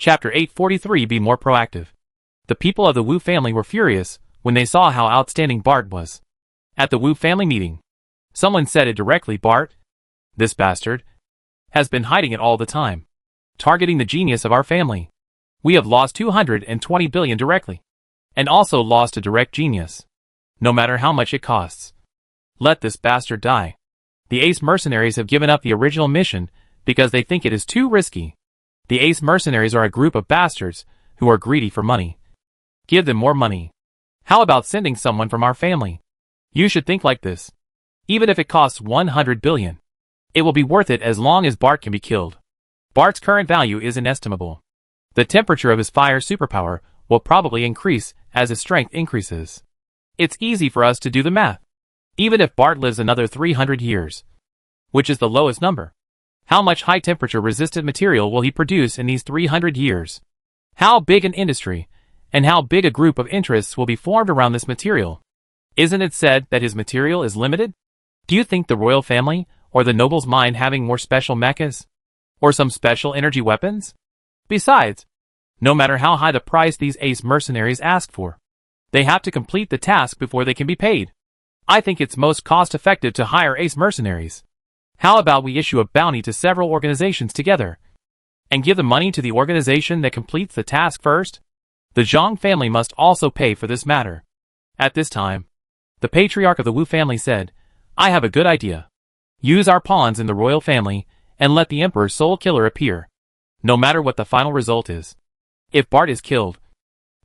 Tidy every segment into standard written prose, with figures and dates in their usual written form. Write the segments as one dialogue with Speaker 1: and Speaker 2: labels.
Speaker 1: Chapter 843 Be More Proactive. The people of the Wu family were furious when they saw how outstanding Bart was. At the Wu family meeting, someone said it directly, "Bart, this bastard, has been hiding it all the time, targeting the genius of our family. We have lost 220 billion directly, and also lost a direct genius, no matter how much it costs. Let this bastard die." The Ace mercenaries have given up the original mission because they think it is too risky. The Ace mercenaries are a group of bastards who are greedy for money. Give them more money. How about sending someone from our family? You should think like this. Even if it costs 100 billion, it will be worth it as long as Bart can be killed. Bart's current value is inestimable. The temperature of his fire superpower will probably increase as his strength increases. It's easy for us to do the math. Even if Bart lives another 300 years, which is the lowest number, how much high-temperature resistant material will he produce in these 300 years? How big an industry and how big a group of interests will be formed around this material? Isn't it said that his material is limited? Do you think the royal family or the nobles mind having more special mechas? Or some special energy weapons? Besides, no matter how high the price these Ace mercenaries ask for, they have to complete the task before they can be paid. I think it's most cost-effective to hire Ace mercenaries. How about we issue a bounty to several organizations together, and give the money to the organization that completes the task first? The Zhang family must also pay for this matter. At this time, the patriarch of the Wu family said, "I have a good idea. Use our pawns in the royal family, and let the emperor's soul killer appear, no matter what the final result is. If Bart is killed,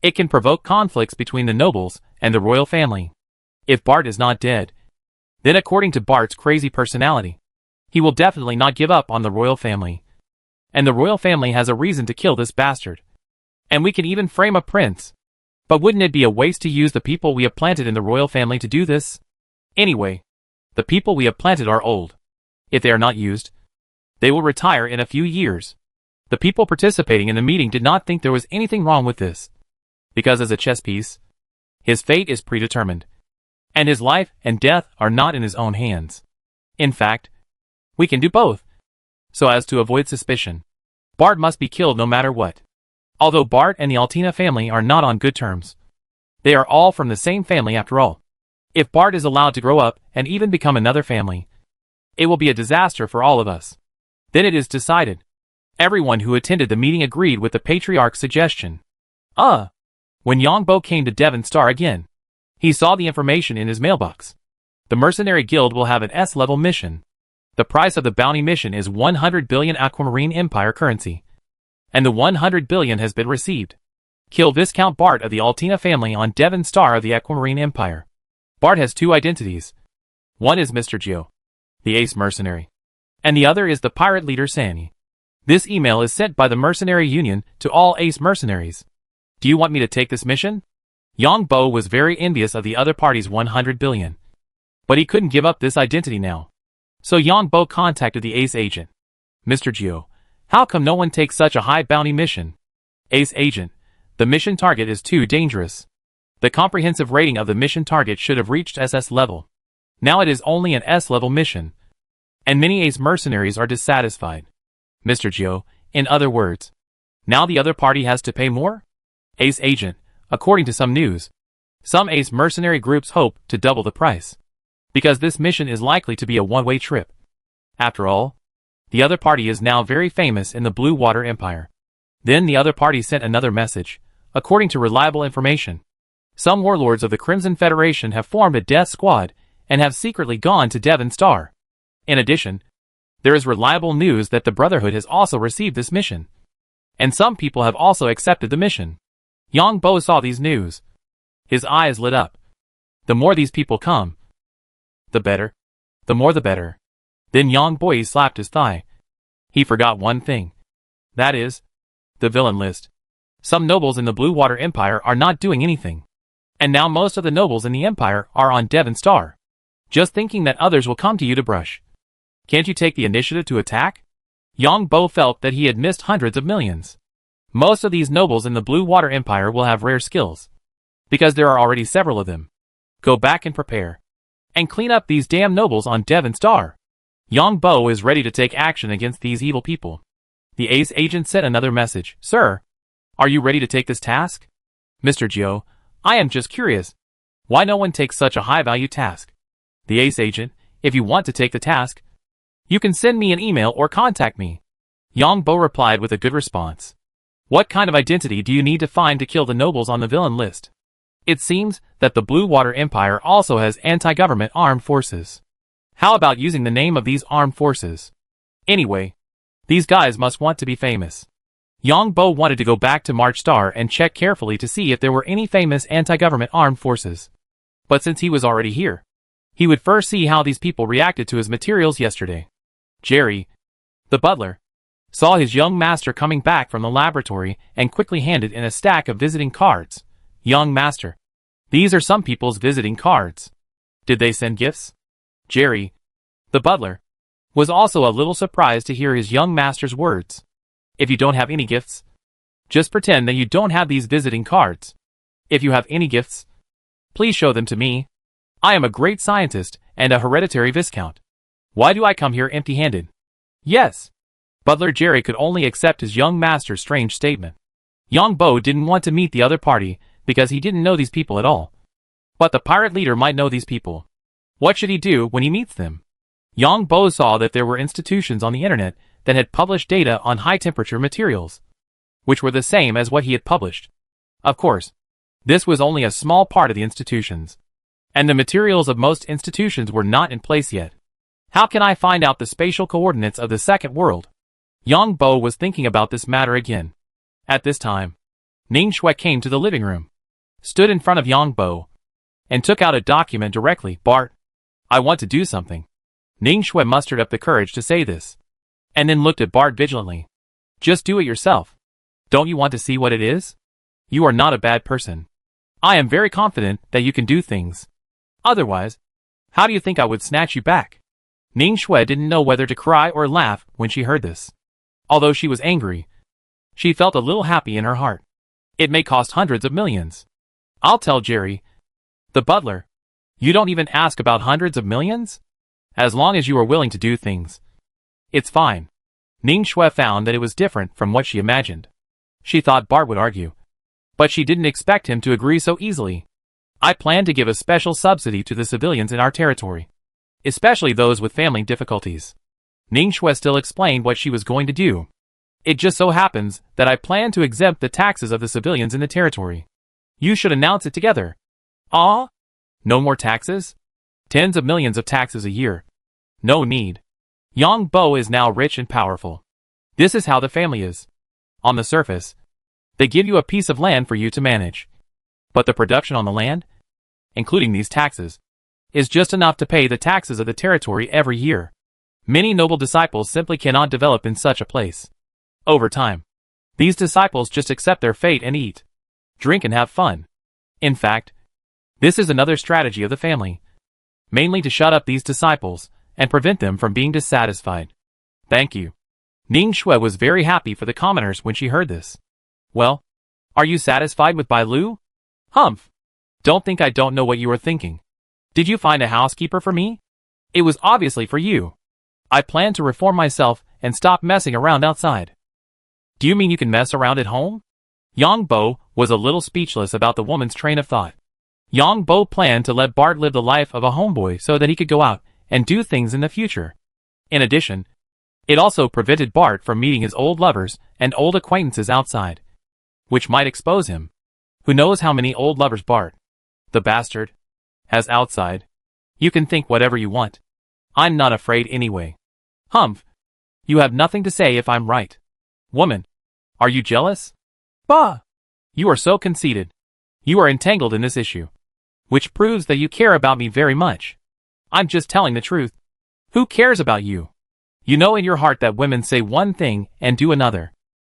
Speaker 1: it can provoke conflicts between the nobles and the royal family. If Bart is not dead, then according to Bart's crazy personality, he will definitely not give up on the royal family. And the royal family has a reason to kill this bastard. And we can even frame a prince. But wouldn't it be a waste to use the people we have planted in the royal family to do this? Anyway, the people we have planted are old. If they are not used, they will retire in a few years." The people participating in the meeting did not think there was anything wrong with this, because as a chess piece, his fate is predetermined, and his life and death are not in his own hands. In fact, we can do both, so as to avoid suspicion. Bart must be killed no matter what. Although Bart and the Altina family are not on good terms, they are all from the same family after all. If Bart is allowed to grow up and even become another family, it will be a disaster for all of us. Then it is decided. Everyone who attended the meeting agreed with the patriarch's suggestion. When Yongbo came to Devon Star again, he saw the information in his mailbox. The Mercenary Guild will have an S-level mission. The price of the bounty mission is 100 billion Aquamarine Empire currency, and the 100 billion has been received. Kill Viscount Bart of the Altina family on Devon Star of the Aquamarine Empire. Bart has two identities. One is Mr. Gio, the Ace mercenary, and the other is the pirate leader Sani. This email is sent by the Mercenary Union to all Ace mercenaries. Do you want me to take this mission? Yongbo was very envious of the other party's 100 billion, but he couldn't give up this identity now. So Yongbo contacted the Ace agent. "Mr. Gio, how come no one takes such a high bounty mission?" "Ace agent, the mission target is too dangerous. The comprehensive rating of the mission target should have reached SS level. Now it is only an S level mission, and many Ace mercenaries are dissatisfied." "Mr. Gio, in other words, now the other party has to pay more?" "Ace agent, according to some news, some Ace mercenary groups hope to double the price, because this mission is likely to be a one-way trip. After all, the other party is now very famous in the Blue Water Empire." Then the other party sent another message. "According to reliable information, some warlords of the Crimson Federation have formed a death squad and have secretly gone to Devon Star. In addition, there is reliable news that the Brotherhood has also received this mission, and some people have also accepted the mission." Yongbo saw these news. His eyes lit up. The more these people come, the better. The more the better. Then Yongbo slapped his thigh. He forgot one thing. That is, the villain list. Some nobles in the Blue Water Empire are not doing anything, and now most of the nobles in the Empire are on Devon Star, just thinking that others will come to you to brush. Can't you take the initiative to attack? Yongbo felt that he had missed hundreds of millions. Most of these nobles in the Blue Water Empire will have rare skills, because there are already several of them. Go back and prepare, and clean up these damn nobles on Devon Star. Yongbo is ready to take action against these evil people. The Ace agent sent another message. "Sir, Are you ready to take this task? Mr. Gio, I am just curious. Why no one takes such a high-value task? The ace agent, if you want to take the task, you can send me an email or contact me. Yang Bo replied with a good response. What kind of identity do you need to find to kill the nobles on the villain list? It seems that the Blue Water Empire also has anti-government armed forces. How about using the name of these armed forces? Anyway, these guys must want to be famous. Yang Bo wanted to go back to March Star and check carefully to see if there were any famous anti-government armed forces. But since he was already here, he would first see how these people reacted to his materials yesterday. Jerry, the butler, saw his young master coming back from the laboratory and quickly handed in a stack of visiting cards. Young master, these are some people's visiting cards. Did they send gifts? Jerry, the butler, was also a little surprised to hear his young master's words. If you don't have any gifts, just pretend that you don't have these visiting cards. If you have any gifts, please show them to me. I am a great scientist and a hereditary viscount. Why do I come here empty-handed? Yes. Butler Jerry could only accept his young master's strange statement. Yang Bo didn't want to meet the other party because he didn't know these people at all. But the pirate leader might know these people. What should he do when he meets them? Yang Bo saw that there were institutions on the internet that had published data on high-temperature materials, which were the same as what he had published. Of course, this was only a small part of the institutions, and the materials of most institutions were not in place yet. How can I find out the spatial coordinates of the second world? Yang Bo was thinking about this matter again. At this time, Ning Shui came to the living room, stood in front of Yang Bo, and took out a document directly. Bart, I want to do something. Ning Shui mustered up the courage to say this, and then looked at Bart vigilantly. Just do it yourself. Don't you want to see what it is? You are not a bad person. I am very confident that you can do things. Otherwise, how do you think I would snatch you back? Ning Shui didn't know whether to cry or laugh when she heard this. Although she was angry, she felt a little happy in her heart. It may cost hundreds of millions. I'll tell Jerry, the butler. You don't even ask about hundreds of millions? As long as you are willing to do things, it's fine. Ning Shui found that it was different from what she imagined. She thought Bart would argue, but she didn't expect him to agree so easily. I plan to give a special subsidy to the civilians in our territory, especially those with family difficulties. Ning Shui still explained what she was going to do. It just so happens that I plan to exempt the taxes of the civilians in the territory. You should announce it together. Ah? No more taxes? Tens of millions of taxes a year. No need. Yang Bo is now rich and powerful. This is how the family is. On the surface, they give you a piece of land for you to manage. But the production on the land, including these taxes, is just enough to pay the taxes of the territory every year. Many noble disciples simply cannot develop in such a place. Over time, these disciples just accept their fate and eat, drink and have fun. In fact, this is another strategy of the family, mainly to shut up these disciples and prevent them from being dissatisfied. Thank you. Ning Shui was very happy for the commoners when she heard this. Well, are you satisfied with Bai Lu? Humph. Don't think I don't know what you are thinking. Did you find a housekeeper for me? It was obviously for you. I plan to reform myself and stop messing around outside. Do you mean you can mess around at home? Yang Bo was a little speechless about the woman's train of thought. Yang Bo planned to let Bart live the life of a homeboy so that he could go out and do things in the future. In addition, it also prevented Bart from meeting his old lovers and old acquaintances outside, which might expose him. Who knows how many old lovers Bart, the bastard, has outside? You can think whatever you want. I'm not afraid anyway. Humph. You have nothing to say if I'm right. Woman, are you jealous? Bah! You are so conceited. You are entangled in this issue, which proves that you care about me very much. I'm just telling the truth. Who cares about you? You know in your heart that women say one thing and do another.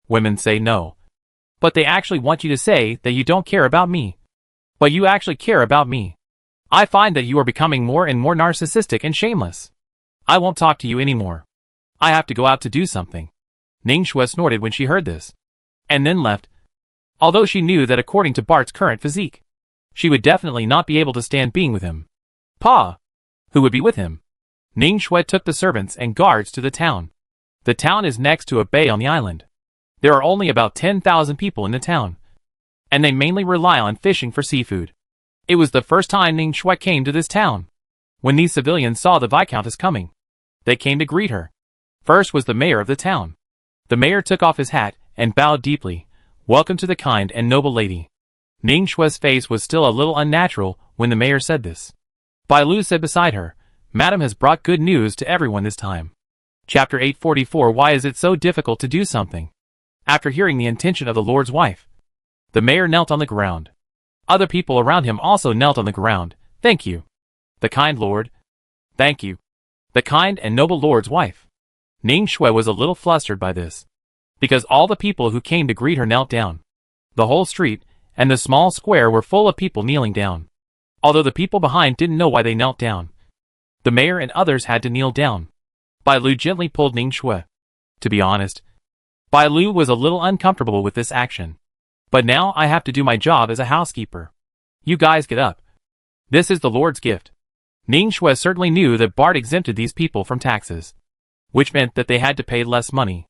Speaker 1: Women say no. But they actually want you to say that you don't care about me. But you actually care about me. I find that you are becoming more and more narcissistic and shameless. I won't talk to you anymore. I have to go out to do something. Ning Shui snorted when she heard this, and then left. Although she knew that according to Bart's current physique, she would definitely not be able to stand being with him. Pa! Who would be with him? Ning Shui took the servants and guards to the town. The town is next to a bay on the island. There are only about 10,000 people in the town, and they mainly rely on fishing for seafood. It was the first time Ning Shui came to this town. When these civilians saw the Viscountess coming, they came to greet her. First was the mayor of the town. The mayor took off his hat and bowed deeply. "Welcome to the kind and noble lady." Ning Shui's face was still a little unnatural when the mayor said this. Bai Lu said beside her, "Madam has brought good news to everyone this time." Chapter 844. Why is it so difficult to do something? After hearing the intention of the Lord's wife, the mayor knelt on the ground. Other people around him also knelt on the ground. "Thank you, the kind Lord. Thank you, the kind and noble Lord's wife." Ning Shui was a little flustered by this, because all the people who came to greet her knelt down. The whole street and the small square were full of people kneeling down. Although the people behind didn't know why they knelt down, the mayor and others had to kneel down. Bai Lu gently pulled Ning Shui. To be honest, Bai Lu was a little uncomfortable with this action. "But now I have to do my job as a housekeeper. You guys get up. This is the Lord's gift." Ning Shui certainly knew that Bart exempted these people from taxes, which meant that they had to pay less money.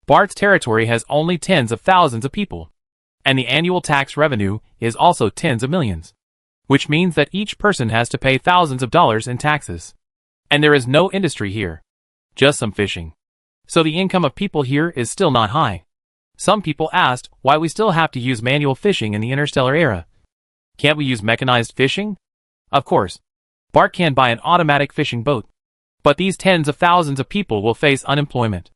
Speaker 1: Bart's territory has only tens of thousands of people, and the annual tax revenue is also tens of millions, which means that each person has to pay thousands of dollars in taxes. And there is no industry here, just some fishing. So the income of people here is still not high. Some people asked why we still have to use manual fishing in the interstellar era. Can't we use mechanized fishing? Of course, Bart can buy an automatic fishing boat, but these tens of thousands of people will face unemployment.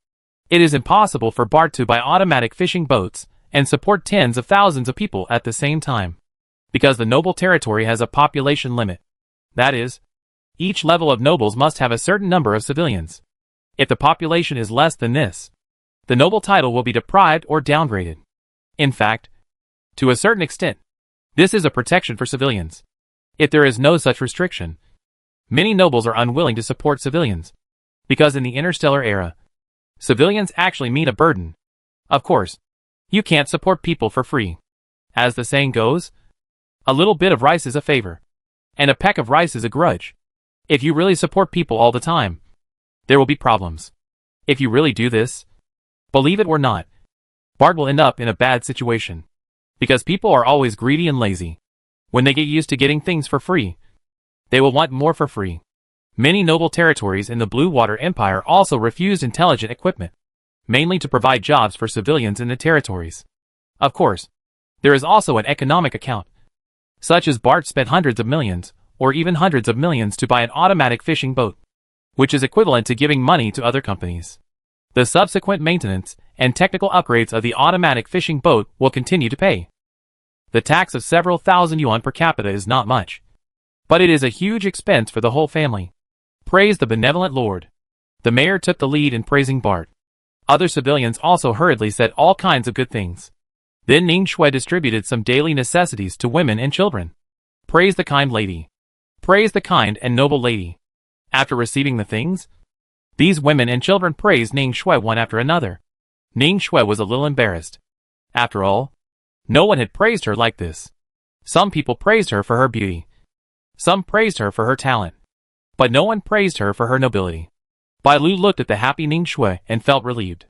Speaker 1: It is impossible for Bart to buy automatic fishing boats and support tens of thousands of people at the same time, because the noble territory has a population limit. That is, each level of nobles must have a certain number of civilians. If the population is less than this, the noble title will be deprived or downgraded. In fact, to a certain extent, this is a protection for civilians. If there is no such restriction, many nobles are unwilling to support civilians, because in the interstellar era, civilians actually mean a burden. Of course, you can't support people for free. As the saying goes, a little bit of rice is a favor, and a peck of rice is a grudge. If you really support people all the time, there will be problems. If you really do this, believe it or not, Bart will end up in a bad situation, because people are always greedy and lazy. When they get used to getting things for free, they will want more for free. Many noble territories in the Blue Water Empire also refused intelligent equipment, mainly to provide jobs for civilians in the territories. Of course, there is also an economic account, such as Bart spent hundreds of millions, or even hundreds of millions to buy an automatic fishing boat, which is equivalent to giving money to other companies. The subsequent maintenance and technical upgrades of the automatic fishing boat will continue to pay. The tax of several thousand yuan per capita is not much, but it is a huge expense for the whole family. Praise the benevolent Lord. The mayor took the lead in praising Bart. Other civilians also hurriedly said all kinds of good things. Then Ning Shui distributed some daily necessities to women and children. Praise the kind lady. Praise the kind and noble lady. After receiving the things, these women and children praised Ning Shui one after another. Ning Shui was a little embarrassed. After all, no one had praised her like this. Some people praised her for her beauty. Some praised her for her talent. But no one praised her for her nobility. Bai Lu looked at the happy Ning Shui and felt relieved.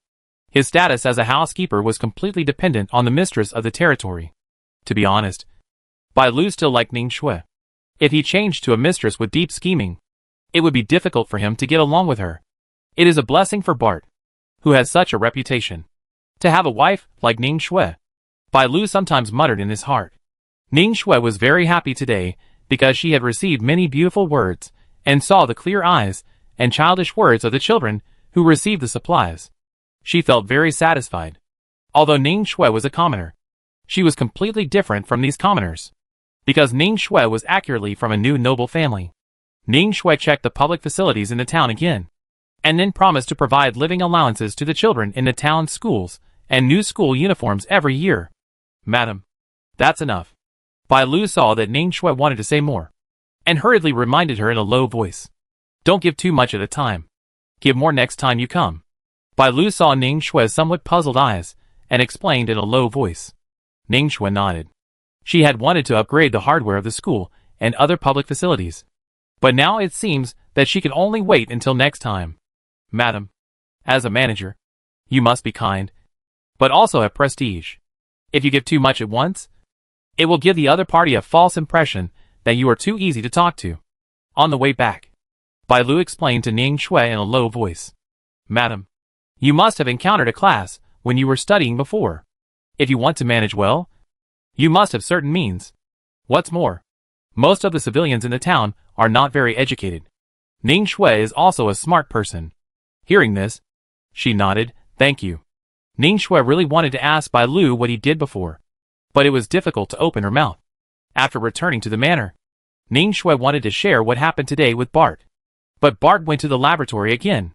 Speaker 1: His status as a housekeeper was completely dependent on the mistress of the territory. To be honest, Bai Lu still liked Ning Shui. If he changed to a mistress with deep scheming, it would be difficult for him to get along with her. It is a blessing for Bart, who has such a reputation, to have a wife like Ning Shui. Bai Lu sometimes muttered in his heart. Ning Shui was very happy today because she had received many beautiful words and saw the clear eyes and childish words of the children who received the supplies. She felt very satisfied. Although Ning Shui was a commoner, she was completely different from these commoners, because Ning Shui was accurately from a new noble family. Ning Shui checked the public facilities in the town again, and then promised to provide living allowances to the children in the town schools and new school uniforms every year. Madam, that's enough. Bai Lu saw that Ning Shui wanted to say more, and hurriedly reminded her in a low voice. Don't give too much at a time. Give more next time you come. Bai Lu saw Ning Shui's somewhat puzzled eyes, and explained in a low voice. Ning Shui nodded. She had wanted to upgrade the hardware of the school and other public facilities, but now it seems that she can only wait until next time. Madam, as a manager, you must be kind. but also have prestige. If you give too much at once, it will give the other party a false impression that you are too easy to talk to. On the way back, Bai Lu explained to Ning Shui in a low voice. Madam, you must have encountered a class when you were studying before. If you want to manage well, you must have certain means. What's more, most of the civilians in the town are not very educated. Ning Shui is also a smart person. Hearing this, she nodded, thank you. Ning Shui really wanted to ask Bai Lu what he did before, but it was difficult to open her mouth. After returning to the manor, Ning Shui wanted to share what happened today with Bart. But Bart went to the laboratory again.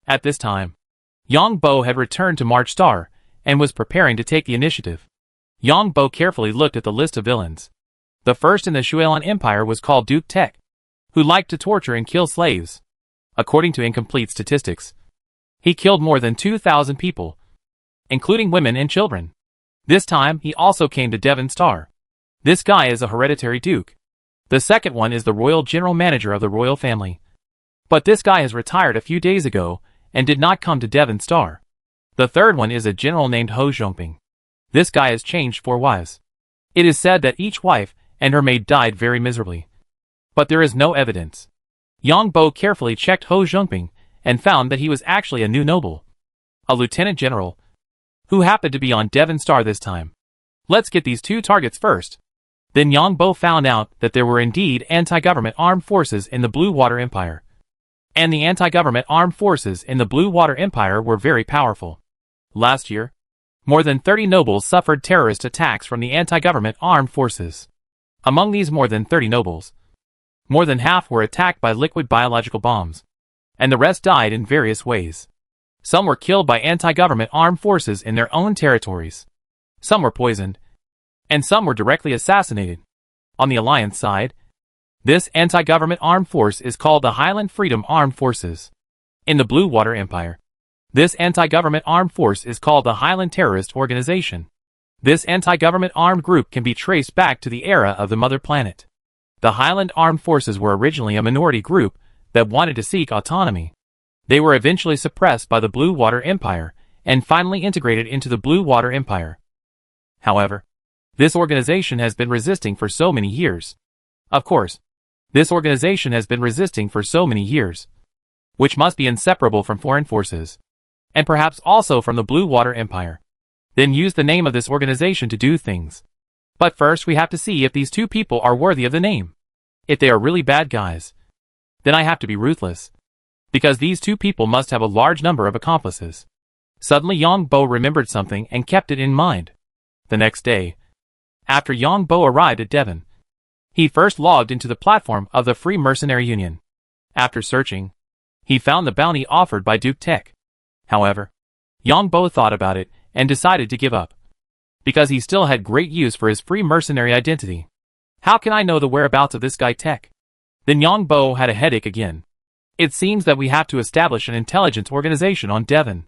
Speaker 1: At this time, Yang Bo had returned to March Star and was preparing to take the initiative. Yang Bo carefully looked at the list of villains. The first in the Shuilan Empire was called Duke Tek, who liked to torture and kill slaves. According to incomplete statistics, he killed more than 2,000 people, including women and children. This time, he also came to Devon Star. This guy is a hereditary duke. The second one is the royal general manager of the royal family. But this guy has retired a few days ago and did not come to Devon Star. The third one is a general named Ho Zhongping. This guy has changed 4 wives. It is said that each wife and her maid died very miserably. But there is no evidence. Yang Bo carefully checked Ho Zhongping and found that he was actually a new noble, a lieutenant general, who happened to be on Devon Star this time. Let's get these 2 targets first. Then Yang Bo found out that there were indeed anti-government armed forces in the Blue Water Empire. And the anti-government armed forces in the Blue Water Empire were very powerful. Last year, more than 30 nobles suffered terrorist attacks from the anti-government armed forces. Among these more than 30 nobles, more than half were attacked by liquid biological bombs, and the rest died in various ways. Some were killed by anti-government armed forces in their own territories. Some were poisoned, and some were directly assassinated. On the Alliance side, this anti-government armed force is called the Highland Freedom Armed Forces. In the Blue Water Empire, this anti-government armed force is called the Highland Terrorist Organization. This anti-government armed group can be traced back to the era of the Mother Planet. The Highland Armed Forces were originally a minority group that wanted to seek autonomy. They were eventually suppressed by the Blue Water Empire and finally integrated into the Blue Water Empire. However, this organization has been resisting for so many years. Of course, this organization has been resisting for so many years, which must be inseparable from foreign forces, and perhaps also from the Blue Water Empire. Then use the name of this organization to do things. But first we have to see if these 2 people are worthy of the name. If they are really bad guys, then I have to be ruthless, because these 2 people must have a large number of accomplices. Suddenly Yang Bo remembered something and kept it in mind. The next day, after Yang Bo arrived at Devon, he first logged into the platform of the Free Mercenary Union. After searching, he found the bounty offered by Duke Tek. However, Yang Bo thought about it and decided to give up, because he still had great use for his free mercenary identity. How can I know the whereabouts of this guy Tek? Then Yang Bo had a headache again. It seems that we have to establish an intelligence organization on Devon.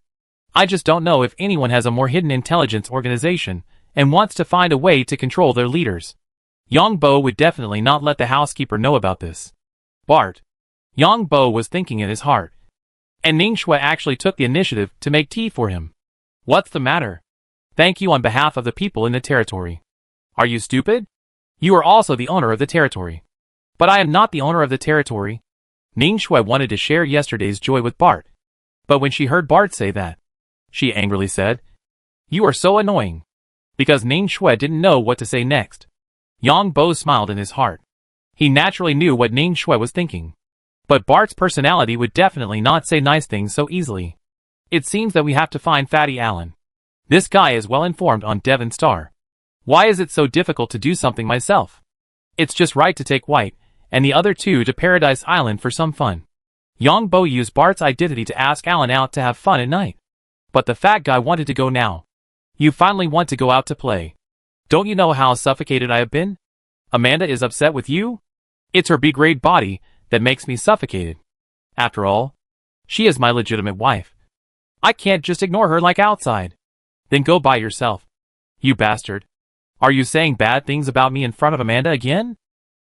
Speaker 1: I just don't know if anyone has a more hidden intelligence organization and wants to find a way to control their leaders. Yang Bo would definitely not let the housekeeper know about this. Bart. Yang Bo was thinking in his heart. And Ning Shui actually took the initiative to make tea for him. What's the matter? Thank you on behalf of the people in the territory. Are you stupid? You are also the owner of the territory. But I am not the owner of the territory. Ning Shui wanted to share yesterday's joy with Bart. But when she heard Bart say that, she angrily said, "You are so annoying." Because Ning Shui didn't know what to say next. Yang Bo smiled in his heart. He naturally knew what Ning Shui was thinking. But Bart's personality would definitely not say nice things so easily. It seems that we have to find Fatty Allen. This guy is well informed on Devon Star. Why is it so difficult to do something myself? It's just right to take White and the other 2 to Paradise Island for some fun. Yang Bo used Bart's identity to ask Allen out to have fun at night. But the fat guy wanted to go now. You finally want to go out to play. Don't you know how suffocated I have been? Amanda is upset with you? It's her B-grade body that makes me suffocated. After all, she is my legitimate wife. I can't just ignore her like outside. Then go by yourself. You bastard. Are you saying bad things about me in front of Amanda again?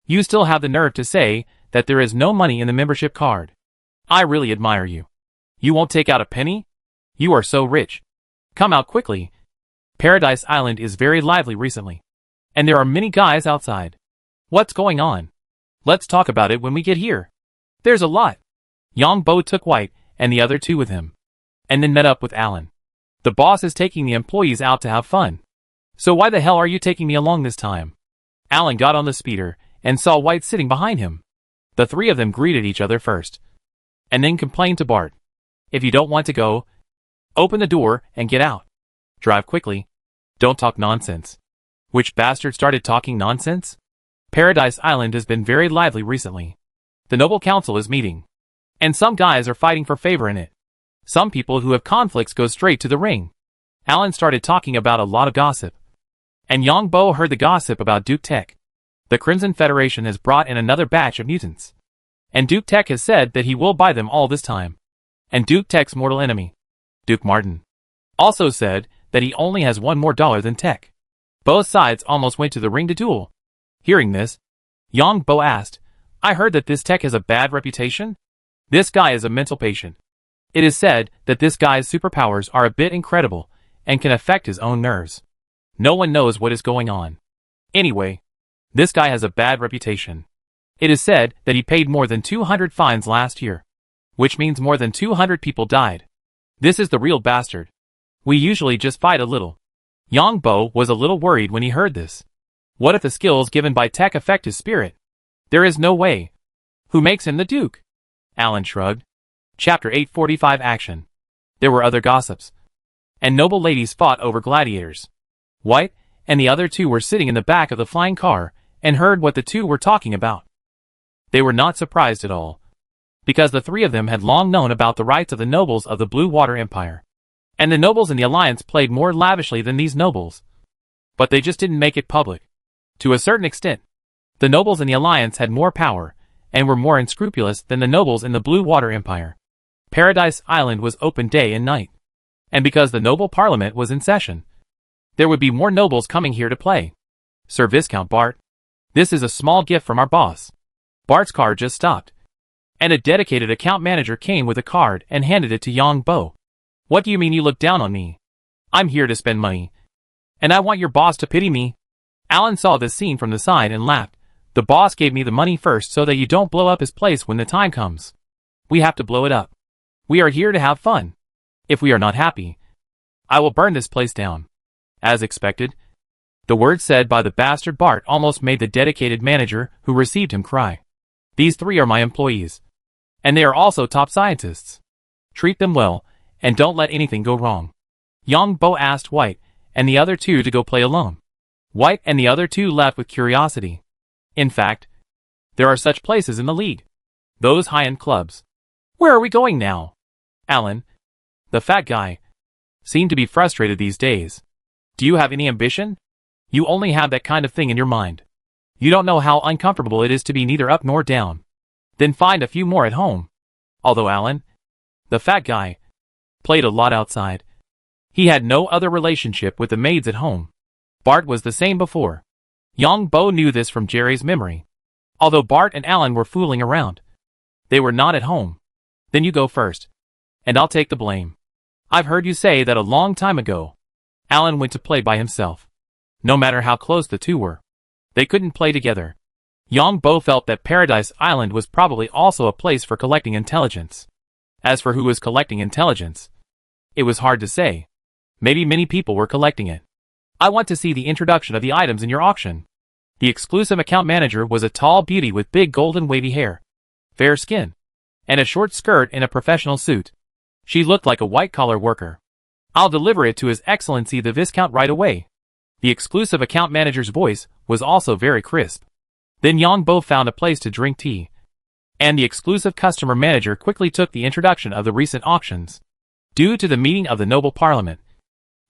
Speaker 1: You still have the nerve to say that there is no money in the membership card. I really admire you. You won't take out a penny? You are so rich. Come out quickly, Paradise Island is very lively recently. And there are many guys outside. What's going on? Let's talk about it when we get here. There's a lot. Yang Bo took White and the other two with him. And then met up with Alan. The boss is taking the employees out to have fun. So why the hell are you taking me along this time? Alan got on the speeder and saw White sitting behind him. The three of them greeted each other first. And then complained to Bart. If you don't want to go, open the door and get out. Drive quickly. Don't talk nonsense. Which bastard started talking nonsense? Paradise Island has been very lively recently. The Noble Council is meeting. And some guys are fighting for favor in it. Some people who have conflicts go straight to the ring. Alan started talking about a lot of gossip. And Yang Bo heard the gossip about Duke Tech. The Crimson Federation has brought in another batch of mutants. And Duke Tech has said that he will buy them all this time. And Duke Tech's mortal enemy, Duke Martin, also said that he only has $1 more than Tech. Both sides almost went to the ring to duel. Hearing this, Yang Bo asked, I heard that this Tech has a bad reputation? This guy is a mental patient. It is said that this guy's superpowers are a bit incredible and can affect his own nerves. No one knows what is going on. Anyway, this guy has a bad reputation. It is said that he paid more than 200 fines last year, which means more than 200 people died. This is the real bastard. We usually just fight a little. Yang Bo was a little worried when he heard this. What if the skills given by Tech affect his spirit? There is no way. Who makes him the Duke? Alan shrugged. Chapter 845 Action. There were other gossips. And noble ladies fought over gladiators. White and the other two were sitting in the back of the flying car and heard what the two were talking about. They were not surprised at all, because the three of them had long known about the rights of the nobles of the Blue Water Empire. And the nobles in the Alliance played more lavishly than these nobles. But they just didn't make it public. To a certain extent, the nobles in the Alliance had more power and were more unscrupulous than the nobles in the Blue Water Empire. Paradise Island was open day and night. And because the noble parliament was in session, there would be more nobles coming here to play. Sir Viscount Bart, this is a small gift from our boss. Bart's car just stopped. And a dedicated account manager came with a card and handed it to Yang Bo. What do you mean you look down on me? I'm here to spend money. And I want your boss to pity me. Alan saw this scene from the side and laughed. The boss gave me the money first so that you don't blow up his place when the time comes. We have to blow it up. We are here to have fun. If we are not happy, I will burn this place down. As expected, the words said by the bastard Bart almost made the dedicated manager who received him cry. These three are my employees. And they are also top scientists. Treat them well, and don't let anything go wrong. Yang Bo asked White and the other two to go play alone. White and the other two left with curiosity. In fact, there are such places in the league. Those high-end clubs. Where are we going now? Alan, the fat guy, seemed to be frustrated these days. Do you have any ambition? You only have that kind of thing in your mind. You don't know how uncomfortable it is to be neither up nor down. Then find a few more at home. Although Alan, the fat guy, played a lot outside. He had no other relationship with the maids at home. Bart was the same before. Yang Bo knew this from Jerry's memory. Although Bart and Alan were fooling around, they were not at home. Then you go first, and I'll take the blame. I've heard you say that a long time ago. Alan went to play by himself. No matter how close the two were, they couldn't play together. Yang Bo felt that Paradise Island was probably also a place for collecting intelligence. As for who was collecting intelligence, it was hard to say. Maybe many people were collecting it. I want to see the introduction of the items in your auction. The exclusive account manager was a tall beauty with big golden wavy hair, fair skin, and a short skirt in a professional suit. She looked like a white-collar worker. I'll deliver it to His Excellency the Viscount right away. The exclusive account manager's voice was also very crisp. Then Yang Bo found a place to drink tea, and the exclusive customer manager quickly took the introduction of the recent auctions. Due to the meeting of the Noble Parliament,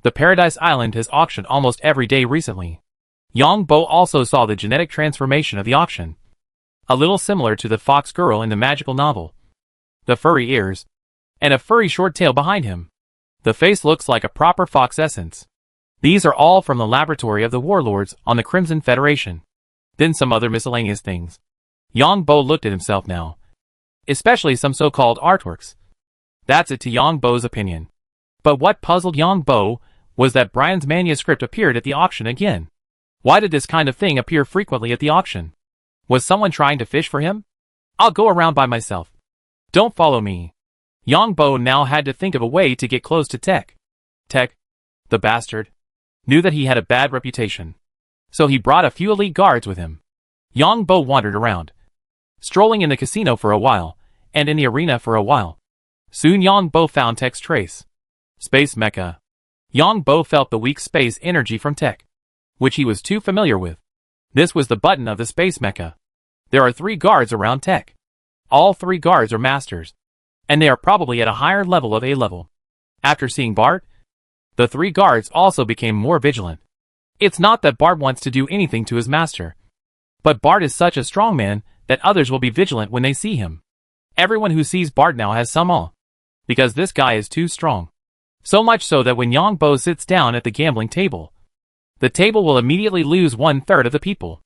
Speaker 1: the Paradise Island has auctioned almost every day recently. Yang Bo also saw the genetic transformation of the auction, a little similar to the fox girl in the magical novel. The furry ears, and a furry short tail behind him. The face looks like a proper fox essence. These are all from the laboratory of the warlords on the Crimson Federation. Then some other miscellaneous things. Yang Bo looked at himself now. Especially some so-called artworks. That's it to Yang Bo's opinion. But what puzzled Yang Bo was that Brian's manuscript appeared at the auction again. Why did this kind of thing appear frequently at the auction? Was someone trying to fish for him? I'll go around by myself. Don't follow me. Yongbo now had to think of a way to get close to Tech. Tech, the bastard, knew that he had a bad reputation. So he brought a few elite guards with him. Yongbo wandered around, strolling in the casino for a while, and in the arena for a while. Soon Yongbo found Tech's trace. Space Mecha. Yongbo felt the weak space energy from Tech, which he was too familiar with. This was the button of the Space Mecha. There are 3 guards around Tech. All 3 guards are masters, and they are probably at a higher level of A level. After seeing Bart, the 3 guards also became more vigilant. It's not that Bart wants to do anything to his master, but Bart is such a strong man that others will be vigilant when they see him. Everyone who sees Bart now has some awe, because this guy is too strong. So much so that when Yongbo sits down at the gambling table, the table will immediately lose 1/3 of the people,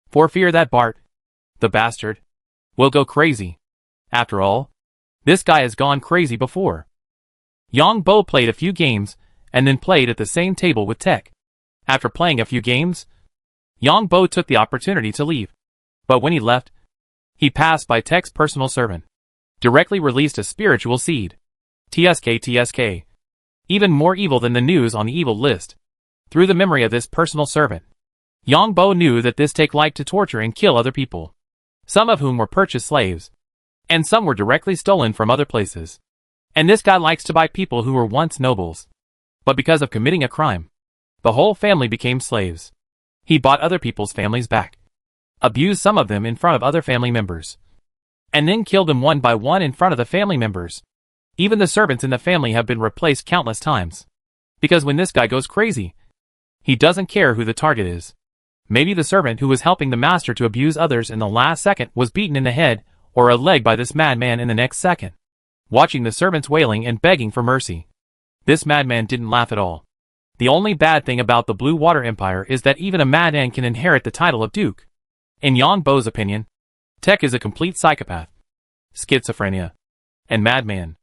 Speaker 1: for fear that Bart, the bastard, will go crazy. After all, this guy has gone crazy before. Yongbo played a few games, and then played at the same table with Tech. After playing a few games, Yongbo took the opportunity to leave. But when he left, he passed by Tech's personal servant, directly released a spiritual seed. TSK. Even more evil than the news on the evil list. Through the memory of this personal servant, Yongbo knew that this Tech liked to torture and kill other people, some of whom were purchased slaves, and some were directly stolen from other places. And this guy likes to buy people who were once nobles, but because of committing a crime, the whole family became slaves. He bought other people's families back, abused some of them in front of other family members, and then killed them one by one in front of the family members. Even the servants in the family have been replaced countless times. Because when this guy goes crazy, he doesn't care who the target is. Maybe the servant who was helping the master to abuse others in the last second was beaten in the head or a leg by this madman in the next second. Watching the servants wailing and begging for mercy, this madman didn't laugh at all. The only bad thing about the Blue Water Empire is that even a madman can inherit the title of Duke. In Yongbo's opinion, Tech is a complete psychopath, schizophrenia, and madman.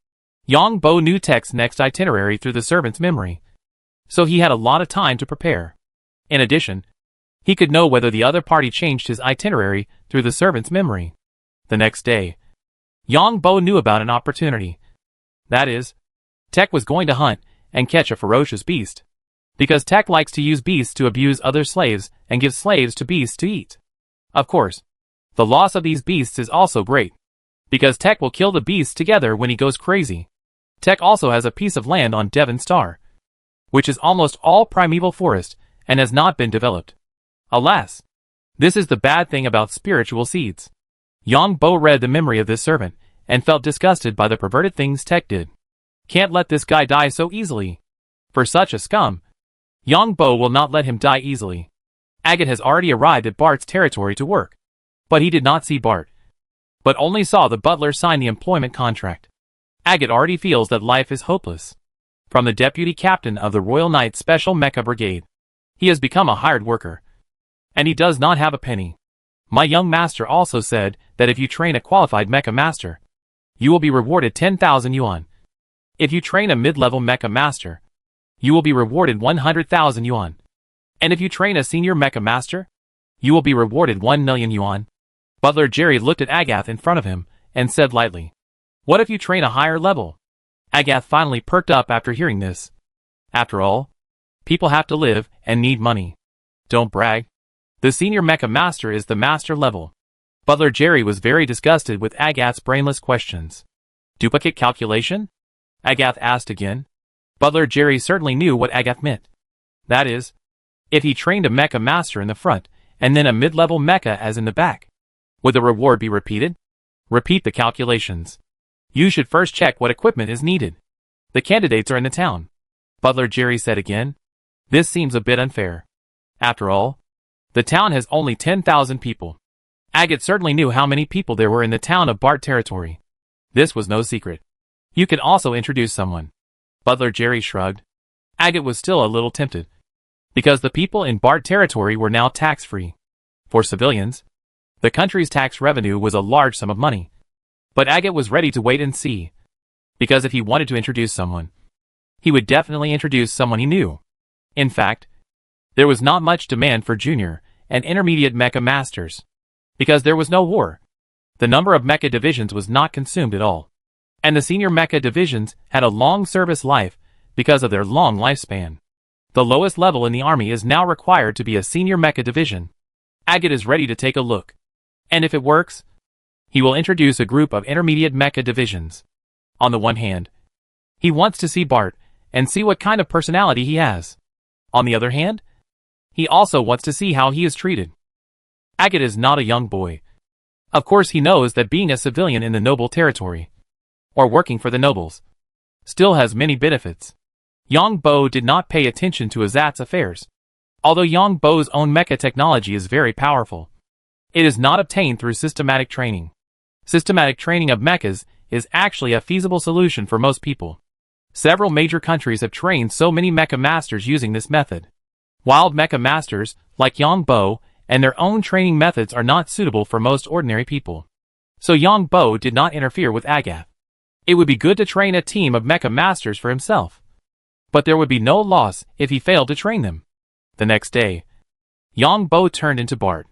Speaker 1: Yongbo knew Tech's next itinerary through the servant's memory, so he had a lot of time to prepare. In addition, he could know whether the other party changed his itinerary through the servant's memory. The next day, Yongbo knew about an opportunity. That is, Tech was going to hunt and catch a ferocious beast, because Tech likes to use beasts to abuse other slaves and give slaves to beasts to eat. Of course, the loss of these beasts is also great, because Tech will kill the beasts together when he goes crazy. Tech also has a piece of land on Devon Star, which is almost all primeval forest and has not been developed. Alas, this is the bad thing about spiritual seeds. Yongbo read the memory of this servant and felt disgusted by the perverted things Tech did. Can't let this guy die so easily. For such a scum, Yongbo will not let him die easily. Agate has already arrived at Bart's territory to work, but he did not see Bart, but only saw the butler sign the employment contract. Agate already feels that life is hopeless. From the deputy captain of the Royal Knight Special Mecha Brigade, he has become a hired worker, and he does not have a penny. My young master also said that if you train a qualified mecha master, you will be rewarded 10,000 yuan. If you train a mid-level mecha master, you will be rewarded 100,000 yuan. And if you train a senior mecha master, you will be rewarded 1 million yuan. Butler Jerry looked at Agath in front of him and said lightly, "What if you train a higher level?" Agath finally perked up after hearing this. After all, people have to live and need money. Don't brag. The senior mecha master is the master level. Butler Jerry was very disgusted with Agath's brainless questions. Duplicate calculation? Agath asked again. Butler Jerry certainly knew what Agath meant. That is, if he trained a mecha master in the front and then a mid-level mecha as in the back, would the reward be repeated? Repeat the calculations. You should first check what equipment is needed. The candidates are in the town. Butler Jerry said again. This seems a bit unfair. After all, the town has only 10,000 people. Agate certainly knew how many people there were in the town of Bart territory. This was no secret. You can also introduce someone. Butler Jerry shrugged. Agate was still a little tempted, because the people in Bart territory were now tax-free. For civilians, the country's tax revenue was a large sum of money. But Agate was ready to wait and see, because if he wanted to introduce someone, he would definitely introduce someone he knew. In fact, there was not much demand for junior and intermediate mecha masters. Because there was no war, the number of mecha divisions was not consumed at all. And the senior mecha divisions had a long service life because of their long lifespan. The lowest level in the army is now required to be a senior mecha division. Agate is ready to take a look. And if it works, he will introduce a group of intermediate mecha divisions. On the one hand, he wants to see Bart and see what kind of personality he has. On the other hand, he also wants to see how he is treated. Agate is not a young boy. Of course he knows that being a civilian in the noble territory, or working for the nobles, still has many benefits. Yang Bo did not pay attention to Azat's affairs. Although Yang Bo's own mecha technology is very powerful, it is not obtained through systematic training. Systematic training of mechas is actually a feasible solution for most people. Several major countries have trained so many mecha masters using this method. Wild mecha masters, like Yang Bo, and their own training methods are not suitable for most ordinary people. So Yang Bo did not interfere with Agate. It would be good to train a team of mecha masters for himself. But there would be no loss if he failed to train them. The next day, Yang Bo turned into Bart,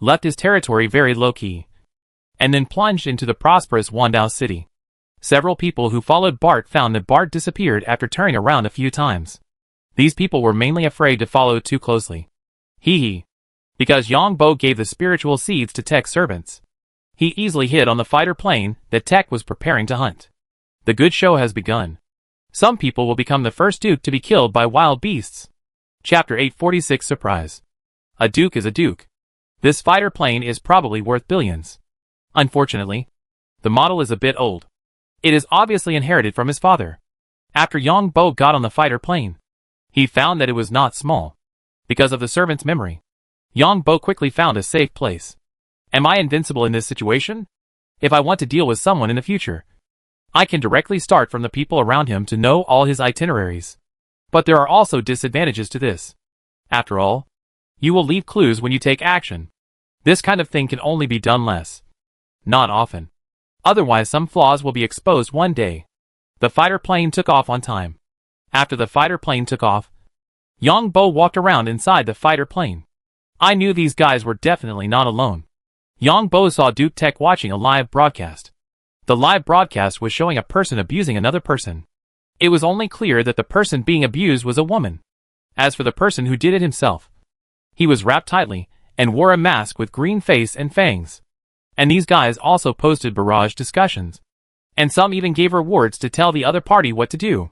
Speaker 1: left his territory very low-key, and then plunged into the prosperous Wandao city. Several people who followed Bart found that Bart disappeared after turning around a few times. These people were mainly afraid to follow too closely. Because Yang Bo gave the spiritual seeds to Tech's servants. He easily hid on the fighter plane that Tech was preparing to hunt. The good show has begun. Some people will become the first duke to be killed by wild beasts. Chapter 846 Surprise. A duke is a duke. This fighter plane is probably worth billions. Unfortunately, the model is a bit old. It is obviously inherited from his father. After Yang Bo got on the fighter plane, he found that it was not small. Because of the servant's memory, Yang Bo quickly found a safe place. Am I invincible in this situation? If I want to deal with someone in the future, I can directly start from the people around him to know all his itineraries. But there are also disadvantages to this. After all, you will leave clues when you take action. This kind of thing can only be done less. Not often. Otherwise some flaws will be exposed one day. The fighter plane took off on time. After the fighter plane took off, Yang Bo walked around inside the fighter plane. I knew these guys were definitely not alone. Yang Bo saw Duke Tech watching a live broadcast. The live broadcast was showing a person abusing another person. It was only clear that the person being abused was a woman. As for the person who did it himself, he was wrapped tightly and wore a mask with green face and fangs. And these guys also posted barrage discussions. And some even gave rewards to tell the other party what to do.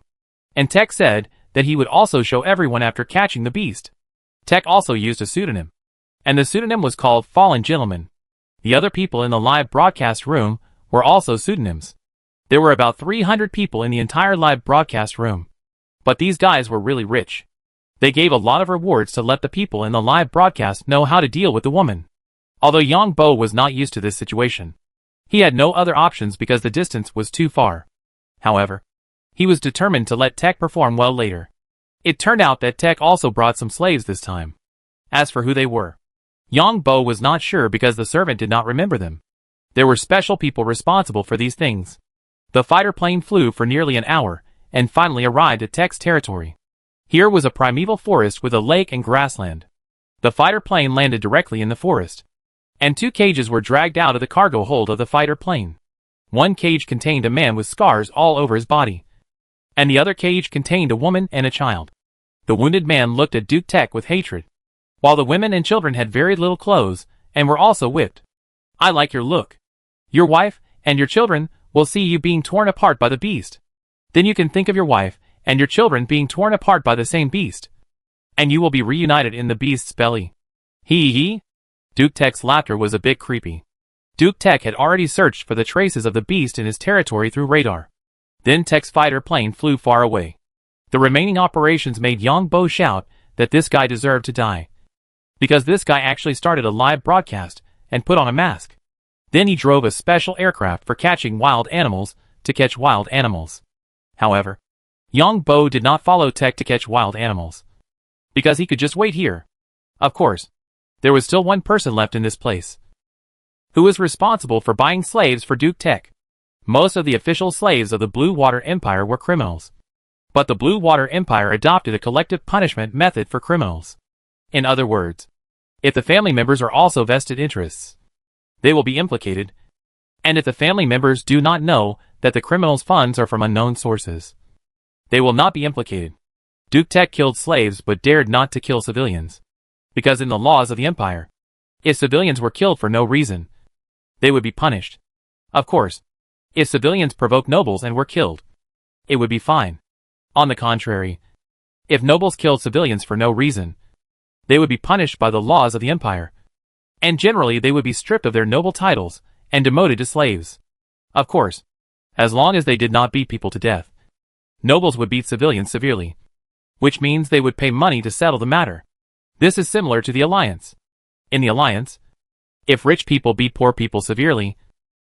Speaker 1: And Tech said that he would also show everyone after catching the beast. Tech also used a pseudonym. And the pseudonym was called Fallen Gentleman. The other people in the live broadcast room were also pseudonyms. There were about 300 people in the entire live broadcast room. But these guys were really rich. They gave a lot of rewards to let the people in the live broadcast know how to deal with the woman. Although Yang Bo was not used to this situation, he had no other options because the distance was too far. However, he was determined to let Tech perform well later. It turned out that Tech also brought some slaves this time. As for who they were, Yang Bo was not sure because the servant did not remember them. There were special people responsible for these things. The fighter plane flew for nearly an hour, and finally arrived at Tech's territory. Here was a primeval forest with a lake and grassland. The fighter plane landed directly in the forest. And 2 cages were dragged out of the cargo hold of the fighter plane. One cage contained a man with scars all over his body. And the other cage contained a woman and a child. The wounded man looked at Duke Tech with hatred, while the women and children had very little clothes, and were also whipped. I like your look. Your wife, and your children, will see you being torn apart by the beast. Then you can think of your wife, and your children being torn apart by the same beast. And you will be reunited in the beast's belly. Hee. Duke Tech's laughter was a bit creepy. Duke Tech had already searched for the traces of the beast in his territory through radar. Then Tech's fighter plane flew far away. The remaining operations made Yang Bo shout that this guy deserved to die. Because this guy actually started a live broadcast and put on a mask. Then he drove a special aircraft for catching wild animals to catch wild animals. However, Yang Bo did not follow Tech to catch wild animals. Because he could just wait here. Of course, there was still one person left in this place, who was responsible for buying slaves for Duke Tech. Most of the official slaves of the Blue Water Empire were criminals. But the Blue Water Empire adopted a collective punishment method for criminals. In other words, if the family members are also vested interests, they will be implicated. And if the family members do not know that the criminals' funds are from unknown sources, they will not be implicated. Duke Tech killed slaves but dared not to kill civilians, because in the laws of the empire, if civilians were killed for no reason, they would be punished. Of course, if civilians provoked nobles and were killed, it would be fine. On the contrary, if nobles killed civilians for no reason, they would be punished by the laws of the empire, and generally they would be stripped of their noble titles and demoted to slaves. Of course, as long as they did not beat people to death, nobles would beat civilians severely, which means they would pay money to settle the matter. This is similar to the alliance. In the alliance, if rich people beat poor people severely,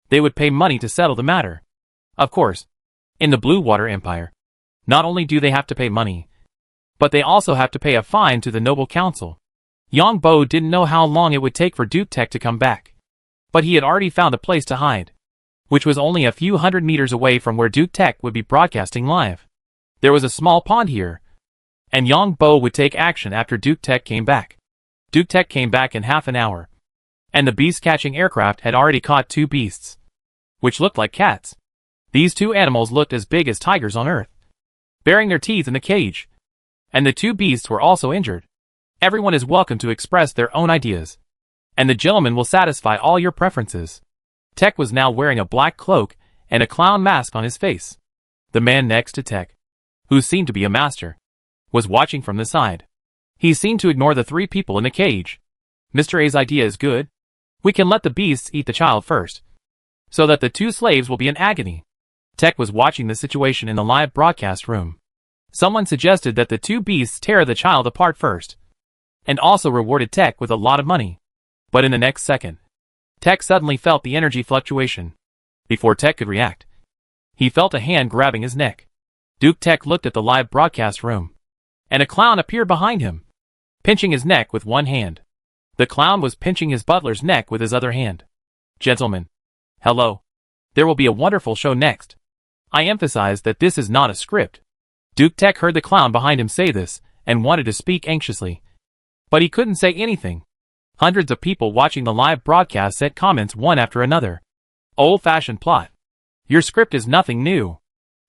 Speaker 1: they would pay money to settle the matter. Of course, in the Blue Water Empire, not only do they have to pay money, but they also have to pay a fine to the noble council. Yang Bo didn't know how long it would take for Duke Tech to come back, but he had already found a place to hide, which was only a few hundred meters away from where Duke Tech would be broadcasting live. There was a small pond here, and Yang Bo would take action after Duke Tech came back. Duke Tech came back in half an hour, and the beast-catching aircraft had already caught 2 beasts, which looked like cats. These 2 animals looked as big as tigers on Earth, baring their teeth in the cage, and the 2 beasts were also injured. Everyone is welcome to express their own ideas, and the gentleman will satisfy all your preferences. Tech was now wearing a black cloak and a clown mask on his face. The man next to Tech, who seemed to be a master, was watching from the side. He seemed to ignore the 3 people in the cage. Mr. A's idea is good. We can let the beasts eat the child first, so that the 2 slaves will be in agony. Tech was watching the situation in the live broadcast room. Someone suggested that the 2 beasts tear the child apart first, and also rewarded Tech with a lot of money. But in the next second, Tech suddenly felt the energy fluctuation. Before Tech could react, he felt a hand grabbing his neck. Duke Tech looked at the live broadcast room, and a clown appeared behind him, pinching his neck with one hand. The clown was pinching his butler's neck with his other hand. Gentlemen, hello. There will be a wonderful show next. I emphasize that this is not a script. Duke Tech heard the clown behind him say this, and wanted to speak anxiously, but he couldn't say anything. Hundreds of people watching the live broadcast said comments one after another. Old-fashioned plot. Your script is nothing new.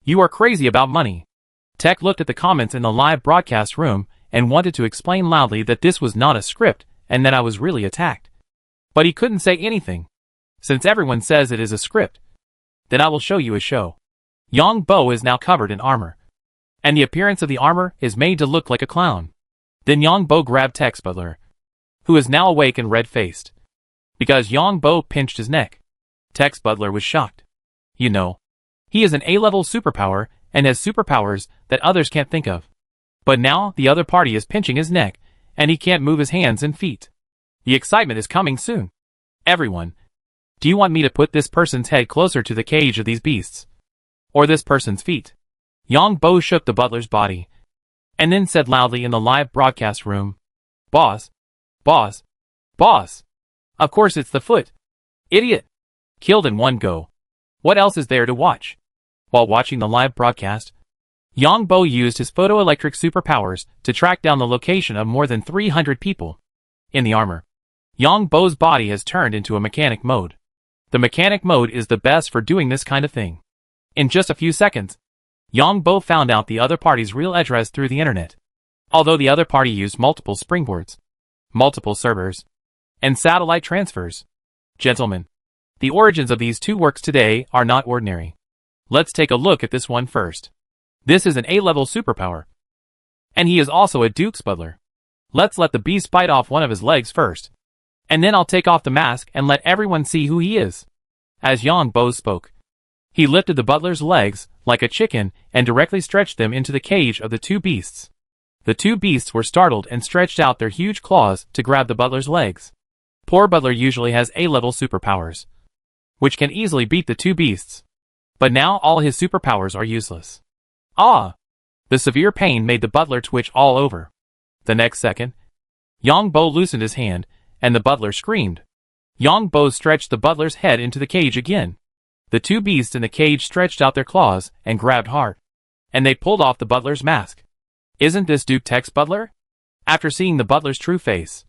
Speaker 1: You are crazy about money. Tech looked at the comments in the live broadcast room and wanted to explain loudly that this was not a script and that I was really attacked. But he couldn't say anything. Since everyone says it is a script, then I will show you a show. Yang Bo is now covered in armor, and the appearance of the armor is made to look like a clown. Then Yang Bo grabbed Tech's butler, who is now awake and red-faced, because Yang Bo pinched his neck. Tech's butler was shocked. You know, he is an A-level superpower and has superpowers that others can't think of. But now the other party is pinching his neck, and he can't move his hands and feet. The excitement is coming soon. Everyone, do you want me to put this person's head closer to the cage of these beasts? Or this person's feet? Yang Bo shook the butler's body, and then said loudly in the live broadcast room, Boss, boss, boss. Of course it's the foot. Idiot. Killed in one go. What else is there to watch? While watching the live broadcast, Yang Bo used his photoelectric superpowers to track down the location of more than 300 people. In the armor, Yang Bo's body has turned into a mechanic mode. The mechanic mode is the best for doing this kind of thing. In just a few seconds, Yang Bo found out the other party's real address through the internet. Although the other party used multiple springboards, multiple servers, and satellite transfers. Gentlemen, the origins of these 2 works today are not ordinary. Let's take a look at this one first. This is an A-level superpower, and he is also a Duke's butler. Let's let the beast bite off one of his legs first, and then I'll take off the mask and let everyone see who he is. As Yang Bo spoke, he lifted the butler's legs like a chicken and directly stretched them into the cage of the 2 beasts. The 2 beasts were startled and stretched out their huge claws to grab the butler's legs. Poor butler usually has A-level superpowers, which can easily beat the 2 beasts. But now all his superpowers are useless. Ah! The severe pain made the butler twitch all over. The next second, Yang Bo loosened his hand, and the butler screamed. Yang Bo stretched the butler's head into the cage again. The 2 beasts in the cage stretched out their claws and grabbed hard. and they pulled off the butler's mask. Isn't this Duke Tech's butler? After seeing the butler's true face,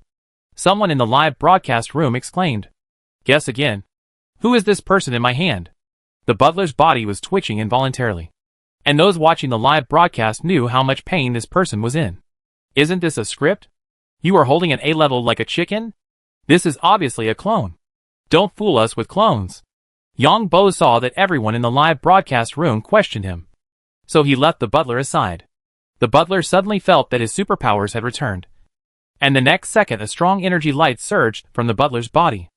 Speaker 1: someone in the live broadcast room exclaimed, "Guess again. Who is this person in my hand?" The butler's body was twitching involuntarily, and those watching the live broadcast knew how much pain this person was in. Isn't this a script? You are holding an A-level like a chicken? This is obviously a clone. Don't fool us with clones. Yang Bo saw that everyone in the live broadcast room questioned him, so he left the butler aside. The butler suddenly felt that his superpowers had returned, and the next second a strong energy light surged from the butler's body.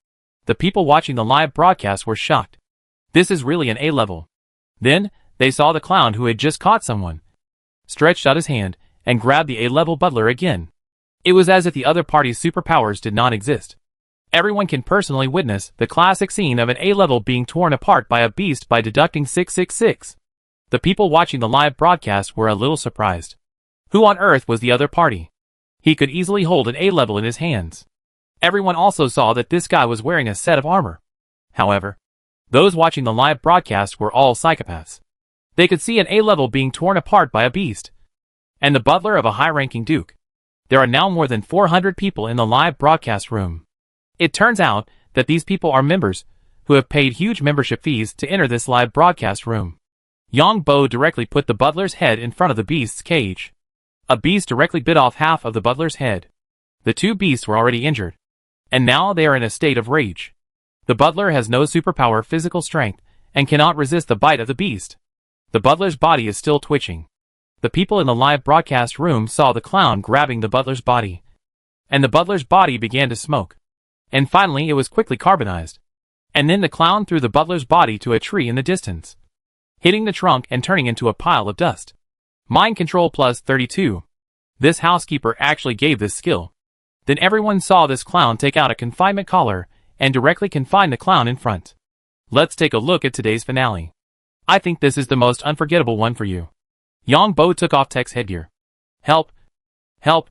Speaker 1: The people watching the live broadcast were shocked. This is really an A-level. Then, they saw the clown who had just caught someone, stretched out his hand, and grabbed the A-level butler again. It was as if the other party's superpowers did not exist. Everyone can personally witness the classic scene of an A-level being torn apart by a beast by deducting 666. The people watching the live broadcast were a little surprised. Who on earth was the other party? He could easily hold an A-level in his hands. Everyone also saw that this guy was wearing a set of armor. However, those watching the live broadcast were all psychopaths. They could see an A-level being torn apart by a beast, and the butler of a high-ranking duke. There are now more than 400 people in the live broadcast room. It turns out that these people are members who have paid huge membership fees to enter this live broadcast room. Yang Bo directly put the butler's head in front of the beast's cage. A beast directly bit off half of the butler's head. The two beasts were already injured, and now they are in a state of rage. The butler has no superpower physical strength and cannot resist the bite of the beast. The butler's body is still twitching. The people in the live broadcast room saw the clown grabbing the butler's body, and the butler's body began to smoke. And finally it was quickly carbonized. And then the clown threw the butler's body to a tree in the distance, hitting the trunk and turning into a pile of dust. Mind control plus 32. This housekeeper actually gave this skill. Then everyone saw this clown take out a confinement collar and directly confine the clown in front. Let's take a look at today's finale. I think this is the most unforgettable one for you. Yang Bo took off Tech's headgear. Help! Help!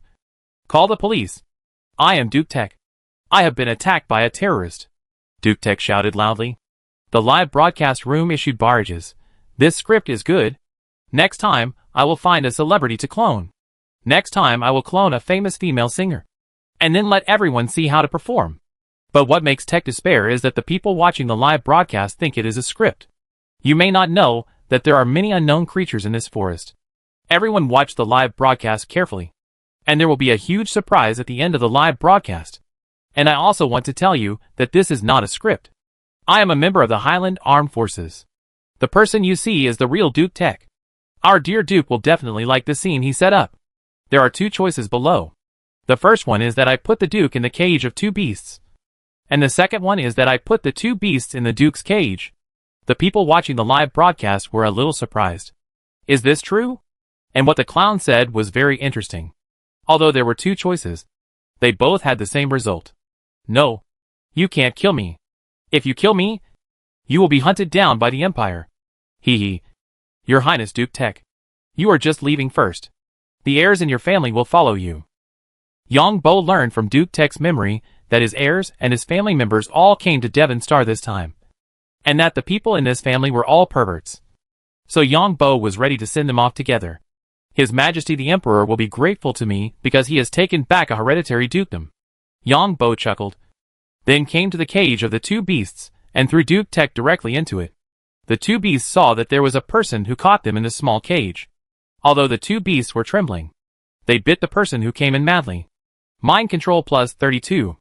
Speaker 1: Call the police! I am Duke Tech. I have been attacked by a terrorist. Duke Tech shouted loudly. The live broadcast room issued barrages. This script is good. Next time, I will find a celebrity to clone. Next time I will clone a famous female singer. And then let everyone see how to perform. But what makes Tech despair is that the people watching the live broadcast think it is a script. You may not know that there are many unknown creatures in this forest. Everyone watch the live broadcast carefully, and there will be a huge surprise at the end of the live broadcast. And I also want to tell you that this is not a script. I am a member of the Highland Armed Forces. The person you see is the real Duke Tech. Our dear Duke will definitely like the scene he set up. There are two choices below. The first one is that I put the Duke in the cage of two beasts. And the second one is that I put the two beasts in the Duke's cage. The people watching the live broadcast were a little surprised. Is this true? And what the clown said was very interesting. Although there were two choices, they both had the same result. No. You can't kill me. If you kill me, you will be hunted down by the Empire. Hee hee. Your Highness Duke Tech. You are just leaving first. The heirs in your family will follow you. Yang Bo learned from Duke Tech's memory that his heirs and his family members all came to Devon Star this time, and that the people in this family were all perverts. So Yang Bo was ready to send them off together. His Majesty the Emperor will be grateful to me because he has taken back a hereditary dukedom. Yang Bo chuckled, then came to the cage of the two beasts and threw Duke Tech directly into it. The two beasts saw that there was a person who caught them in the small cage. Although the two beasts were trembling, they bit the person who came in madly. Mind control plus 32.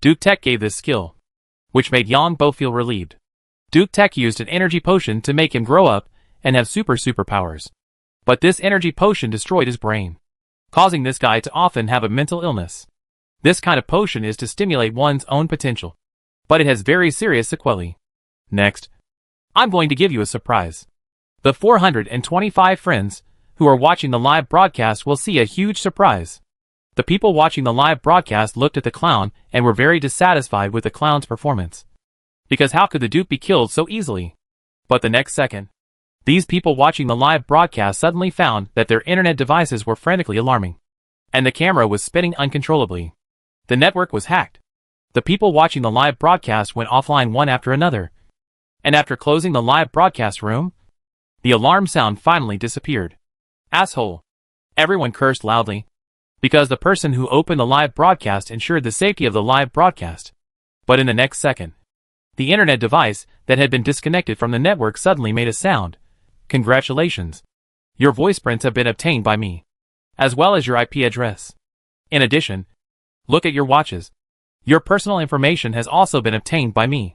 Speaker 1: Duke Tech gave this skill, which made Yang Bo feel relieved. Duke Tech used an energy potion to make him grow up and have superpowers. But this energy potion destroyed his brain, causing this guy to often have a mental illness. This kind of potion is to stimulate one's own potential, but it has very serious sequelae. Next, I'm going to give you a surprise. The 425 friends who are watching the live broadcast will see a huge surprise. The people watching the live broadcast looked at the clown and were very dissatisfied with the clown's performance. Because how could the Duke be killed so easily? But the next second, these people watching the live broadcast suddenly found that their internet devices were frantically alarming, and the camera was spinning uncontrollably. The network was hacked. The people watching the live broadcast went offline one after another. And after closing the live broadcast room, The alarm sound finally disappeared. Asshole. Everyone cursed loudly. Because the person who opened the live broadcast ensured the safety of the live broadcast. But in the next second, the internet device that had been disconnected from the network suddenly made a sound. Congratulations. Your voice prints have been obtained by me, as well as your IP address. In addition, look at your watches. Your personal information has also been obtained by me.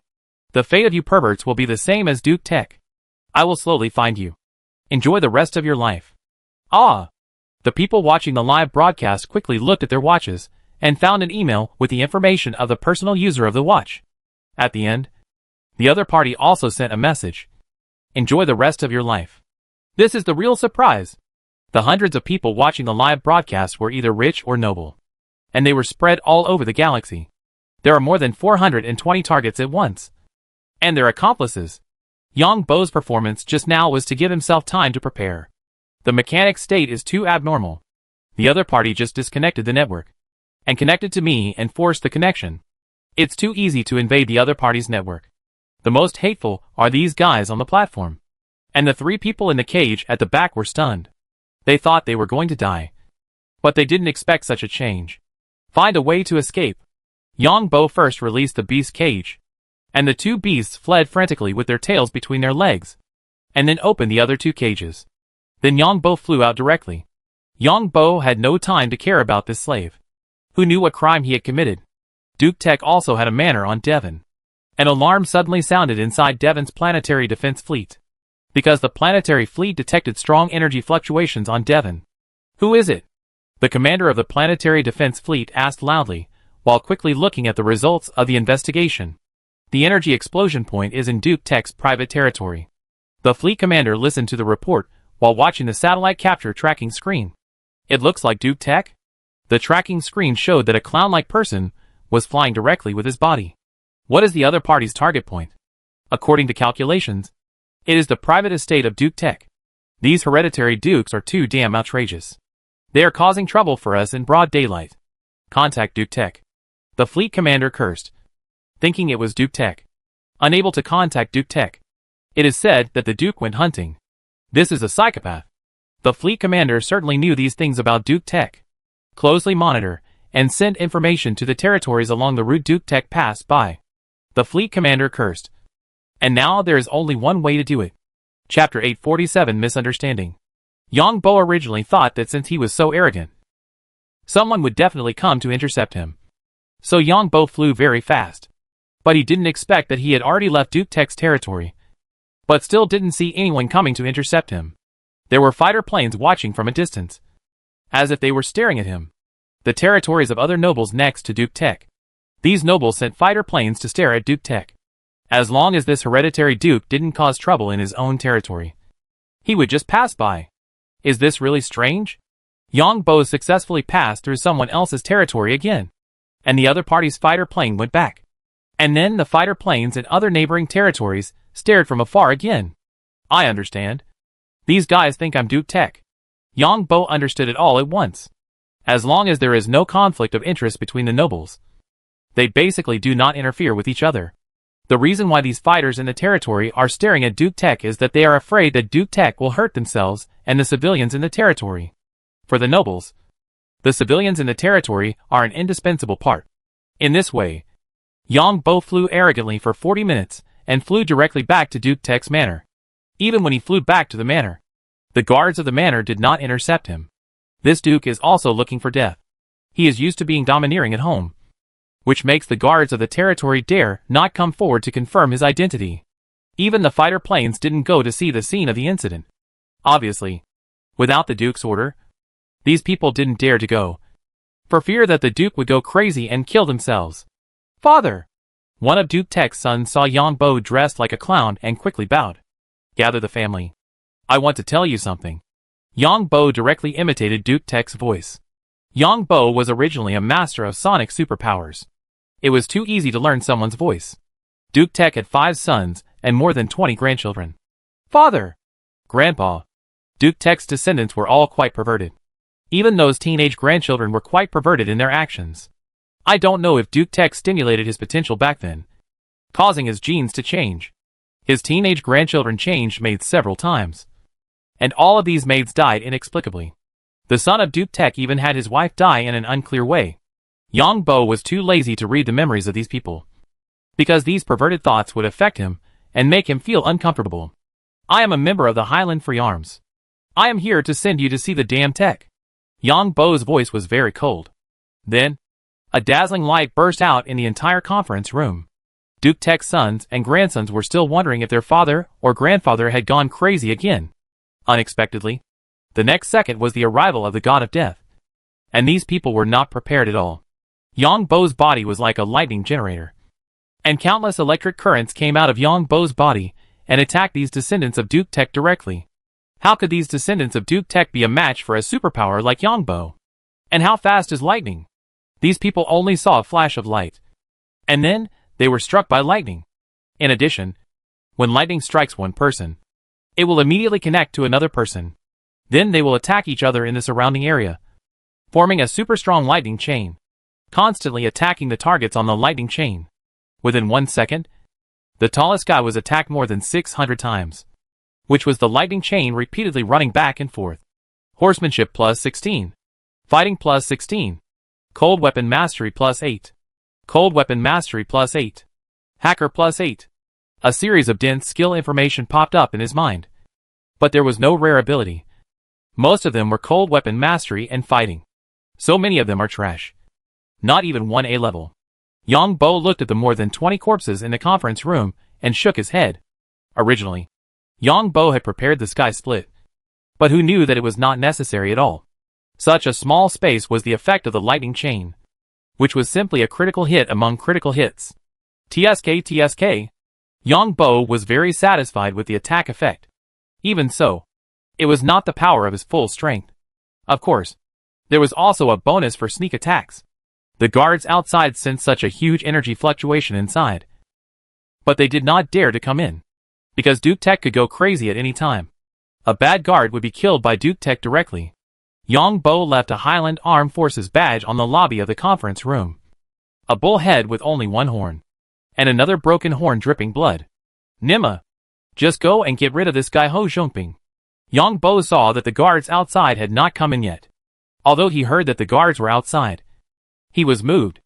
Speaker 1: The fate of you perverts will be the same as Duke Tech. I will slowly find you. Enjoy the rest of your life. Ah! The people watching the live broadcast quickly looked at their watches and found an email with the information of the personal user of the watch. At the end, the other party also sent a message. Enjoy the rest of your life. This is the real surprise. The hundreds of people watching the live broadcast were either rich or noble, and they were spread all over the galaxy. There are more than 420 targets at once. And their accomplices. Yang Bo's performance just now was to give himself time to prepare. The mechanic's state is too abnormal. The other party just disconnected the network and connected to me and forced the connection. It's too easy to invade the other party's network. The most hateful are these guys on the platform. And the 3 people in the cage at the back were stunned. They thought they were going to die. But they didn't expect such a change. Find a way to escape. Yang Bo first released the beast cage, and the 2 beasts fled frantically with their tails between their legs, and then opened the other 2 cages. Then Yang Bo flew out directly. Yang Bo had no time to care about this slave, who knew what crime he had committed. Duke Tech also had a manner on Devon. An alarm suddenly sounded inside Devon's planetary defense fleet, because the planetary fleet detected strong energy fluctuations on Devon. Who is it? The commander of the planetary defense fleet asked loudly, while quickly looking at the results of the investigation. The energy explosion point is in Duke Tech's private territory. The fleet commander listened to the report while watching the satellite capture tracking screen. It looks like Duke Tech? The tracking screen showed that a clown-like person was flying directly with his body. What is the other party's target point? According to calculations, it is the private estate of Duke Tech. These hereditary dukes are too damn outrageous. They are causing trouble for us in broad daylight. Contact Duke Tech. The fleet commander cursed, thinking it was Duke Tech. Unable to contact Duke Tech. It is said that the Duke went hunting. This is a psychopath. The fleet commander certainly knew these things about Duke Tech. Closely monitor and send information to the territories along the route Duke Tech passed by. The fleet commander cursed. And now there is only one way to do it. Chapter 847 Misunderstanding. Yang Bo originally thought that since he was so arrogant, someone would definitely come to intercept him. So Yang Bo flew very fast. But he didn't expect that he had already left Duke Tech's territory, but still didn't see anyone coming to intercept him. There were fighter planes watching from a distance, as if they were staring at him. The territories of other nobles next to Duke Tech. These nobles sent fighter planes to stare at Duke Tech. As long as this hereditary duke didn't cause trouble in his own territory, he would just pass by. Is this really strange? Yang Bo successfully passed through someone else's territory again, and the other party's fighter plane went back. And then the fighter planes in other neighboring territories stared from afar again. I understand. These guys think I'm Duke Tech. Yang Bo understood it all at once. As long as there is no conflict of interest between the nobles, they basically do not interfere with each other. The reason why these fighters in the territory are staring at Duke Tech is that they are afraid that Duke Tech will hurt themselves and the civilians in the territory. For the nobles, the civilians in the territory are an indispensable part. In this way, Yang Bo flew arrogantly for 40 minutes and flew directly back to Duke Tech's manor. Even when he flew back to the manor, the guards of the manor did not intercept him. This duke is also looking for death. He is used to being domineering at home, which makes the guards of the territory dare not come forward to confirm his identity. Even the fighter planes didn't go to see the scene of the incident. Obviously, without the duke's order, these people didn't dare to go, for fear that the duke would go crazy and kill themselves. Father! One of Duke Tech's sons saw Yang Bo dressed like a clown and quickly bowed. Gather the family. I want to tell you something. Yang Bo directly imitated Duke Tech's voice. Yang Bo was originally a master of sonic superpowers. It was too easy to learn someone's voice. Duke Tech had 5 sons and more than 20 grandchildren. Father! Grandpa! Duke Tech's descendants were all quite perverted. Even those teenage grandchildren were quite perverted in their actions. I don't know if Duke Tech stimulated his potential back then, causing his genes to change. His teenage grandchildren changed made several times. And all of these maids died inexplicably. The son of Duke Tech even had his wife die in an unclear way. Yang Bo was too lazy to read the memories of these people, because these perverted thoughts would affect him and make him feel uncomfortable. I am a member of the Highland Free Arms. I am here to send you to see the damn Tech. Yang Bo's voice was very cold. Then, a dazzling light burst out in the entire conference room. Duke Tech's sons and grandsons were still wondering if their father or grandfather had gone crazy again. Unexpectedly, the next second was the arrival of the god of death. And these people were not prepared at all. Yang Bo's body was like a lightning generator. And countless electric currents came out of Yang Bo's body and attacked these descendants of Duke Tech directly. How could these descendants of Duke Tech be a match for a superpower like Yang Bo? And how fast is lightning? These people only saw a flash of light. And then, they were struck by lightning. In addition, when lightning strikes one person, it will immediately connect to another person. Then they will attack each other in the surrounding area, forming a super strong lightning chain, constantly attacking the targets on the lightning chain. Within 1 second, the tallest guy was attacked more than 600 times, which was the lightning chain repeatedly running back and forth. Horsemanship plus 16. Fighting plus 16. Cold weapon mastery plus 8. Cold weapon mastery plus 8. Hacker plus 8. A series of dense skill information popped up in his mind. But there was no rare ability. Most of them were cold weapon mastery and fighting. So many of them are trash. Not even 1A level. Yang Bo looked at the more than 20 corpses in the conference room and shook his head. Originally, Yang Bo had prepared the sky split. But who knew that it was not necessary at all? Such a small space was the effect of the lightning chain, which was simply a critical hit among critical hits. TSK. Yang Bo was very satisfied with the attack effect. Even so, it was not the power of his full strength. Of course, there was also a bonus for sneak attacks. The guards outside sensed such a huge energy fluctuation inside. But they did not dare to come in, because Duke Tech could go crazy at any time. A bad guard would be killed by Duke Tech directly. Yang Bo left a Highland Armed Forces badge on the lobby of the conference room. A bull head with only one horn, and another broken horn dripping blood. Nima, just go and get rid of this guy Ho Zhongping. Yang Bo saw that the guards outside had not come in yet. Although he heard that the guards were outside, he was moved.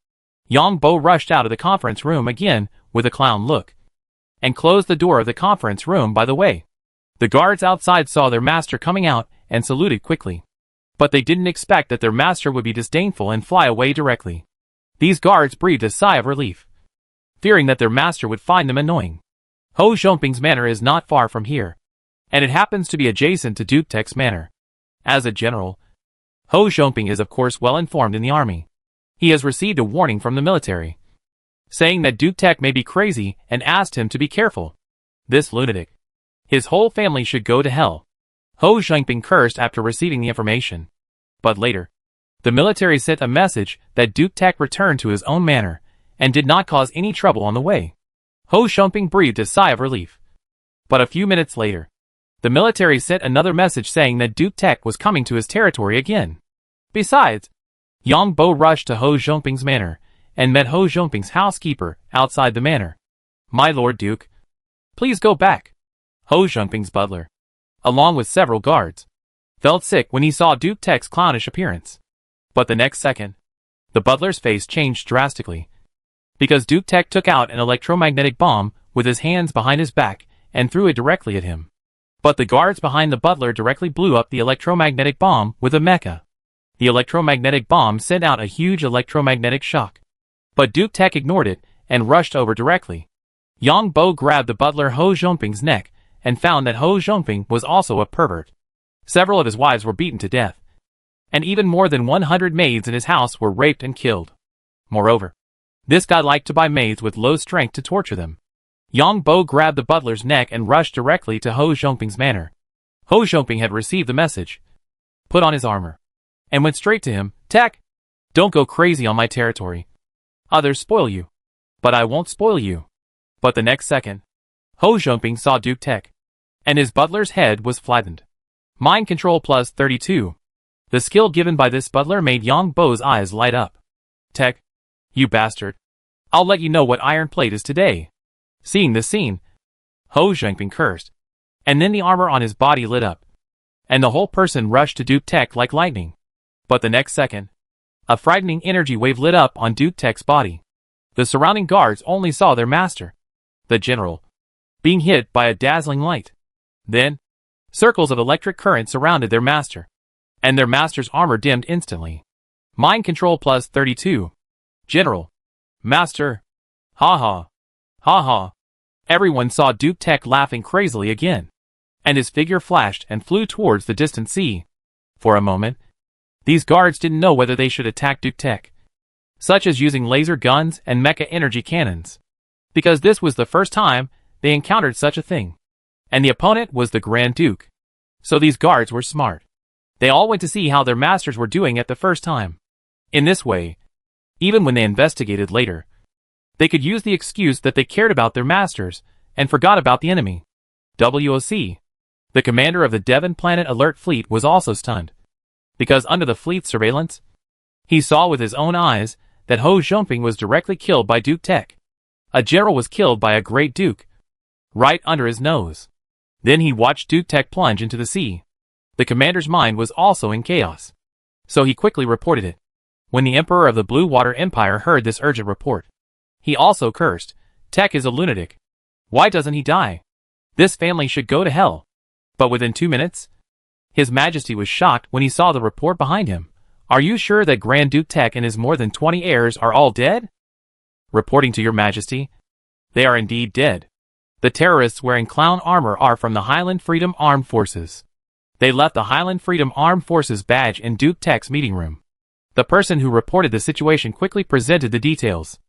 Speaker 1: Yang Bo rushed out of the conference room again with a clown look, and closed the door of the conference room by the way. The guards outside saw their master coming out and saluted quickly. But they didn't expect that their master would be disdainful and fly away directly. These guards breathed a sigh of relief, fearing that their master would find them annoying. Ho Zhongping's manor is not far from here, and it happens to be adjacent to Duke Tech's manor. As a general, Ho Zhongping is of course well informed in the army. He has received a warning from the military, saying that Duke Tech may be crazy and asked him to be careful. This lunatic. His whole family should go to hell. Ho Zhongping cursed after receiving the information. But later, the military sent a message that Duke Tech returned to his own manor and did not cause any trouble on the way. Ho Zhongping breathed a sigh of relief. But a few minutes later, the military sent another message saying that Duke Tech was coming to his territory again. Besides, Yang Bo rushed to Ho Zhongping's manor and met Ho Zhongping's housekeeper outside the manor. My lord Duke, please go back. Ho Zhongping's butler, along with several guards, felt sick when he saw Duke Tech's clownish appearance. But the next second, the butler's face changed drastically, because Duke Tech took out an electromagnetic bomb with his hands behind his back and threw it directly at him. But the guards behind the butler directly blew up the electromagnetic bomb with a mecha. The electromagnetic bomb sent out a huge electromagnetic shock. But Duke Tech ignored it and rushed over directly. Yang Bo grabbed the butler Ho Zhongping's neck and found that Ho Zhongping was also a pervert. Several of his wives were beaten to death, and even more than 100 maids in his house were raped and killed. Moreover, this guy liked to buy maids with low strength to torture them. Yang Bo grabbed the butler's neck and rushed directly to Ho Zhongping's manor. Ho Zhongping had received the message, put on his armor, and went straight to him. Tech, don't go crazy on my territory. Others spoil you, but I won't spoil you. But the next second, Ho Zhongping saw Duke Tech, and his butler's head was flattened. Mind control plus 32. The skill given by this butler made Yang Bo's eyes light up. Tech, you bastard. I'll let you know what iron plate is today. Seeing this scene, Ho Zhongping cursed, and then the armor on his body lit up. and the whole person rushed to Duke Tech like lightning. But the next second, a frightening energy wave lit up on Duke Tech's body. The surrounding guards only saw their master, the general, being hit by a dazzling light. Then, circles of electric current surrounded their master, and their master's armor dimmed instantly. Mind control plus 32. General. Master. Ha ha. Ha ha. Everyone saw Duke Tech laughing crazily again, and his figure flashed and flew towards the distant sea. For a moment, these guards didn't know whether they should attack Duke Tech, such as using laser guns and mecha energy cannons, because this was the first time they encountered such a thing, and the opponent was the Grand Duke. So these guards were smart. They all went to see how their masters were doing at the first time. In this way, even when they investigated later, they could use the excuse that they cared about their masters and forgot about the enemy. WOC. The commander of the Devon Planet Alert Fleet was also stunned, because under the fleet's surveillance, he saw with his own eyes that Ho Zhongping was directly killed by Duke Tech. A general was killed by a great duke, right under his nose. Then he watched Duke Tech plunge into the sea. The commander's mind was also in chaos, so he quickly reported it. When the Emperor of the Blue Water Empire heard this urgent report, he also cursed, "Tech is a lunatic. Why doesn't he die? This family should go to hell." But within 2 minutes, His Majesty was shocked when he saw the report behind him. "Are you sure that Grand Duke Tech and his more than 20 heirs are all dead?" "Reporting to your Majesty, they are indeed dead. The terrorists wearing clown armor are from the Highland Freedom Armed Forces. They left the Highland Freedom Armed Forces badge in Duke Tech's meeting room." The person who reported the situation quickly presented the details.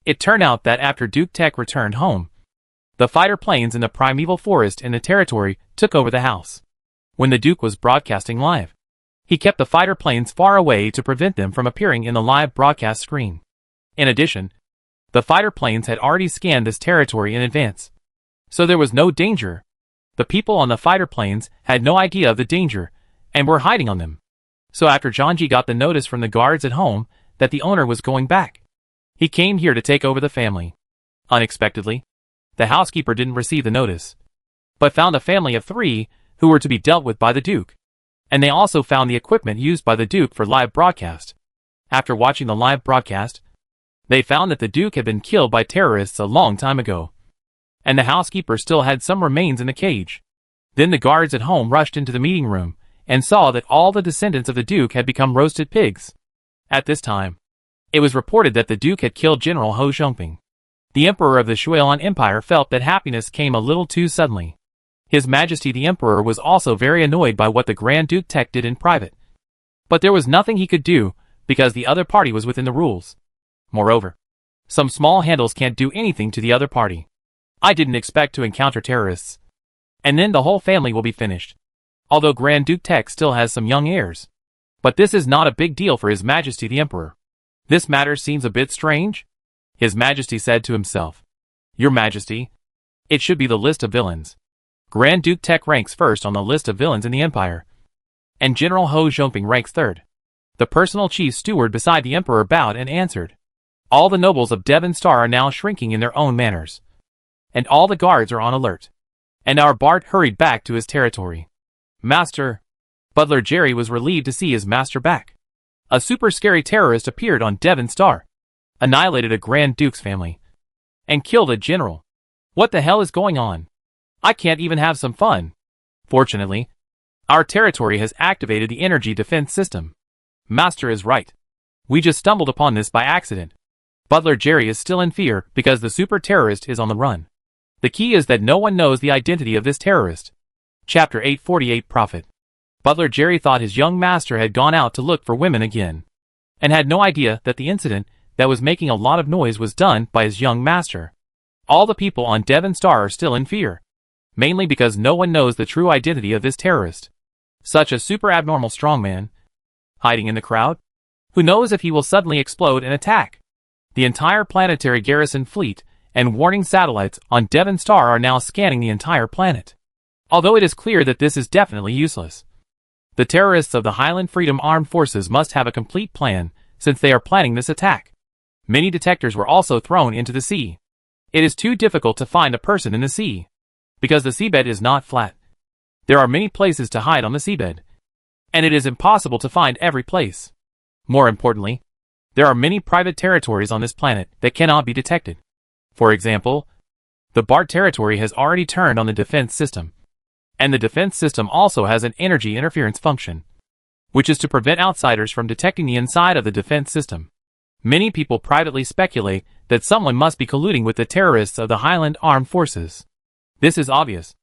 Speaker 1: It turned out that after Duke Tech returned home, the fighter planes in the primeval forest in the territory took over the house. When the Duke was broadcasting live, he kept the fighter planes far away to prevent them from appearing in the live broadcast screen. In addition, the fighter planes had already scanned this territory in advance, so there was no danger. The people on the fighter planes had no idea of the danger and were hiding on them. So after Zhangji got the notice from the guards at home that the owner was going back, he came here to take over the family. Unexpectedly, the housekeeper didn't receive the notice, but found a family of 3 who were to be dealt with by the Duke. And they also found the equipment used by the Duke for live broadcast. After watching the live broadcast, they found that the Duke had been killed by terrorists a long time ago, and the housekeeper still had some remains in the cage. Then the guards at home rushed into the meeting room and saw that all the descendants of the Duke had become roasted pigs. At this time, it was reported that the Duke had killed General Ho Zhongping. The Emperor of the Shuilan Empire felt that happiness came a little too suddenly. His Majesty the Emperor was also very annoyed by what the Grand Duke Tech did in private. But there was nothing he could do, because the other party was within the rules. Moreover, some small handles can't do anything to the other party. I didn't expect to encounter terrorists. And then the whole family will be finished. Although Grand Duke Tech still has some young heirs. But this is not a big deal for His Majesty the Emperor. This matter seems a bit strange, His Majesty said to himself. Your Majesty, it should be the list of villains. Grand Duke Tech ranks first on the list of villains in the Empire, and General Ho Zhongping ranks third. The personal chief steward beside the Emperor bowed and answered. All the nobles of Devon Star are now shrinking in their own manners, and all the guards are on alert. And our Bart hurried back to his territory. Master, Butler Jerry was relieved to see his master back. A super scary terrorist appeared on Devon Star, annihilated a Grand Duke's family, and killed a general. What the hell is going on? I can't even have some fun. Fortunately, our territory has activated the energy defense system. Master is right. We just stumbled upon this by accident. Butler Jerry is still in fear because the super terrorist is on the run. The key is that no one knows the identity of this terrorist. Chapter 848 Prophet. Butler Jerry thought his young master had gone out to look for women again, and had no idea that the incident that was making a lot of noise was done by his young master. All the people on Devon Star are still in fear, mainly because no one knows the true identity of this terrorist. Such a super abnormal strongman, hiding in the crowd? Who knows if he will suddenly explode and attack? The entire planetary garrison fleet and warning satellites on Devon Star are now scanning the entire planet. Although it is clear that this is definitely useless. The terrorists of the Highland Freedom Armed Forces must have a complete plan, since they are planning this attack. Many detectors were also thrown into the sea. It is too difficult to find a person in the sea, because the seabed is not flat. There are many places to hide on the seabed, and it is impossible to find every place. More importantly, there are many private territories on this planet that cannot be detected. For example, the BART territory has already turned on the defense system, and the defense system also has an energy interference function, which is to prevent outsiders from detecting the inside of the defense system. Many people privately speculate that someone must be colluding with the terrorists of the Highland Armed Forces. This is obvious.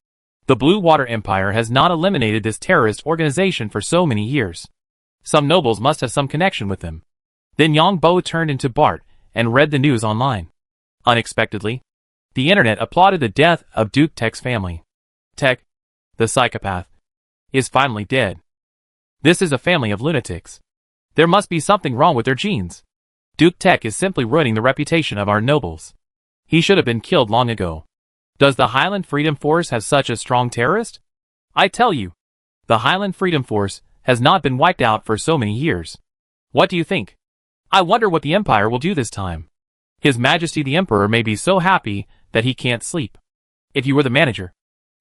Speaker 1: The Blue Water Empire has not eliminated this terrorist organization for so many years. Some nobles must have some connection with them. Then Yang Bo turned into Bart and read the news online. Unexpectedly, the internet applauded the death of Duke Tech's family. Tech, the psychopath, is finally dead. This is a family of lunatics. There must be something wrong with their genes. Duke Tech is simply ruining the reputation of our nobles. He should have been killed long ago. Does the Highland Freedom Force have such a strong terrorist? I tell you, the Highland Freedom Force has not been wiped out for so many years. What do you think? I wonder what the Empire will do this time. His Majesty the Emperor may be so happy that he can't sleep. If you were the manager,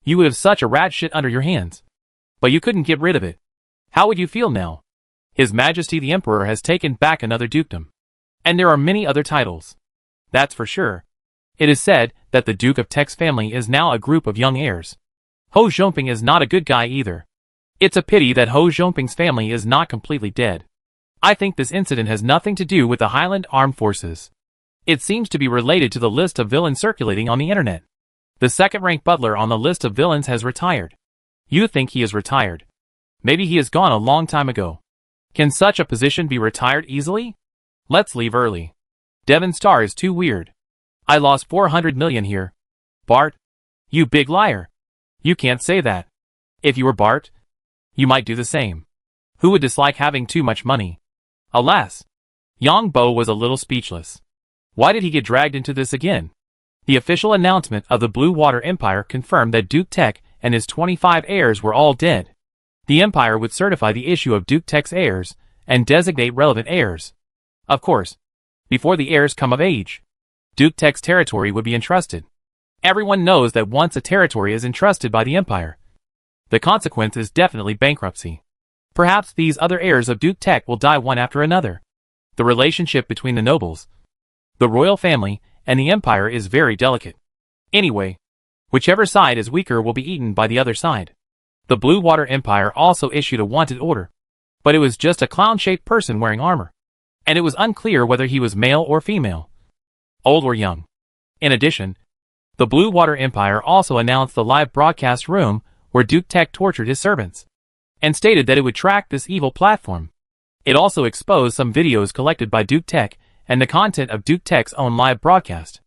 Speaker 1: you would have such a rat shit under your hands. But you couldn't get rid of it. How would you feel now? His Majesty the Emperor has taken back another dukedom. And there are many other titles. That's for sure. It is said that the Duke of Tech's family is now a group of young heirs. Ho Zhongping is not a good guy either. It's a pity that Ho Zhongping's family is not completely dead. I think this incident has nothing to do with the Highland Armed Forces. It seems to be related to the list of villains circulating on the internet. The second-rank butler on the list of villains has retired. You think he is retired? Maybe he is gone a long time ago. Can such a position be retired easily? Let's leave early. Devon Star is too weird. I lost 400 million here. Bart? You big liar. You can't say that. If you were Bart, you might do the same. Who would dislike having too much money? Alas. Yang Bo was a little speechless. Why did he get dragged into this again? The official announcement of the Blue Water Empire confirmed that Duke Tech and his 25 heirs were all dead. The Empire would certify the issue of Duke Tech's heirs and designate relevant heirs. Of course, before the heirs come of age, Duke Tech's territory would be entrusted. Everyone knows that once a territory is entrusted by the Empire, the consequence is definitely bankruptcy. Perhaps these other heirs of Duke Tech will die one after another. The relationship between the nobles, the royal family, and the Empire is very delicate. Anyway, whichever side is weaker will be eaten by the other side. The Blue Water Empire also issued a wanted order, but it was just a clown-shaped person wearing armor, and it was unclear whether he was male or female, old or young. In addition, the Blue Water Empire also announced the live broadcast room where Duke Tech tortured his servants, and stated that it would track this evil platform. It also exposed some videos collected by Duke Tech and the content of Duke Tech's own live broadcast.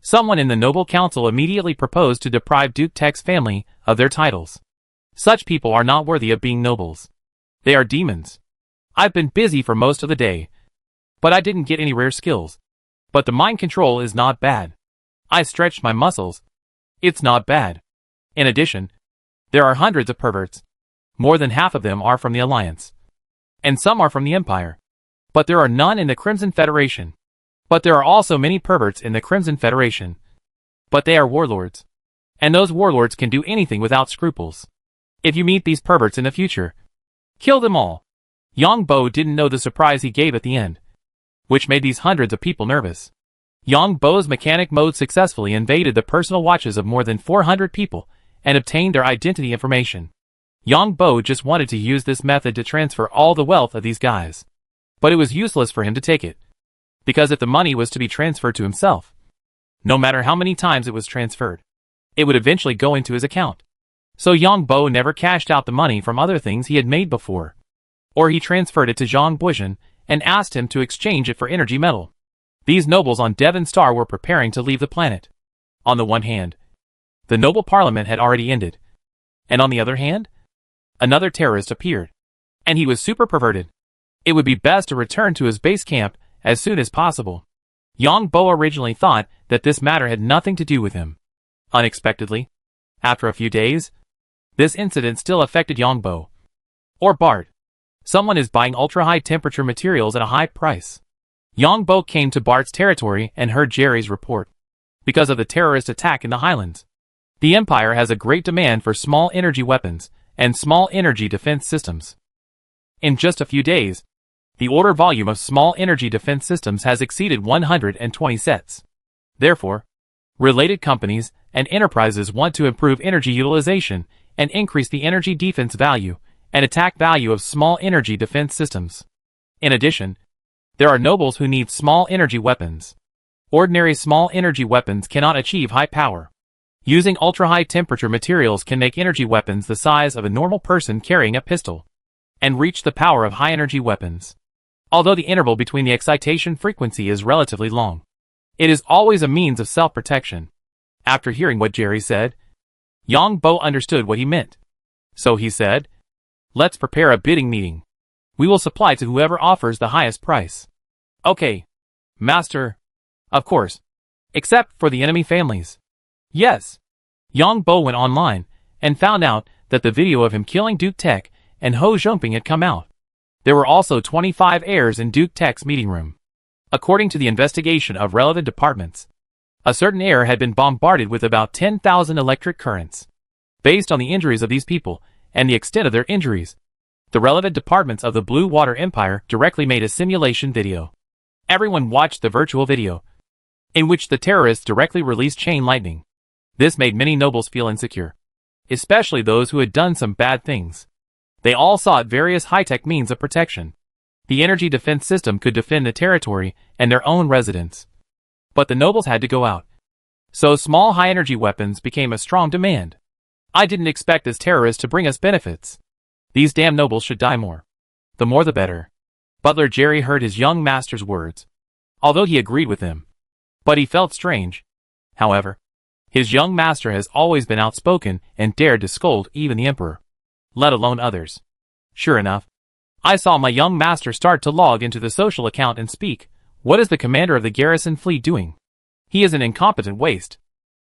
Speaker 1: Someone in the Noble Council immediately proposed to deprive Duke Tech's family of their titles. Such people are not worthy of being nobles. They are demons. I've been busy for most of the day, but I didn't get any rare skills. But the mind control is not bad. I stretched my muscles. It's not bad. In addition, there are hundreds of perverts. More than half of them are from the Alliance. And some are from the Empire. But there are none in the Crimson Federation. But there are also many perverts in the Crimson Federation. But they are warlords. And those warlords can do anything without scruples. If you meet these perverts in the future, kill them all. Yang Bo didn't know the surprise he gave at the end, which made these hundreds of people nervous. Yang Bo's mechanic mode successfully invaded the personal watches of more than 400 people and obtained their identity information. Yang Bo just wanted to use this method to transfer all the wealth of these guys. But it was useless for him to take it, because if the money was to be transferred to himself, no matter how many times it was transferred, it would eventually go into his account. So Yang Bo never cashed out the money from other things he had made before. Or he transferred it to Zhang Buizhen and asked him to exchange it for energy metal. These nobles on Devon Star were preparing to leave the planet. On the one hand, the noble parliament had already ended. And on the other hand, another terrorist appeared. And he was super perverted. It would be best to return to his base camp as soon as possible. Yang Bo originally thought that this matter had nothing to do with him. Unexpectedly, after a few days, this incident still affected Yang Bo. Or Bart. Someone is buying ultra-high temperature materials at a high price. Yang Bo came to Bart's territory and heard Jerry's report. Because of the terrorist attack in the Highlands, the Empire has a great demand for small energy weapons, and small energy defense systems. In just a few days, the order volume of small energy defense systems has exceeded 120 sets. Therefore, related companies and enterprises want to improve energy utilization and increase the energy defense value and attack value of small energy defense systems. In addition, there are nobles who need small energy weapons. Ordinary small energy weapons cannot achieve high power. Using ultra-high temperature materials can make energy weapons the size of a normal person carrying a pistol, and reach the power of high-energy weapons. Although the interval between the excitation frequency is relatively long, it is always a means of self-protection. After hearing what Jerry said, Yang Bo understood what he meant. So he said, "Let's prepare a bidding meeting. We will supply to whoever offers the highest price." "Okay, Master." "Of course. Except for the enemy families." "Yes." Yang Bo went online and found out that the video of him killing Duke Tech and Ho Zhongping had come out. There were also 25 heirs in Duke Tech's meeting room. According to the investigation of relevant departments, a certain heir had been bombarded with about 10,000 electric currents. Based on the injuries of these people and the extent of their injuries, the relevant departments of the Blue Water Empire directly made a simulation video. Everyone watched the virtual video, in which the terrorists directly released chain lightning. This made many nobles feel insecure, especially those who had done some bad things. They all sought various high-tech means of protection. The energy defense system could defend the territory and their own residents. But the nobles had to go out. So small high-energy weapons became a strong demand. "I didn't expect this terrorist to bring us benefits. These damn nobles should die more. The more the better." Butler Jerry heard his young master's words, although he agreed with him. But he felt strange. However, his young master has always been outspoken and dared to scold even the emperor, let alone others. Sure enough, I saw my young master start to log into the social account and speak. What is the commander of the garrison fleet doing? He is an incompetent waste.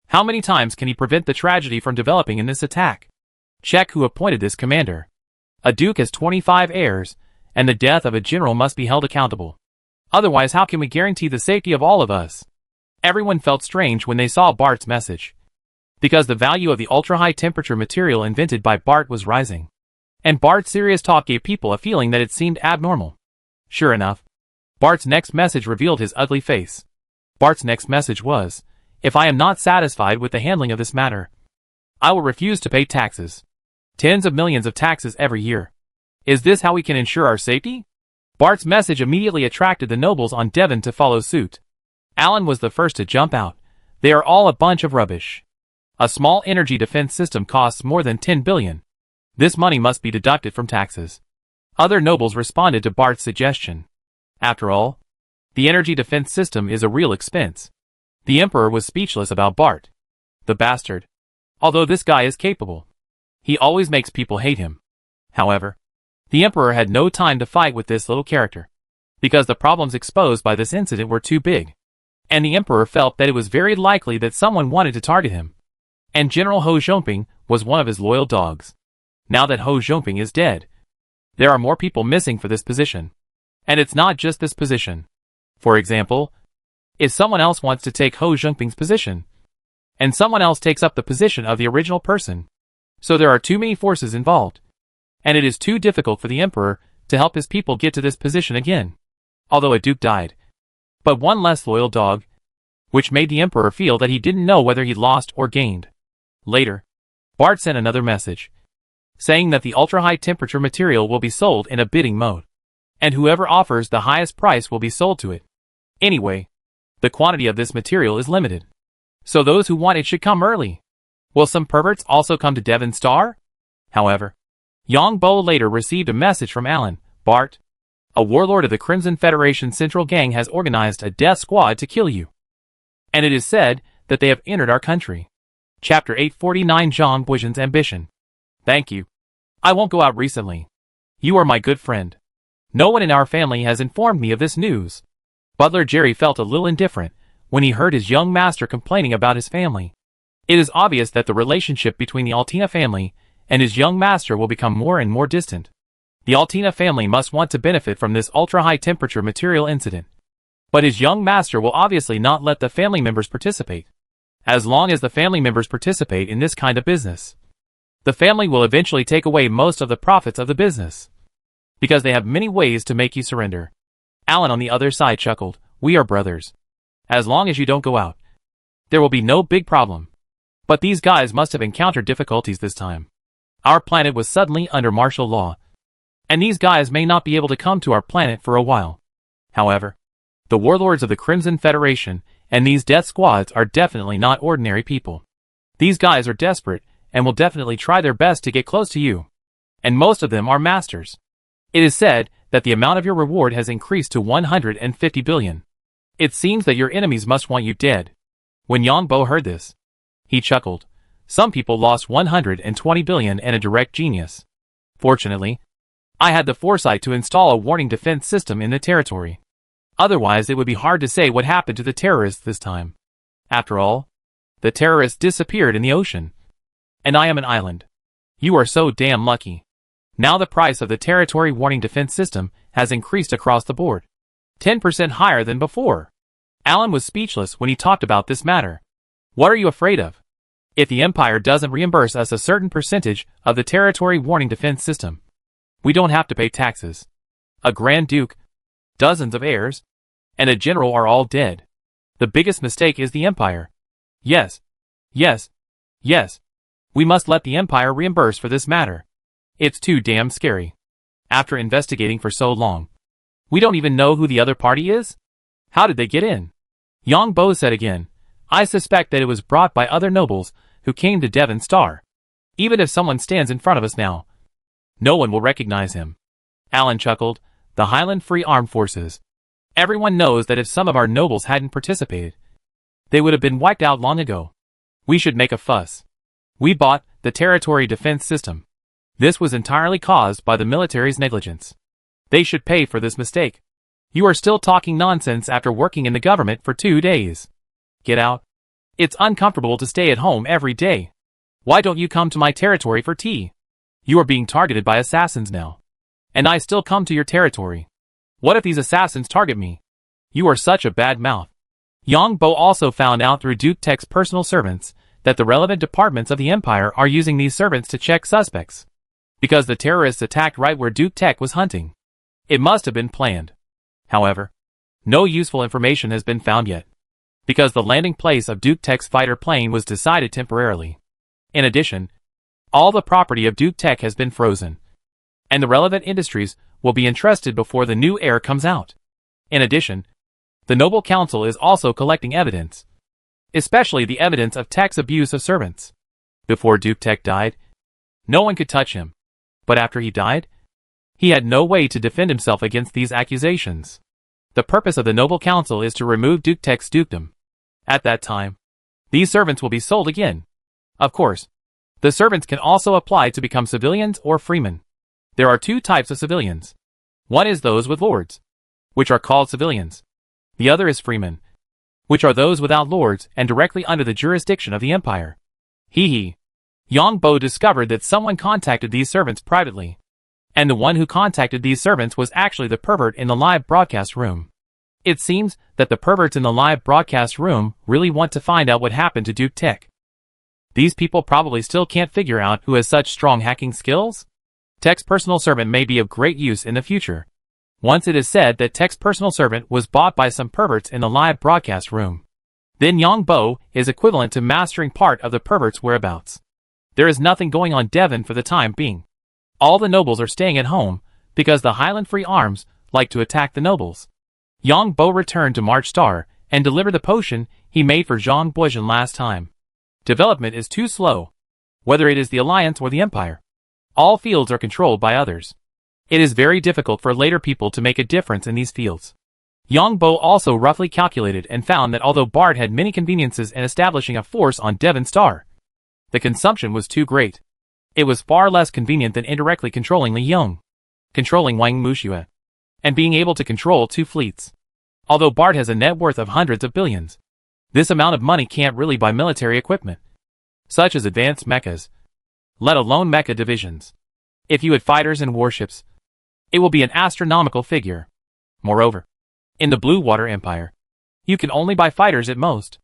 Speaker 1: How many times can he prevent the tragedy from developing in this attack? Check who appointed this commander. A duke has 25 heirs, and the death of a general must be held accountable. Otherwise, how can we guarantee the safety of all of us? Everyone felt strange when they saw Bart's message, because the value of the ultra-high temperature material invented by Bart was rising. And Bart's serious talk gave people a feeling that it seemed abnormal. Sure enough, Bart's next message revealed his ugly face. Bart's next message was, "If I am not satisfied with the handling of this matter, I will refuse to pay taxes. Tens of millions of taxes every year. Is this how we can ensure our safety?" Bart's message immediately attracted the nobles on Devon to follow suit. Alan was the first to jump out. "They are all a bunch of rubbish. A small energy defense system costs more than 10 billion. This money must be deducted from taxes." Other nobles responded to Bart's suggestion. After all, the energy defense system is a real expense. The emperor was speechless about Bart. The bastard. Although this guy is capable, he always makes people hate him. However, the emperor had no time to fight with this little character, because the problems exposed by this incident were too big. And the emperor felt that it was very likely that someone wanted to target him. And General Ho Zhongping was one of his loyal dogs. Now that Ho Zhongping is dead, there are more people missing for this position. And it's not just this position. For example, if someone else wants to take Ho Zhongping's position, and someone else takes up the position of the original person. So there are too many forces involved. And it is too difficult for the emperor to help his people get to this position again. Although a duke died, but one less loyal dog, which made the emperor feel that he didn't know whether he lost or gained. Later, Bart sent another message, saying that the ultra-high temperature material will be sold in a bidding mode, and whoever offers the highest price will be sold to it. Anyway, the quantity of this material is limited, so those who want it should come early. Will some perverts also come to Devon Star? However, Yang Bo later received a message from Alan. "Bart, a warlord of the Crimson Federation Central Gang has organized a death squad to kill you. And it is said that they have entered our country." Chapter 849, Zhang Buizhen's Ambition. "Thank you. I won't go out recently. You are my good friend. No one in our family has informed me of this news." Butler Jerry felt a little indifferent when he heard his young master complaining about his family. It is obvious that the relationship between the Altina family and his young master will become more and more distant. The Altina family must want to benefit from this ultra-high temperature material incident. But his young master will obviously not let the family members participate. As long as the family members participate in this kind of business, The family will eventually take away most of the profits of the business, because they have many ways to make you surrender. Alan on the other side chuckled. We are brothers. As long as you don't go out, there will be no big problem. But these guys must have encountered difficulties this time. Our planet was suddenly under martial law, and these guys may not be able to come to our planet for a while. However, the warlords of the Crimson Federation and these death squads are definitely not ordinary people. These guys are desperate and will definitely try their best to get close to you. And most of them are masters. It is said that the amount of your reward has increased to 150 billion. It seems that your enemies must want you dead. When Yang Bo heard this, he chuckled. Some people lost 120 billion and a direct genius. Fortunately, I had the foresight to install a warning defense system in the territory. Otherwise it would be hard to say what happened to the terrorists this time. After all, the terrorists disappeared in the ocean. And I am an island. You are so damn lucky. Now the price of the territory warning defense system has increased across the board. 10% higher than before. Alan was speechless when he talked about this matter. What are you afraid of? If the Empire doesn't reimburse us a certain percentage of the territory warning defense system, we don't have to pay taxes. A Grand Duke, dozens of heirs, and a general are all dead. The biggest mistake is the Empire. Yes. Yes. Yes. We must let the Empire reimburse for this matter. It's too damn scary. After investigating for so long, we don't even know who the other party is? How did they get in? Yang Bo said again. I suspect that it was brought by other nobles who came to Devon Star. Even if someone stands in front of us now, no one will recognize him. Alan chuckled. The Highland Free Armed Forces. Everyone knows that if some of our nobles hadn't participated, they would have been wiped out long ago. We should make a fuss. We bought the territory defense system. This was entirely caused by the military's negligence. They should pay for this mistake. You are still talking nonsense after working in the government for 2 days. Get out. It's uncomfortable to stay at home every day. Why don't you come to my territory for tea? You are being targeted by assassins now. And I still come to your territory. What if these assassins target me? You are such a bad mouth. Yang Bo also found out through Duke Tech's personal servants that the relevant departments of the Empire are using these servants to check suspects. Because the terrorists attacked right where Duke Tech was hunting. It must have been planned. However, no useful information has been found yet. Because the landing place of Duke Tech's fighter plane was decided temporarily. In addition, all the property of Duke Tech has been frozen. And the relevant industries will be entrusted before the new heir comes out. In addition, the Noble Council is also collecting evidence. Especially the evidence of Tech's abuse of servants. Before Duke Tech died, no one could touch him. But after he died, he had no way to defend himself against these accusations. The purpose of the Noble Council is to remove Duke Tech's dukedom. At that time, these servants will be sold again. Of course, the servants can also apply to become civilians or freemen. There are 2 types of civilians. One is those with lords, which are called civilians. The other is freemen, which are those without lords and directly under the jurisdiction of the Empire. Hee. Yang Bo discovered that someone contacted these servants privately. And the one who contacted these servants was actually the pervert in the live broadcast room. It seems that the perverts in the live broadcast room really want to find out what happened to Duke Tech. These people probably still can't figure out who has such strong hacking skills. Tech's personal servant may be of great use in the future. Once it is said that Tech's personal servant was bought by some perverts in the live broadcast room. Then Yang Bo is equivalent to mastering part of the pervert's whereabouts. There is nothing going on Devon for the time being. All the nobles are staying at home, because the Highland Free Arms like to attack the nobles. Yang Bo returned to March Star and delivered the potion he made for Zhang Boijin last time. Development is too slow. Whether it is the Alliance or the Empire, all fields are controlled by others. It is very difficult for later people to make a difference in these fields. Yang Bo also roughly calculated and found that although Bart had many conveniences in establishing a force on Devon Star, the consumption was too great. It was far less convenient than indirectly controlling Li Yong, controlling Wang Muxue, and being able to control 2 fleets. Although Bart has a net worth of hundreds of billions, this amount of money can't really buy military equipment, such as advanced mechas, let alone mecha divisions. If you had fighters and warships, it will be an astronomical figure. Moreover, in the Blue Water Empire, you can only buy fighters at most.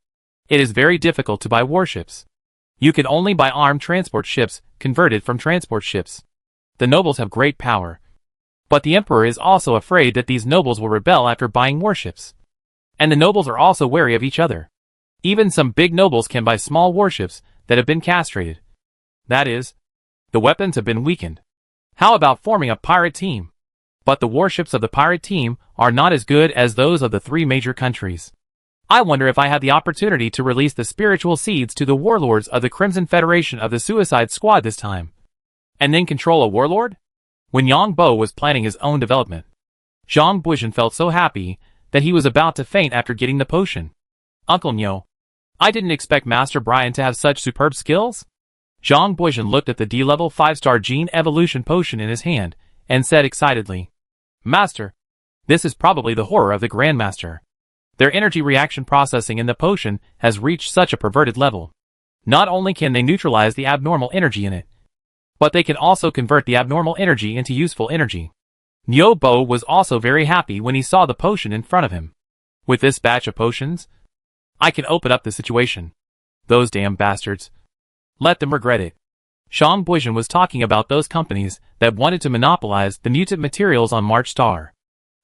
Speaker 1: It is very difficult to buy warships. You can only buy armed transport ships converted from transport ships. The nobles have great power. But the emperor is also afraid that these nobles will rebel after buying warships. And the nobles are also wary of each other. Even some big nobles can buy small warships that have been castrated. That is, the weapons have been weakened. How about forming a pirate team? But the warships of the pirate team are not as good as those of the three major countries. I wonder if I had the opportunity to release the spiritual seeds to the warlords of the Crimson Federation of the Suicide Squad this time. And then control a warlord? When Yang Bo was planning his own development, Zhang Buizhen felt so happy that he was about to faint after getting the potion. Uncle Nyo, I didn't expect Master Brian to have such superb skills. Zhang Buizhen looked at the D-level 5-star gene evolution potion in his hand and said excitedly, Master, this is probably the horror of the Grandmaster. Their energy reaction processing in the potion has reached such a perverted level. Not only can they neutralize the abnormal energy in it, but they can also convert the abnormal energy into useful energy. Nyo Bo was also very happy when he saw the potion in front of him. With this batch of potions, I can open up the situation. Those damn bastards. Let them regret it. Zhang Buizhen was talking about those companies that wanted to monopolize the mutant materials on March Star.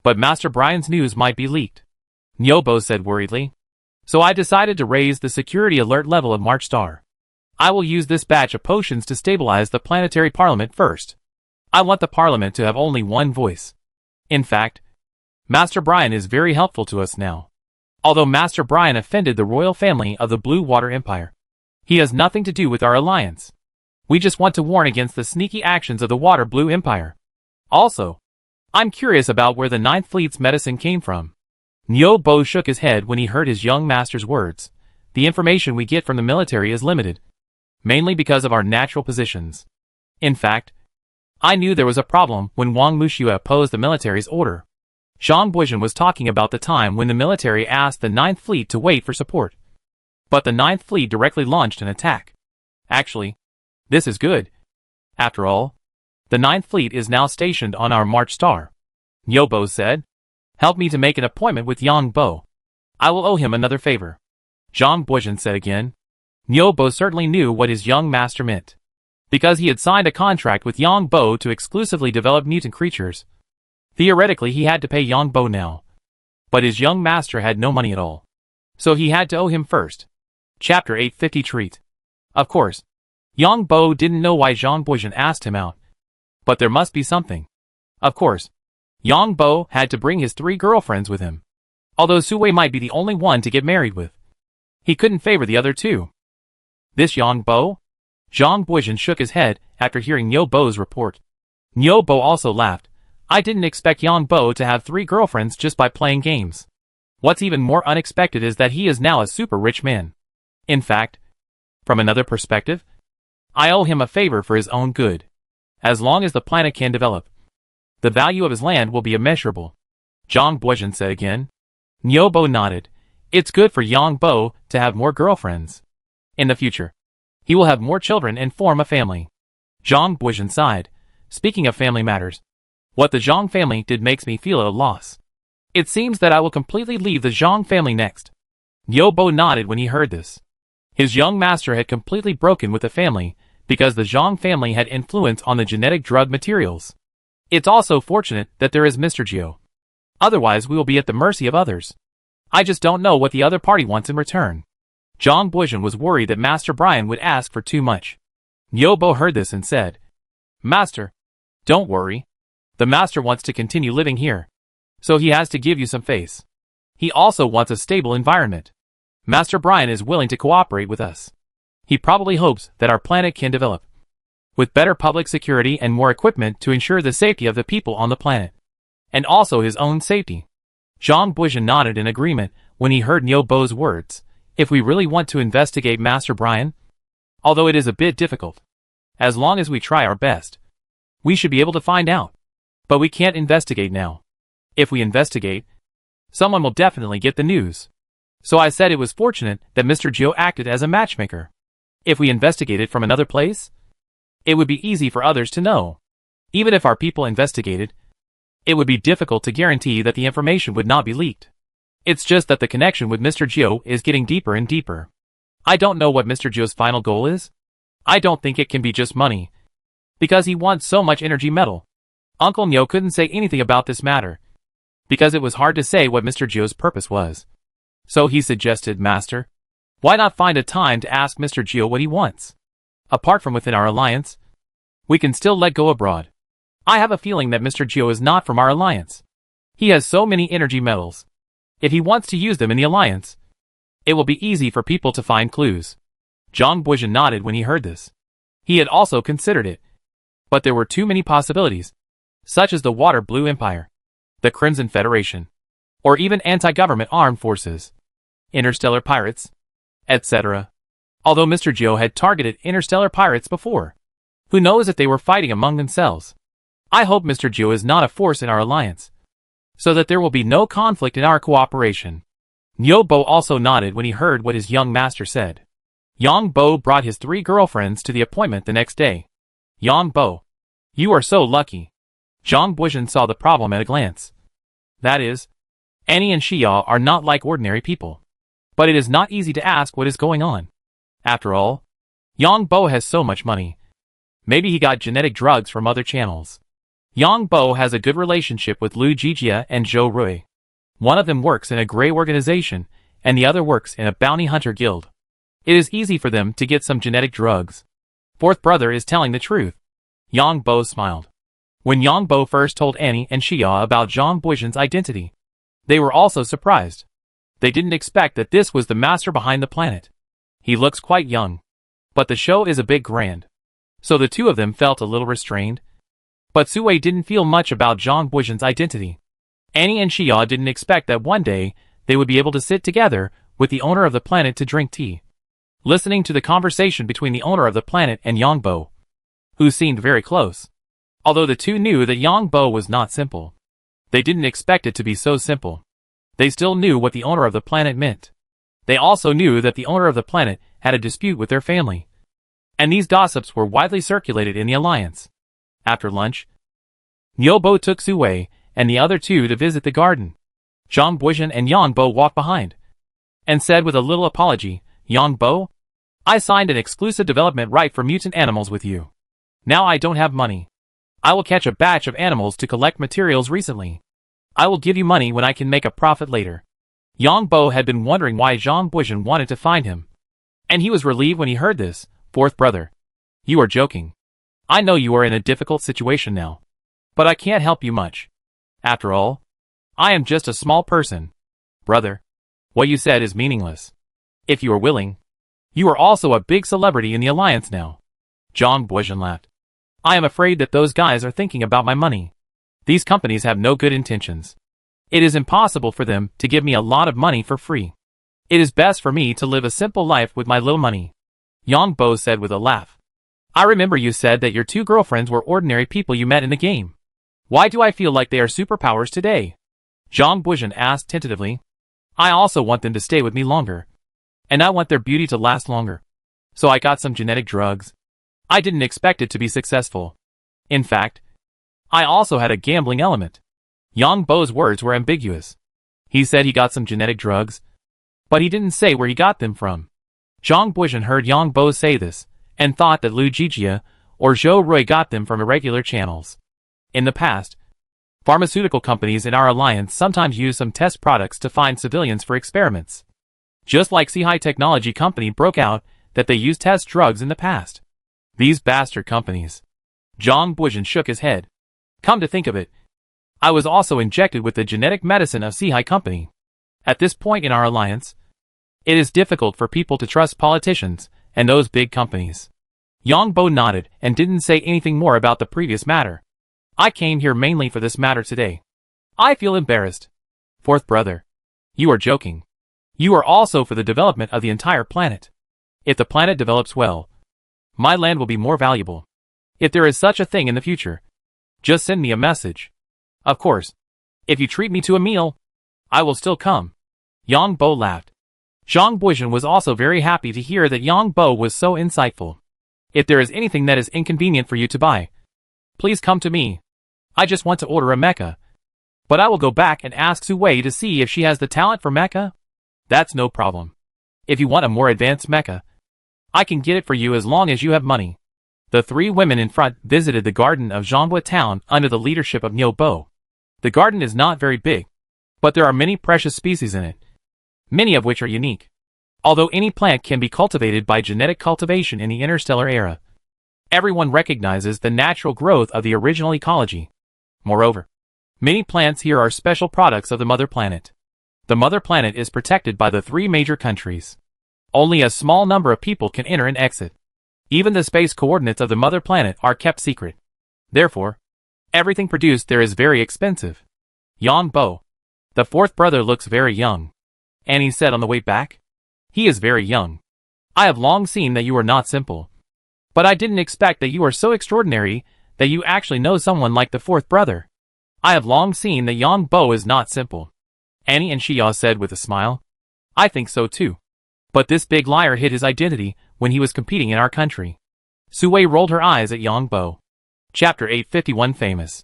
Speaker 1: But Master Brian's news might be leaked. Nyo Bo said worriedly. So I decided to raise the security alert level of March Star. I will use this batch of potions to stabilize the planetary parliament first. I want the parliament to have only one voice. In fact, Master Brian is very helpful to us now. Although Master Brian offended the royal family of the Blue Water Empire, he has nothing to do with our alliance. We just want to warn against the sneaky actions of the Water Blue Empire. Also, I'm curious about where the Ninth Fleet's medicine came from. Nyo Bo shook his head when he heard his young master's words. The information we get from the military is limited, mainly because of our natural positions. In fact, I knew there was a problem when Wang Muxue opposed the military's order. Zhang Buizhen was talking about the time when the military asked the Ninth Fleet to wait for support. But the Ninth Fleet directly launched an attack. Actually, this is good. After all, the Ninth Fleet is now stationed on our March Star. Nyo Bo said, Help me to make an appointment with Yang Bo. I will owe him another favor. Zhang Buizhen said again. Nyo Bo certainly knew what his young master meant. Because he had signed a contract with Yang Bo to exclusively develop mutant creatures. Theoretically he had to pay Yang Bo now. But his young master had no money at all. So he had to owe him first. Chapter 850 Treat. Of course, Yang Bo didn't know why Zhang Buizhen asked him out. But there must be something. Of course, Yang Bo had to bring his 3 girlfriends with him. Although Sui might be the only one to get married with, he couldn't favor the other 2. This Yang Bo? Zhang Buizhen shook his head after hearing Nyo Bo's report. Nyo Bo also laughed. I didn't expect Yang Bo to have 3 girlfriends just by playing games. What's even more unexpected is that he is now a super rich man. In fact, from another perspective, I owe him a favor for his own good. As long as the planet can develop, the value of his land will be immeasurable. Zhang Buizhen said again. Nyo Bo nodded. It's good for Yang Bo to have more girlfriends. In the future, he will have more children and form a family. Zhang Buizhen sighed. Speaking of family matters, what the Zhang family did makes me feel at a loss. It seems that I will completely leave the Zhang family next. Nyo Bo nodded when he heard this. His young master had completely broken with the family because the Zhang family had influence on the genetic drug materials. It's also fortunate that there is Mr. Gio. Otherwise we will be at the mercy of others. I just don't know what the other party wants in return. Zhang Buizhen was worried that Master Brian would ask for too much. Nyo Bo heard this and said, Master, don't worry. The master wants to continue living here, so he has to give you some face. He also wants a stable environment. Master Brian is willing to cooperate with us. He probably hopes that our planet can develop with better public security and more equipment to ensure the safety of the people on the planet, and also his own safety. Zhang Buizhen nodded in agreement when he heard Nyo Bo's words. If we really want to investigate Master Brian, although it is a bit difficult, as long as we try our best, we should be able to find out. But we can't investigate now. If we investigate, someone will definitely get the news. So I said it was fortunate that Mr. Gio acted as a matchmaker. If we investigated from another place, it would be easy for others to know. Even if our people investigated, it would be difficult to guarantee that the information would not be leaked. It's just that the connection with Mr. Gio is getting deeper and deeper. I don't know what Mr. Zhuo's final goal is. I don't think it can be just money, because he wants so much energy metal. Uncle Nyo couldn't say anything about this matter, because it was hard to say what Mr. Zhuo's purpose was. So he suggested, Master, why not find a time to ask Mr. Zhuo what he wants? Apart from within our alliance, we can still let go abroad. I have a feeling that Mr. Zhuo is not from our alliance. He has so many energy metals. If he wants to use them in the alliance, it will be easy for people to find clues. Zhang Buizhen nodded when he heard this. He had also considered it. But there were too many possibilities, such as the Water Blue Empire, the Crimson Federation, or even anti-government armed forces, interstellar pirates, etc. Although Mr. Zhuo had targeted interstellar pirates before, who knows if they were fighting among themselves? I hope Mr. Zhuo is not a force in our alliance, so that there will be no conflict in our cooperation. Niu Bo also nodded when he heard what his young master said. Yang Bo brought his 3 girlfriends to the appointment the next day. Yang Bo, you are so lucky. Zhang Buizhen saw the problem at a glance. That is, Annie and Xia are not like ordinary people. But it is not easy to ask what is going on. After all, Yang Bo has so much money. Maybe he got genetic drugs from other channels. Yang Bo has a good relationship with Lu Jijia and Zhou Rui. One of them works in a gray organization, and the other works in a bounty hunter guild. It is easy for them to get some genetic drugs. Fourth brother is telling the truth. Yang Bo smiled. When Yang Bo first told Annie and Xia about Zhang Buizhen's identity, they were also surprised. They didn't expect that this was the master behind the planet. He looks quite young. But the show is a bit grand. So the two of them felt a little restrained. But Sui didn't feel much about Zhang Buizhen's identity. Annie and Xia didn't expect that one day they would be able to sit together with the owner of the planet to drink tea. Listening to the conversation between the owner of the planet and Yang Bo, who seemed very close. Although the two knew that Yang Bo was not simple, they didn't expect it to be so simple. They still knew what the owner of the planet meant. They also knew that the owner of the planet had a dispute with their family. And these gossips were widely circulated in the alliance. After lunch, Niu Bo took Sui and the other two to visit the garden. Zhang Buizhen and Yang Bo walked behind, and said with a little apology, Yang Bo, I signed an exclusive development right for mutant animals with you. Now I don't have money. I will catch a batch of animals to collect materials recently. I will give you money when I can make a profit later. Yang Bo had been wondering why Zhang Buizhen wanted to find him. And he was relieved when he heard this. Fourth brother, you are joking. I know you are in a difficult situation now. But I can't help you much. After all, I am just a small person. Brother, what you said is meaningless. If you are willing, you are also a big celebrity in the alliance now. Zhang Buizhen laughed. I am afraid that those guys are thinking about my money. These companies have no good intentions. It is impossible for them to give me a lot of money for free. It is best for me to live a simple life with my little money. Yang Bo said with a laugh. I remember you said that your 2 girlfriends were ordinary people you met in the game. Why do I feel like they are superpowers today? Zhang Buizhen asked tentatively. I also want them to stay with me longer. And I want their beauty to last longer. So I got some genetic drugs. I didn't expect it to be successful. In fact, I also had a gambling element. Yang Bo's words were ambiguous. He said he got some genetic drugs, but he didn't say where he got them from. Zhang Buizhen heard Yang Bo say this, and thought that Lu Jijia or Zhou Rui got them from irregular channels. In the past, pharmaceutical companies in our alliance sometimes use some test products to find civilians for experiments. Just like Sihai Technology Company broke out that they used test drugs in the past. These bastard companies. Zhang Buizhen shook his head. Come to think of it, I was also injected with the genetic medicine of Sihai Company. At this point in our alliance, it is difficult for people to trust politicians and those big companies. Yang Bo nodded and didn't say anything more about the previous matter. I came here mainly for this matter today. I feel embarrassed. Fourth brother, you are joking. You are also for the development of the entire planet. If the planet develops well, my land will be more valuable. If there is such a thing in the future, just send me a message. Of course, if you treat me to a meal, I will still come. Yang Bo laughed. Zhang Buizhen was also very happy to hear that Yang Bo was so insightful. If there is anything that is inconvenient for you to buy, please come to me. I just want to order a mecha. But I will go back and ask Sui to see if she has the talent for mecha. That's no problem. If you want a more advanced mecha, I can get it for you as long as you have money. The three women in front visited the garden of Zhonghua town under the leadership of Niu Bo. The garden is not very big, but there are many precious species in it, many of which are unique. Although any plant can be cultivated by genetic cultivation in the interstellar era, everyone recognizes the natural growth of the original ecology. Moreover, many plants here are special products of the mother planet. The mother planet is protected by the three major countries. Only a small number of people can enter and exit. Even the space coordinates of the mother planet are kept secret. Therefore, everything produced there is very expensive. Yang Bo, the fourth brother, looks very young. Annie said on the way back. He is very young. I have long seen that you are not simple. But I didn't expect that you are so extraordinary that you actually know someone like the fourth brother. I have long seen that Yang Bo is not simple. Annie and Xia said with a smile. I think so too. But this big liar hid his identity when he was competing in our country. Su Wei rolled her eyes at Yang Bo. Chapter 851 Famous.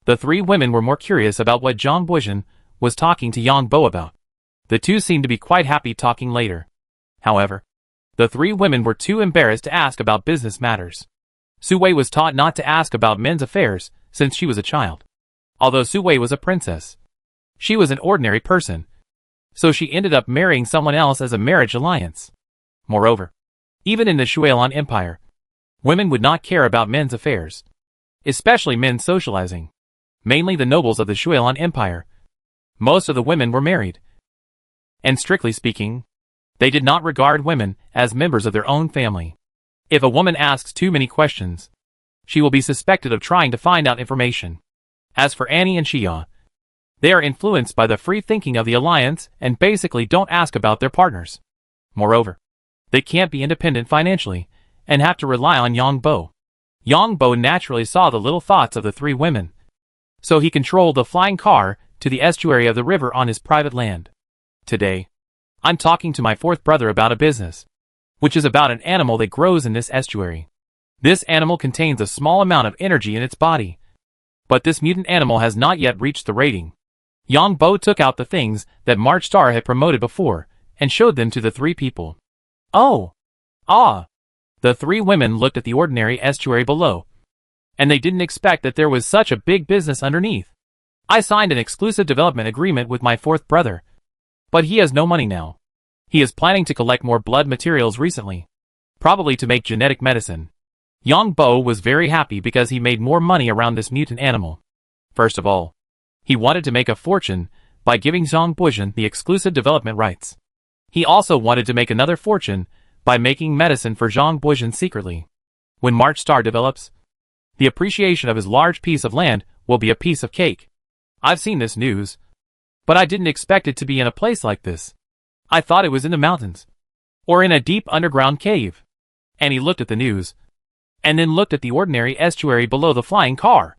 Speaker 1: The three women were more curious about what Zhang Buizhen was talking to Yang Bo about. The two seemed to be quite happy talking later. However, the three women were too embarrassed to ask about business matters. Su Wei was taught not to ask about men's affairs since she was a child. Although Su Wei was a princess, she was an ordinary person, so she ended up marrying someone else as a marriage alliance. Moreover, even in the Shuilan Empire, women would not care about men's affairs, especially men socializing. Mainly the nobles of the Shuilan Empire. Most of the women were married. And strictly speaking, they did not regard women as members of their own family. If a woman asks too many questions, she will be suspected of trying to find out information. As for Annie and Xia, they are influenced by the free thinking of the alliance and basically don't ask about their partners. Moreover, they can't be independent financially and have to rely on Yang Bo. Yang Bo naturally saw the little thoughts of the three women, so he controlled the flying car to the estuary of the river on his private land. Today, I'm talking to my fourth brother about a business, which is about an animal that grows in this estuary. This animal contains a small amount of energy in its body, but this mutant animal has not yet reached the rating. Yang Bo took out the things that March Star had promoted before and showed them to the three people. Oh! Ah! The three women looked at the ordinary estuary below, and they didn't expect that there was such a big business underneath. I signed an exclusive development agreement with my fourth brother, but he has no money now. He is planning to collect more blood materials recently, probably to make genetic medicine. Yang Bo was very happy because he made more money around this mutant animal. First of all, he wanted to make a fortune by giving Zhang Buizhen the exclusive development rights. He also wanted to make another fortune by making medicine for Zhang Buizhen secretly. When March Star develops, the appreciation of his large piece of land will be a piece of cake. I've seen this news, but I didn't expect it to be in a place like this. I thought it was in the mountains, or in a deep underground cave. And he looked at the news, and then looked at the ordinary estuary below the flying car.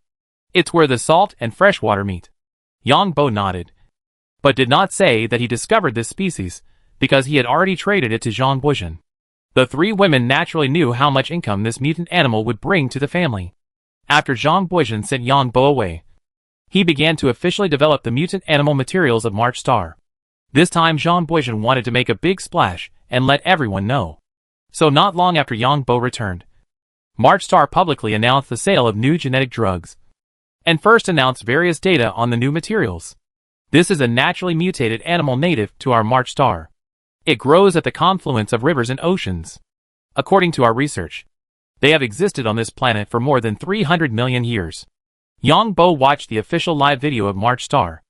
Speaker 1: It's where the salt and fresh water meet. Yang Bo nodded, but did not say that he discovered this species, because he had already traded it to Zhang Buizhen. The three women naturally knew how much income this mutant animal would bring to the family. After Zhang Buizhen sent Yang Bo away, he began to officially develop the mutant animal materials of March Star. This time Zhang Buizhen wanted to make a big splash and let everyone know. So not long after Yang Bo returned, March Star publicly announced the sale of new genetic drugs, and first announced various data on the new materials. This is a naturally mutated animal native to our March Star. It grows at the confluence of rivers and oceans. According to our research, they have existed on this planet for more than 300 million years. Yang Bo watched the official live video of March Star.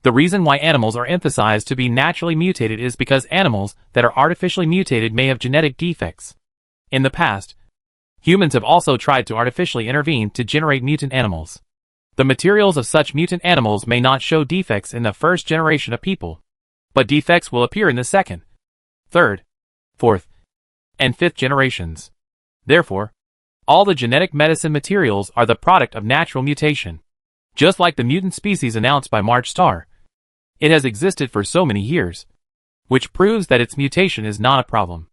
Speaker 1: The reason why animals are emphasized to be naturally mutated is because animals that are artificially mutated may have genetic defects. In the past, humans have also tried to artificially intervene to generate mutant animals. The materials of such mutant animals may not show defects in the first generation of people, but defects will appear in the second, third, fourth, and fifth generations. Therefore, all the genetic medicine materials are the product of natural mutation. Just like the mutant species announced by March Star, it has existed for so many years, which proves that its mutation is not a problem.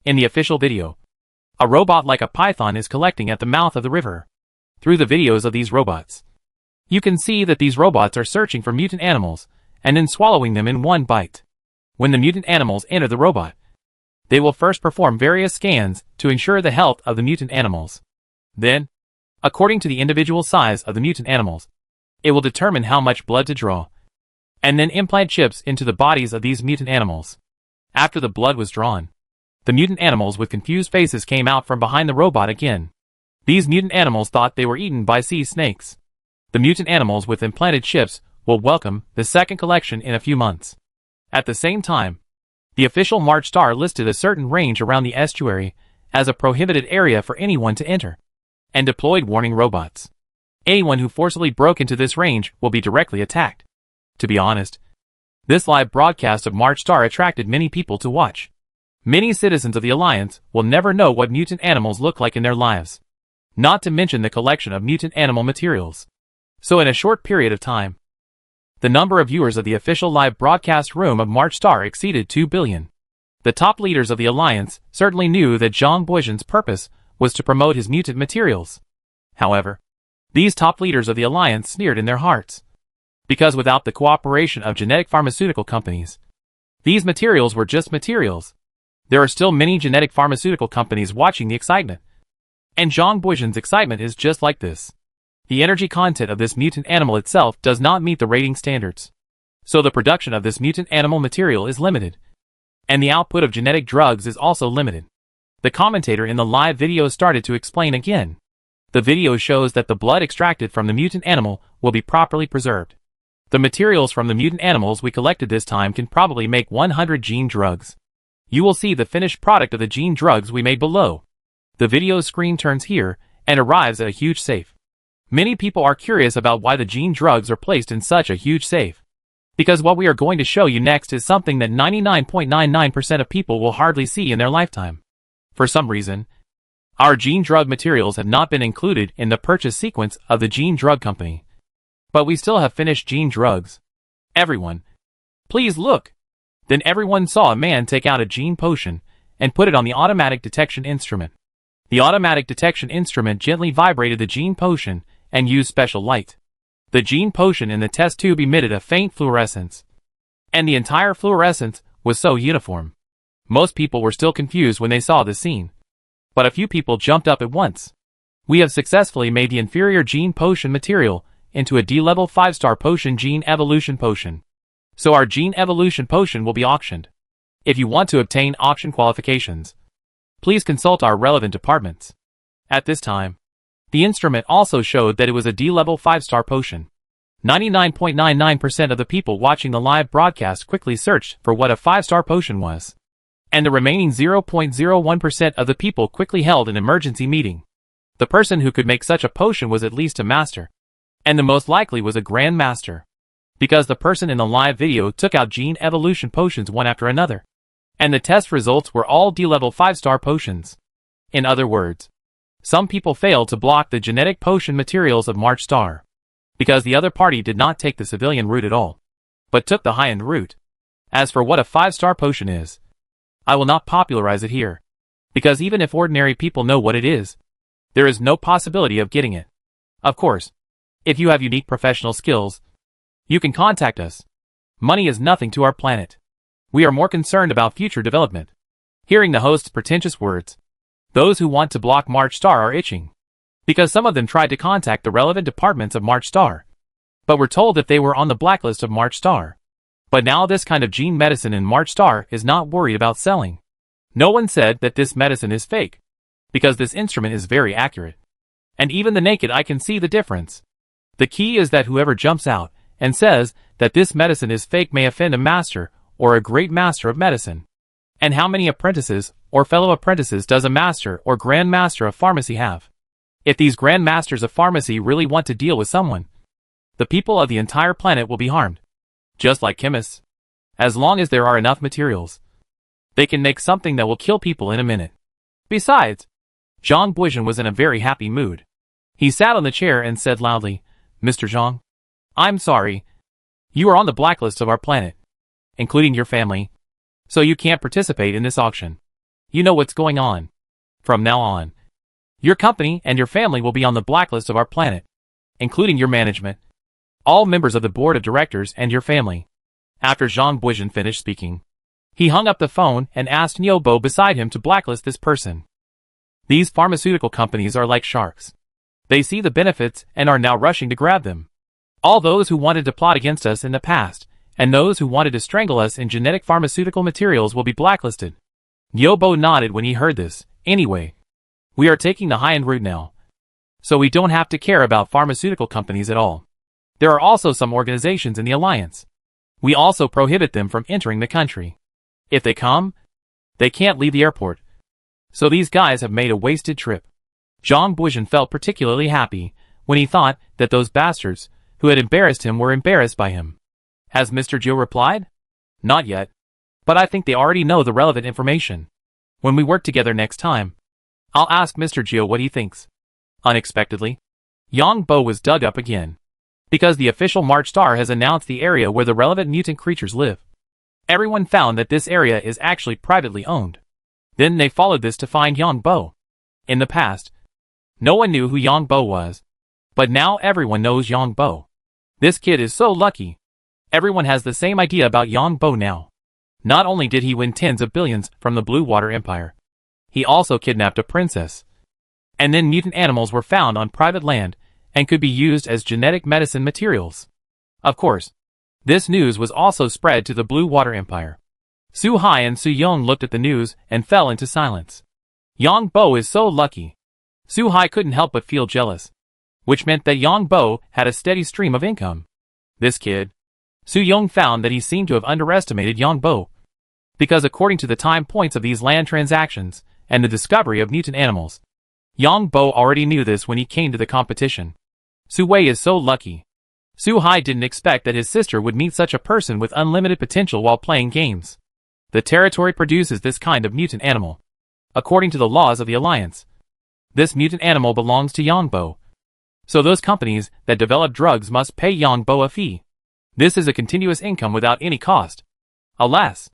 Speaker 1: In the official video, a robot like a python is collecting at the mouth of the river. Through the videos of these robots, you can see that these robots are searching for mutant animals and then swallowing them in one bite. When the mutant animals enter the robot, They will first perform various scans to ensure the health of the mutant animals. Then, according to the individual size of the mutant animals, it will determine how much blood to draw, and then implant chips into the bodies of these mutant animals. After the blood was drawn, the mutant animals with confused faces came out from behind the robot again. These mutant animals thought they were eaten by sea snakes. The mutant animals with implanted chips will welcome the second collection in a few months. At the same time, the official March Star listed a certain range around the estuary as a prohibited area for anyone to enter, and deployed warning robots. Anyone who forcibly broke into this range will be directly attacked. To be honest, this live broadcast of March Star attracted many people to watch. Many citizens of the Alliance will never know what mutant animals look like in their lives, not to mention the collection of mutant animal materials. So in a short period of time, the number of viewers of the official live broadcast room of March Star exceeded 2 billion. The top leaders of the Alliance certainly knew that Zhang Buizhen's purpose was to promote his mutant materials. However, these top leaders of the Alliance sneered in their hearts, because without the cooperation of genetic pharmaceutical companies, these materials were just materials. There are still many genetic pharmaceutical companies watching the excitement. And Zhang Buizhen's excitement is just like this. The energy content of this mutant animal itself does not meet the rating standards. So the production of this mutant animal material is limited. And the output of genetic drugs is also limited. The commentator in the live video started to explain again. The video shows that the blood extracted from the mutant animal will be properly preserved. The materials from the mutant animals we collected this time can probably make 100 gene drugs. You will see the finished product of the gene drugs we made below. The video screen turns here and arrives at a huge safe. Many people are curious about why the gene drugs are placed in such a huge safe. Because what we are going to show you next is something that 99.99% of people will hardly see in their lifetime. For some reason, our gene drug materials have not been included in the purchase sequence of the gene drug company. But we still have finished gene drugs. Everyone, please look. Then everyone saw a man take out a gene potion and put it on the automatic detection instrument. The automatic detection instrument gently vibrated the gene potion and used special light. The gene potion in the test tube emitted a faint fluorescence. And the entire fluorescence was so uniform. Most people were still confused when they saw the scene. But a few people jumped up at once. We have successfully made the inferior gene potion material into a D-level 5-star potion gene evolution potion. So our gene evolution potion will be auctioned. If you want to obtain auction qualifications, please consult our relevant departments. At this time, the instrument also showed that it was a D-level 5-star potion. 99.99% of the people watching the live broadcast quickly searched for what a 5-star potion was. And the remaining 0.01% of the people quickly held an emergency meeting. The person who could make such a potion was at least a master. And the most likely was a Grand Master. Because the person in the live video took out gene evolution potions one after another. And the test results were all D-level 5-star potions. In other words, some people failed to block the genetic potion materials of March Star. Because the other party did not take the civilian route at all, but took the high-end route. As for what a 5-star potion is, I will not popularize it here. Because even if ordinary people know what it is, there is no possibility of getting it. Of course, if you have unique professional skills, you can contact us. Money is nothing to our planet. We are more concerned about future development. Hearing the host's pretentious words, those who want to block March Star are itching. Because some of them tried to contact the relevant departments of March Star, but were told that they were on the blacklist of March Star. But now this kind of gene medicine in March Star is not worried about selling. No one said that this medicine is fake, because this instrument is very accurate. And even the naked eye can see the difference. The key is that whoever jumps out and says that this medicine is fake may offend a master or a great master of medicine. And how many apprentices or fellow apprentices does a master or grand master of pharmacy have? If these grand masters of pharmacy really want to deal with someone, the people of the entire planet will be harmed. Just like chemists. As long as there are enough materials, they can make something that will kill people in a minute. Besides, Zhang Buizhen was in a very happy mood. He sat on the chair and said loudly, "Mr. Zhang, I'm sorry. You are on the blacklist of our planet, including your family, so you can't participate in this auction. You know what's going on. From now on, your company and your family will be on the blacklist of our planet, including your management, all members of the board of directors and your family." After Zhang Buizhen finished speaking, He hung up the phone and asked Nyobo beside him to blacklist this person. These pharmaceutical companies are like sharks. They see the benefits and are now rushing to grab them. All those who wanted to plot against us in the past, and those who wanted to strangle us in genetic pharmaceutical materials will be blacklisted. Nyobo nodded when he heard this. Anyway, we are taking the high-end route now. So we don't have to care about pharmaceutical companies at all. There are also some organizations in the alliance. We also prohibit them from entering the country. If they come, they can't leave the airport. So these guys have made a wasted trip. Zhang Buizhen felt particularly happy when he thought that those bastards who had embarrassed him were embarrassed by him. Has Mr. Zhou replied? Not yet. But I think they already know the relevant information. When we work together next time, I'll ask Mr. Zhou what he thinks. Unexpectedly, Yang Bo was dug up again. Because the official March Star has announced the area where the relevant mutant creatures live. Everyone found that this area is actually privately owned. Then they followed this to find Yang Bo. In the past, no one knew who Yang Bo was. But now everyone knows Yang Bo. This kid is so lucky. Everyone has the same idea about Yang Bo now. Not only did he win tens of billions from the Blue Water Empire, he also kidnapped a princess. And then mutant animals were found on private land and could be used as genetic medicine materials. Of course, this news was also spread to the Blue Water Empire. Su Hai and Su Yong looked at the news and fell into silence. Yang Bo is so lucky. Su Hai couldn't help but feel jealous, which meant that Yang Bo had a steady stream of income. This kid, Su Yong found that he seemed to have underestimated Yang Bo, because according to the time points of these land transactions and the discovery of mutant animals, Yang Bo already knew this when he came to the competition. Su Wei is so lucky. Su Hai didn't expect that his sister would meet such a person with unlimited potential while playing games. The territory produces this kind of mutant animal. According to the laws of the Alliance, this mutant animal belongs to Yang Bo. So those companies that develop drugs must pay Yang Bo a fee. This is a continuous income without any cost. Alas,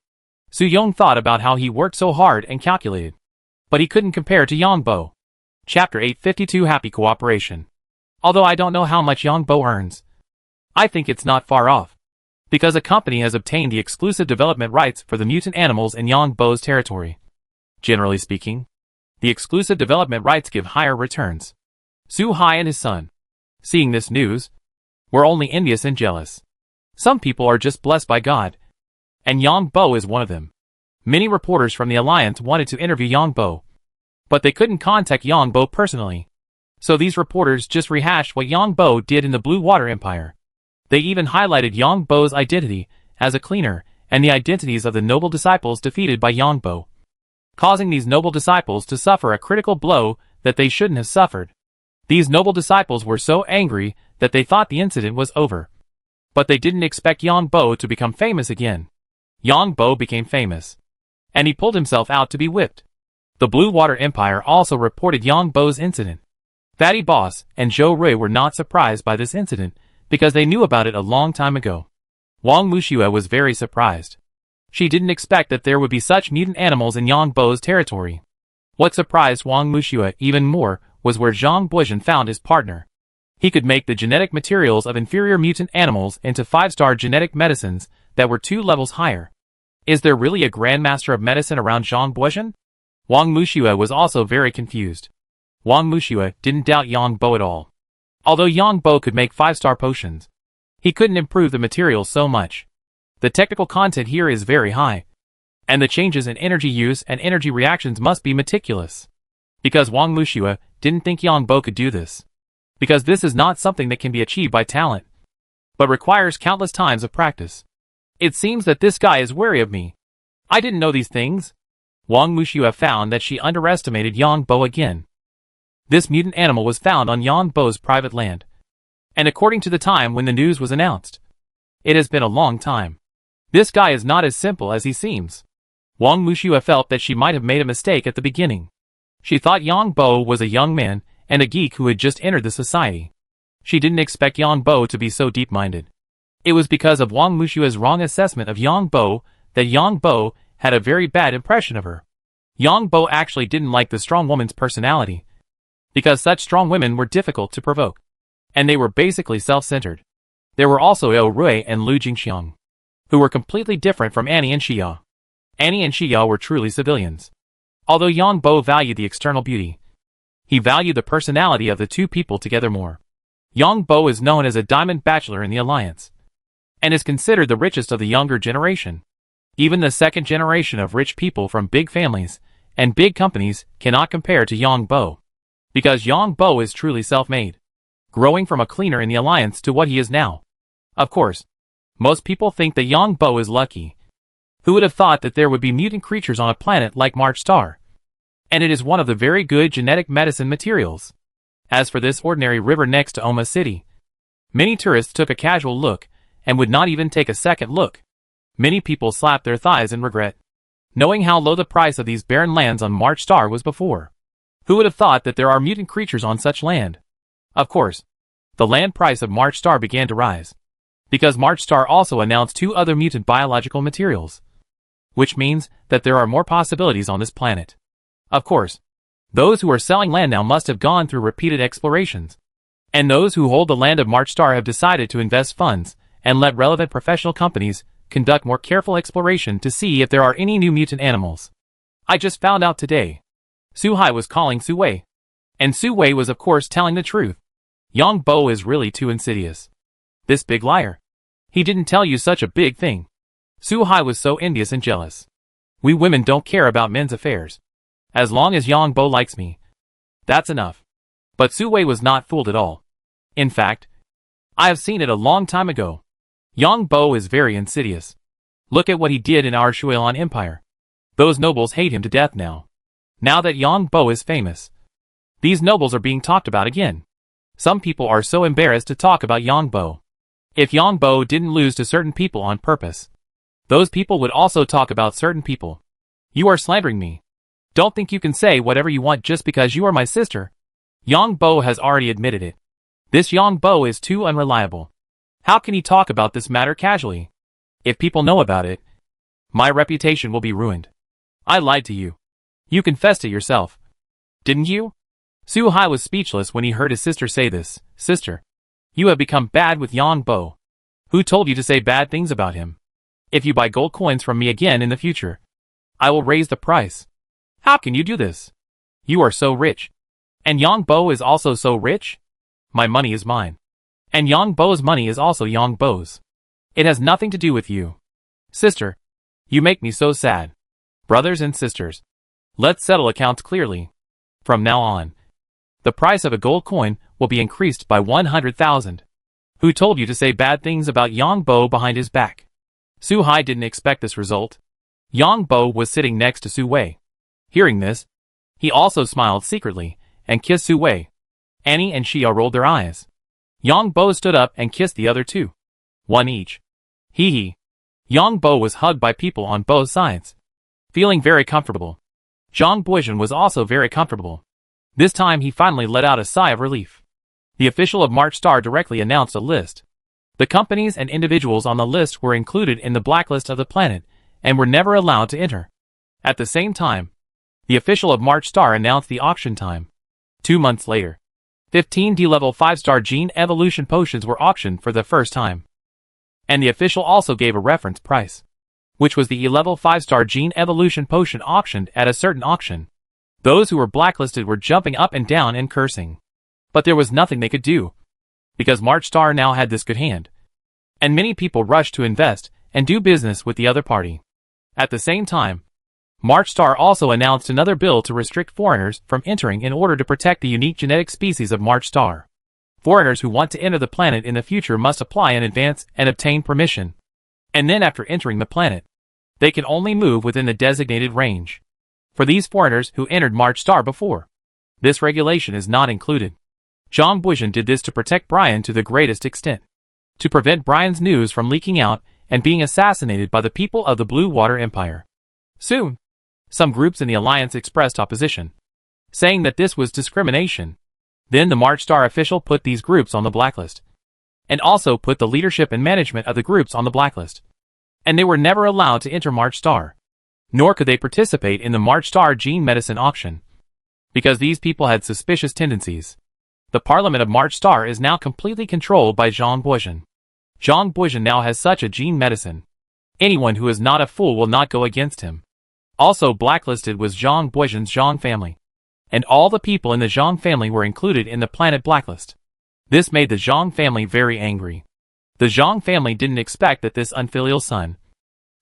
Speaker 1: Su Yong thought about how he worked so hard and calculated. But he couldn't compare to Yang Bo. Chapter 852 Happy Cooperation. Although I don't know how much Yang Bo earns, I think it's not far off. Because a company has obtained the exclusive development rights for the mutant animals in Yang Bo's territory. Generally speaking, the exclusive development rights give higher returns. Su Hai and his son, seeing this news, were only envious and jealous. Some people are just blessed by God, and Yang Bo is one of them. Many reporters from the Alliance wanted to interview Yang Bo, but they couldn't contact Yang Bo personally. So these reporters just rehashed what Yang Bo did in the Blue Water Empire. They even highlighted Yang Bo's identity as a cleaner and the identities of the noble disciples defeated by Yang Bo, causing these noble disciples to suffer a critical blow that they shouldn't have suffered. These noble disciples were so angry that they thought the incident was over. But they didn't expect Yang Bo to become famous again. Yang Bo became famous, and he pulled himself out to be whipped. The Blue Water Empire also reported Yang Bo's incident. Fatty Boss and Zhou Rui were not surprised by this incident because they knew about it a long time ago. Wang Wuxue was very surprised. She didn't expect that there would be such mutant animals in Yang Bo's territory. What surprised Wang Wuxue even more was where Zhang Buizhen found his partner. He could make the genetic materials of inferior mutant animals into 5-star genetic medicines that were 2 levels higher. Is there really a grandmaster of medicine around Zhang Buizhen? Wang Wuxue was also very confused. Wang Wuxue didn't doubt Yang Bo at all. Although Yang Bo could make 5-star potions, he couldn't improve the materials so much. The technical content here is very high, and the changes in energy use and energy reactions must be meticulous. Because Wang Wuxue didn't think Yang Bo could do this. Because this is not something that can be achieved by talent, but requires countless times of practice. It seems that this guy is wary of me. I didn't know these things. Wang Wuxue found that she underestimated Yang Bo again. This mutant animal was found on Yang Bo's private land. And according to the time when the news was announced, it has been a long time. This guy is not as simple as he seems. Wang Wuxue felt that she might have made a mistake at the beginning. She thought Yang Bo was a young man and a geek who had just entered the society. She didn't expect Yang Bo to be so deep-minded. It was because of Wang Wuxue's wrong assessment of Yang Bo that Yang Bo had a very bad impression of her. Yang Bo actually didn't like the strong woman's personality, because such strong women were difficult to provoke, and they were basically self-centered. There were also Zhou Rui and Lu Jingxiang, who were completely different from Annie and Xia. Annie and Xia were truly civilians. Although Yang Bo valued the external beauty, he valued the personality of the two people together more. Yang Bo is known as a diamond bachelor in the alliance, and is considered the richest of the younger generation. Even the second generation of rich people from big families and big companies cannot compare to Yang Bo, because Yang Bo is truly self-made, growing from a cleaner in the alliance to what he is now. Of course, most people think that Yang Bo is lucky. Who would have thought that there would be mutant creatures on a planet like March Star? And it is one of the very good genetic medicine materials. As for this ordinary river next to Oma City, many tourists took a casual look and would not even take a second look. Many people slapped their thighs in regret, knowing how low the price of these barren lands on March Star was before. Who would have thought that there are mutant creatures on such land? Of course, the land price of March Star began to rise, because March Star also announced 2 other mutant biological materials, which means that there are more possibilities on this planet. Of course, those who are selling land now must have gone through repeated explorations, and those who hold the land of March Star have decided to invest funds and let relevant professional companies conduct more careful exploration to see if there are any new mutant animals. I just found out today. Su Hai was calling Su Wei, and Su Wei was of course telling the truth. Yang Bo is really too insidious. This big liar. He didn't tell you such a big thing. Su Hai was so envious and jealous. We women don't care about men's affairs. As long as Yang Bo likes me, that's enough. But Su Wei was not fooled at all. In fact, I have seen it a long time ago. Yang Bo is very insidious. Look at what he did in our Shuilan Empire. Those nobles hate him to death now. Now that Yang Bo is famous, these nobles are being talked about again. Some people are so embarrassed to talk about Yang Bo. If Yang Bo didn't lose to certain people on purpose, those people would also talk about certain people. You are slandering me. Don't think you can say whatever you want just because you are my sister. Yang Bo has already admitted it. This Yang Bo is too unreliable. How can he talk about this matter casually? If people know about it, my reputation will be ruined. I lied to you. You confessed it yourself. Didn't you? Su Hai was speechless when he heard his sister say this. Sister, you have become bad with Yang Bo. Who told you to say bad things about him? If you buy gold coins from me again in the future, I will raise the price. How can you do this? You are so rich. And Yang Bo is also so rich? My money is mine. And Yang Bo's money is also Yang Bo's. It has nothing to do with you. Sister, you make me so sad. Brothers and sisters, let's settle accounts clearly. From now on, the price of a gold coin will be increased by 100,000. Who told you to say bad things about Yang Bo behind his back? Su Hai didn't expect this result. Yang Bo was sitting next to Su Wei. Hearing this, he also smiled secretly and kissed Su Wei. Annie and Xia rolled their eyes. Yang Bo stood up and kissed the other 2. One each. Hee hee. Yang Bo was hugged by people on both sides, feeling very comfortable. Zhang Buizhen was also very comfortable. This time he finally let out a sigh of relief. The official of March Star directly announced a list. The companies and individuals on the list were included in the blacklist of the planet and were never allowed to enter. At the same time, the official of March Star announced the auction time. 2 months later, 15 D-level 5-star gene evolution potions were auctioned for the first time. And the official also gave a reference price, which was the E-level 5-star gene evolution potion auctioned at a certain auction. Those who were blacklisted were jumping up and down and cursing. But there was nothing they could do, because March Star now had this good hand. And many people rushed to invest and do business with the other party. At the same time, March Star also announced another bill to restrict foreigners from entering in order to protect the unique genetic species of March Star. Foreigners who want to enter the planet in the future must apply in advance and obtain permission. And then after entering the planet, they can only move within the designated range. For these foreigners who entered March Star before, this regulation is not included. Zhang Buizhen did this to protect Brian to the greatest extent, to prevent Brian's news from leaking out and being assassinated by the people of the Blue Water Empire. Soon, some groups in the alliance expressed opposition, saying that this was discrimination. Then the March Star official put these groups on the blacklist, and also put the leadership and management of the groups on the blacklist. And they were never allowed to enter March Star, nor could they participate in the March Star gene medicine auction, because these people had suspicious tendencies. The Parliament of March Star is now completely controlled by Zhang Buizhen. Zhang Buizhen now has such a gene medicine. Anyone who is not a fool will not go against him. Also blacklisted was Zhang Buizhen's Zhang family. And all the people in the Zhang family were included in the planet blacklist. This made the Zhang family very angry. The Zhang family didn't expect that this unfilial son,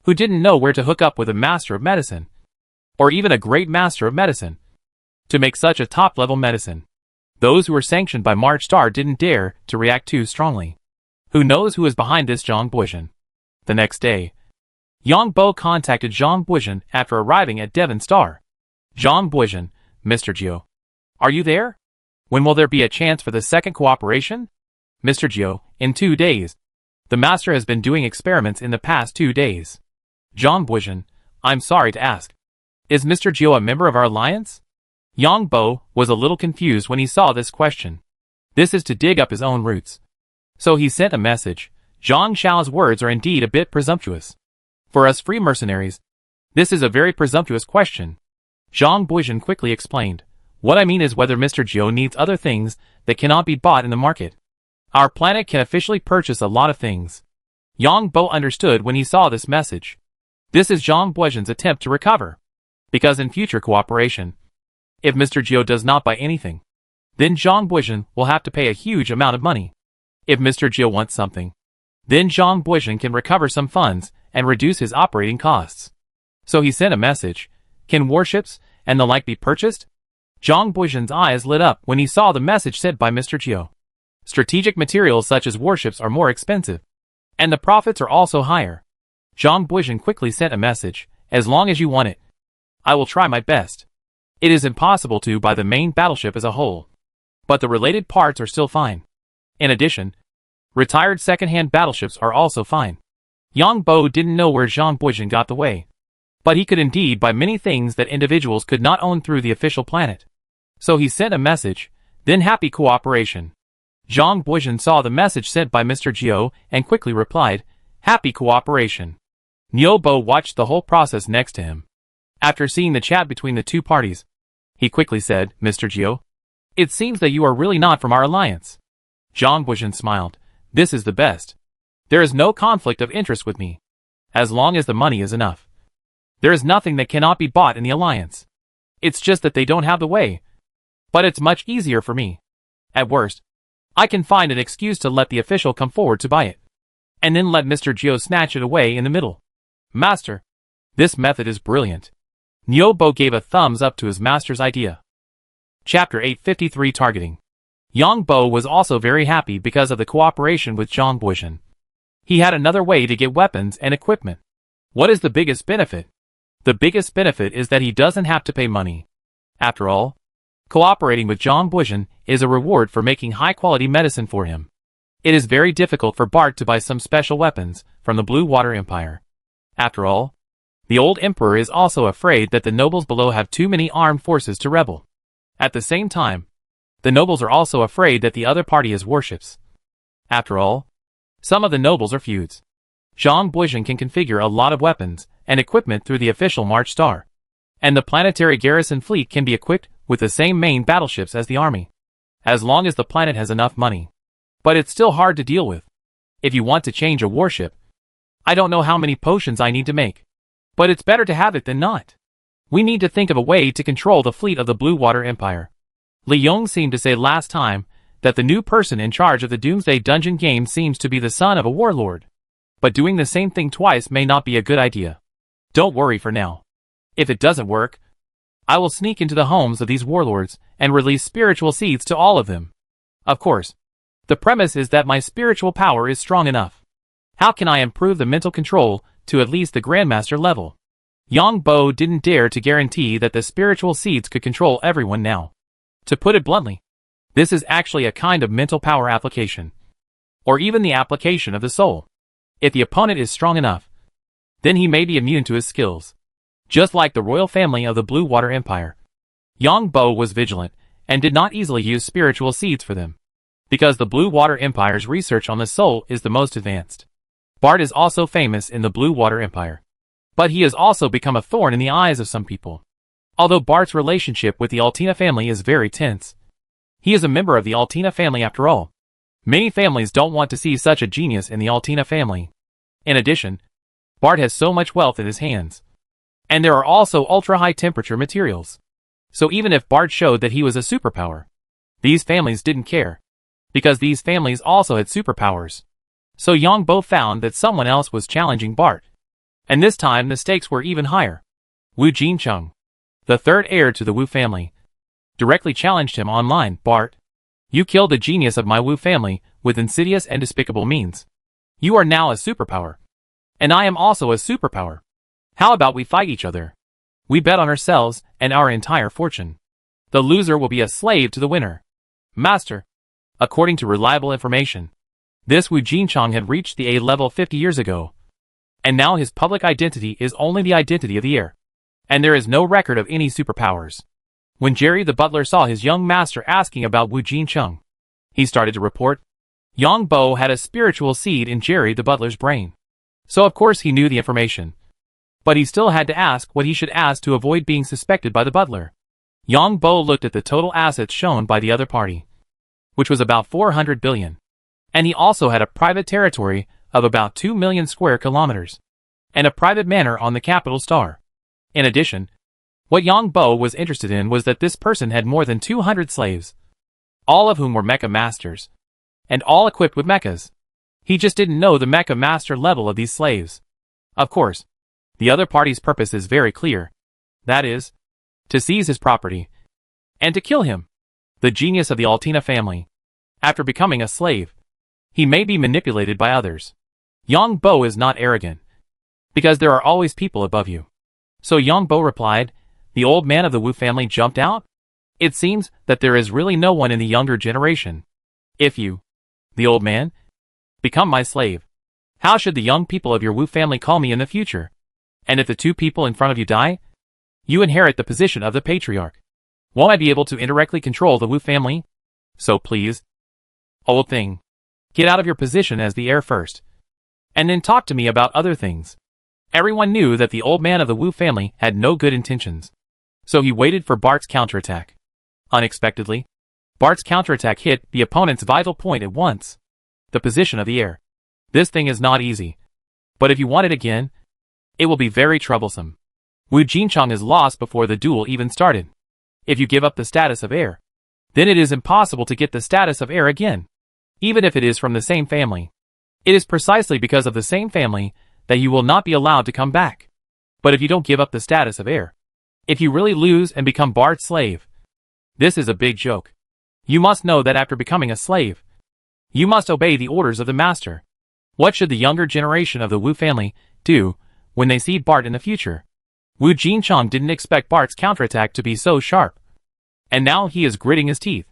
Speaker 1: who didn't know where to hook up with a master of medicine, or even a great master of medicine, to make such a top-level medicine. Those who were sanctioned by March Star didn't dare to react too strongly. Who knows who is behind this Zhang Buizhen? The next day, Yang Bo contacted Zhang Buizhen after arriving at Devon Star. Zhang Buizhen, Mr. Jiu, are you there? When will there be a chance for the second cooperation? Mr. Jiu, in 2 days. The master has been doing experiments in the past 2 days. Zhang Buizhen, I'm sorry to ask. Is Mr. Jiu a member of our alliance? Yang Bo was a little confused when he saw this question. This is to dig up his own roots. So he sent a message. Zhang Xiao's words are indeed a bit presumptuous. For us free mercenaries, this is a very presumptuous question. Zhang Buizhen quickly explained. What I mean is whether Mr. Jiu needs other things that cannot be bought in the market. Our planet can officially purchase a lot of things. Yang Bo understood when he saw this message. This is Zhang Buizhen's attempt to recover. Because in future cooperation, if Mr. Jiu does not buy anything, then Zhang Buizhen will have to pay a huge amount of money. If Mr. Jiu wants something, then Zhang Buizhen can recover some funds and reduce his operating costs. So he sent a message. Can warships and the like be purchased? Zhang Buizhen's eyes lit up when he saw the message sent by Mr. Jiu. Strategic materials such as warships are more expensive, and the profits are also higher. Zhang Buizhen quickly sent a message. As long as you want it, I will try my best. It is impossible to buy the main battleship as a whole, but the related parts are still fine. In addition, retired second-hand battleships are also fine. Yang Bo didn't know where Zhang Buizhen got the way, but he could indeed buy many things that individuals could not own through the official planet. So he sent a message, then happy cooperation. Zhang Buizhen saw the message sent by Mr. Jiu and quickly replied, happy cooperation. Niu Bo watched the whole process next to him. After seeing the chat between the two parties, he quickly said, Mr. Jiu, it seems that you are really not from our alliance. Zhang Buizhen smiled. This is the best. There is no conflict of interest with me. As long as the money is enough. There is nothing that cannot be bought in the alliance. It's just that they don't have the way. But it's much easier for me. At worst, I can find an excuse to let the official come forward to buy it. And then let Mr. Jiu snatch it away in the middle. Master, this method is brilliant. Niu Bo gave a thumbs up to his master's idea. Chapter 853 Targeting. Yang Bo was also very happy because of the cooperation with Zhang Buizhen. He had another way to get weapons and equipment. What is the biggest benefit? The biggest benefit is that he doesn't have to pay money. After all, cooperating with Zhang Buizhen is a reward for making high-quality medicine for him. It is very difficult for Bart to buy some special weapons from the Blue Water Empire. After all, the old emperor is also afraid that the nobles below have too many armed forces to rebel. At the same time, the nobles are also afraid that the other party has warships. After all, some of the nobles are feuds. Zhang Buizhen can configure a lot of weapons and equipment through the official March Star. And the planetary garrison fleet can be equipped with the same main battleships as the army. As long as the planet has enough money. But it's still hard to deal with. If you want to change a warship, I don't know how many potions I need to make. But it's better to have it than not. We need to think of a way to control the fleet of the Blue Water Empire. Li Yong seemed to say last time that the new person in charge of the Doomsday Dungeon game seems to be the son of a warlord. But doing the same thing twice may not be a good idea. Don't worry for now. If it doesn't work, I will sneak into the homes of these warlords and release spiritual seeds to all of them. Of course, the premise is that my spiritual power is strong enough. How can I improve the mental control to at least the Grandmaster level? Yang Bo didn't dare to guarantee that the spiritual seeds could control everyone now. To put it bluntly, this is actually a kind of mental power application. Or even the application of the soul. If the opponent is strong enough, then he may be immune to his skills. Just like the royal family of the Blue Water Empire. Yang Bo was vigilant and did not easily use spiritual seeds for them. Because the Blue Water Empire's research on the soul is the most advanced. Bart is also famous in the Blue Water Empire. But he has also become a thorn in the eyes of some people. Although Bart's relationship with the Altina family is very tense. He is a member of the Altina family after all. Many families don't want to see such a genius in the Altina family. In addition, Bart has so much wealth in his hands. And there are also ultra-high temperature materials. So even if Bart showed that he was a superpower, these families didn't care, because these families also had superpowers. So Yongbo found that someone else was challenging Bart. And this time the stakes were even higher. Wu Jincheng, the third heir to the Wu family, directly challenged him online. Bart, you killed the genius of my Wu family with insidious and despicable means. You are now a superpower. And I am also a superpower. How about we fight each other? We bet on ourselves and our entire fortune. The loser will be a slave to the winner. Master, according to reliable information, this Wu Jincheng had reached the A level 50 years ago. And now his public identity is only the identity of the heir. And there is no record of any superpowers. When Jerry the butler saw his young master asking about Wu Jincheng, he started to report. Yongbo had a spiritual seed in Jerry the butler's brain. So of course he knew the information. But he still had to ask what he should ask to avoid being suspected by the butler. Yongbo looked at the total assets shown by the other party, which was about 400 billion. And he also had a private territory of about 2 million square kilometers, and a private manor on the capital star. In addition, what Yongbo was interested in was that this person had more than 200 slaves, all of whom were mecha masters, and all equipped with mechas. He just didn't know the mecha master level of these slaves. Of course, the other party's purpose is very clear. That is, to seize his property, and to kill him. The genius of the Altina family. After becoming a slave, he may be manipulated by others. Yongbo is not arrogant, because there are always people above you. So Yongbo replied. The old man of the Wu family jumped out. It seems that there is really no one in the younger generation. If you, the old man, become my slave, how should the young people of your Wu family call me in the future? And if the two people in front of you die, you inherit the position of the patriarch. Won't I be able to indirectly control the Wu family? So please, old thing, get out of your position as the heir first, and then talk to me about other things. Everyone knew that the old man of the Wu family had no good intentions. So he waited for Bart's counterattack. Unexpectedly, Bart's counterattack hit the opponent's vital point at once. The position of the heir. This thing is not easy. But if you want it again, it will be very troublesome. Wu Jincheng is lost before the duel even started. If you give up the status of heir, then it is impossible to get the status of heir again, even if it is from the same family. It is precisely because of the same family that you will not be allowed to come back. But if you don't give up the status of heir, if you really lose and become Bart's slave, this is a big joke. You must know that after becoming a slave, you must obey the orders of the master. What should the younger generation of the Wu family do when they see Bart in the future? Wu Jincheng didn't expect Bart's counterattack to be so sharp. And now he is gritting his teeth.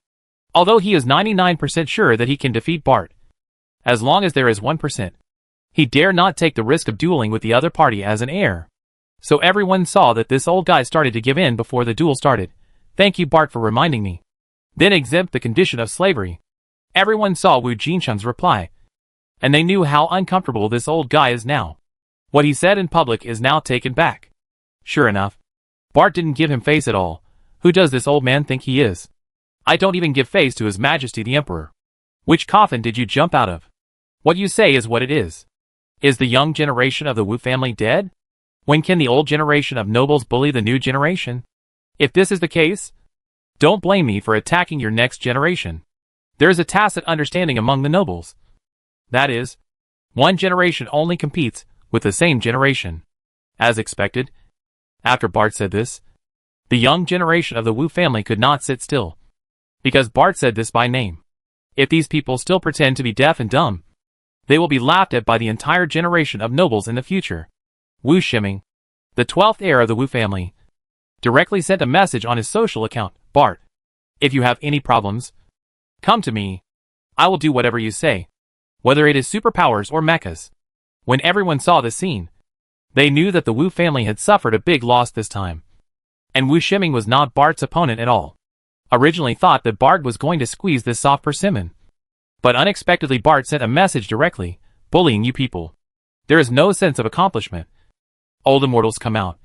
Speaker 1: Although he is 99% sure that he can defeat Bart, as long as there is 1%, he dare not take the risk of dueling with the other party as an heir. So everyone saw that this old guy started to give in before the duel started. Thank you, Bart, for reminding me. Then exempt the condition of slavery. Everyone saw Wu Jincheng's reply, and they knew how uncomfortable this old guy is now. What he said in public is now taken back. Sure enough, Bart didn't give him face at all. Who does this old man think he is? I don't even give face to His Majesty the Emperor. Which coffin did you jump out of? What you say is what it is. Is the young generation of the Wu family dead? When can the old generation of nobles bully the new generation? If this is the case, don't blame me for attacking your next generation. There is a tacit understanding among the nobles. That is, one generation only competes with the same generation. As expected, after Bart said this, the young generation of the Wu family could not sit still, because Bart said this by name. If these people still pretend to be deaf and dumb, they will be laughed at by the entire generation of nobles in the future. Wu Shiming, the 12th heir of the Wu family, directly sent a message on his social account. Bart, if you have any problems, come to me. I will do whatever you say, whether it is superpowers or mechas. When everyone saw the scene, they knew that the Wu family had suffered a big loss this time. And Wu Shiming was not Bart's opponent at all. Originally thought that Bart was going to squeeze this soft persimmon. But unexpectedly Bart sent a message directly, bullying you people. There is no sense of accomplishment. Old immortals come out.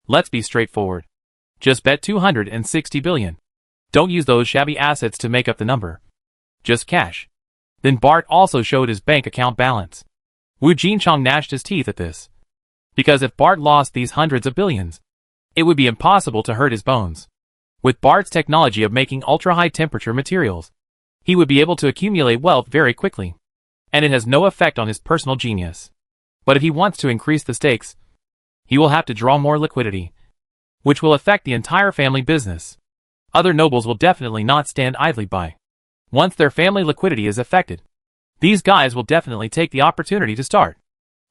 Speaker 1: Let's be straightforward. Just bet 260 billion. Don't use those shabby assets to make up the number. Just cash. Then Bart also showed his bank account balance. Wu Jincheng gnashed his teeth at this, Because if Bart lost these hundreds of billions, it would be impossible to hurt his bones. With Bart's technology of making ultra-high temperature materials, he would be able to accumulate wealth very quickly. And it has no effect on his personal genius. But if he wants to increase the stakes, he will have to draw more liquidity, which will affect the entire family business. Other nobles will definitely not stand idly by. Once their family liquidity is affected, these guys will definitely take the opportunity to start.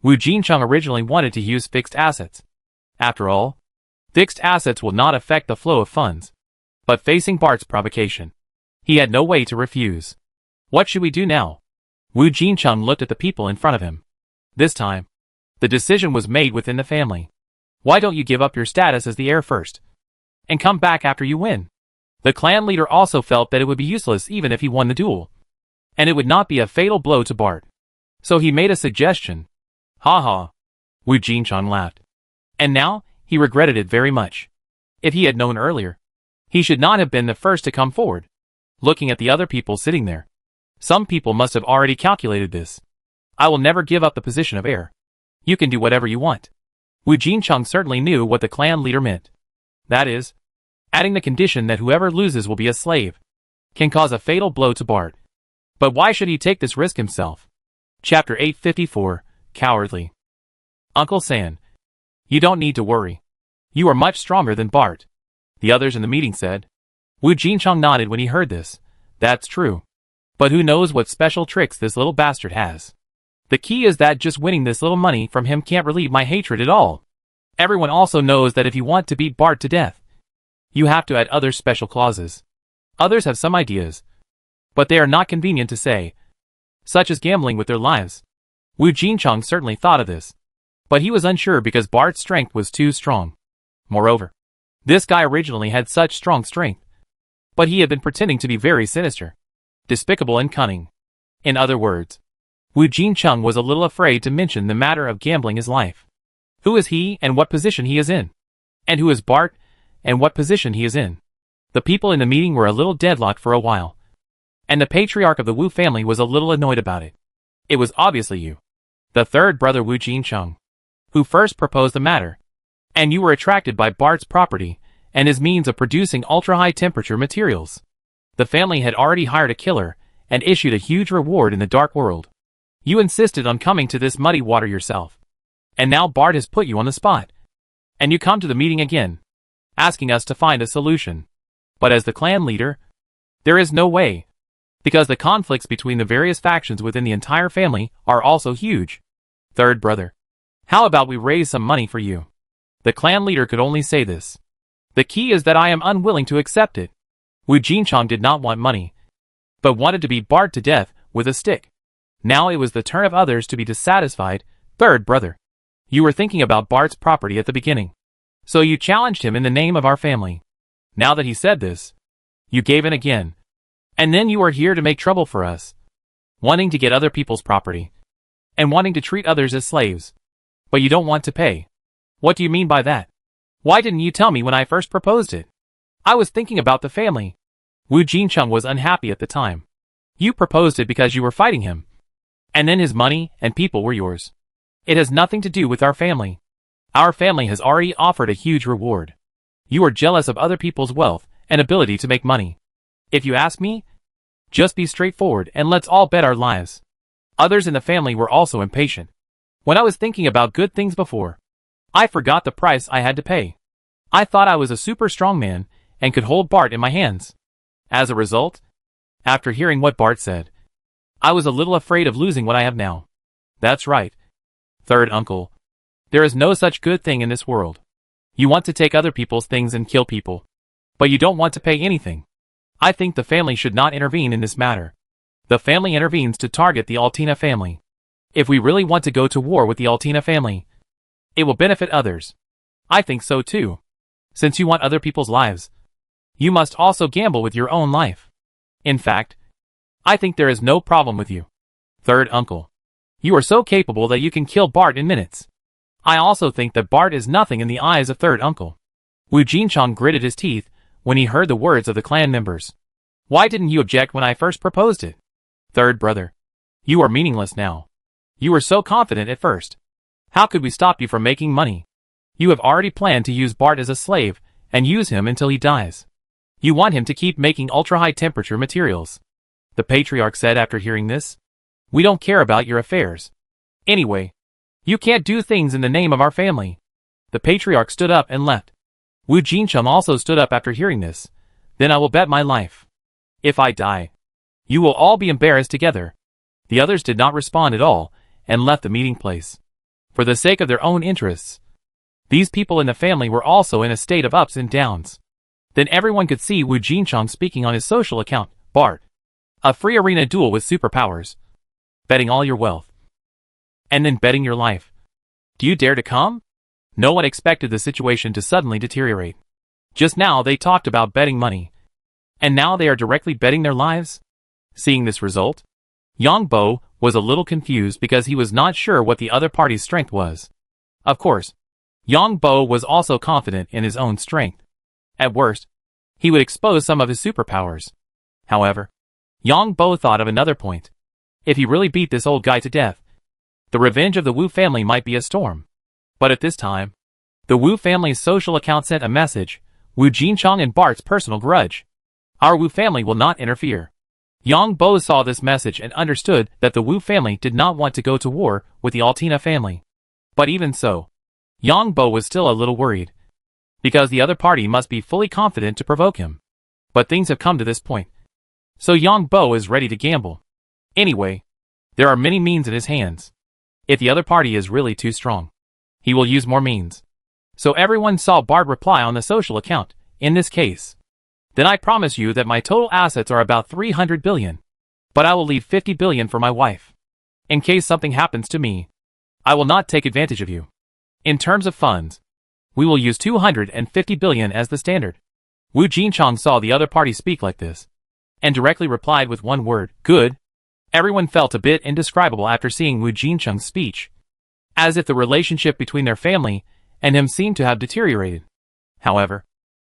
Speaker 1: Wu Jincheng originally wanted to use fixed assets. After all, fixed assets will not affect the flow of funds. But facing Bart's provocation, he had no way to refuse. What should we do now? Wu Jincheng looked at the people in front of him. This time, the decision was made within the family. Why don't you give up your status as the heir first, and come back after you win? The clan leader also felt that it would be useless even if he won the duel, and it would not be a fatal blow to Bart. So he made a suggestion. Ha ha. Wu Jincheng laughed. And now, he regretted it very much. If he had known earlier, he should not have been the first to come forward. Looking at the other people sitting there, some people must have already calculated this. I will never give up the position of heir. You can do whatever you want. Wu Jincheng certainly knew what the clan leader meant. That is, adding the condition that whoever loses will be a slave, can cause a fatal blow to Bart. But why should he take this risk himself? Chapter 854, Cowardly. Uncle San, you don't need to worry. You are much stronger than Bart, the others in the meeting said. Wu Jincheng nodded when he heard this. That's true. But who knows what special tricks this little bastard has. The key is that just winning this little money from him can't relieve my hatred at all. Everyone also knows that if you want to beat Bart to death, you have to add other special clauses. Others have some ideas, but they are not convenient to say, such as gambling with their lives. Wu Jincheng certainly thought of this, but he was unsure because Bart's strength was too strong. Moreover, this guy originally had such strong strength, but he had been pretending to be very sinister, despicable and cunning. In other words, Wu Jincheng was a little afraid to mention the matter of gambling his life. Who is he and what position he is in? And who is Bart and what position he is in? The people in the meeting were a little deadlocked for a while, and the patriarch of the Wu family was a little annoyed about it. It was obviously you, the third brother Wu Jincheng, who first proposed the matter, and you were attracted by Bart's property and his means of producing ultra-high temperature materials. The family had already hired a killer and issued a huge reward in the dark world. You insisted on coming to this muddy water yourself, and now Bart has put you on the spot, and you come to the meeting again, asking us to find a solution. But as the clan leader, there is no way, because the conflicts between the various factions within the entire family are also huge. Third brother, how about we raise some money for you? The clan leader could only say this. The key is that I am unwilling to accept it. Wu Jincheng did not want money, but wanted to beat Bart to death with a stick. Now it was the turn of others to be dissatisfied. Third brother, you were thinking about Bart's property at the beginning, so you challenged him in the name of our family. Now that he said this, you gave in again, and then you are here to make trouble for us, wanting to get other people's property, and wanting to treat others as slaves, but you don't want to pay. What do you mean by that? Why didn't you tell me when I first proposed it? I was thinking about the family. Wu Jincheng was unhappy at the time. You proposed it because you were fighting him, and then his money and people were yours. It has nothing to do with our family. Our family has already offered a huge reward. You are jealous of other people's wealth and ability to make money. If you ask me, just be straightforward and let's all bet our lives. Others in the family were also impatient. When I was thinking about good things before, I forgot the price I had to pay. I thought I was a super strong man and could hold Bart in my hands. As a result, after hearing what Bart said, I was a little afraid of losing what I have now. That's right. Third uncle, there is no such good thing in this world. You want to take other people's things and kill people, but you don't want to pay anything. I think the family should not intervene in this matter. The family intervenes to target the Altina family. If we really want to go to war with the Altina family, it will benefit others. I think so too. Since you want other people's lives, you must also gamble with your own life. In fact, I think there is no problem with you. Third uncle, you are so capable that you can kill Bart in minutes. I also think that Bart is nothing in the eyes of third uncle. Wu Jincheng gritted his teeth when he heard the words of the clan members. Why didn't you object when I first proposed it? Third brother, you are meaningless now. You were so confident at first. How could we stop you from making money? You have already planned to use Bart as a slave, and use him until he dies. You want him to keep making ultra-high temperature materials. The patriarch said after hearing this. We don't care about your affairs. Anyway, you can't do things in the name of our family. The patriarch stood up and left. Wu Jincheng also stood up after hearing this. Then I will bet my life. If I die, you will all be embarrassed together. The others did not respond at all, and left the meeting place. For the sake of their own interests. These people in the family were also in a state of ups and downs. Then everyone could see Wu Jincheng speaking on his social account, Bart. A free arena duel with superpowers. Betting all your wealth. And then betting your life. Do you dare to come? No one expected the situation to suddenly deteriorate. Just now they talked about betting money. And now they are directly betting their lives? Seeing this result, Yang Bo was a little confused because he was not sure what the other party's strength was. Of course, Yang Bo was also confident in his own strength. At worst, he would expose some of his superpowers. However, Yang Bo thought of another point. If he really beat this old guy to death, the revenge of the Wu family might be a storm. But at this time, the Wu family's social account sent a message, Wu Jincheng and Bart's personal grudge. Our Wu family will not interfere. Yang Bo saw this message and understood that the Wu family did not want to go to war with the Altina family. But even so, Yang Bo was still a little worried. Because the other party must be fully confident to provoke him. But things have come to this point. So Yang Bo is ready to gamble. Anyway, there are many means in his hands. If the other party is really too strong, he will use more means. So everyone saw Bart reply on the social account, in this case. Then I promise you that my total assets are about 300 billion. But I will leave 50 billion for my wife. In case something happens to me, I will not take advantage of you. In terms of funds, we will use 250 billion as the standard. Wu Jincheng saw the other party speak like this, and directly replied with one word, good. Everyone felt a bit indescribable after seeing Wu Jincheng's speech. As if the relationship between their family and him seemed to have deteriorated. However,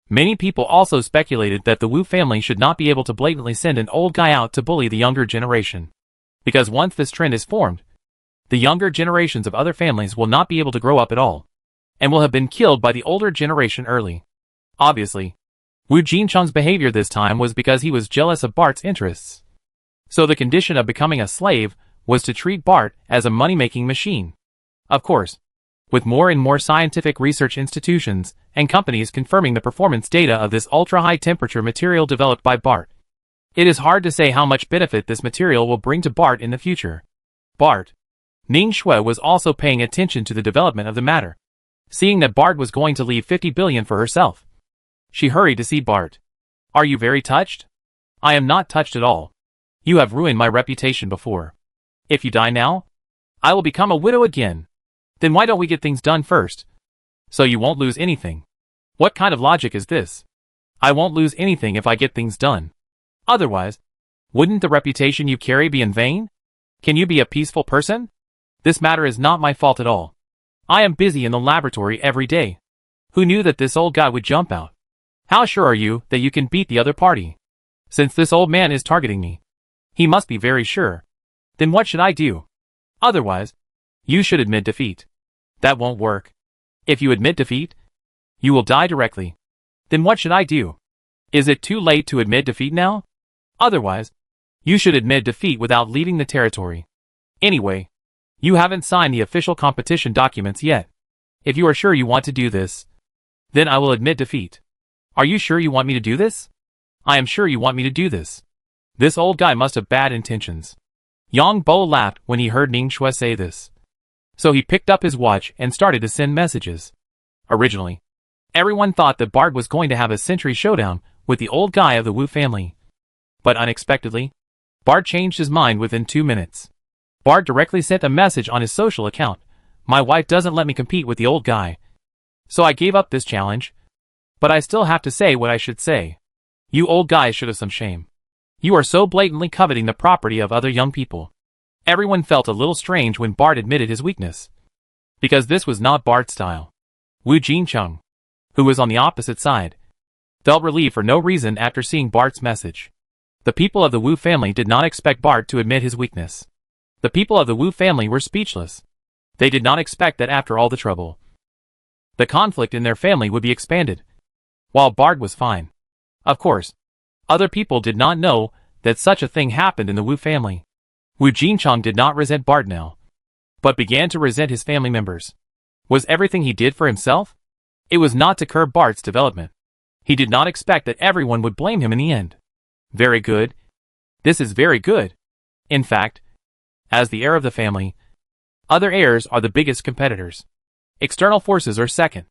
Speaker 1: many people also speculated that the Wu family should not be able to blatantly send an old guy out to bully the younger generation. Because once this trend is formed, the younger generations of other families will not be able to grow up at all, and will have been killed by the older generation early. Obviously, Wu Jincheng's behavior this time was because he was jealous of Bart's interests. So the condition of becoming a slave was to treat Bart as a money-making machine. Of course, with more and more scientific research institutions and companies confirming the performance data of this ultra-high temperature material developed by Bart. It is hard to say how much benefit this material will bring to Bart in the future. Bart. Ning Shui was also paying attention to the development of the matter. Seeing that Bart was going to leave 50 billion for herself, she hurried to see Bart. Are you very touched? I am not touched at all. You have ruined my reputation before. If you die now, I will become a widow again. Then why don't we get things done first? So you won't lose anything. What kind of logic is this? I won't lose anything if I get things done. Otherwise, wouldn't the reputation you carry be in vain? Can you be a peaceful person? This matter is not my fault at all. I am busy in the laboratory every day. Who knew that this old guy would jump out? How sure are you that you can beat the other party? Since this old man is targeting me, he must be very sure. Then what should I do? Otherwise, you should admit defeat. That won't work. If you admit defeat, you will die directly. Then what should I do? Is it too late to admit defeat now? Otherwise, you should admit defeat without leaving the territory. Anyway, you haven't signed the official competition documents yet. If you are sure you want to do this, then I will admit defeat. Are you sure you want me to do this? I am sure you want me to do this. This old guy must have bad intentions. Yang Bo laughed when he heard Ning Shui say this. So he picked up his watch and started to send messages. Originally, everyone thought that Bart was going to have a century showdown with the old guy of the Wu family. But unexpectedly, Bart changed his mind within 2 minutes. Bart directly sent a message on his social account. My wife doesn't let me compete with the old guy. So I gave up this challenge. But I still have to say what I should say. You old guys should have some shame. You are so blatantly coveting the property of other young people. Everyone felt a little strange when Bart admitted his weakness. Because this was not Bart's style. Wu Jincheng, who was on the opposite side, felt relieved for no reason after seeing Bart's message. The people of the Wu family did not expect Bart to admit his weakness. The people of the Wu family were speechless. They did not expect that after all the trouble, the conflict in their family would be expanded, while Bart was fine. Of course, other people did not know that such a thing happened in the Wu family. Wu Jinchang did not resent Bart now, but began to resent his family members. Was everything he did for himself? It was not to curb Bart's development. He did not expect that everyone would blame him in the end. Very good. This is very good. In fact, as the heir of the family, other heirs are the biggest competitors. External forces are second.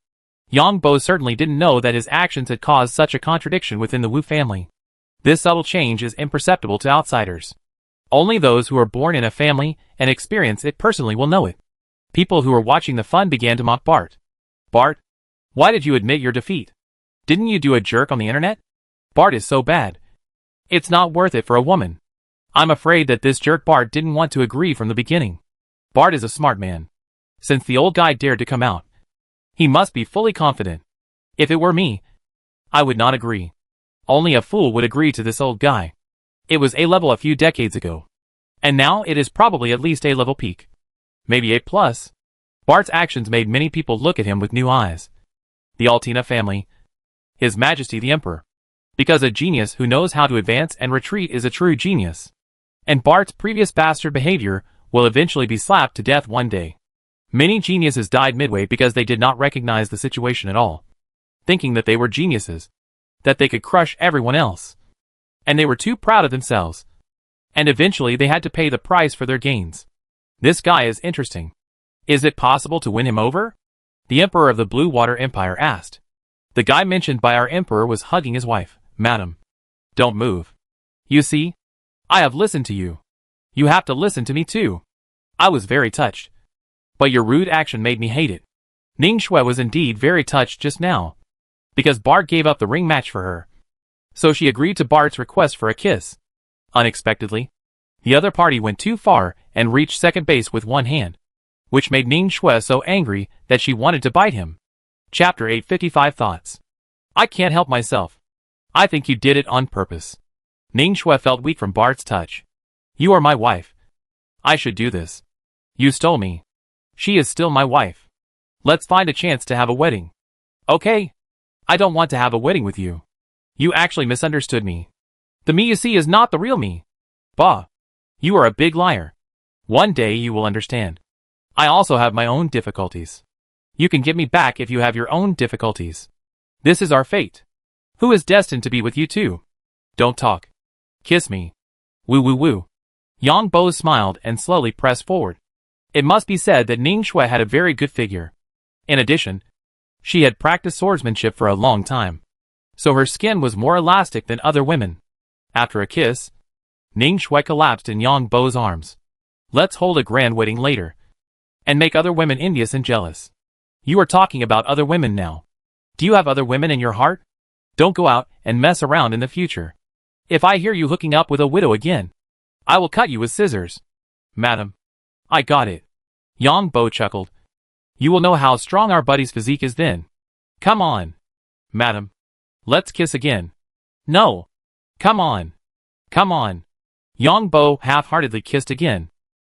Speaker 1: Yang Bo certainly didn't know that his actions had caused such a contradiction within the Wu family. This subtle change is imperceptible to outsiders. Only those who are born in a family and experience it personally will know it. People who were watching the fun began to mock Bart. Bart, why did you admit your defeat? Didn't you do a jerk on the internet? Bart is so bad. It's not worth it for a woman. I'm afraid that this jerk Bart didn't want to agree from the beginning. Bart is a smart man. Since the old guy dared to come out, he must be fully confident. If it were me, I would not agree. Only a fool would agree to this old guy. It was A-level a few decades ago. And now it is probably at least A-level peak. Maybe A+. Bart's actions made many people look at him with new eyes. The Altina family. His Majesty the Emperor. Because a genius who knows how to advance and retreat is a true genius. And Bart's previous bastard behavior will eventually be slapped to death one day. Many geniuses died midway because they did not recognize the situation at all, thinking that they were geniuses, that they could crush everyone else. And they were too proud of themselves. And eventually they had to pay the price for their gains. This guy is interesting. Is it possible to win him over? The Emperor of the Blue Water Empire asked. The guy mentioned by our Emperor was hugging his wife. Madam, don't move. You see, I have listened to you. You have to listen to me too. I was very touched. But your rude action made me hate it. Ning Shui was indeed very touched just now, because Bart gave up the ring match for her. So she agreed to Bart's request for a kiss. Unexpectedly, the other party went too far and reached second base with one hand, which made Ning Shui so angry that she wanted to bite him. Chapter 855 Thoughts. I can't help myself. I think you did it on purpose. Ning Shui felt weak from Bart's touch. You are my wife. I should do this. You stole me. She is still my wife. Let's find a chance to have a wedding. Okay. I don't want to have a wedding with you. You actually misunderstood me. The me you see is not the real me. Bah. You are a big liar. One day you will understand. I also have my own difficulties. You can get me back if you have your own difficulties. This is our fate. Who is destined to be with you too? Don't talk. Kiss me. Woo woo woo. Yang Bo smiled and slowly pressed forward. It must be said that Ning Shui had a very good figure. In addition, she had practiced swordsmanship for a long time, so her skin was more elastic than other women. After a kiss, Ning Shui collapsed in Yang Bo's arms. Let's hold a grand wedding later, and make other women envious and jealous. You are talking about other women now. Do you have other women in your heart? Don't go out and mess around in the future. If I hear you hooking up with a widow again, I will cut you with scissors. Madam, I got it. Yang Bo chuckled. You will know how strong our buddy's physique is then. Come on. Madam. Let's kiss again. No. Come on. Come on. Yang Bo half-heartedly kissed again.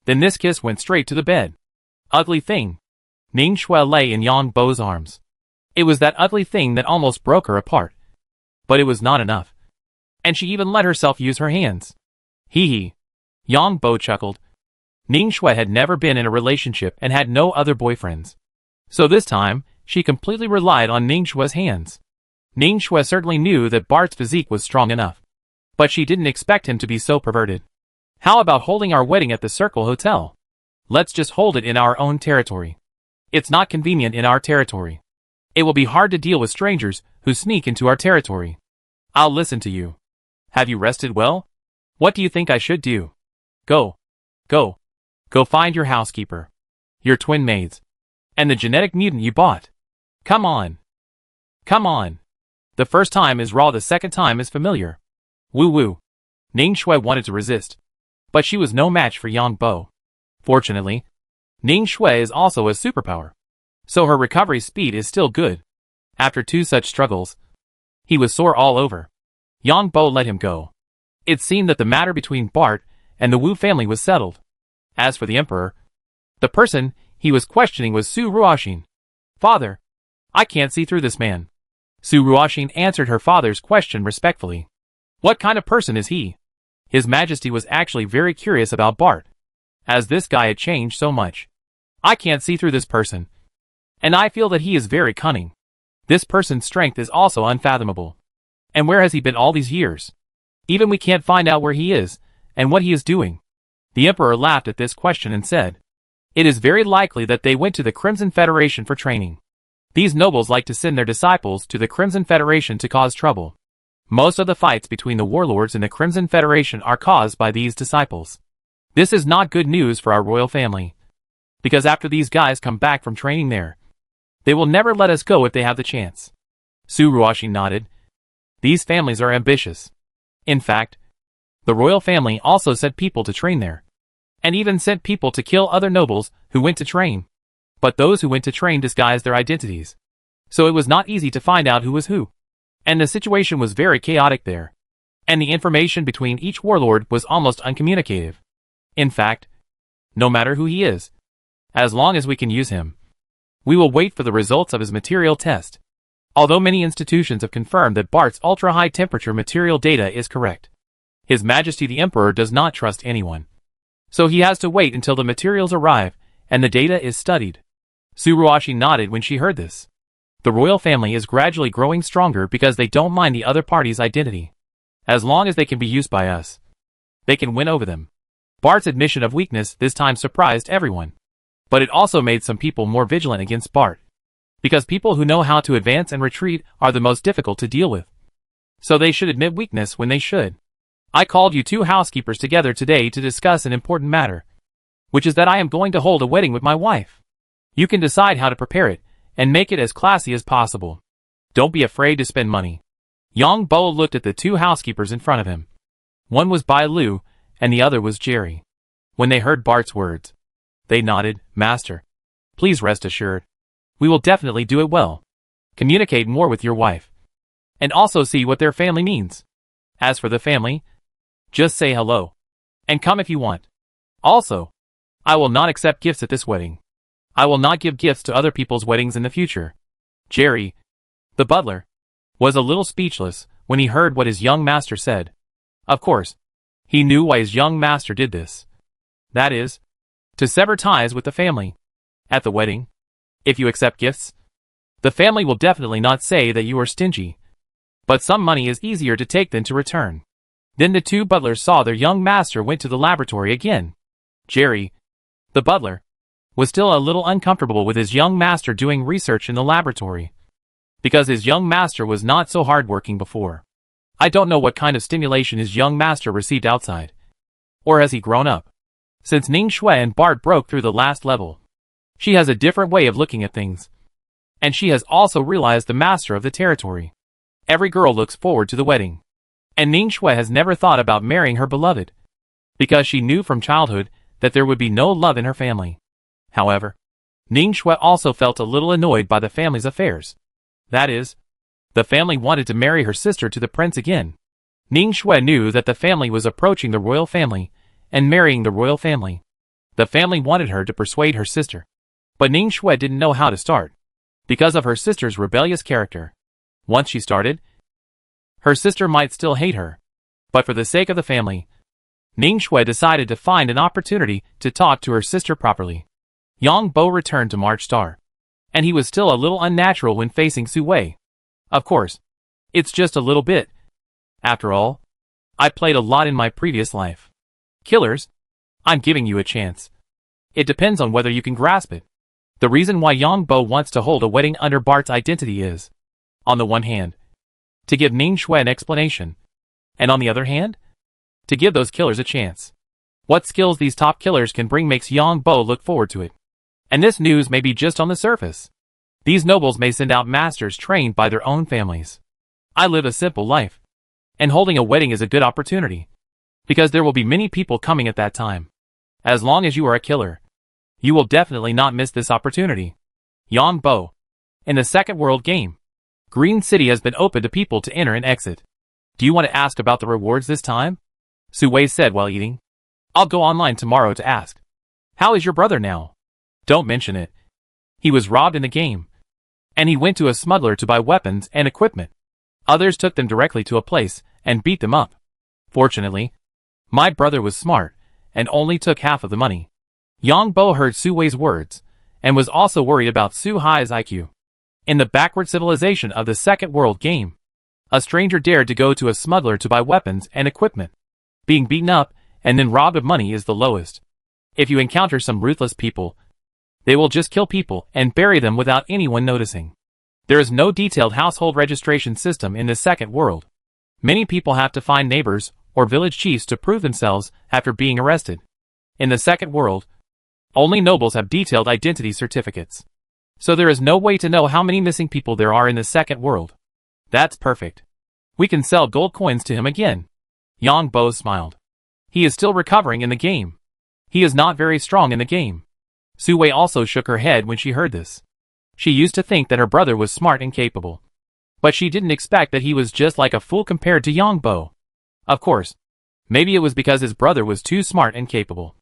Speaker 1: Then this kiss went straight to the bed. Ugly thing. Ning Shui lay in Yang Bo's arms. It was that ugly thing that almost broke her apart. But it was not enough. And she even let herself use her hands. Hee hee. Yang Bo chuckled. Ning Shui had never been in a relationship and had no other boyfriends. So this time, she completely relied on Ning Shui's hands. Ning Shui certainly knew that Bart's physique was strong enough. But she didn't expect him to be so perverted. How about holding our wedding at the Circle Hotel? Let's just hold it in our own territory. It's not convenient in our territory. It will be hard to deal with strangers who sneak into our territory. I'll listen to you. Have you rested well? What do you think I should do? Go. Go. Go find your housekeeper, your twin maids, and the genetic mutant you bought. Come on. Come on. The first time is raw, the second time is familiar. Woo woo. Ning Shui wanted to resist, but she was no match for Yang Bo. Fortunately, Ning Shui is also a superpower, so her recovery speed is still good. After 2 such struggles, he was sore all over. Yang Bo let him go. It seemed that the matter between Bart and the Wu family was settled. As for the Emperor, the person he was questioning was Su Ruoxin. Father, I can't see through this man. Su Ruoxin answered her father's question respectfully. What kind of person is he? His Majesty was actually very curious about Bart, as this guy had changed so much. I can't see through this person, and I feel that he is very cunning. This person's strength is also unfathomable. And where has he been all these years? Even we can't find out where he is, and what he is doing. The Emperor laughed at this question and said, It is very likely that they went to the Crimson Federation for training. These nobles like to send their disciples to the Crimson Federation to cause trouble. Most of the fights between the warlords and the Crimson Federation are caused by these disciples. This is not good news for our royal family, because after these guys come back from training there, they will never let us go if they have the chance. Su Ruoxin nodded. These families are ambitious. In fact, the royal family also sent people to train there, and even sent people to kill other nobles who went to train. But those who went to train disguised their identities, so it was not easy to find out who was who. And the situation was very chaotic there, and the information between each warlord was almost uncommunicative. In fact, no matter who he is, as long as we can use him, we will wait for the results of his material test. Although many institutions have confirmed that Bart's ultra-high temperature material data is correct, His Majesty the Emperor does not trust anyone. So he has to wait until the materials arrive and the data is studied. Su Ruoxin nodded when she heard this. The royal family is gradually growing stronger because they don't mind the other party's identity. As long as they can be used by us, they can win over them. Bart's admission of weakness this time surprised everyone. But it also made some people more vigilant against Bart. Because people who know how to advance and retreat are the most difficult to deal with. So they should admit weakness when they should. I called you two housekeepers together today to discuss an important matter, which is that I am going to hold a wedding with my wife. You can decide how to prepare it, and make it as classy as possible. Don't be afraid to spend money. Yang Bo looked at the two housekeepers in front of him. One was Bai Lu, and the other was Jerry. When they heard Bart's words, they nodded. Master, please rest assured. We will definitely do it well. Communicate more with your wife, and also see what their family means. As for the family, just say hello, and come if you want. Also, I will not accept gifts at this wedding. I will not give gifts to other people's weddings in the future. Jerry, the butler, was a little speechless when he heard what his young master said. Of course, he knew why his young master did this. That is, to sever ties with the family. At the wedding, if you accept gifts, the family will definitely not say that you are stingy. But some money is easier to take than to return. Then the two butlers saw their young master went to the laboratory again. Jerry, the butler, was still a little uncomfortable with his young master doing research in the laboratory, because his young master was not so hardworking before. I don't know what kind of stimulation his young master received outside. Or has he grown up? Since Ning Shui and Bart broke through the last level, she has a different way of looking at things. And she has also realized the master of the territory. Every girl looks forward to the wedding. And Ning Shui has never thought about marrying her beloved, because she knew from childhood that there would be no love in her family. However, Ning Shui also felt a little annoyed by the family's affairs. That is, the family wanted to marry her sister to the prince again. Ning Shui knew that the family was approaching the royal family and marrying the royal family. The family wanted her to persuade her sister. But Ning Shui didn't know how to start, because of her sister's rebellious character. Once she started, her sister might still hate her. But for the sake of the family, Ning Shui decided to find an opportunity to talk to her sister properly. Yang Bo returned to March Star, and he was still a little unnatural when facing Su Wei. Of course, it's just a little bit. After all, I played a lot in my previous life. Killers, I'm giving you a chance. It depends on whether you can grasp it. The reason why Yang Bo wants to hold a wedding under Bart's identity is, on the one hand, to give Ning Shui an explanation, and on the other hand, to give those killers a chance. What skills these top killers can bring makes Yang Bo look forward to it. And this news may be just on the surface. These nobles may send out masters trained by their own families. I live a simple life, and holding a wedding is a good opportunity, because there will be many people coming at that time. As long as you are a killer, you will definitely not miss this opportunity. Yang Bo. In the second world game, Green City has been open to people to enter and exit. Do you want to ask about the rewards this time? Su Wei said while eating. I'll go online tomorrow to ask. How is your brother now? Don't mention it. He was robbed in the game. And he went to a smuggler to buy weapons and equipment. Others took them directly to a place and beat them up. Fortunately, my brother was smart and only took half of the money. Yang Bo heard Su Wei's words and was also worried about Su Hai's IQ. In the backward civilization of the Second World game, a stranger dared to go to a smuggler to buy weapons and equipment. Being beaten up and then robbed of money is the lowest. If you encounter some ruthless people, they will just kill people and bury them without anyone noticing. There is no detailed household registration system in the Second World. Many people have to find neighbors or village chiefs to prove themselves after being arrested. In the Second World, only nobles have detailed identity certificates. So there is no way to know how many missing people there are in the Second World. That's perfect. We can sell gold coins to him again. Yang Bo smiled. He is still recovering in the game. He is not very strong in the game. Su Wei also shook her head when she heard this. She used to think that her brother was smart and capable. But she didn't expect that he was just like a fool compared to Yang Bo. Of course, maybe it was because his brother was too smart and capable.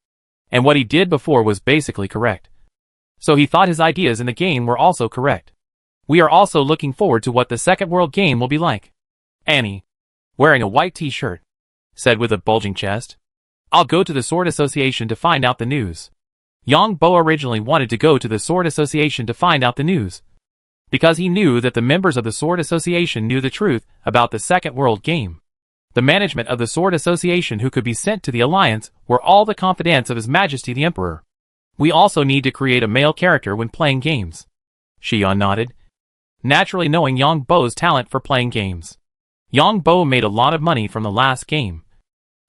Speaker 1: And what he did before was basically correct. So he thought his ideas in the game were also correct. We are also looking forward to what the Second World game will be like. Annie, wearing a white t-shirt, said with a bulging chest. I'll go to the Sword Association to find out the news. Yang Bo originally wanted to go to the Sword Association to find out the news, because he knew that the members of the Sword Association knew the truth about the Second World game. The management of the Sword Association who could be sent to the Alliance were all the confidants of His Majesty the Emperor. We also need to create a male character when playing games. Xian nodded, naturally knowing Yang Bo's talent for playing games. Yang Bo made a lot of money from the last game.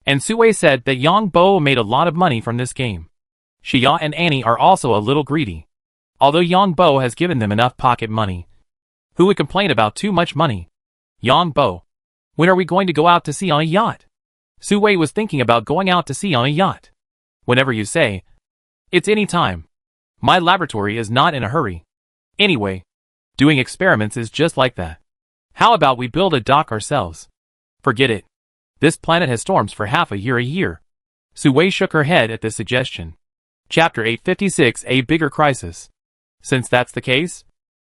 Speaker 1: And Su Wei said that Yang Bo made a lot of money from this game. Xia and Annie are also a little greedy. Although Yang Bo has given them enough pocket money. Who would complain about too much money? Yang Bo, when are we going to go out to sea on a yacht? Su Wei was thinking about going out to sea on a yacht. Whenever you say, it's any time. My laboratory is not in a hurry. Anyway, doing experiments is just like that. How about we build a dock ourselves? Forget it. This planet has storms for half a year. Su Wei shook her head at this suggestion. Chapter 856, A Bigger Crisis. Since that's the case,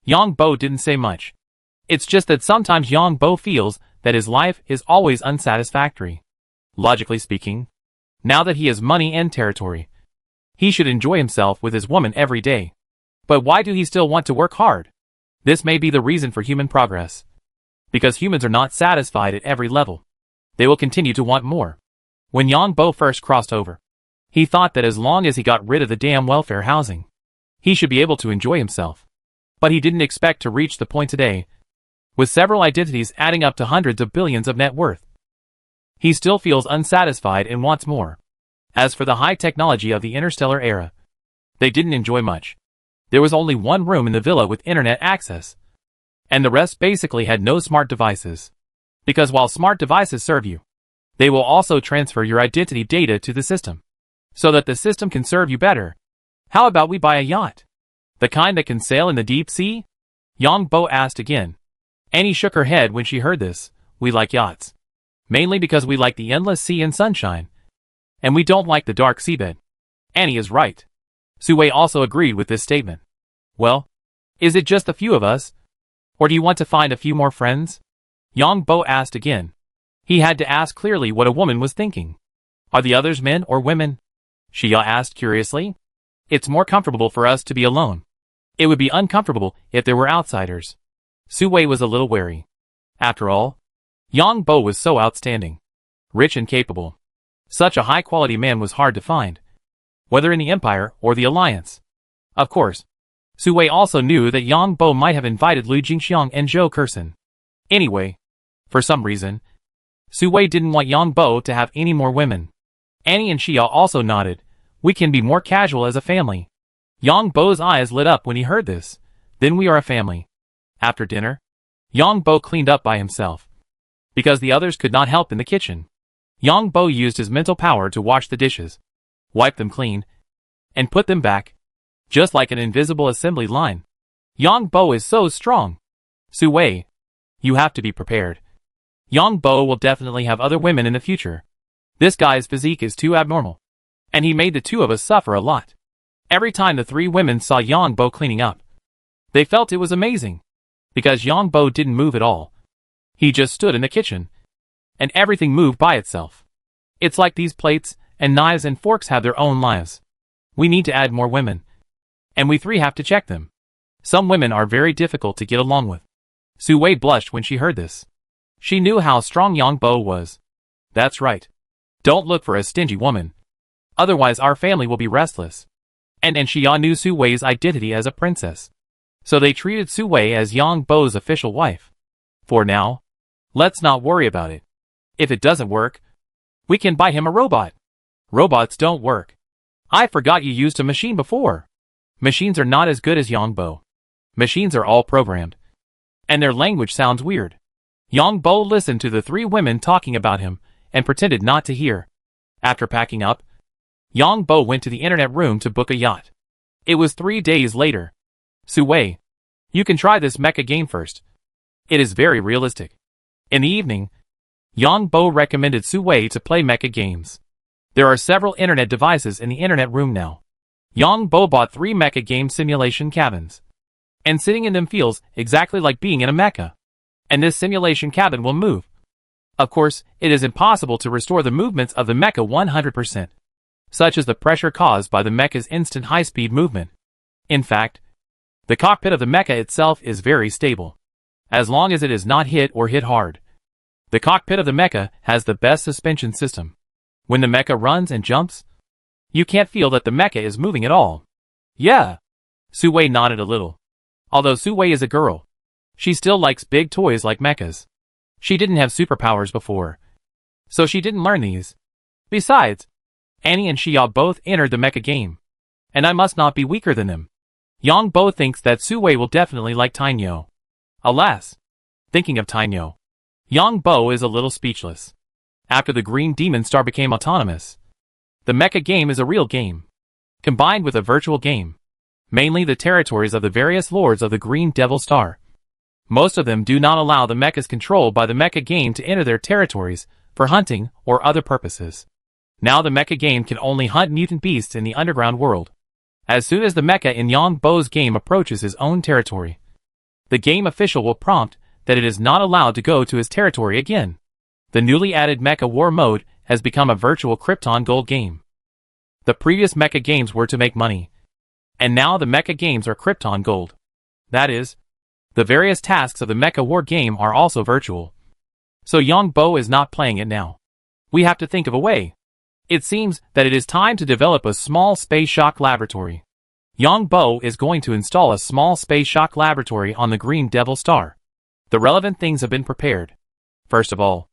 Speaker 1: Yang Bo didn't say much. It's just that sometimes Yang Bo feels that his life is always unsatisfactory. Logically speaking, now that he has money and territory, he should enjoy himself with his woman every day. But why do he still want to work hard? This may be the reason for human progress. Because humans are not satisfied at every level. They will continue to want more. When Yang Bo first crossed over, he thought that as long as he got rid of the damn welfare housing, he should be able to enjoy himself. But he didn't expect to reach the point today, with several identities adding up to hundreds of billions of net worth. He still feels unsatisfied and wants more. As for the high technology of the Interstellar era, they didn't enjoy much. There was only one room in the villa with internet access, and the rest basically had no smart devices. Because while smart devices serve you, they will also transfer your identity data to the system, so that the system can serve you better. How about we buy a yacht? The kind that can sail in the deep sea? Yang Bo asked again. Annie shook her head when she heard this. We like yachts. Mainly because we like the endless sea and sunshine. And we don't like the dark seabed. Annie is right. Su Wei also agreed with this statement. Well, is it just a few of us? Or do you want to find a few more friends? Yang Bo asked again. He had to ask clearly what a woman was thinking. Are the others men or women? Xia asked curiously. It's more comfortable for us to be alone. It would be uncomfortable if there were outsiders. Su Wei was a little wary. After all, Yang Bo was so outstanding. Rich and capable. Such a high-quality man was hard to find, whether in the Empire or the Alliance. Of course, Su Wei also knew that Yang Bo might have invited Lu Jingxiang and Zhou Kersen. Anyway, for some reason, Su Wei didn't want Yang Bo to have any more women. Annie and Xia also nodded. We can be more casual as a family. Yang Bo's eyes lit up when he heard this. Then we are a family. After dinner, Yang Bo cleaned up by himself, because the others could not help in the kitchen. Yang Bo used his mental power to wash the dishes, wipe them clean, and put them back, just like an invisible assembly line. Yang Bo is so strong. Su Wei, you have to be prepared. Yang Bo will definitely have other women in the future. This guy's physique is too abnormal, and he made the two of us suffer a lot. Every time the three women saw Yongbo cleaning up, they felt it was amazing. Because Yongbo didn't move at all. He just stood in the kitchen. And everything moved by itself. It's like these plates and knives and forks have their own lives. We need to add more women. And we three have to check them. Some women are very difficult to get along with. Su-wei blushed when she heard this. She knew how strong Yongbo was. That's right. Don't look for a stingy woman. Otherwise our family will be restless. And Xia knew Su-wei's identity as a princess. So they treated Su-wei as Yongbo's official wife. For now, let's not worry about it. If it doesn't work, we can buy him a robot. Robots don't work. I forgot you used a machine before. Machines are not as good as Yongbo. Machines are all programmed. And their language sounds weird. Yongbo listened to the three women talking about him and pretended not to hear. After packing up, Yongbo went to the internet room to book a yacht. It was 3 days later. Su-wei, you can try this mecha game first. It is very realistic. In the evening, Yongbo recommended Su-wei to play mecha games. There are several internet devices in the internet room now. Yongbo bought 3 mecha game simulation cabins. And sitting in them feels exactly like being in a mecha. And this simulation cabin will move. Of course, it is impossible to restore the movements of the mecha 100%. Such as the pressure caused by the mecha's instant high-speed movement. In fact, the cockpit of the mecha itself is very stable. As long as it is not hit or hit hard. The cockpit of the mecha has the best suspension system. When the mecha runs and jumps, you can't feel that the mecha is moving at all. Yeah. Su-wei nodded a little. Although Su-wei is a girl, she still likes big toys like mechas. She didn't have superpowers before, so she didn't learn these. Besides, Annie and Xia both entered the mecha game, and I must not be weaker than them. Yongbo thinks that Su-wei will definitely like Tainyo. Alas, thinking of Tainyo, Yongbo is a little speechless. After the Green Demon Star became autonomous, the mecha game is a real game, combined with a virtual game. Mainly the territories of the various lords of the Green Devil Star. Most of them do not allow the mechas controlled by the mecha game to enter their territories for hunting or other purposes. Now the mecha game can only hunt mutant beasts in the underground world. As soon as the mecha in Yongbo's game approaches his own territory, the game official will prompt that it is not allowed to go to his territory again. The newly added mecha war mode has become a virtual Krypton Gold game. The previous mecha games were to make money. And now the mecha games are Krypton Gold. That is, the various tasks of the mecha war game are also virtual. So Yongbo is not playing it now. We have to think of a way. It seems that it is time to develop a small space shock laboratory. Yongbo is going to install a small space shock laboratory on the Green Devil Star. The relevant things have been prepared. First of all,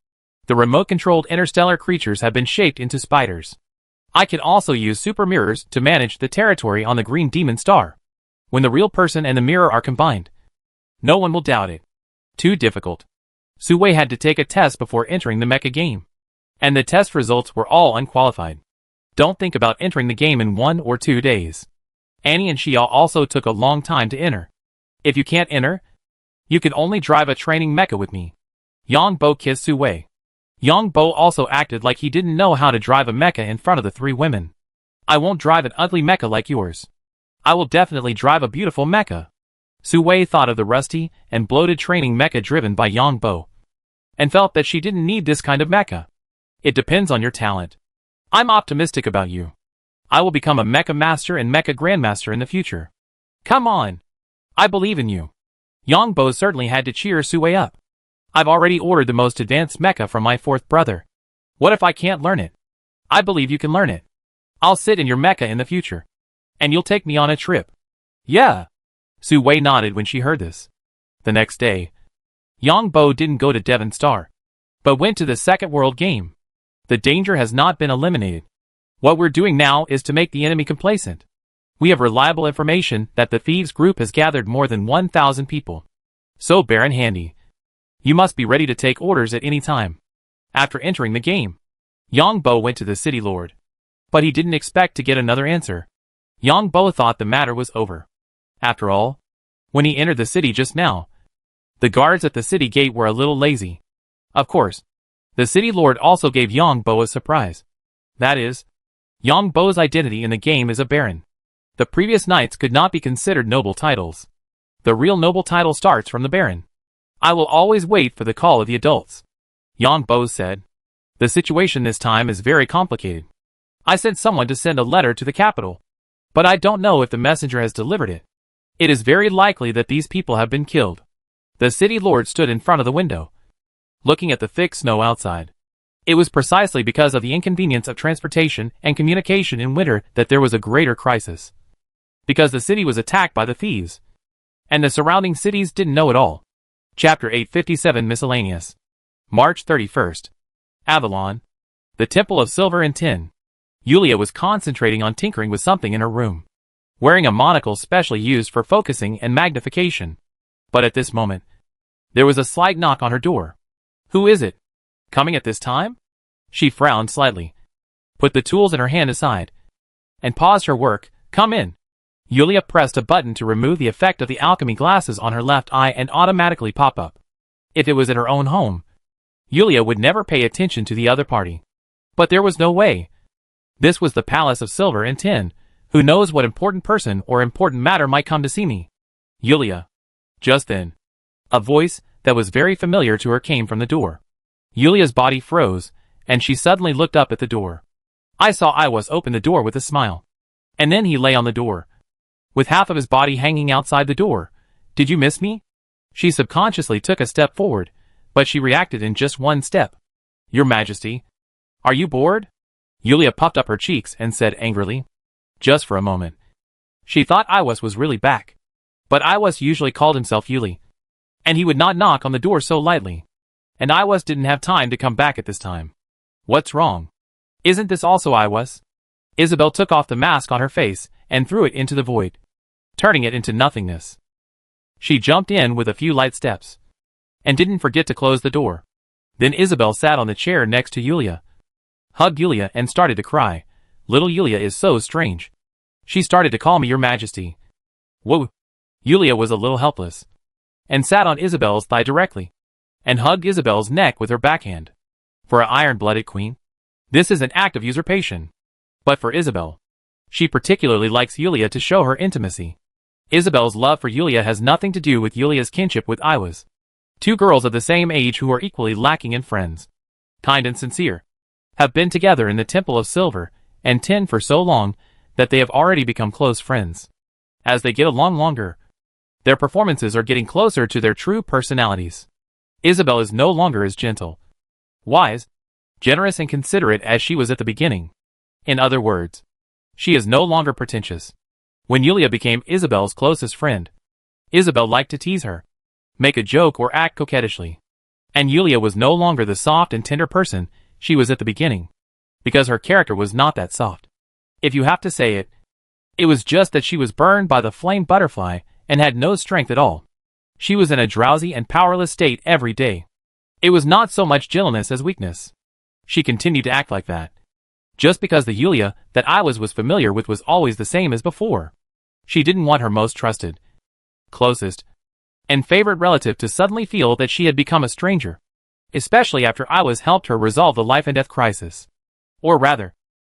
Speaker 1: the remote-controlled interstellar creatures have been shaped into spiders. I can also use super mirrors to manage the territory on the Green Demon Star. When the real person and the mirror are combined, no one will doubt it. Too difficult. Su-wei had to take a test before entering the mecha game. And the test results were all unqualified. Don't think about entering the game in 1 or 2 days. Annie and Xia also took a long time to enter. If you can't enter, you can only drive a training mecha with me. Yongbo kissed Su-wei. Yongbo also acted like he didn't know how to drive a mecha in front of the 3 women. I won't drive an ugly mecha like yours. I will definitely drive a beautiful mecha. Su-wei thought of the rusty and bloated training mecha driven by Yongbo, and felt that she didn't need this kind of mecha. It depends on your talent. I'm optimistic about you. I will become a mecha master and mecha grandmaster in the future. Come on. I believe in you. Yongbo certainly had to cheer Su-wei up. I've already ordered the most advanced mecha from my 4th brother. What if I can't learn it? I believe you can learn it. I'll sit in your mecha in the future. And you'll take me on a trip. Yeah. Su-wei nodded when she heard this. The next day, Yongbo didn't go to Devon Star, but went to the second world game. The danger has not been eliminated. What we're doing now is to make the enemy complacent. We have reliable information that the thieves group has gathered more than 1,000 people. So Baron Handy, you must be ready to take orders at any time. After entering the game, Yongbo went to the city lord. But he didn't expect to get another answer. Yongbo thought the matter was over. After all, when he entered the city just now, the guards at the city gate were a little lazy. Of course, the city lord also gave Yongbo a surprise. That is, Yongbo's identity in the game is a baron. The previous knights could not be considered noble titles. The real noble title starts from the Baron. I will always wait for the call of the adults. Yang Bo said. The situation this time is very complicated. I sent someone to send a letter to the capital, but I don't know if the messenger has delivered it. It is very likely that these people have been killed. The city lord stood in front of the window, looking at the thick snow outside. It was precisely because of the inconvenience of transportation and communication in winter that there was a greater crisis. Because the city was attacked by the thieves, and the surrounding cities didn't know it all. Chapter 857 Miscellaneous. March 31st. Avalon. The Temple of Silver and Tin. Yulia was concentrating on tinkering with something in her room, wearing a monocle specially used for focusing and magnification. But at this moment, there was a slight knock on her door. Who is it? Coming at this time? She frowned slightly, put the tools in her hand aside, and paused her work. Come in. Yulia pressed a button to remove the effect of the alchemy glasses on her left eye and automatically pop up. If it was at her own home, Yulia would never pay attention to the other party. But there was no way. This was the Palace of Silver and Tin. Who knows what important person or important matter might come to see me? Yulia. Just then, a voice that was very familiar to her came from the door. Yulia's body froze, and she suddenly looked up at the door. I saw Iwas open the door with a smile. And then he lay on the door, with half of his body hanging outside the door. Did you miss me? She subconsciously took a step forward, but she reacted in just one step. Your Majesty. Are you bored? Yulia puffed up her cheeks and said angrily. Just for a moment. She thought Iwas was really back. But Iwas usually called himself Yuli, and he would not knock on the door so lightly. And Iwas didn't have time to come back at this time. What's wrong? Isn't this also Iwas? Isabel took off the mask on her face and threw it into the void, turning it into nothingness. She jumped in with a few light steps, and didn't forget to close the door. Then Isabel sat on the chair next to Yulia, hugged Yulia and started to cry. Little Yulia is so strange. She started to call me Your Majesty. Whoa. Yulia was a little helpless, and sat on Isabel's thigh directly, and hugged Isabel's neck with her backhand. For an iron-blooded queen, this is an act of usurpation. But for Isabel, she particularly likes Yulia to show her intimacy. Isabel's love for Yulia has nothing to do with Yulia's kinship with Iwas. Two girls of the same age who are equally lacking in friends, kind and sincere, have been together in the Temple of Silver and Tin for so long that they have already become close friends. As they get along longer, their performances are getting closer to their true personalities. Isabel is no longer as gentle, wise, generous and considerate as she was at the beginning. In other words, she is no longer pretentious. When Yulia became Isabel's closest friend, Isabel liked to tease her, make a joke or act coquettishly. And Yulia was no longer the soft and tender person she was at the beginning, because her character was not that soft. If you have to say it, it was just that she was burned by the flame butterfly and had no strength at all. She was in a drowsy and powerless state every day. It was not so much gentleness as weakness. She continued to act like that, just because the Yulia that Iwas was familiar with was always the same as before. She didn't want her most trusted, closest, and favorite relative to suddenly feel that she had become a stranger, especially after Iwas helped her resolve the life and death crisis. Or rather,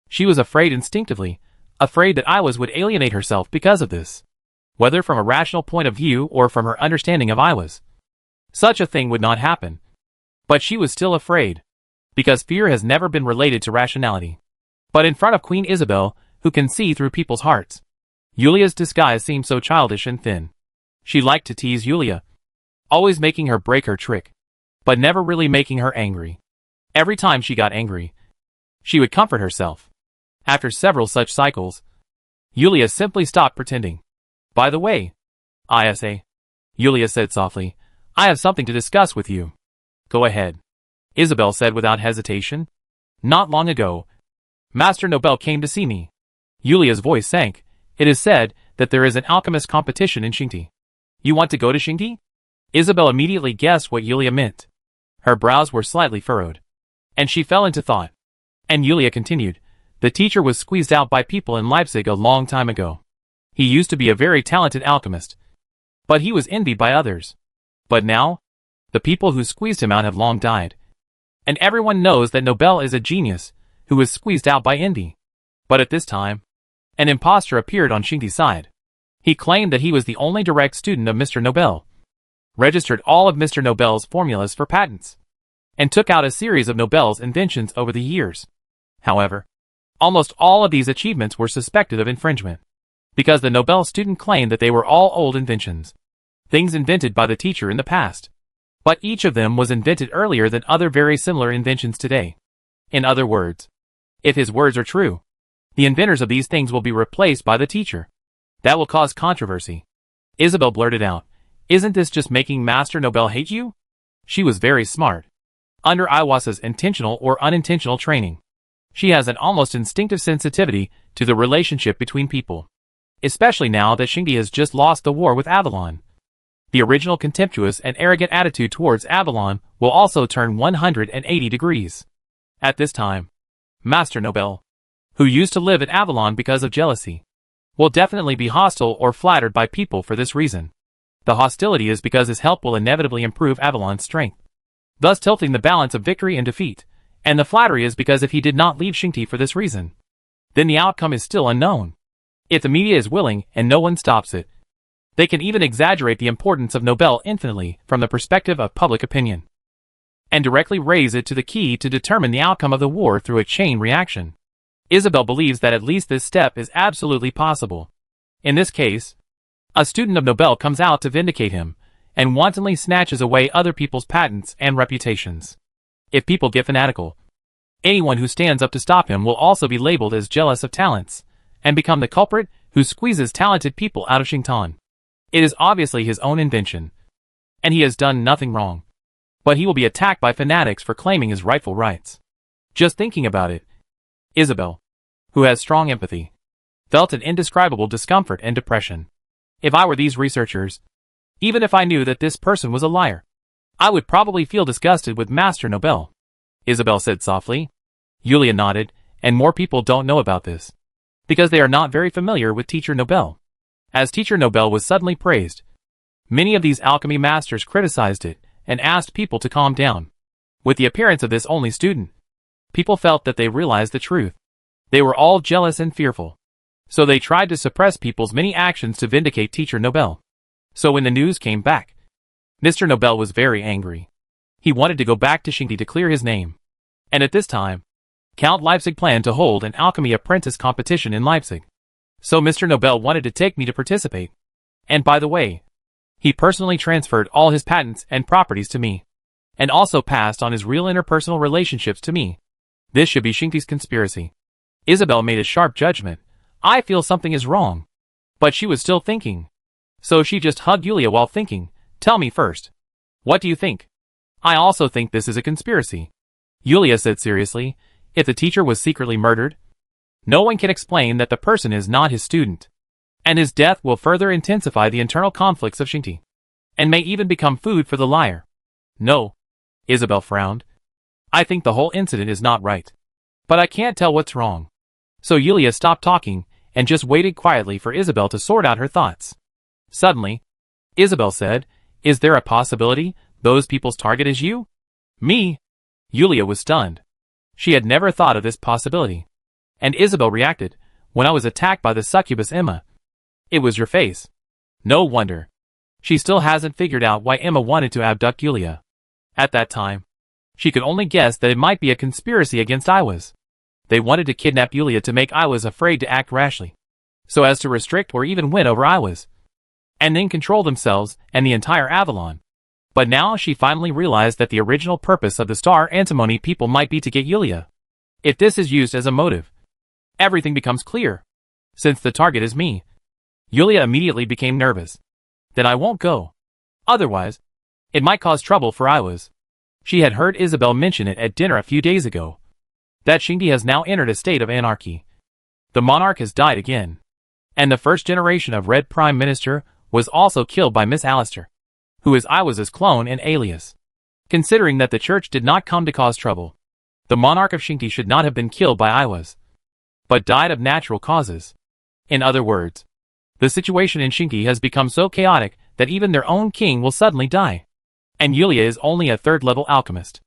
Speaker 1: she was afraid instinctively, afraid that Iwas would alienate herself because of this. Whether from a rational point of view or from her understanding of Iwas, such a thing would not happen. But she was still afraid, because fear has never been related to rationality. But in front of Queen Isabel, who can see through people's hearts, Yulia's disguise seemed so childish and thin. She liked to tease Yulia, always making her break her trick, but never really making her angry. Every time she got angry, she would comfort herself. After several such cycles, Yulia simply stopped pretending. By the way, Isa, Yulia said softly, I have something to discuss with you. Go ahead, Isabel said without hesitation. Not long ago, Master Nobel came to see me. Yulia's voice sank. It is said that there is an alchemist competition in Xingti. You want to go to Xingti? Isabel immediately guessed what Yulia meant. Her brows were slightly furrowed, and she fell into thought. And Yulia continued, the teacher was squeezed out by people in Leipzig a long time ago. He used to be a very talented alchemist, but he was envied by others. But now, the people who squeezed him out have long died. And everyone knows that Nobel is a genius, who was squeezed out by envy. But at this time, An impostor appeared on Xingti's side. He claimed that he was the only direct student of Mr. Nobel, registered all of Mr. Nobel's formulas for patents, and took out a series of Nobel's inventions over the years. However, almost all of these achievements were suspected of infringement, because the Nobel student claimed that they were all old inventions, things invented by the teacher in the past. But each of them was invented earlier than other very similar inventions today. In other words, if his words are true, the inventors of these things will be replaced by the teacher. That will cause controversy. Isabel blurted out, "Isn't this just making Master Nobel hate you?" She was very smart. Under Iwasa's intentional or unintentional training, she has an almost instinctive sensitivity to the relationship between people, especially now that Xingti has just lost the war with Avalon. The original contemptuous and arrogant attitude towards Avalon will also turn 180 degrees. At this time, Master Nobel, who used to live at Avalon because of jealousy, will definitely be hostile or flattered by people for this reason. The hostility is because his help will inevitably improve Avalon's strength, thus tilting the balance of victory and defeat, and the flattery is because if he did not leave Xingti for this reason, then the outcome is still unknown. If the media is willing and no one stops it, they can even exaggerate the importance of Nobel infinitely from the perspective of public opinion, and directly raise it to the key to determine the outcome of the war through a chain reaction. Isabel believes that at least this step is absolutely possible. In this case, a student of Nobel comes out to vindicate him, and wantonly snatches away other people's patents and reputations. If people get fanatical, anyone who stands up to stop him will also be labeled as jealous of talents, and become the culprit who squeezes talented people out of Xingtan. It is obviously his own invention, and he has done nothing wrong. But he will be attacked by fanatics for claiming his rightful rights. Just thinking about it, Isabel, who has strong empathy, felt an indescribable discomfort and depression. If I were these researchers, even if I knew that this person was a liar, I would probably feel disgusted with Master Nobel, Isabel said softly. Yulia nodded, and more people don't know about this, because they are not very familiar with Teacher Nobel. As Teacher Nobel was suddenly praised, many of these alchemy masters criticized it and asked people to calm down. With the appearance of this only student, people felt that they realized the truth. They were all jealous and fearful, so they tried to suppress people's many actions to vindicate Teacher Nobel. So when the news came back, Mr. Nobel was very angry. He wanted to go back to Xingti to clear his name. And at this time, Count Leipzig planned to hold an alchemy apprentice competition in Leipzig. So Mr. Nobel wanted to take me to participate. And by the way, he personally transferred all his patents and properties to me, and also passed on his real interpersonal relationships to me. This should be Xingti's conspiracy. Isabel made a sharp judgment. I feel something is wrong. But she was still thinking. So she just hugged Yulia while thinking, tell me first. What do you think? I also think this is a conspiracy, Yulia said seriously. If the teacher was secretly murdered, no one can explain that the person is not his student. And his death will further intensify the internal conflicts of Xingti, and may even become food for the liar. No, Isabel frowned. I think the whole incident is not right. But I can't tell what's wrong. So Yulia stopped talking, and just waited quietly for Isabel to sort out her thoughts. Suddenly, Isabel said, is there a possibility those people's target is you? Me? Yulia was stunned. She had never thought of this possibility. And Isabel reacted, when I was attacked by the succubus Emma. It was your face. No wonder. She still hasn't figured out why Emma wanted to abduct Yulia. At that time, she could only guess that it might be a conspiracy against Iwas. They wanted to kidnap Yulia to make Iwas afraid to act rashly, so as to restrict or even win over Iwas, and then control themselves and the entire Avalon. But now she finally realized that the original purpose of the Star Antimony people might be to get Yulia. If this is used as a motive, everything becomes clear. Since the target is me, Yulia immediately became nervous. Then I won't go. Otherwise, it might cause trouble for Iwas. She had heard Isabel mention it at dinner a few days ago, that Xingti has now entered a state of anarchy. The monarch has died again, and the first generation of Red Prime Minister was also killed by Miss Alistair, who is Iwas's clone and alias. Considering that the church did not come to cause trouble, the monarch of Xingti should not have been killed by Iwas, but died of natural causes. In other words, the situation in Xingti has become so chaotic that even their own king will suddenly die. And Yulia is only a third-level alchemist.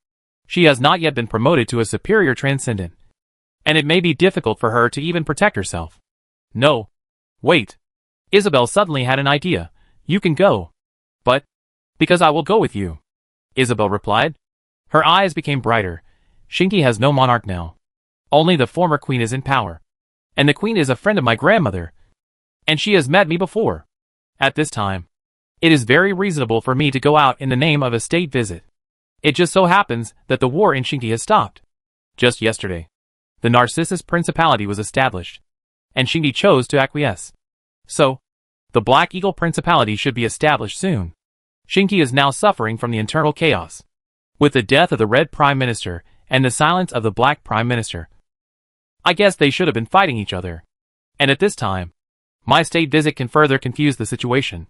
Speaker 1: She has not yet been promoted to a superior transcendent, and it may be difficult for her to even protect herself. No. Wait. Isabel suddenly had an idea. You can go. But, because I will go with you, Isabel replied. Her eyes became brighter. Shinki has no monarch now. Only the former queen is in power. And the queen is a friend of my grandmother. And she has met me before. At this time, it is very reasonable for me to go out in the name of a state visit. It just so happens that the war in Shinki has stopped. Just yesterday, the Narcissus Principality was established, and Shinki chose to acquiesce. So, the Black Eagle Principality should be established soon. Shinki is now suffering from the internal chaos, with the death of the Red Prime Minister and the silence of the Black Prime Minister. I guess they should have been fighting each other. And at this time, my state visit can further confuse the situation.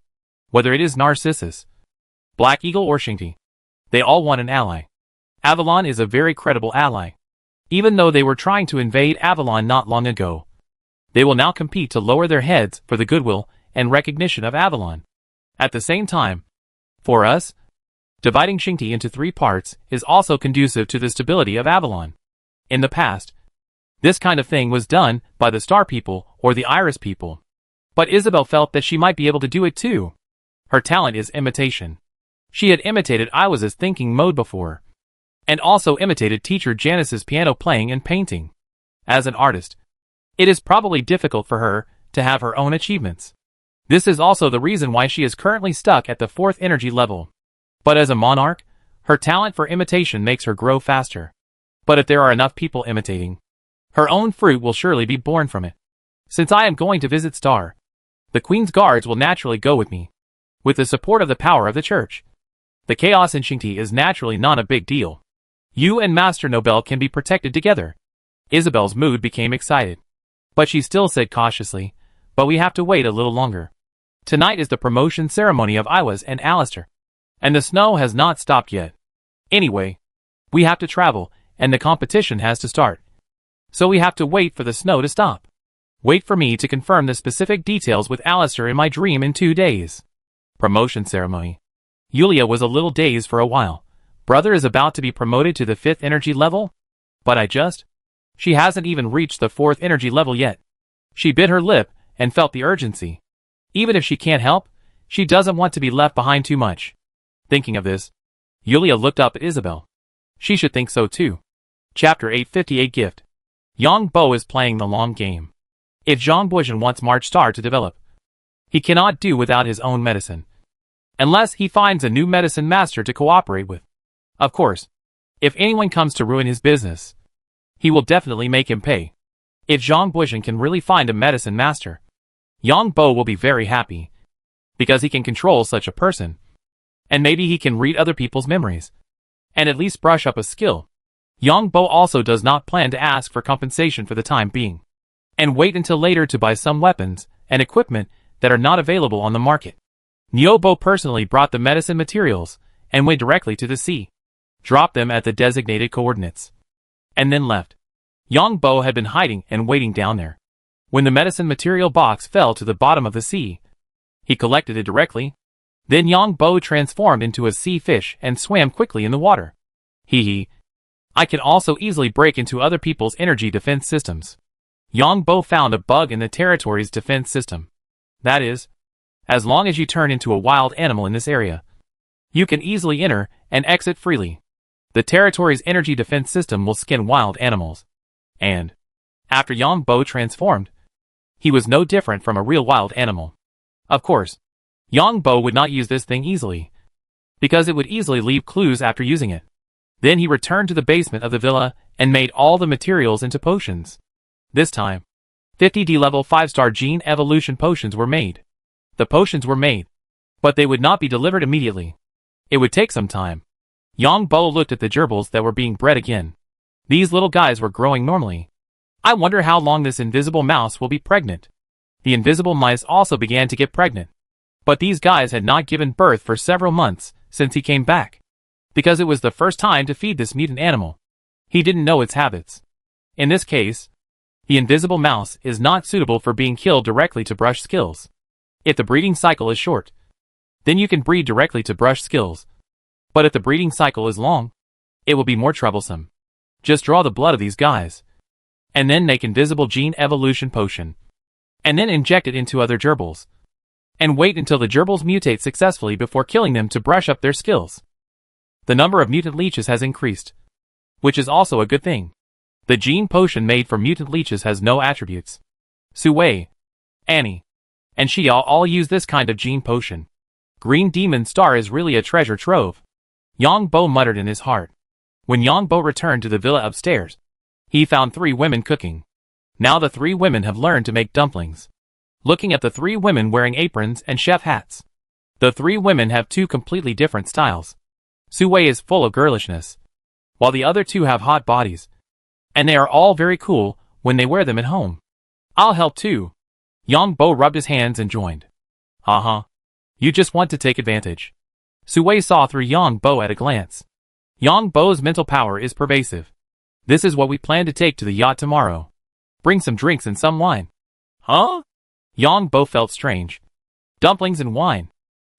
Speaker 1: Whether it is Narcissus, Black Eagle or Shinki, they all want an ally. Avalon is a very credible ally. Even though they were trying to invade Avalon not long ago, they will now compete to lower their heads for the goodwill and recognition of Avalon. At the same time, for us, dividing Shinki into 3 parts is also conducive to the stability of Avalon. In the past, this kind of thing was done by the Star people or the Iris people. But Isabel felt that she might be able to do it too. Her talent is imitation. She had imitated Iwa's thinking mode before, and also imitated teacher Janice's piano playing and painting. As an artist, it is probably difficult for her to have her own achievements. This is also the reason why she is currently stuck at the 4th energy level. But as a monarch, her talent for imitation makes her grow faster. But if there are enough people imitating, her own fruit will surely be born from it. Since I am going to visit Star, the Queen's guards will naturally go with me. With the support of the power of the church, the chaos in Shinki is naturally not a big deal. You and Master Nobel can be protected together. Isabel's mood became excited. But she still said cautiously, but we have to wait a little longer. Tonight is the promotion ceremony of Iwas and Alistair, and the snow has not stopped yet. Anyway, we have to travel, and the competition has to start. So we have to wait for the snow to stop. Wait for me to confirm the specific details with Alistair in my dream in 2 days. Promotion ceremony. Yulia was a little dazed for a while. Brother is about to be promoted to the 5th energy level? But she hasn't even reached the 4th energy level yet. She bit her lip and felt the urgency. Even if she can't help, she doesn't want to be left behind too much. Thinking of this, Yulia looked up at Isabel. She should think so too. Chapter 858 Gift. Yang Bo is playing the long game. If Zhang Buizhen wants March Star to develop, he cannot do without his own medicine. Unless he finds a new medicine master to cooperate with. Of course, if anyone comes to ruin his business, he will definitely make him pay. If Zhang Buizhen can really find a medicine master, Yang Bo will be very happy, because he can control such a person. And maybe he can read other people's memories, and at least brush up a skill. Yang Bo also does not plan to ask for compensation for the time being, and wait until later to buy some weapons and equipment that are not available on the market. Niu Bo personally brought the medicine materials and went directly to the sea, dropped them at the designated coordinates, and then left. Yang Bo had been hiding and waiting down there. When the medicine material box fell to the bottom of the sea, he collected it directly. Then Yang Bo transformed into a sea fish and swam quickly in the water. Hee. I can also easily break into other people's energy defense systems. Yang Bo found a bug in the territory's defense system. That is, as long as you turn into a wild animal in this area, you can easily enter and exit freely. The territory's energy defense system will skin wild animals. And, after Yang Bo transformed, he was no different from a real wild animal. Of course, Yang Bo would not use this thing easily, because it would easily leave clues after using it. Then he returned to the basement of the villa and made all the materials into potions. This time, 50D level 5-star gene evolution potions were made. The potions were made, but they would not be delivered immediately. It would take some time. Yang Bo looked at the gerbils that were being bred again. These little guys were growing normally. I wonder how long this invisible mouse will be pregnant. The invisible mice also began to get pregnant. But these guys had not given birth for several months since he came back, because it was the first time to feed this mutant animal. He didn't know its habits. In this case, the invisible mouse is not suitable for being killed directly to brush skills. If the breeding cycle is short, then you can breed directly to brush skills. But if the breeding cycle is long, it will be more troublesome. Just draw the blood of these guys, and then make invisible gene evolution potion. and then inject it into other gerbils. And wait until the gerbils mutate successfully before killing them to brush up their skills. The number of mutant leeches has increased, which is also a good thing. The gene potion made for mutant leeches has no attributes. Sui, Annie, and Xia all use this kind of gene potion. Green Demon Star is really a treasure trove, Yang Bo muttered in his heart. When Yang Bo returned to the villa upstairs, he found 3 women cooking. Now the 3 women have learned to make dumplings. Looking at the 3 women wearing aprons and chef hats, the 3 women have 2 completely different styles. Sui is full of girlishness, while the other 2 have hot bodies, and they are all very cool when they wear them at home. I'll help too. Yang Bo rubbed his hands and joined. Haha. You just want to take advantage. Sui saw through Yang Bo at a glance. Yang Bo's mental power is pervasive. This is what we plan to take to the yacht tomorrow. Bring some drinks and some wine. Huh? Yang Bo felt strange. Dumplings and wine.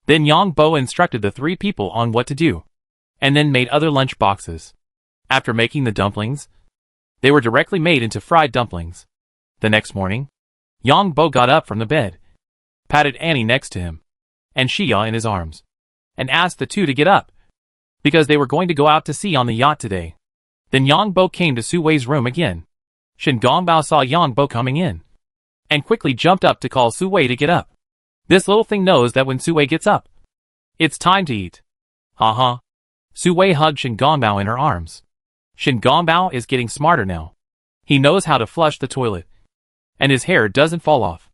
Speaker 1: Then Yang Bo instructed the 3 people on what to do, and then made other lunch boxes. After making the dumplings, they were directly made into fried dumplings. The next morning, Yang Bo got up from the bed, patted Annie next to him, and Xia in his arms, and asked the 2 to get up, because they were going to go out to sea on the yacht today. Then Yang Bo came to Sui's room again. Shen Gongbao saw Yang Bo coming in, and quickly jumped up to call Sui to get up. This little thing knows that when Sui gets up, it's time to eat. Haha. Sui hugged Shen Gongbao in her arms. Shen Gongbao is getting smarter now. He knows how to flush the toilet, and his hair doesn't fall off.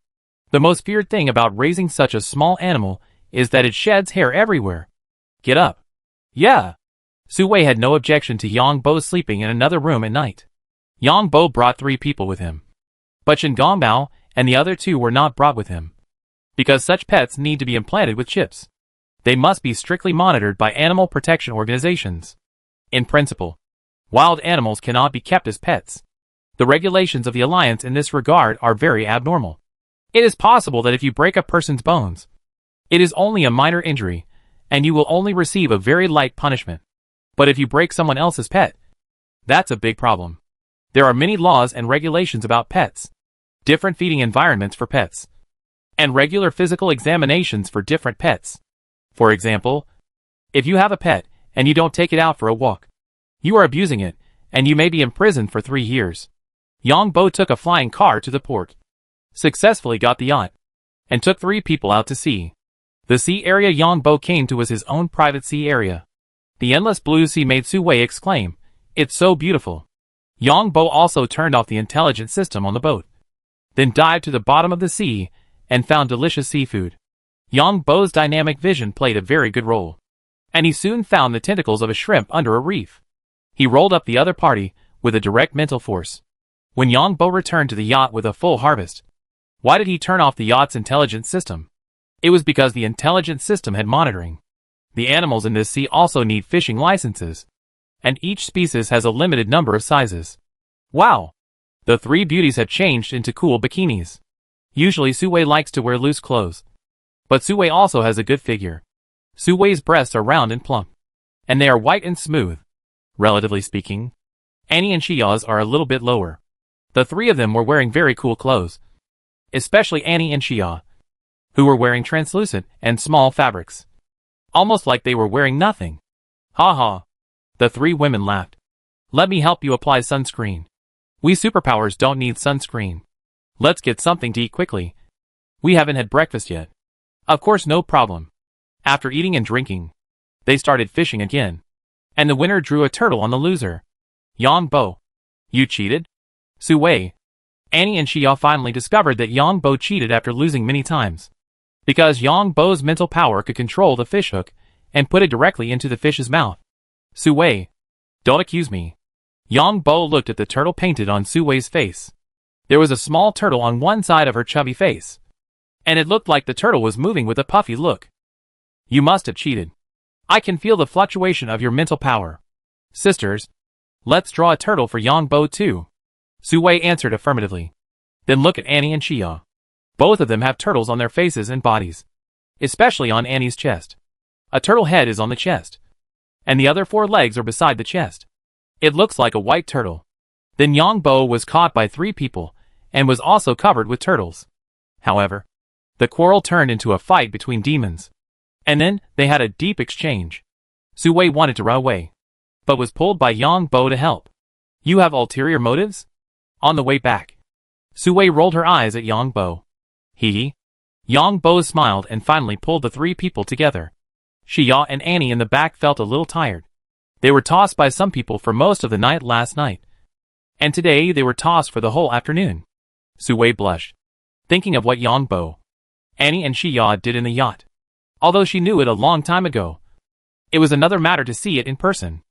Speaker 1: The most feared thing about raising such a small animal is that it sheds hair everywhere. Get up. Yeah. Sui had no objection to Yang Bo sleeping in another room at night. Yang Bo brought 3 people with him, but Shen Gongbao and the other 2 were not brought with him, because such pets need to be implanted with chips. They must be strictly monitored by animal protection organizations. In principle, wild animals cannot be kept as pets. The regulations of the Alliance in this regard are very abnormal. It is possible that if you break a person's bones, it is only a minor injury, and you will only receive a very light punishment. But if you break someone else's pet, that's a big problem. There are many laws and regulations about pets, different feeding environments for pets, and regular physical examinations for different pets. For example, if you have a pet and you don't take it out for a walk, you are abusing it, and you may be imprisoned for 3 years. Yang Bo took a flying car to the port, successfully got the yacht, and took 3 people out to sea. The sea area Yang Bo came to was his own private sea area. The endless blue sea made Sui exclaim, "It's so beautiful." Yang Bo also turned off the intelligence system on the boat, then dived to the bottom of the sea and found delicious seafood. Yang Bo's dynamic vision played a very good role, and he soon found the tentacles of a shrimp under a reef. He rolled up the other party with a direct mental force. When Yang Bo returned to the yacht with a full harvest, why did he turn off the yacht's intelligence system? It was because the intelligence system had monitoring. The animals in this sea also need fishing licenses, and each species has a limited number of sizes. Wow! The 3 beauties had changed into cool bikinis. Usually Sui likes to wear loose clothes, but Sui also has a good figure. Sui's breasts are round and plump, and they are white and smooth. Relatively speaking, Annie and Xia's are a little bit lower. The 3 of them were wearing very cool clothes, especially Annie and Xia, who were wearing translucent and small fabrics, almost like they were wearing nothing. Ha ha. The 3 women laughed. Let me help you apply sunscreen. We superpowers don't need sunscreen. Let's get something to eat quickly. We haven't had breakfast yet. Of course, no problem. After eating and drinking, they started fishing again, and the winner drew a turtle on the loser. Yang Bo. You cheated? Sui. Annie and Xia finally discovered that Yang Bo cheated after losing many times, because Yang Bo's mental power could control the fish hook and put it directly into the fish's mouth. Sui. Don't accuse me. Yang Bo looked at the turtle painted on Sui's face. There was a small turtle on one side of her chubby face, and it looked like the turtle was moving with a puffy look. You must have cheated. I can feel the fluctuation of your mental power. Sisters, let's draw a turtle for Yang Bo too. Sui answered affirmatively. Then look at Annie and Xia. Both of them have turtles on their faces and bodies, especially on Annie's chest. A turtle head is on the chest, and the other 4 legs are beside the chest. It looks like a white turtle. Then Yang Bo was caught by 3 people, and was also covered with turtles. However, the quarrel turned into a fight between demons. And then, they had a deep exchange. Su-wei wanted to run away, but was pulled by Yang Bo to help. You have ulterior motives? On the way back, Su-wei rolled her eyes at Yang Bo. Hee. Yang Bo smiled and finally pulled the three people together. Xia and Annie in the back felt a little tired. They were tossed by some people for most of the night last night. And today they were tossed for the whole afternoon. Su-wei blushed, thinking of what Yang Bo, Annie and Xia did in the yacht. Although she knew it a long time ago, it was another matter to see it in person.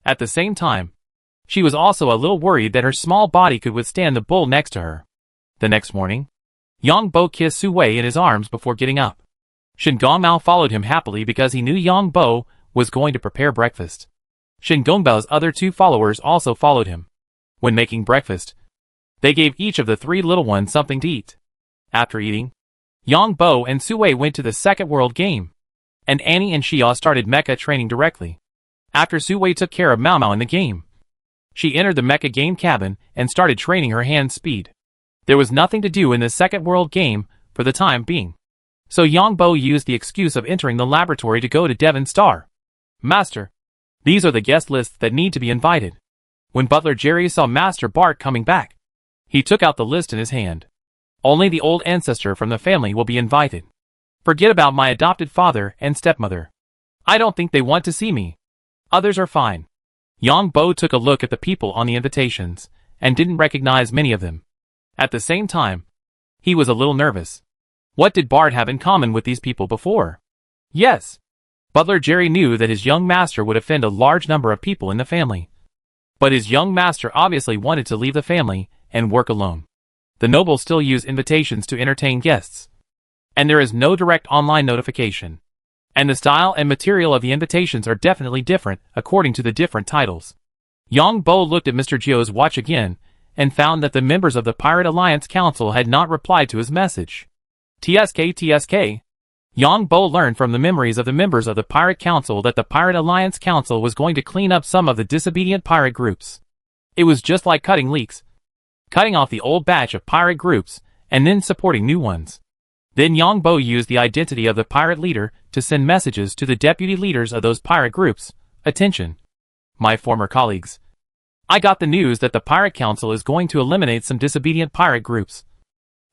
Speaker 1: At the same time, she was also a little worried that her small body could withstand the bull next to her. The next morning, Yang Bo kissed Su-wei in his arms before getting up. Shen Gongmao followed him happily because he knew Yang Bo was going to prepare breakfast. Shen Gongbao's other two followers also followed him. When making breakfast, they gave each of the three little ones something to eat. After eating, Yang Bo and Su-wei went to the second world game, and Annie and Xia started mecha training directly. After Su-wei took care of Mao Mao in the game, she entered the mecha game cabin and started training her hand speed. There was nothing to do in the second world game for the time being, so Yang Bo used the excuse of entering the laboratory to go to Devon Star. Master, these are the guest lists that need to be invited. When Butler Jerry saw Master Bart coming back, he took out the list in his hand. Only the old ancestor from the family will be invited. Forget about my adopted father and stepmother. I don't think they want to see me. Others are fine. Yang Bo took a look at the people on the invitations, and didn't recognize many of them. At the same time, he was a little nervous. What did Bart have in common with these people before? Yes, Butler Jerry knew that his young master would offend a large number of people in the family. But his young master obviously wanted to leave the family and work alone. The nobles still use invitations to entertain guests, and there is no direct online notification. And the style and material of the invitations are definitely different according to the different titles. Yang Bo looked at Mr. Zhou's watch again, and found that the members of the Pirate Alliance Council had not replied to his message. TSK. Yang Bo learned from the memories of the members of the Pirate Council that the Pirate Alliance Council was going to clean up some of the disobedient pirate groups. It was just like cutting leaks. Cutting off the old batch of pirate groups, and then supporting new ones. Then Yang Bo used the identity of the pirate leader to send messages to the deputy leaders of those pirate groups. Attention, my former colleagues. I got the news that the Pirate Council is going to eliminate some disobedient pirate groups.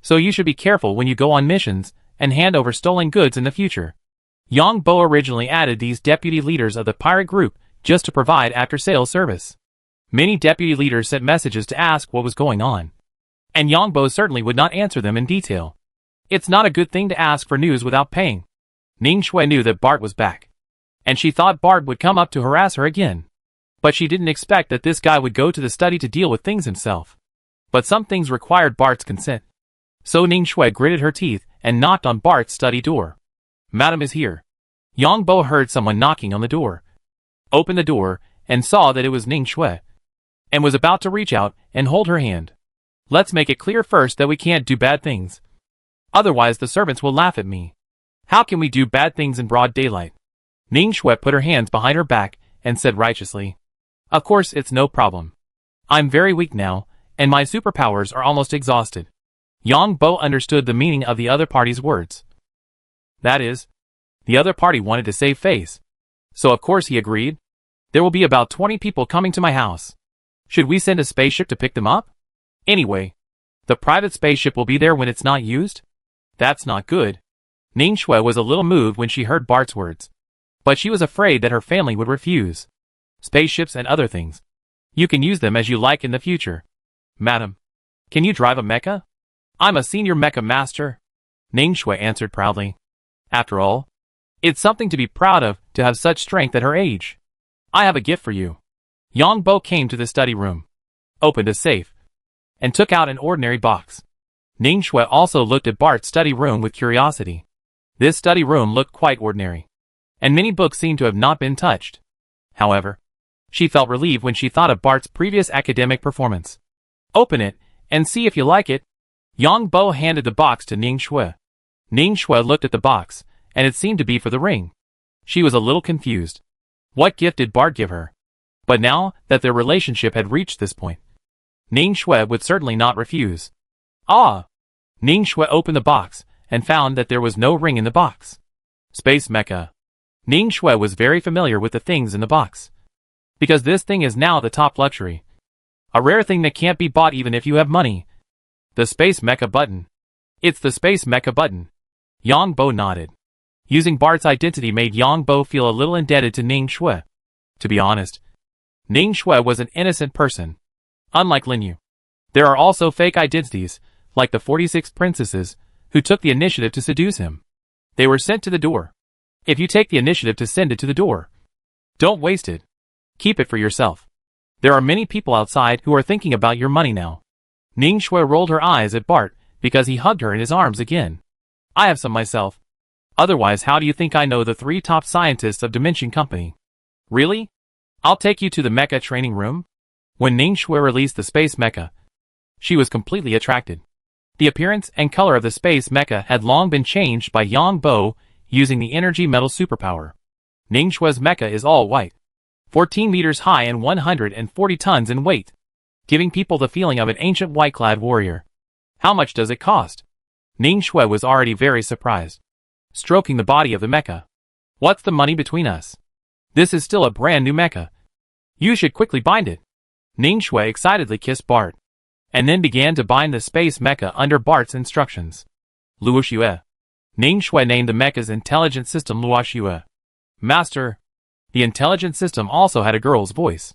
Speaker 1: So you should be careful when you go on missions and hand over stolen goods in the future. Yang Bo originally added these deputy leaders of the pirate group just to provide after-sales service. Many deputy leaders sent messages to ask what was going on, and Yang Bo certainly would not answer them in detail. It's not a good thing to ask for news without paying. Ning Shui knew that Bart was back, and she thought Bart would come up to harass her again. But she didn't expect that this guy would go to the study to deal with things himself. But some things required Bart's consent. So Ning Shui gritted her teeth and knocked on Bart's study door. Madam is here. Yang Bo heard someone knocking on the door, opened the door, and saw that it was Ning Shui, and was about to reach out and hold her hand. Let's make it clear first that we can't do bad things. Otherwise the servants will laugh at me. How can we do bad things in broad daylight? Ning Shui put her hands behind her back and said righteously, of course it's no problem. I'm very weak now, and my superpowers are almost exhausted. Yang Bo understood the meaning of the other party's words. That is, the other party wanted to save face. So of course he agreed. There will be about 20 people coming to my house. Should we send a spaceship to pick them up? Anyway, the private spaceship will be there when it's not used? That's not good. Ning Shui was a little moved when she heard Bart's words, but she was afraid that her family would refuse. Spaceships and other things. You can use them as you like in the future. Madam, can you drive a mecha? I'm a senior mecha master. Ning Shui answered proudly. After all, it's something to be proud of to have such strength at her age. I have a gift for you. Yang Bo came to the study room, opened a safe, and took out an ordinary box. Ning Shui also looked at Bart's study room with curiosity. This study room looked quite ordinary, and many books seemed to have not been touched. However, she felt relieved when she thought of Bart's previous academic performance. Open it, and see if you like it. Yang Bo handed the box to Ning Shui. Ning Shui looked at the box, and it seemed to be for the ring. She was a little confused. What gift did Bart give her? But now that their relationship had reached this point, Ning Shui would certainly not refuse. Ah! Ning Shui opened the box and found that there was no ring in the box. Space Mecha. Ning Shui was very familiar with the things in the box, because this thing is now the top luxury. A rare thing that can't be bought even if you have money. The Space Mecha button. It's the Space Mecha button. Yang Bo nodded. Using Bart's identity made Yang Bo feel a little indebted to Ning Shui. To be honest, Ning Shui was an innocent person. Unlike Lin Yu. There are also fake identities, like the 46 princesses, who took the initiative to seduce him. They were sent to the door. If you take the initiative to send it to the door, don't waste it. Keep it for yourself. There are many people outside who are thinking about your money now. Ning Shui rolled her eyes at Bart, because he hugged her in his arms again. I have some myself. Otherwise, how do you think I know the 3 top scientists of Dimension Company? Really? I'll take you to the mecha training room? When Ning Shui released the Space Mecha, she was completely attracted. The appearance and color of the Space Mecha had long been changed by Yang Bo using the energy metal superpower. Ning Shui's mecha is all white, 14 meters high and 140 tons in weight, giving people the feeling of an ancient white-clad warrior. How much does it cost? Ning Shui was already very surprised, stroking the body of the mecha. What's the money between us? This is still a brand new mecha. You should quickly bind it. Ning Shui excitedly kissed Bart, and then began to bind the Space Mecha under Bart's instructions. Luoxue. Ning Shui named the mecha's intelligent system Luoxue. Master. The intelligent system also had a girl's voice.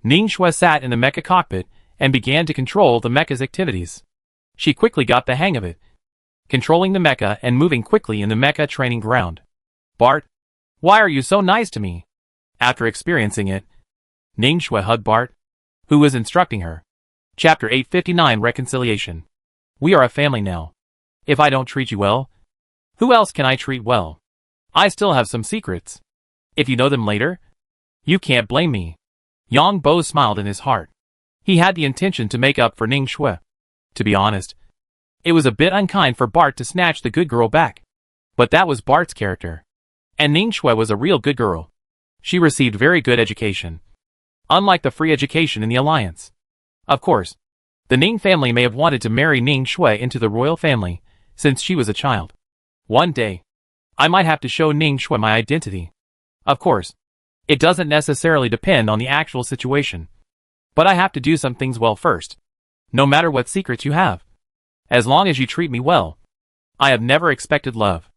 Speaker 1: Ning Shui sat in the mecha cockpit and began to control the mecha's activities. She quickly got the hang of it, controlling the mecha and moving quickly in the mecha training ground. Bart, why are you so nice to me? After experiencing it, Ning Shui hugged Bart, who was instructing her. Chapter 859 Reconciliation. We are a family now. If I don't treat you well, who else can I treat well? I still have some secrets. If you know them later, you can't blame me. Yang Bo smiled in his heart. He had the intention to make up for Ning Shui. To be honest, it was a bit unkind for Bart to snatch the good girl back. But that was Bart's character. And Ning Shui was a real good girl. She received very good education, unlike the free education in the Alliance. Of course, the Ning family may have wanted to marry Ning Shui into the royal family, since she was a child. One day, I might have to show Ning Shui my identity. Of course, it doesn't necessarily depend on the actual situation. But I have to do some things well first. No matter what secrets you have. As long as you treat me well. I have never expected love.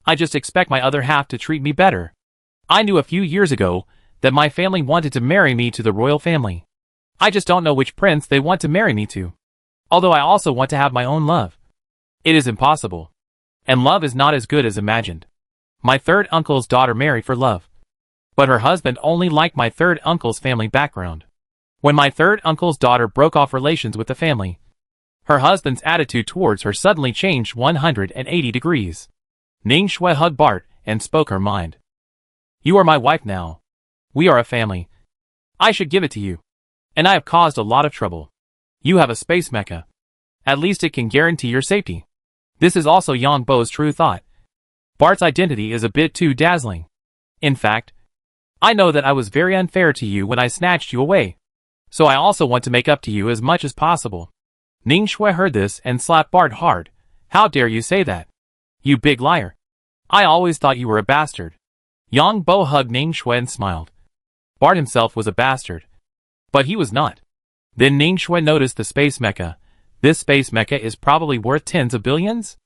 Speaker 1: I just expect my other half to treat me better. I knew a few years ago that my family wanted to marry me to the royal family. I just don't know which prince they want to marry me to. Although I also want to have my own love. It is impossible. And love is not as good as imagined. My third uncle's daughter married for love. But her husband only liked my third uncle's family background. When my third uncle's daughter broke off relations with the family, her husband's attitude towards her suddenly changed 180 degrees. Ning Shui hugged Bart and spoke her mind. You are my wife now. We are a family. I should give it to you. And I have caused a lot of trouble. You have a space mecha. At least it can guarantee your safety. This is also Yang Bo's true thought. Bart's identity is a bit too dazzling. In fact, I know that I was very unfair to you when I snatched you away. So I also want to make up to you as much as possible. Ning Shui heard this and slapped Bart hard. How dare you say that? You big liar. I always thought you were a bastard. Yang Bo hugged Ning Shui and smiled. Bart himself was a bastard. But he was not. Then Ning Shui noticed the space mecha. This space mecha is probably worth tens of billions?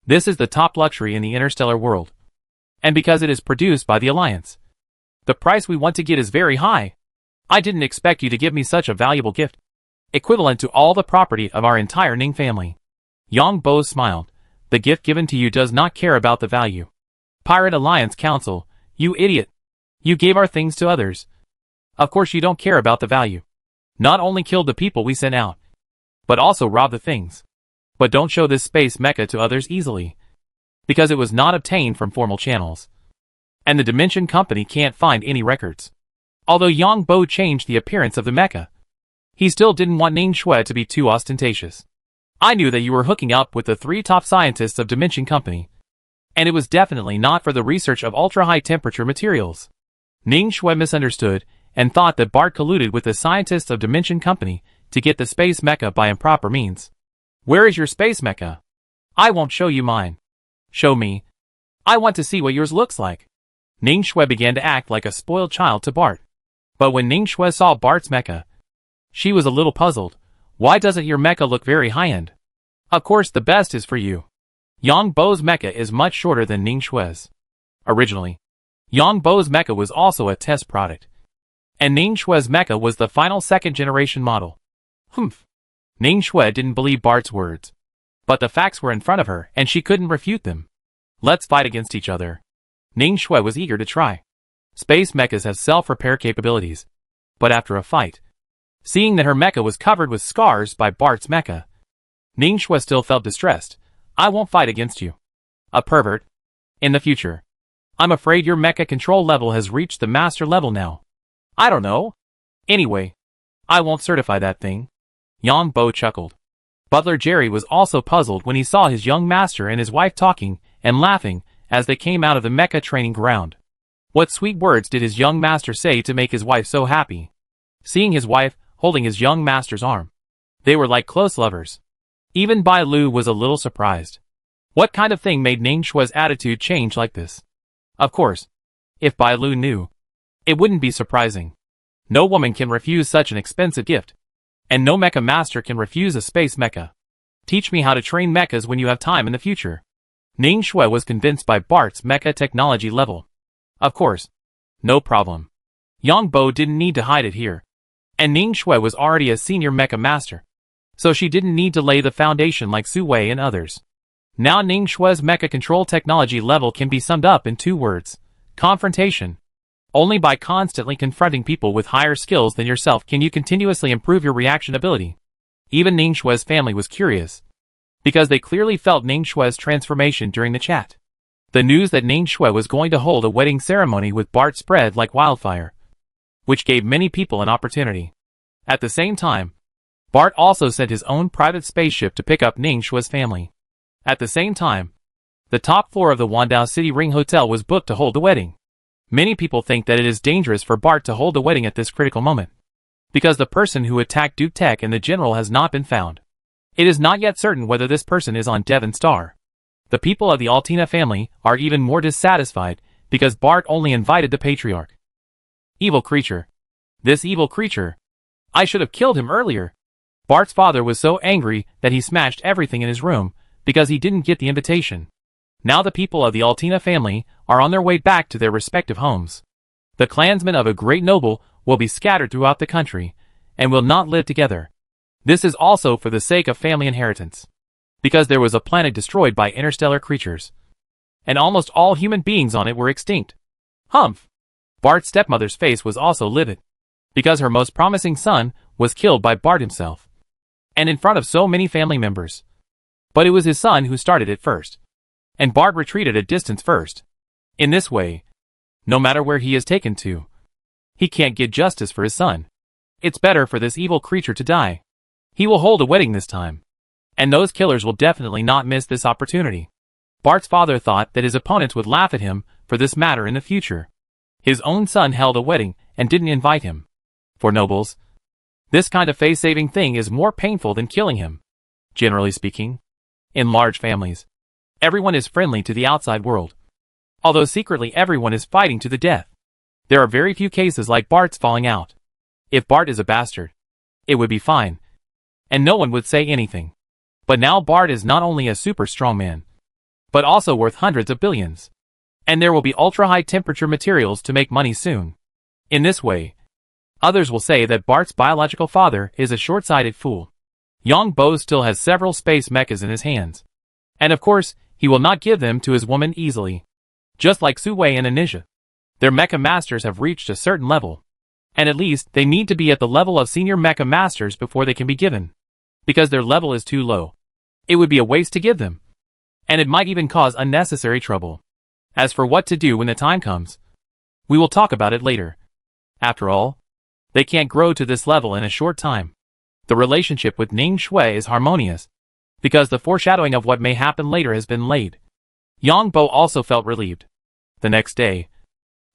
Speaker 1: This is the top luxury in the interstellar world. And because it is produced by the Alliance, the price we want to get is very high. I didn't expect you to give me such a valuable gift, equivalent to all the property of our entire Ning family. Yang Bo smiled. The gift given to you does not care about the value. Pirate Alliance Council, you idiot. You gave our things to others. Of course you don't care about the value. Not only killed the people we sent out, but also robbed the things. But don't show this space mecha to others easily, because it was not obtained from formal channels. And the Dimension Company can't find any records. Although Yang Bo changed the appearance of the mecha, he still didn't want Ning Shui to be too ostentatious. I knew that you were hooking up with the 3 top scientists of Dimension Company, and it was definitely not for the research of ultra-high temperature materials. Ning Shui misunderstood and thought that Bart colluded with the scientists of Dimension Company to get the space mecha by improper means. Where is your space mecha? I won't show you mine. Show me. I want to see what yours looks like. Ning Shui began to act like a spoiled child to Bart. But when Ning Shui saw Bart's mecha, she was a little puzzled. Why doesn't your mecha look very high-end? Of course the best is for you. Yang Bo's mecha is much shorter than Ning Shui's. Originally, Yang Bo's mecha was also a test product. And Ning Shui's mecha was the final second-generation model. Humph. Ning Shui didn't believe Bart's words. But the facts were in front of her and she couldn't refute them. Let's fight against each other. Ning Shui was eager to try. Space mechas have self-repair capabilities. But after a fight, seeing that her mecha was covered with scars by Bart's mecha, Ning Shui still felt distressed. I won't fight against you. A pervert. In the future. I'm afraid your mecha control level has reached the master level now. I don't know. Anyway, I won't certify that thing. Yang Bo chuckled. Butler Jerry was also puzzled when he saw his young master and his wife talking and laughing as they came out of the mecha training ground. What sweet words did his young master say to make his wife so happy? Seeing his wife holding his young master's arm, they were like close lovers. Even Bai Lu was a little surprised. What kind of thing made Ning Shui's attitude change like this? Of course, if Bai Lu knew, it wouldn't be surprising. No woman can refuse such an expensive gift. And no mecha master can refuse a space mecha. Teach me how to train mechas when you have time in the future. Ning Shui was convinced by Bart's mecha technology level. Of course. No problem. Yang Bo didn't need to hide it here. And Ning Shui was already a senior mecha master. So she didn't need to lay the foundation like Su Wei and others. Now Ning Shui's mecha control technology level can be summed up in 2 words. Confrontation. Only by constantly confronting people with higher skills than yourself can you continuously improve your reaction ability. Even Ning Shui's family was curious, because they clearly felt Ning Shui's transformation during the chat. The news that Ning Shui was going to hold a wedding ceremony with Bart spread like wildfire, which gave many people an opportunity. At the same time, Bart also sent his own private spaceship to pick up Ning Shui's family. At the same time, the top floor of the Wandao City Ring Hotel was booked to hold the wedding. Many people think that it is dangerous for Bart to hold a wedding at this critical moment, because the person who attacked Duke Tech and the general has not been found. It is not yet certain whether this person is on Devon Star. The people of the Altina family are even more dissatisfied because Bart only invited the patriarch. Evil creature. This evil creature. I should have killed him earlier. Bart's father was so angry that he smashed everything in his room because he didn't get the invitation. Now the people of the Altina family are on their way back to their respective homes. The clansmen of a great noble will be scattered throughout the country and will not live together. This is also for the sake of family inheritance. Because there was a planet destroyed by interstellar creatures, and almost all human beings on it were extinct. Humph! Bart's stepmother's face was also livid, because her most promising son was killed by Bart himself, and in front of so many family members. But it was his son who started it first, and Bart retreated a distance first. In this way, no matter where he is taken to, he can't get justice for his son. It's better for this evil creature to die. He will hold a wedding this time. And those killers will definitely not miss this opportunity. Bart's father thought that his opponents would laugh at him for this matter in the future. His own son held a wedding and didn't invite him. For nobles, this kind of face-saving thing is more painful than killing him. Generally speaking, in large families, everyone is friendly to the outside world, although secretly everyone is fighting to the death. There are very few cases like Bart's falling out. If Bart is a bastard, it would be fine, and no one would say anything. But now Bart is not only a super strong man, but also worth hundreds of billions. And there will be ultra-high temperature materials to make money soon. In this way, others will say that Bart's biological father is a short-sighted fool. Yang Bo still has several space mechas in his hands. And of course, he will not give them to his woman easily. Just like Su Wei and Anisha. Their mecha masters have reached a certain level. And at least, they need to be at the level of senior mecha masters before they can be given. Because their level is too low. It would be a waste to give them. And it might even cause unnecessary trouble. As for what to do when the time comes, we will talk about it later. After all, they can't grow to this level in a short time. The relationship with Ning Shui is harmonious, because the foreshadowing of what may happen later has been laid. Yang Bo also felt relieved. The next day,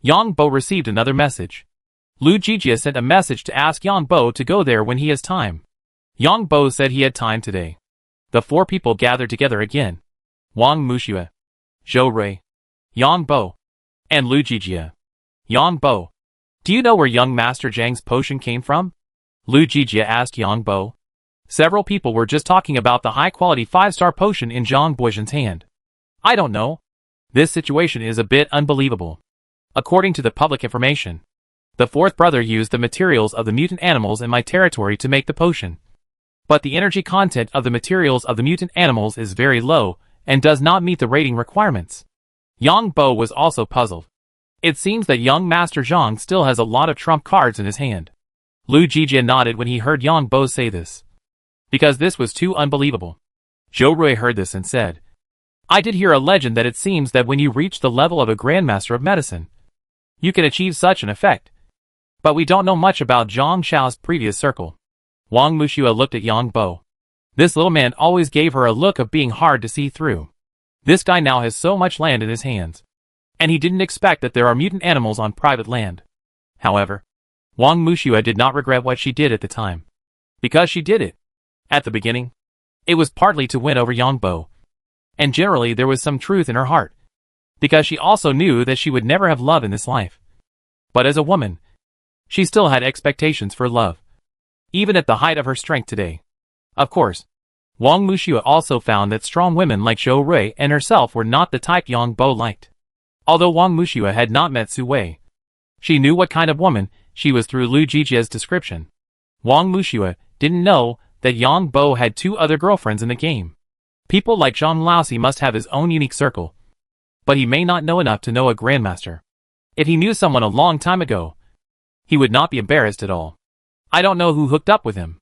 Speaker 1: Yang Bo received another message. Lu Jijia sent a message to ask Yang Bo to go there when he has time. Yang Bo said he had time today. The 4 people gathered together again. Wang Muxue, Zhou Rui, Yang Bo, and Lu Jijie. Yang Bo. Do you know where young Master Zhang's potion came from? Lu Jijie asked Yang Bo. Several people were just talking about the high-quality 5-star potion in Zhang Boizhen's hand. I don't know. This situation is a bit unbelievable. According to the public information, the fourth brother used the materials of the mutant animals in my territory to make the potion. But the energy content of the materials of the mutant animals is very low and does not meet the rating requirements. Yang Bo was also puzzled. It seems that young Master Zhang still has a lot of trump cards in his hand. Lu Jijie nodded when he heard Yang Bo say this, because this was too unbelievable. Zhou Rui heard this and said, I did hear a legend that it seems that when you reach the level of a Grandmaster of Medicine, you can achieve such an effect. But we don't know much about Zhang Xiao's previous circle. Wang Muxue looked at Yang Bo. This little man always gave her a look of being hard to see through. This guy now has so much land in his hands. And he didn't expect that there are mutant animals on private land. However, Wang Muxue did not regret what she did at the time. Because she did it. At the beginning, it was partly to win over Yang Bo. And generally there was some truth in her heart. Because she also knew that she would never have love in this life. But as a woman, she still had expectations for love. Even at the height of her strength today. Of course, Wang Muxue also found that strong women like Zhou Rui and herself were not the type Yang Bo liked. Although Wang Muxue had not met Su Wei, she knew what kind of woman she was through Lu Jijie's description. Wang Muxue didn't know that Yang Bo had 2 other girlfriends in the game. People like Zhang Laosi must have his own unique circle. But he may not know enough to know a Grandmaster. If he knew someone a long time ago, he would not be embarrassed at all. I don't know who hooked up with him.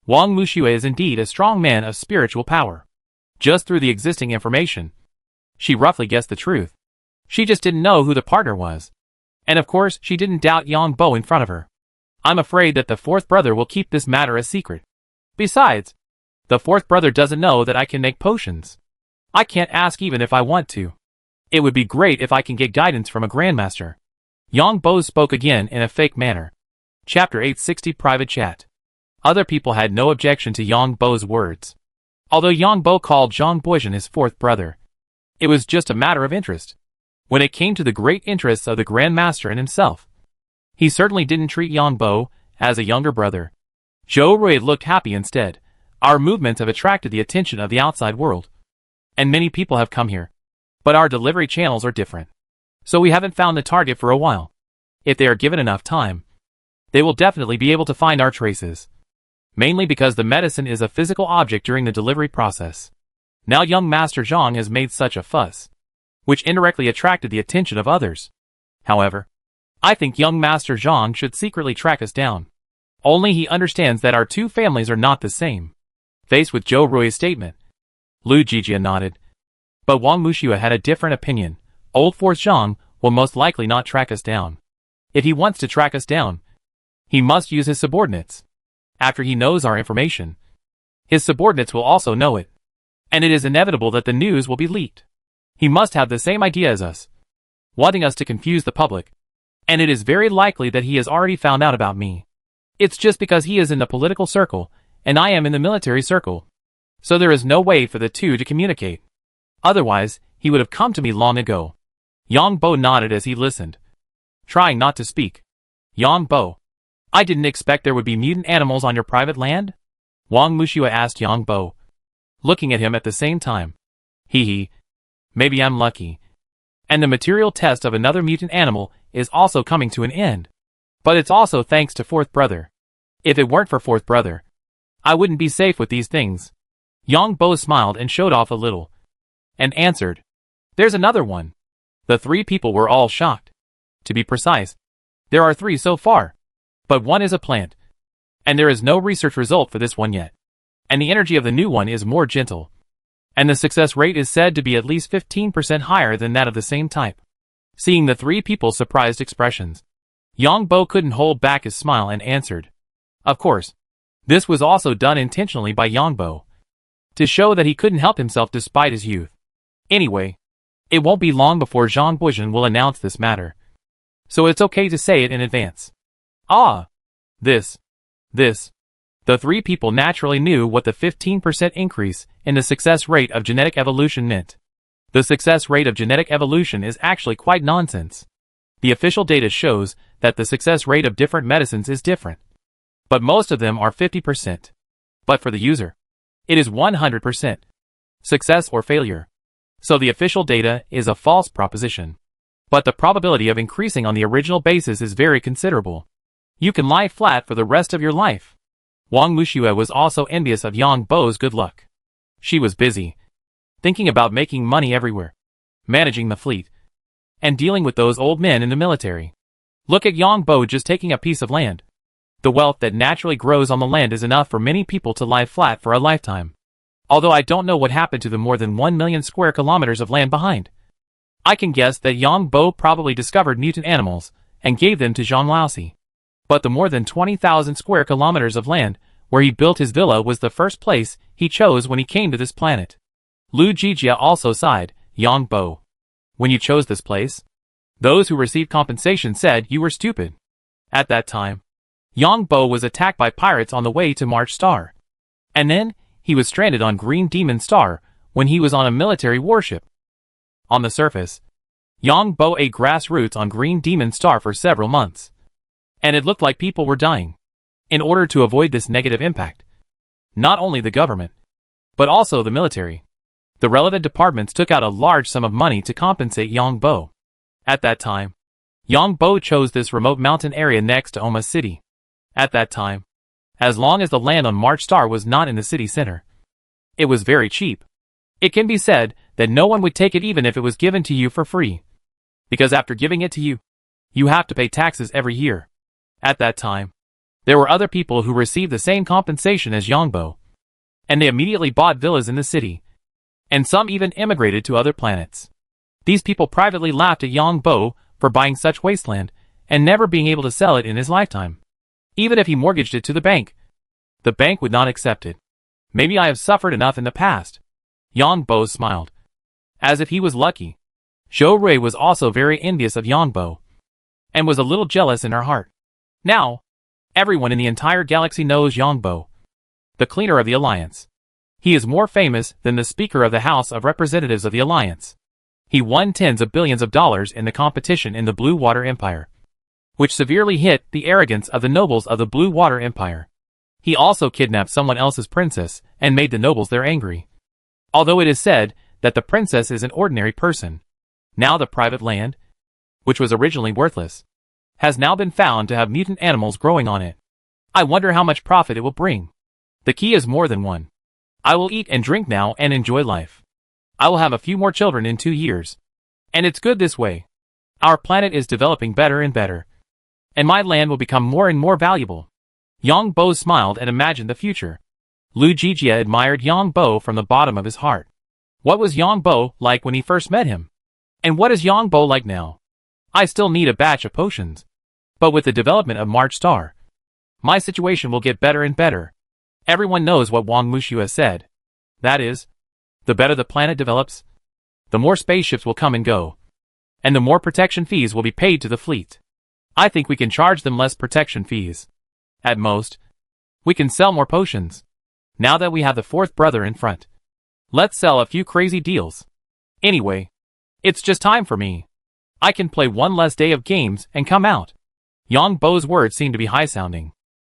Speaker 1: Wang Muxue is indeed a strong man of spiritual power. Just through the existing information, she roughly guessed the truth. She just didn't know who the partner was. And of course, she didn't doubt Yang Bo in front of her. I'm afraid that the fourth brother will keep this matter a secret. Besides, the fourth brother doesn't know that I can make potions. I can't ask even if I want to. It would be great if I can get guidance from a Grandmaster. Yang Bo spoke again in a fake manner. Chapter 860 Private Chat. Other people had no objection to Yang Bo's words. Although Yang Bo called Zhang Boizhen his fourth brother, it was just a matter of interest. When it came to the great interests of the Grandmaster and himself, he certainly didn't treat Yang Bo as a younger brother. Zhou Rui looked happy instead. Our movements have attracted the attention of the outside world. And many people have come here. But our delivery channels are different. So we haven't found the target for a while. If they are given enough time, they will definitely be able to find our traces. Mainly because the medicine is a physical object during the delivery process. Now young Master Zhang has made such a fuss, which indirectly attracted the attention of others. However, I think young Master Zhang should secretly track us down. Only he understands that our 2 families are not the same. Faced with Zhou Rui's statement, Lu Jijie nodded. But Wang Muxue had a different opinion. Old Fourth Zhang will most likely not track us down. If he wants to track us down, he must use his subordinates. After he knows our information, his subordinates will also know it. And it is inevitable that the news will be leaked. He must have the same idea as us, wanting us to confuse the public. And it is very likely that he has already found out about me. It's just because he is in the political circle, and I am in the military circle. So there is no way for the 2 to communicate. Otherwise, he would have come to me long ago. Yang Bo nodded as he listened, trying not to speak. Yang Bo, I didn't expect there would be mutant animals on your private land? Wang Muxue asked Yang Bo, looking at him at the same time. Hee. Maybe I'm lucky. And the material test of another mutant animal is also coming to an end. But it's also thanks to fourth brother. If it weren't for fourth brother, I wouldn't be safe with these things. Yang Bo smiled and showed off a little, and answered, There's another one. The 3 people were all shocked. To be precise, there are 3 so far. But one is a plant. And there is no research result for this one yet. And the energy of the new one is more gentle. And the success rate is said to be at least 15% higher than that of the same type. Seeing the 3 people's surprised expressions, Yang Bo couldn't hold back his smile and answered. Of course, this was also done intentionally by Yang Bo, to show that he couldn't help himself despite his youth. Anyway, it won't be long before Zhang Boizhen will announce this matter. So it's okay to say it in advance. Ah! This. The three people naturally knew what the 15% increase in the success rate of genetic evolution meant. The success rate of genetic evolution is actually quite nonsense. The official data shows that the success rate of different medicines is different. But most of them are 50%. But for the user, it is 100%. Success or failure. So the official data is a false proposition. But the probability of increasing on the original basis is very considerable. You can lie flat for the rest of your life. Wang Muxue was also envious of Yang Bo's good luck. She was busy, thinking about making money everywhere, managing the fleet, and dealing with those old men in the military. Look at Yang Bo just taking a piece of land. The wealth that naturally grows on the land is enough for many people to lie flat for a lifetime. Although I don't know what happened to the more than 1 million square kilometers of land behind. I can guess that Yang Bo probably discovered mutant animals and gave them to Zhang Laosi. But the more than 20,000 square kilometers of land where he built his villa was the first place he chose when he came to this planet. Lu Jijia also sighed. Yang Bo, when you chose this place, those who received compensation said you were stupid. At that time, Yang Bo was attacked by pirates on the way to March Star. And then, he was stranded on Green Demon Star when he was on a military warship. On the surface, Yang Bo ate grass roots on Green Demon Star for several months. And it looked like people were dying. In order to avoid this negative impact, not only the government, but also the military, the relevant departments took out a large sum of money to compensate Yang Bo. At that time, Yang Bo chose this remote mountain area next to Oma City. At that time, as long as the land on March Star was not in the city center, it was very cheap. It can be said that no one would take it even if it was given to you for free. Because after giving it to you, you have to pay taxes every year. At that time, there were other people who received the same compensation as Yang Bo. And they immediately bought villas in the city. And some even immigrated to other planets. These people privately laughed at Yang Bo for buying such wasteland and never being able to sell it in his lifetime. Even if he mortgaged it to the bank would not accept it. Maybe I have suffered enough in the past. Yang Bo smiled, as if he was lucky. Zhou Rui was also very envious of Yang Bo, and was a little jealous in her heart. Now, everyone in the entire galaxy knows Yang Bo, the cleaner of the Alliance. He is more famous than the Speaker of the House of Representatives of the Alliance. He won tens of billions of dollars in the competition in the Blue Water Empire, which severely hit the arrogance of the nobles of the Blue Water Empire. He also kidnapped someone else's princess and made the nobles there angry. Although it is said that the princess is an ordinary person, now the private land, which was originally worthless, has now been found to have mutant animals growing on it. I wonder how much profit it will bring. The key is more than one. I will eat and drink now and enjoy life. I will have a few more children in 2 years. And it's good this way. Our planet is developing better and better. And my land will become more and more valuable. Yang Bo smiled and imagined the future. Lu Jijia admired Yang Bo from the bottom of his heart. What was Yang Bo like when he first met him? And what is Yang Bo like now? I still need a batch of potions. But with the development of March Star, my situation will get better and better. Everyone knows what Wang Muxue said. That is, the better the planet develops, the more spaceships will come and go, and the more protection fees will be paid to the fleet. I think we can charge them less protection fees. At most, we can sell more potions. Now that we have the fourth brother in front, let's sell a few crazy deals. Anyway, it's just time for me. I can play one less day of games and come out. Yang Bo's words seem to be high-sounding,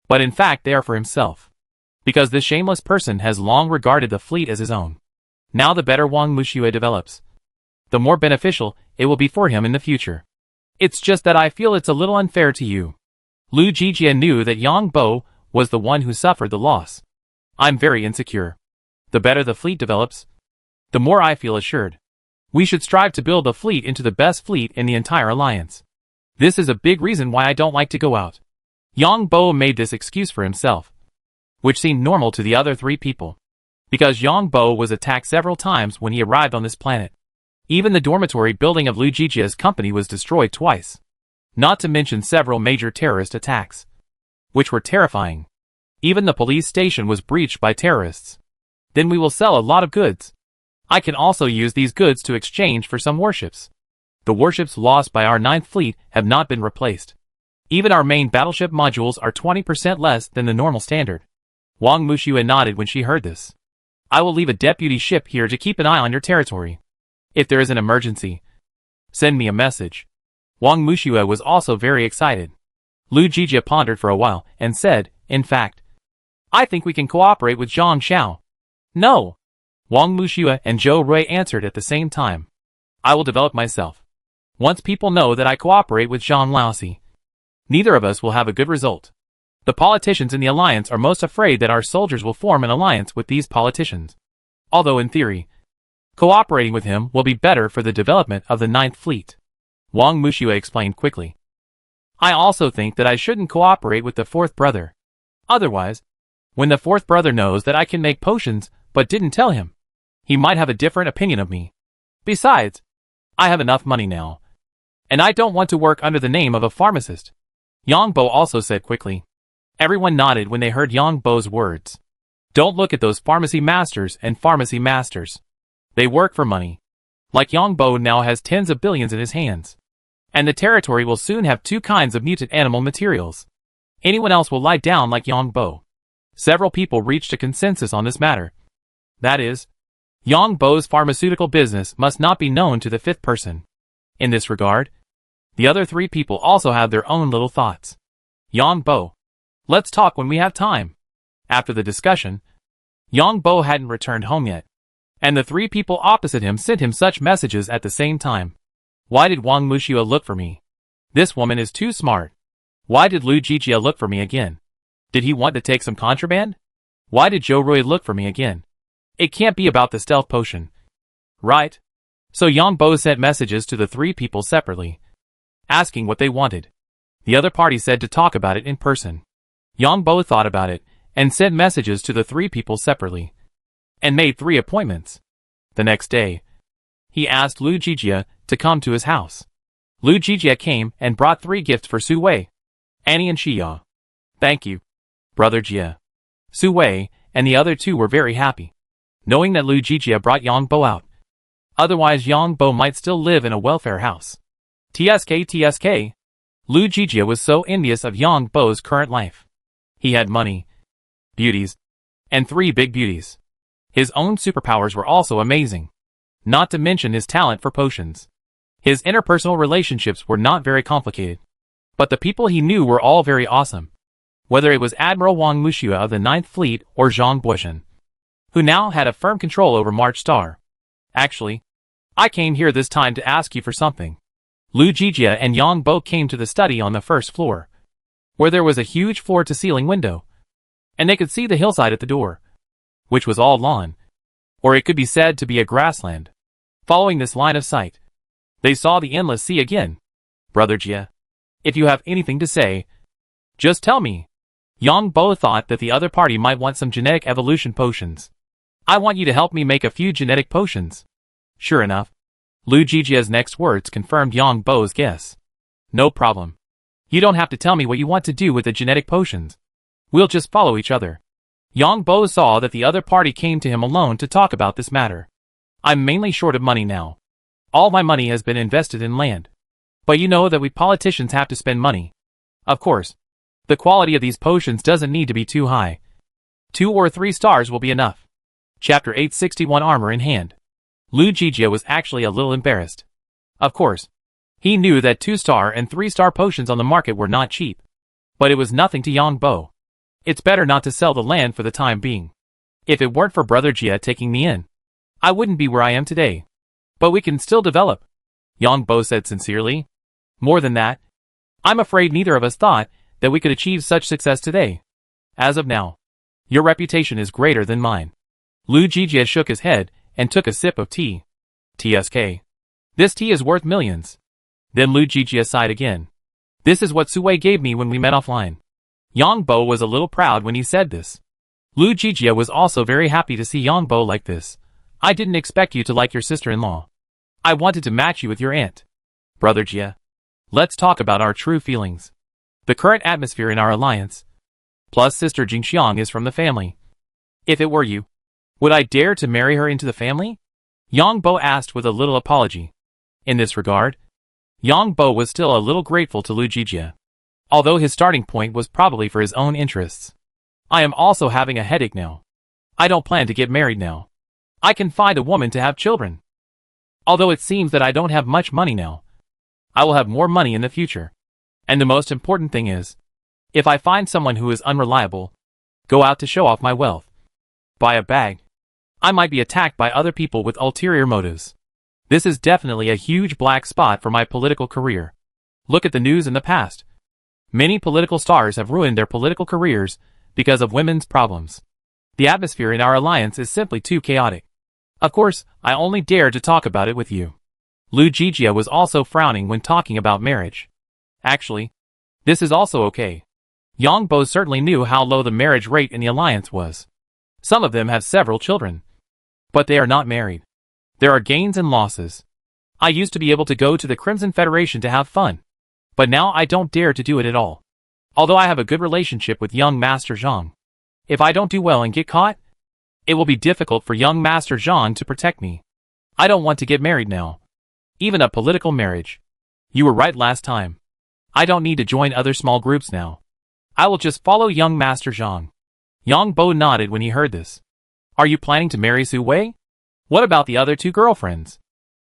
Speaker 1: but in fact they are for himself. Because this shameless person has long regarded the fleet as his own. Now the better Wang Muxue develops, the more beneficial it will be for him in the future. It's just that I feel it's a little unfair to you. Lu Jijia knew that Yang Bo was the one who suffered the loss. I'm very insecure. The better the fleet develops, the more I feel assured. We should strive to build a fleet into the best fleet in the entire alliance. This is a big reason why I don't like to go out. Yang Bo made this excuse for himself, which seemed normal to the other three people. Because Yang Bo was attacked several times when he arrived on this planet. Even the dormitory building of Lu Jijia's company was destroyed twice. Not to mention several major terrorist attacks, which were terrifying. Even the police station was breached by terrorists. Then we will sell a lot of goods. I can also use these goods to exchange for some warships. The warships lost by our 9th fleet have not been replaced. Even our main battleship modules are 20% less than the normal standard. Wang Muxue nodded when she heard this. I will leave a deputy ship here to keep an eye on your territory. If there is an emergency, send me a message. Wang Muxue was also very excited. Lu Jijia pondered for a while and said, in fact, I think we can cooperate with Zhang Xiao. No. Wang Muxue and Zhou Rui answered at the same time. I will develop myself. Once people know that I cooperate with Zhang Laosi, neither of us will have a good result. The politicians in the alliance are most afraid that our soldiers will form an alliance with these politicians. Although in theory, cooperating with him will be better for the development of the Ninth Fleet. Wang Muxue explained quickly. I also think that I shouldn't cooperate with the fourth brother. Otherwise, when the fourth brother knows that I can make potions but didn't tell him, he might have a different opinion of me. Besides, I have enough money now, and I don't want to work under the name of a pharmacist. Yang Bo also said quickly. Everyone nodded when they heard Yang Bo's words. Don't look at those pharmacy masters and pharmacy masters. They work for money. Like Yang Bo now has tens of billions in his hands. And the territory will soon have 2 kinds of mutant animal materials. Anyone else will lie down like Yang Bo. Several people reached a consensus on this matter. That is, Yang Bo's pharmaceutical business must not be known to the 5th person. In this regard, the other 3 people also have their own little thoughts. Yang Bo. Let's talk when we have time. After the discussion, Yang Bo hadn't returned home yet, and the 3 people opposite him sent him such messages at the same time. Why did Wang Muxue look for me? This woman is too smart. Why did Lu Jijia look for me again? Did he want to take some contraband? Why did Zhou Rui look for me again? It can't be about the stealth potion. Right? So Yang Bo sent messages to the 3 people separately, asking what they wanted. The other party said to talk about it in person. Yang Bo thought about it, and sent messages to the 3 people separately, and made 3 appointments. The next day, he asked Lu Jijia to come to his house. Lu Jijia came and brought 3 gifts for Su Wei, Annie and Xia. Thank you, Brother Jia. Su Wei and the other 2 were very happy, knowing that Lu Jijia brought Yang Bo out. Otherwise Yang Bo might still live in a welfare house. TSK. Lu Jijia was so envious of Yang Bo's current life. He had money, beauties, and 3 big beauties. His own superpowers were also amazing, not to mention his talent for potions. His interpersonal relationships were not very complicated, but the people he knew were all very awesome. Whether it was Admiral Wang Muxue of the Ninth Fleet or Zhang Buishan, who now had a firm control over March Star. Actually, I came here this time to ask you for something. Lu Jijia and Yang Bo came to the study on the 1st floor, where there was a huge floor-to-ceiling window, and they could see the hillside at the door, which was all lawn, or it could be said to be a grassland. Following this line of sight, they saw the endless sea again. Brother Jia, if you have anything to say, just tell me. Yang Bo thought that the other party might want some genetic evolution potions. I want you to help me make a few genetic potions. Sure enough, Lu Jijia's next words confirmed Yang Bo's guess. No problem. You don't have to tell me what you want to do with the genetic potions. We'll just follow each other. Yang Bo saw that the other party came to him alone to talk about this matter. I'm mainly short of money now. All my money has been invested in land. But you know that we politicians have to spend money. Of course, the quality of these potions doesn't need to be too high. 2 or 3 stars will be enough. Chapter 861 Armor in Hand. Lu Jijia was actually a little embarrassed. Of course, he knew that 2-star and 3-star potions on the market were not cheap. But it was nothing to Yang Bo. It's better not to sell the land for the time being. If it weren't for Brother Jia taking me in, I wouldn't be where I am today. But we can still develop, Yang Bo said sincerely. More than that, I'm afraid neither of us thought that we could achieve such success today. As of now, your reputation is greater than mine. Lu Jijia shook his head and took a sip of tea. TSK. This tea is worth millions. Then Lu Jijia sighed again. This is what Su Wei gave me when we met offline. Yang Bo was a little proud when he said this. Lu Jijia was also very happy to see Yang Bo like this. I didn't expect you to like your sister-in-law. I wanted to match you with your aunt. Brother Jia, let's talk about our true feelings. The current atmosphere in our alliance, plus Sister Jingxiang is from the family. If it were you, would I dare to marry her into the family? Yang Bo asked with a little apology. In this regard, Yang Bo was still a little grateful to Lu Jijia, although his starting point was probably for his own interests. I am also having a headache now. I don't plan to get married now. I can find a woman to have children. Although it seems that I don't have much money now. I will have more money in the future. And the most important thing is, if I find someone who is unreliable, go out to show off my wealth, buy a bag, I might be attacked by other people with ulterior motives. This is definitely a huge black spot for my political career. Look at the news in the past. Many political stars have ruined their political careers because of women's problems. The atmosphere in our alliance is simply too chaotic. Of course, I only dare to talk about it with you. Lu Jijia was also frowning when talking about marriage. Actually, this is also okay. Yang Bo certainly knew how low the marriage rate in the alliance was. Some of them have several children. But they are not married. There are gains and losses. I used to be able to go to the Crimson Federation to have fun. But now I don't dare to do it at all. Although I have a good relationship with young Master Zhang. If I don't do well and get caught, it will be difficult for young Master Zhang to protect me. I don't want to get married now. Even a political marriage. You were right last time. I don't need to join other small groups now. I will just follow young Master Zhang. Yang Bo nodded when he heard this. Are you planning to marry Su Wei? What about the other two girlfriends?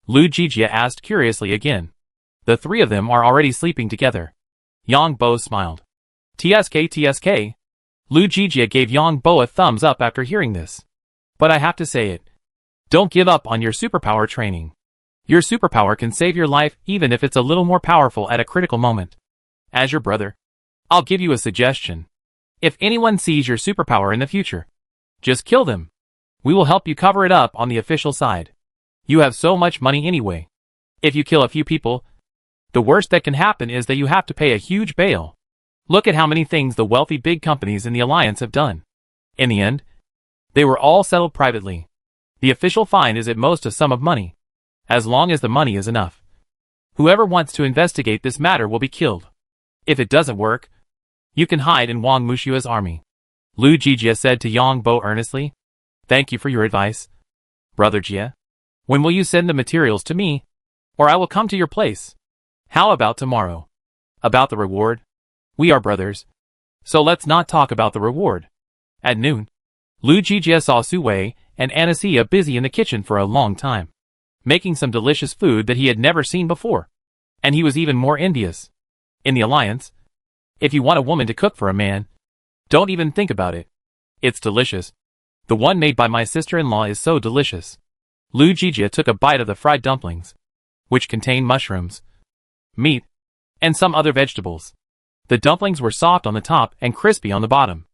Speaker 1: Lu Jijia asked curiously again. The three of them are already sleeping together. Yang Bo smiled. TSK. Lu Jijia gave Yang Bo a thumbs up after hearing this. But I have to say it. Don't give up on your superpower training. Your superpower can save your life even if it's a little more powerful at a critical moment. As your brother, I'll give you a suggestion. If anyone sees your superpower in the future, just kill them. We will help you cover it up on the official side. You have so much money anyway. If you kill a few people, the worst that can happen is that you have to pay a huge bail. Look at how many things the wealthy big companies in the alliance have done. In the end, they were all settled privately. The official fine is at most a sum of money. As long as the money is enough. Whoever wants to investigate this matter will be killed. If it doesn't work, you can hide in Wang Mushua's army. Lu Jijia said to Yang Bo earnestly. Thank you for your advice, Brother Jia. When will you send the materials to me? Or I will come to your place. How about tomorrow? About the reward? We are brothers. So let's not talk about the reward. At noon, Lu Jijia saw Su Wei and Anastasia busy in the kitchen for a long time, making some delicious food that he had never seen before. And he was even more envious. In the alliance, if you want a woman to cook for a man, don't even think about it. It's delicious. The one made by my sister-in-law is so delicious. Lu Jijia took a bite of the fried dumplings, which contained mushrooms, meat, and some other vegetables. The dumplings were soft on the top and crispy on the bottom.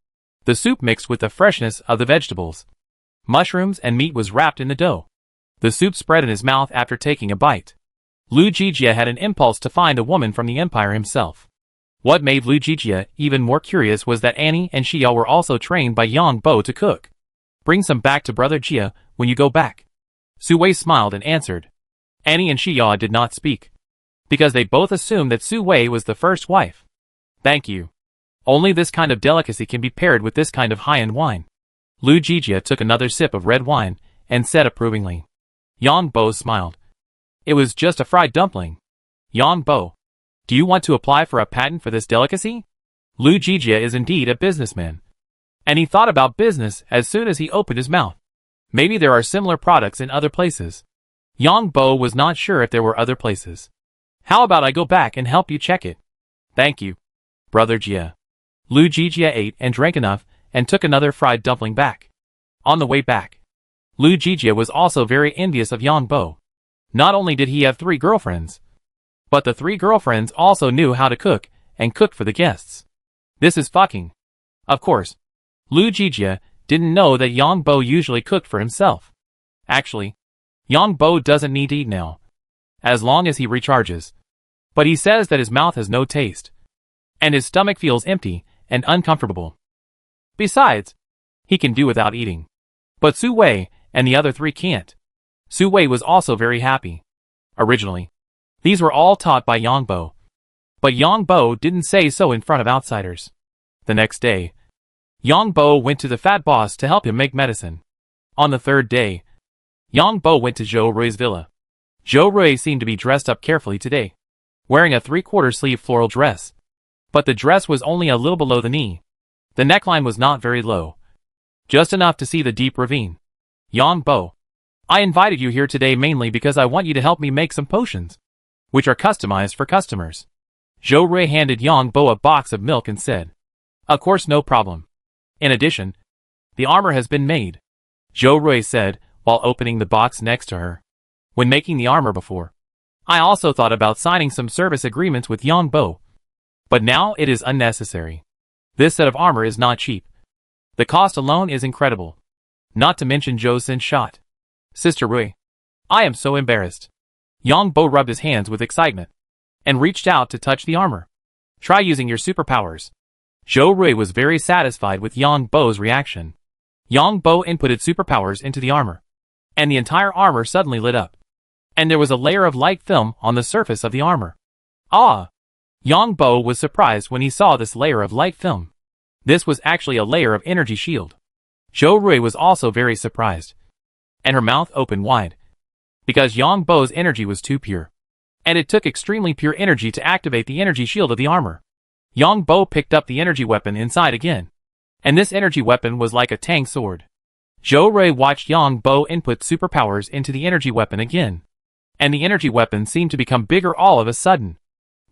Speaker 1: The soup mixed with the freshness of the vegetables. Mushrooms and meat was wrapped in the dough. The soup spread in his mouth after taking a bite. Lu Jijia had an impulse to find a woman from the empire himself. What made Lu Jijia even more curious was that Annie and Xia were also trained by Yang Bo to cook. Bring some back to Brother Jia when you go back. Su Wei smiled and answered. Annie and Xia did not speak, because they both assumed that Su Wei was the first wife. Thank you. Only this kind of delicacy can be paired with this kind of high-end wine. Lu Jijia took another sip of red wine and said approvingly. Yang Bo smiled. It was just a fried dumpling. Yang Bo, do you want to apply for a patent for this delicacy? Lu Jijia is indeed a businessman. And he thought about business as soon as he opened his mouth. Maybe there are similar products in other places. Yang Bo was not sure if there were other places. How about I go back and help you check it? Thank you, Brother Jia. Lu Jijia ate and drank enough and took another fried dumpling back. On the way back, Lu Jijia was also very envious of Yang Bo. Not only did he have 3 girlfriends, but the 3 girlfriends also knew how to cook and cooked for the guests. This is fucking. Of course, Lu Jijia didn't know that Yang Bo usually cooked for himself. Actually, Yang Bo doesn't need to eat now, as long as he recharges. But he says that his mouth has no taste, and his stomach feels empty and uncomfortable. Besides, he can do without eating. But Su Wei and the other 3 can't. Su Wei was also very happy. Originally, these were all taught by Yang Bo. But Yang Bo didn't say so in front of outsiders. The next day, Yang Bo went to the fat boss to help him make medicine. On the 3rd day, Yang Bo went to Zhou Rui's villa. Zhou Rui seemed to be dressed up carefully today, wearing a 3/4 sleeve floral dress. But the dress was only a little below the knee. The neckline was not very low, just enough to see the deep ravine. Yang Bo, I invited you here today mainly because I want you to help me make some potions, which are customized for customers. Zhou Rui handed Yang Bo a box of milk and said, of course, no problem. In addition, the armor has been made, Zhou Rui said while opening the box next to her. When making the armor before, I also thought about signing some service agreements with Yang Bo, but now it is unnecessary. This set of armor is not cheap. The cost alone is incredible. Not to mention Zhou Sin's shot. Sister Rui, I am so embarrassed. Yang Bo rubbed his hands with excitement and reached out to touch the armor. Try using your superpowers. Zhou Rui was very satisfied with Yang Bo's reaction. Yang Bo inputted superpowers into the armor, and the entire armor suddenly lit up, and there was a layer of light film on the surface of the armor. Ah! Yang Bo was surprised when he saw this layer of light film. This was actually a layer of energy shield. Zhou Rui was also very surprised, and her mouth opened wide, because Yang Bo's energy was too pure, and it took extremely pure energy to activate the energy shield of the armor. Yang Bo picked up the energy weapon inside again, and this energy weapon was like a Tang sword. Zhou Rui watched Yang Bo input superpowers into the energy weapon again, and the energy weapon seemed to become bigger all of a sudden.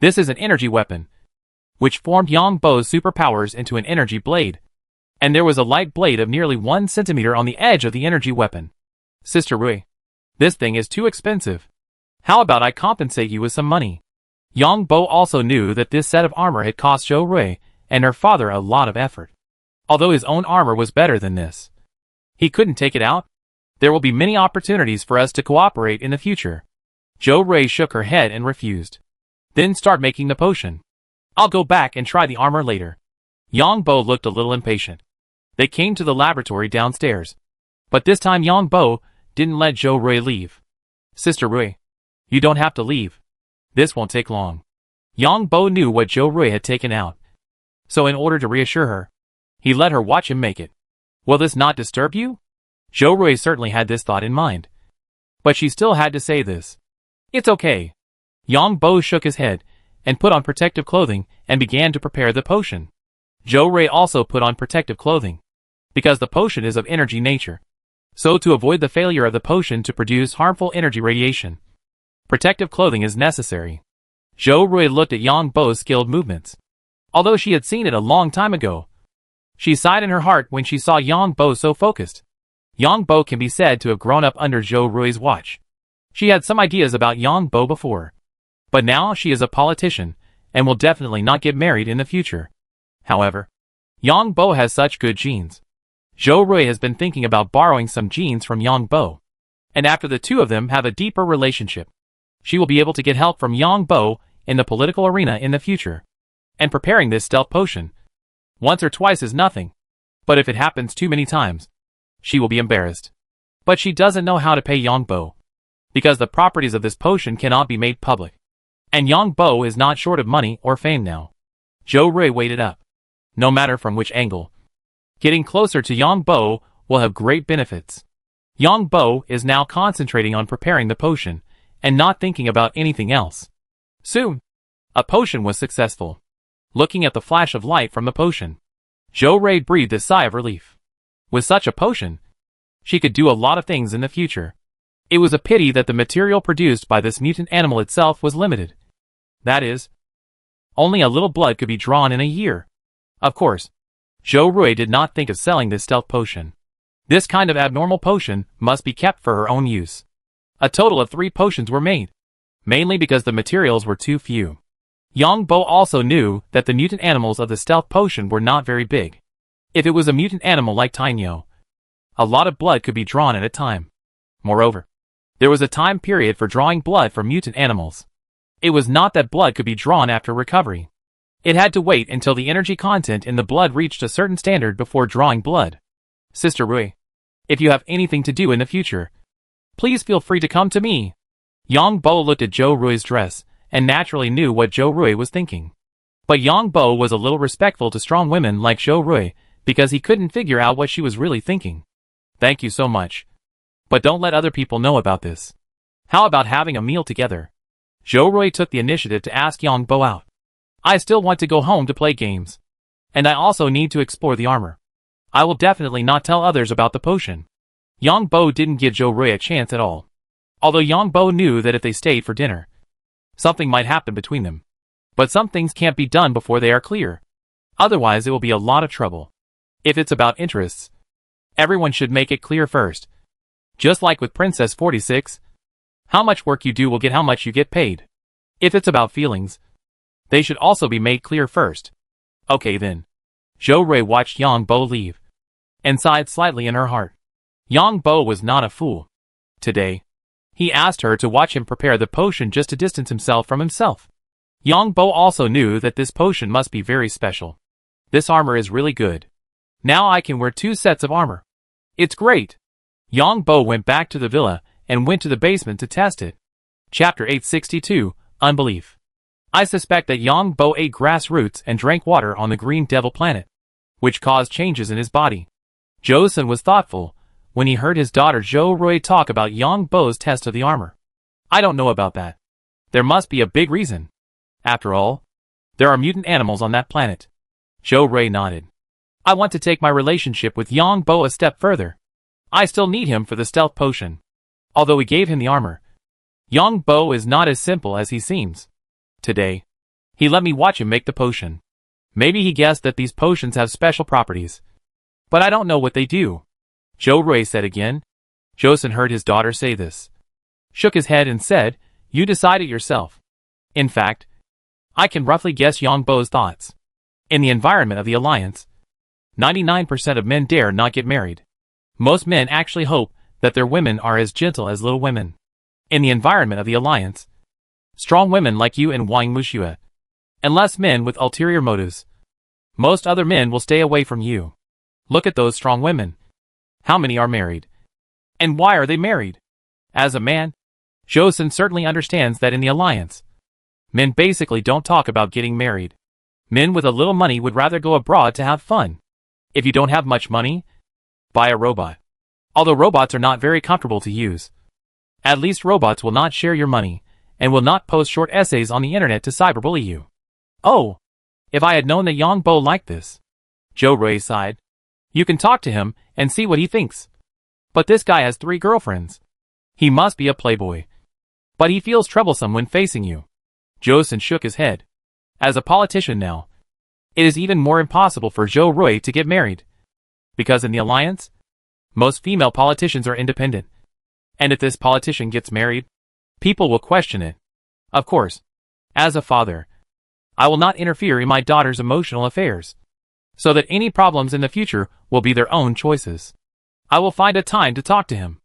Speaker 1: This is an energy weapon, which formed Yang Bo's superpowers into an energy blade, and there was a light blade of nearly 1 centimeter on the edge of the energy weapon. Sister Rui, this thing is too expensive. How about I compensate you with some money? Yang Bo also knew that this set of armor had cost Zhou Rui and her father a lot of effort. Although his own armor was better than this, he couldn't take it out. There will be many opportunities for us to cooperate in the future. Zhou Rui shook her head and refused. Then start making the potion. I'll go back and try the armor later. Yang Bo looked a little impatient. They came to the laboratory downstairs, but this time Yang Bo didn't let Zhou Rui leave. Sister Rui, you don't have to leave. This won't take long. Yang Bo knew what Zhou Rui had taken out, so in order to reassure her, he let her watch him make it. Will this not disturb you? Zhou Rui certainly had this thought in mind, but she still had to say this. It's okay. Yang Bo shook his head and put on protective clothing and began to prepare the potion. Zhou Rui also put on protective clothing, because the potion is of energy nature, so to avoid the failure of the potion to produce harmful energy radiation, protective clothing is necessary. Zhou Rui looked at Yang Bo's skilled movements. Although she had seen it a long time ago, she sighed in her heart when she saw Yang Bo so focused. Yang Bo can be said to have grown up under Zhou Rui's watch. She had some ideas about Yang Bo before, but now she is a politician and will definitely not get married in the future. However, Yang Bo has such good genes. Zhou Rui has been thinking about borrowing some genes from Yang Bo, and after the two of them have a deeper relationship, she will be able to get help from Yang Bo in the political arena in the future. And preparing this stealth potion once or twice is nothing, but if it happens too many times, she will be embarrassed. But she doesn't know how to pay Yang Bo, because the properties of this potion cannot be made public, and Yang Bo is not short of money or fame now. Zhou Rui waited up. No matter from which angle, getting closer to Yang Bo will have great benefits. Yang Bo is now concentrating on preparing the potion and not thinking about anything else. Soon, a potion was successful. Looking at the flash of light from the potion, Zhou Rui breathed a sigh of relief. With such a potion, she could do a lot of things in the future. It was a pity that the material produced by this mutant animal itself was limited. That is, only a little blood could be drawn in a year. Of course, Zhou Rui did not think of selling this stealth potion. This kind of abnormal potion must be kept for her own use. A total of 3 potions were made, mainly because the materials were too few. Yang Bo also knew that the mutant animals of the stealth potion were not very big. If it was a mutant animal like Tainyo, a lot of blood could be drawn at a time. Moreover, there was a time period for drawing blood from mutant animals. It was not that blood could be drawn after recovery. It had to wait until the energy content in the blood reached a certain standard before drawing blood. Sister Rui, if you have anything to do in the future, please feel free to come to me. Yang Bo looked at Zhou Rui's dress and naturally knew what Zhou Rui was thinking. But Yang Bo was a little respectful to strong women like Zhou Rui because he couldn't figure out what she was really thinking. Thank you so much. But don't let other people know about this. How about having a meal together? Zhou Rui took the initiative to ask Yang Bo out. I still want to go home to play games. And I also need to explore the armor. I will definitely not tell others about the potion. Yang Bo didn't give Zhou Rui a chance at all. Although Yang Bo knew that if they stayed for dinner, something might happen between them. But some things can't be done before they are clear. Otherwise it will be a lot of trouble. If it's about interests, everyone should make it clear first. Just like with Princess 46, how much work you do will get how much you get paid. If it's about feelings, they should also be made clear first. Okay then. Zhou Rui watched Yang Bo leave, and sighed slightly in her heart. Yang Bo was not a fool. Today, he asked her to watch him prepare the potion just to distance himself from himself. Yang Bo also knew that this potion must be very special. This armor is really good. Now I can wear 2 sets of armor. It's great. Yang Bo went back to the villa and went to the basement to test it. Chapter 862, Unbelief. I suspect that Yang Bo ate grass roots and drank water on the Green Devil planet, which caused changes in his body. Zhou was thoughtful when he heard his daughter Zhou Rui talk about Yang Bo's test of the armor. I don't know about that. There must be a big reason. After all, there are mutant animals on that planet. Zhou Rui nodded. I want to take my relationship with Yang Bo a step further. I still need him for the stealth potion. Although we gave him the armor, Yang Bo is not as simple as he seems. Today, he let me watch him make the potion. Maybe he guessed that these potions have special properties. But I don't know what they do. Zhou Rui said again. Zhou heard his daughter say this, shook his head and said, you decide it yourself. In fact, I can roughly guess Yang Bo's thoughts. In the environment of the Alliance, 99% of men dare not get married. Most men actually hope that their women are as gentle as little women. In the environment of the Alliance, strong women like you and Wang Muxue, unless men with ulterior motives, most other men will stay away from you. Look at those strong women. How many are married? And why are they married? As a man, Zhou certainly understands that in the Alliance, men basically don't talk about getting married. Men with a little money would rather go abroad to have fun. If you don't have much money, buy a robot. Although robots are not very comfortable to use, at least robots will not share your money, and will not post short essays on the internet to cyberbully you. Oh, if I had known that Yang Bo liked this. Zhou Rui sighed. You can talk to him and see what he thinks. But this guy has 3 girlfriends. He must be a playboy. But he feels troublesome when facing you. Zhou shook his head. As a politician now, it is even more impossible for Zhou Rui to get married. Because in the Alliance, most female politicians are independent. And if this politician gets married, people will question it. Of course, as a father, I will not interfere in my daughter's emotional affairs, so that any problems in the future will be their own choices. I will find a time to talk to him.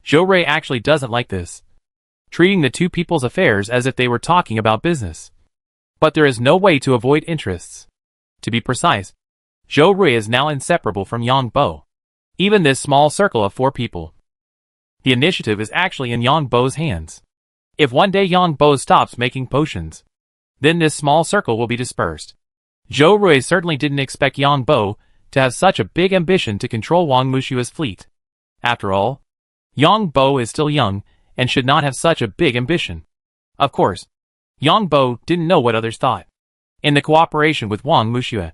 Speaker 1: Zhou Rui actually doesn't like this, treating the 2 people's affairs as if they were talking about business. But there is no way to avoid interests. To be precise, Zhou Rui is now inseparable from Yang Bo. Even this small circle of 4 people. The initiative is actually in Yang Bo's hands. If one day Yang Bo stops making potions, then this small circle will be dispersed. Zhou Rui certainly didn't expect Yang Bo to have such a big ambition to control Wang Mushua's fleet. After all, Yang Bo is still young and should not have such a big ambition. Of course, Yang Bo didn't know what others thought. In the cooperation with Wang Muxue,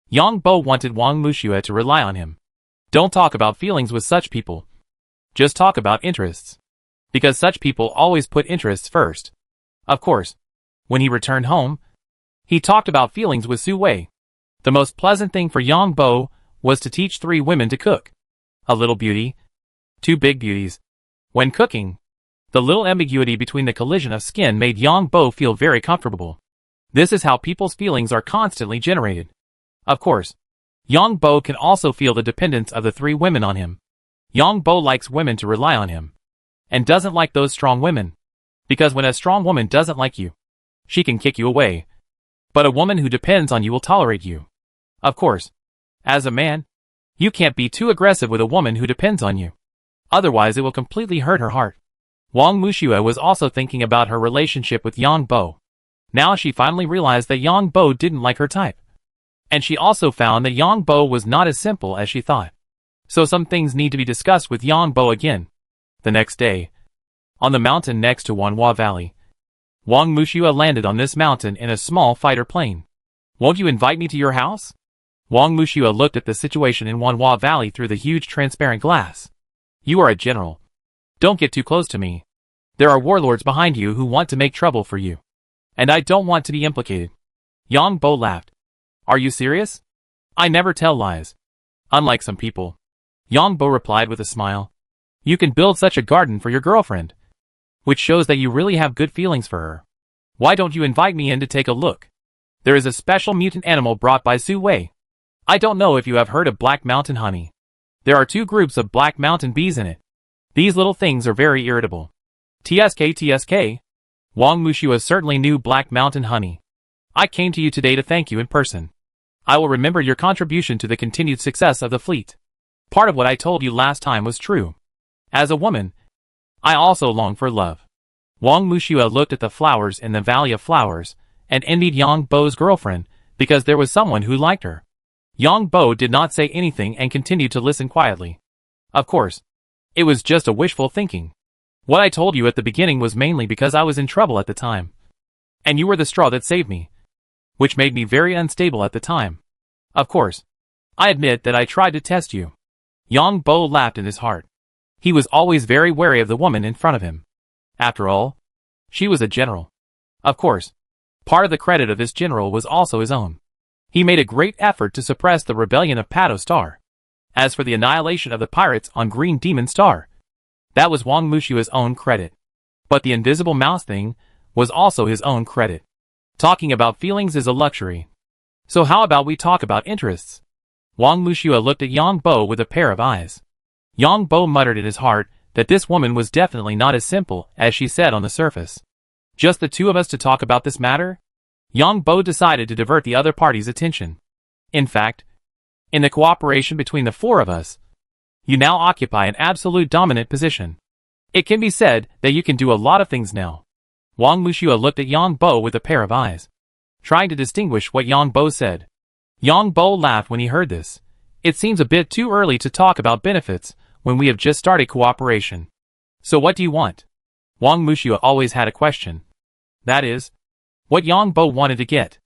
Speaker 1: Yang Bo wanted Wang Muxue to rely on him. Don't talk about feelings with such people. Just talk about interests. Because such people always put interests first. Of course, when he returned home, he talked about feelings with Su Wei. The most pleasant thing for Yang Bo was to teach 3 women to cook. A little beauty, 2 big beauties. When cooking, the little ambiguity between the collision of skin made Yang Bo feel very comfortable. This is how people's feelings are constantly generated. Of course, Yang Bo can also feel the dependence of the 3 women on him. Yang Bo likes women to rely on him, and doesn't like those strong women. Because when a strong woman doesn't like you, she can kick you away. But a woman who depends on you will tolerate you. Of course, as a man, you can't be too aggressive with a woman who depends on you. Otherwise it will completely hurt her heart. Wang Muxue was also thinking about her relationship with Yang Bo. Now she finally realized that Yang Bo didn't like her type. And she also found that Yang Bo was not as simple as she thought. So some things need to be discussed with Yang Bo again. The next day, on the mountain next to Wanhua Valley, Wang Muxue landed on this mountain in a small fighter plane. Won't you invite me to your house? Wang Mushua looked at the situation in Wanhua Valley through the huge transparent glass. You are a general. Don't get too close to me. There are warlords behind you who want to make trouble for you. And I don't want to be implicated. Yang Bo laughed. Are you serious? I never tell lies. Unlike some people. Yang Bo replied with a smile. You can build such a garden for your girlfriend. Which shows that you really have good feelings for her. Why don't you invite me in to take a look? There is a special mutant animal brought by Su Wei. I don't know if you have heard of Black Mountain honey. There are 2 groups of Black Mountain bees in it. These little things are very irritable. TSK. Wang Mushua certainly knew Black Mountain honey. I came to you today to thank you in person. I will remember your contribution to the continued success of the fleet. Part of what I told you last time was true. As a woman, I also long for love. Wang Mushua looked at the flowers in the Valley of Flowers, and envied Yang Bo's girlfriend, because there was someone who liked her. Yang Bo did not say anything and continued to listen quietly. Of course, it was just a wishful thinking. What I told you at the beginning was mainly because I was in trouble at the time. And you were the straw that saved me. Which made me very unstable at the time. Of course, I admit that I tried to test you. Yang Bo laughed in his heart. He was always very wary of the woman in front of him. After all, she was a general. Of course, part of the credit of this general was also his own. He made a great effort to suppress the rebellion of Pato Star. As for the annihilation of the pirates on Green Demon Star, that was Wang Mushua's own credit. But the invisible mouse thing was also his own credit. Talking about feelings is a luxury. So how about we talk about interests? Wang Mushua looked at Yang Bo with a pair of eyes. Yang Bo muttered in his heart that this woman was definitely not as simple as she said on the surface. Just the 2 of us to talk about this matter? Yang Bo decided to divert the other party's attention. In fact, in the cooperation between the 4 of us, you now occupy an absolute dominant position. It can be said that you can do a lot of things now. Wang Mushua looked at Yang Bo with a pair of eyes, trying to distinguish what Yang Bo said. Yang Bo laughed when he heard this. It seems a bit too early to talk about benefits when we have just started cooperation. So what do you want? Wang Mushua always had a question. That is, what Yang Bo wanted to get.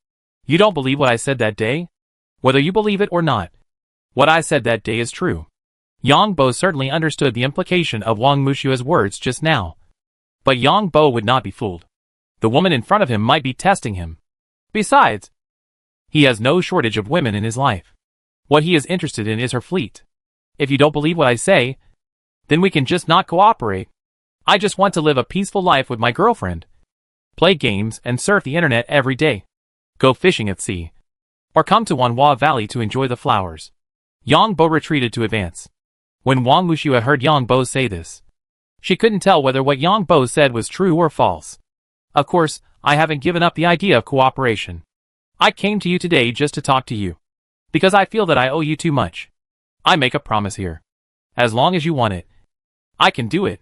Speaker 1: You don't believe what I said that day? Whether you believe it or not, what I said that day is true. Yang Bo certainly understood the implication of Wang Mushua's words just now. But Yang Bo would not be fooled. The woman in front of him might be testing him. Besides, he has no shortage of women in his life. What he is interested in is her fleet. If you don't believe what I say, then we can just not cooperate. I just want to live a peaceful life with my girlfriend. Play games and surf the internet every day. Go fishing at sea. Or come to Wanhua Valley to enjoy the flowers. Yang Bo retreated to advance. When Wang Mushua heard Yang Bo say this, she couldn't tell whether what Yang Bo said was true or false. Of course, I haven't given up the idea of cooperation. I came to you today just to talk to you. Because I feel that I owe you too much. I make a promise here. As long as you want it, I can do it.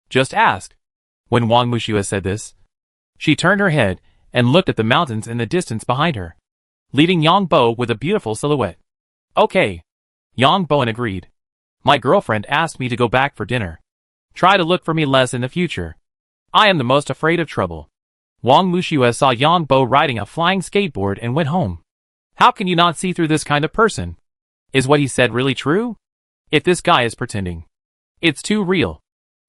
Speaker 1: Just ask. When Wang Mushua said this, she turned her head and looked at the mountains in the distance behind her, leaving Yang Bo with a beautiful silhouette. Okay. Yang Bo agreed. My girlfriend asked me to go back for dinner. Try to look for me less in the future. I am the most afraid of trouble. Wang Mushua saw Yang Bo riding a flying skateboard and went home. How can you not see through this kind of person? Is what he said really true? If this guy is pretending, it's too real.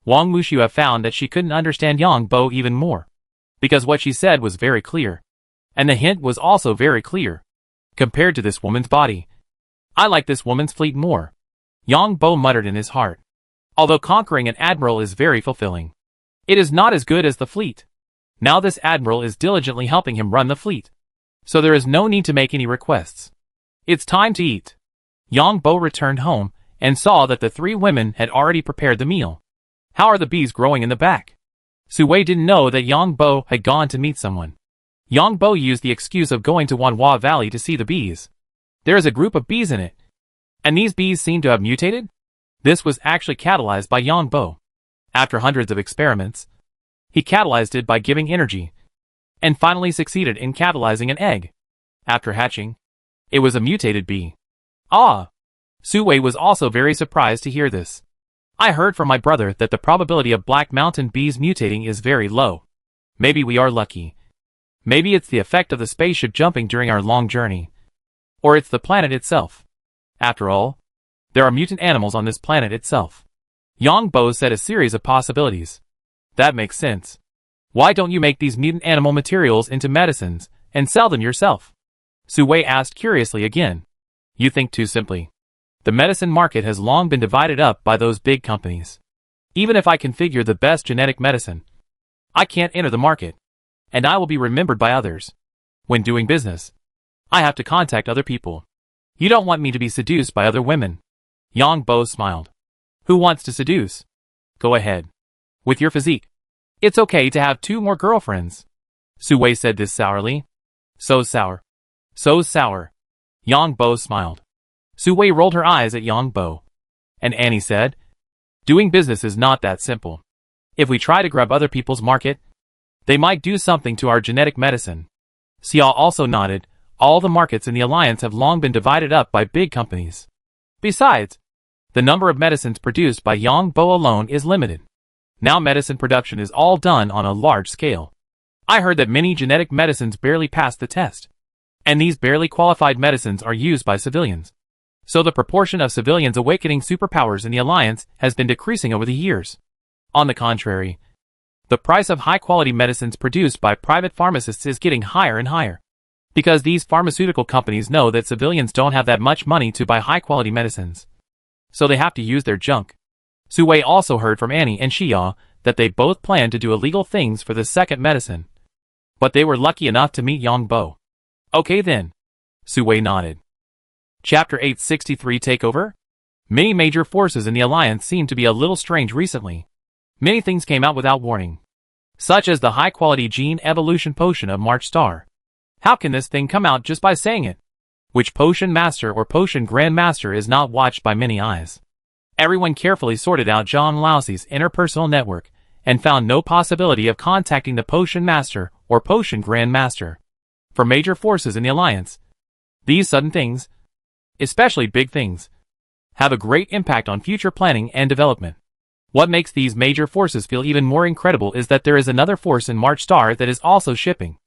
Speaker 1: Wang Mushua found that she couldn't understand Yang Bo even more. Because what she said was very clear. And the hint was also very clear. Compared to this woman's body, I like this woman's fleet more. Yang Bo muttered in his heart. Although conquering an admiral is very fulfilling, it is not as good as the fleet. Now this admiral is diligently helping him run the fleet. So there is no need to make any requests. It's time to eat. Yang Bo returned home and saw that the 3 women had already prepared the meal. How are the bees growing in the back? Su Wei didn't know that Yang Bo had gone to meet someone. Yang Bo used the excuse of going to Wanhua Valley to see the bees. There is a group of bees in it. And these bees seem to have mutated? This was actually catalyzed by Yang Bo. After hundreds of experiments, he catalyzed it by giving energy, and finally succeeded in catalyzing an egg. After hatching, it was a mutated bee. Ah! Su Wei was also very surprised to hear this. I heard from my brother that the probability of Black Mountain bees mutating is very low. Maybe we are lucky. Maybe it's the effect of the spaceship jumping during our long journey. Or it's the planet itself. After all, there are mutant animals on this planet itself. Yang Bo said a series of possibilities. That makes sense. Why don't you make these mutant animal materials into medicines and sell them yourself? Su Wei asked curiously again. You think too simply. The medicine market has long been divided up by those big companies. Even if I configure the best genetic medicine, I can't enter the market, and I will be remembered by others. When doing business, I have to contact other people. You don't want me to be seduced by other women. Yang Bo smiled. Who wants to seduce? Go ahead. With your physique, it's okay to have 2 more girlfriends. Su Wei said this sourly. So sour. So sour. Yang Bo smiled. Su Wei rolled her eyes at Yang Bo. And Annie said, doing business is not that simple. If we try to grab other people's market, they might do something to our genetic medicine. Xiao also nodded. All the markets in the alliance have long been divided up by big companies. Besides, the number of medicines produced by Yang Bo alone is limited. Now medicine production is all done on a large scale. I heard that many genetic medicines barely pass the test. And these barely qualified medicines are used by civilians. So the proportion of civilians awakening superpowers in the alliance has been decreasing over the years. On the contrary, the price of high-quality medicines produced by private pharmacists is getting higher and higher. Because these pharmaceutical companies know that civilians don't have that much money to buy high-quality medicines. So they have to use their junk. Su Wei also heard from Annie and Xia that they both planned to do illegal things for the second medicine. But they were lucky enough to meet Yang Bo. Okay then. Su Wei nodded. Chapter 863 Takeover? Many major forces in the alliance seem to be a little strange recently. Many things came out without warning. Such as the high-quality gene evolution potion of March Star. How can this thing come out just by saying it? Which potion master or potion grandmaster is not watched by many eyes? Everyone carefully sorted out John Lousie's interpersonal network and found no possibility of contacting the potion master or potion grandmaster. For major forces in the alliance, these sudden things, especially big things, have a great impact on future planning and development. What makes these major forces feel even more incredible is that there is another force in March Star that is also shipping.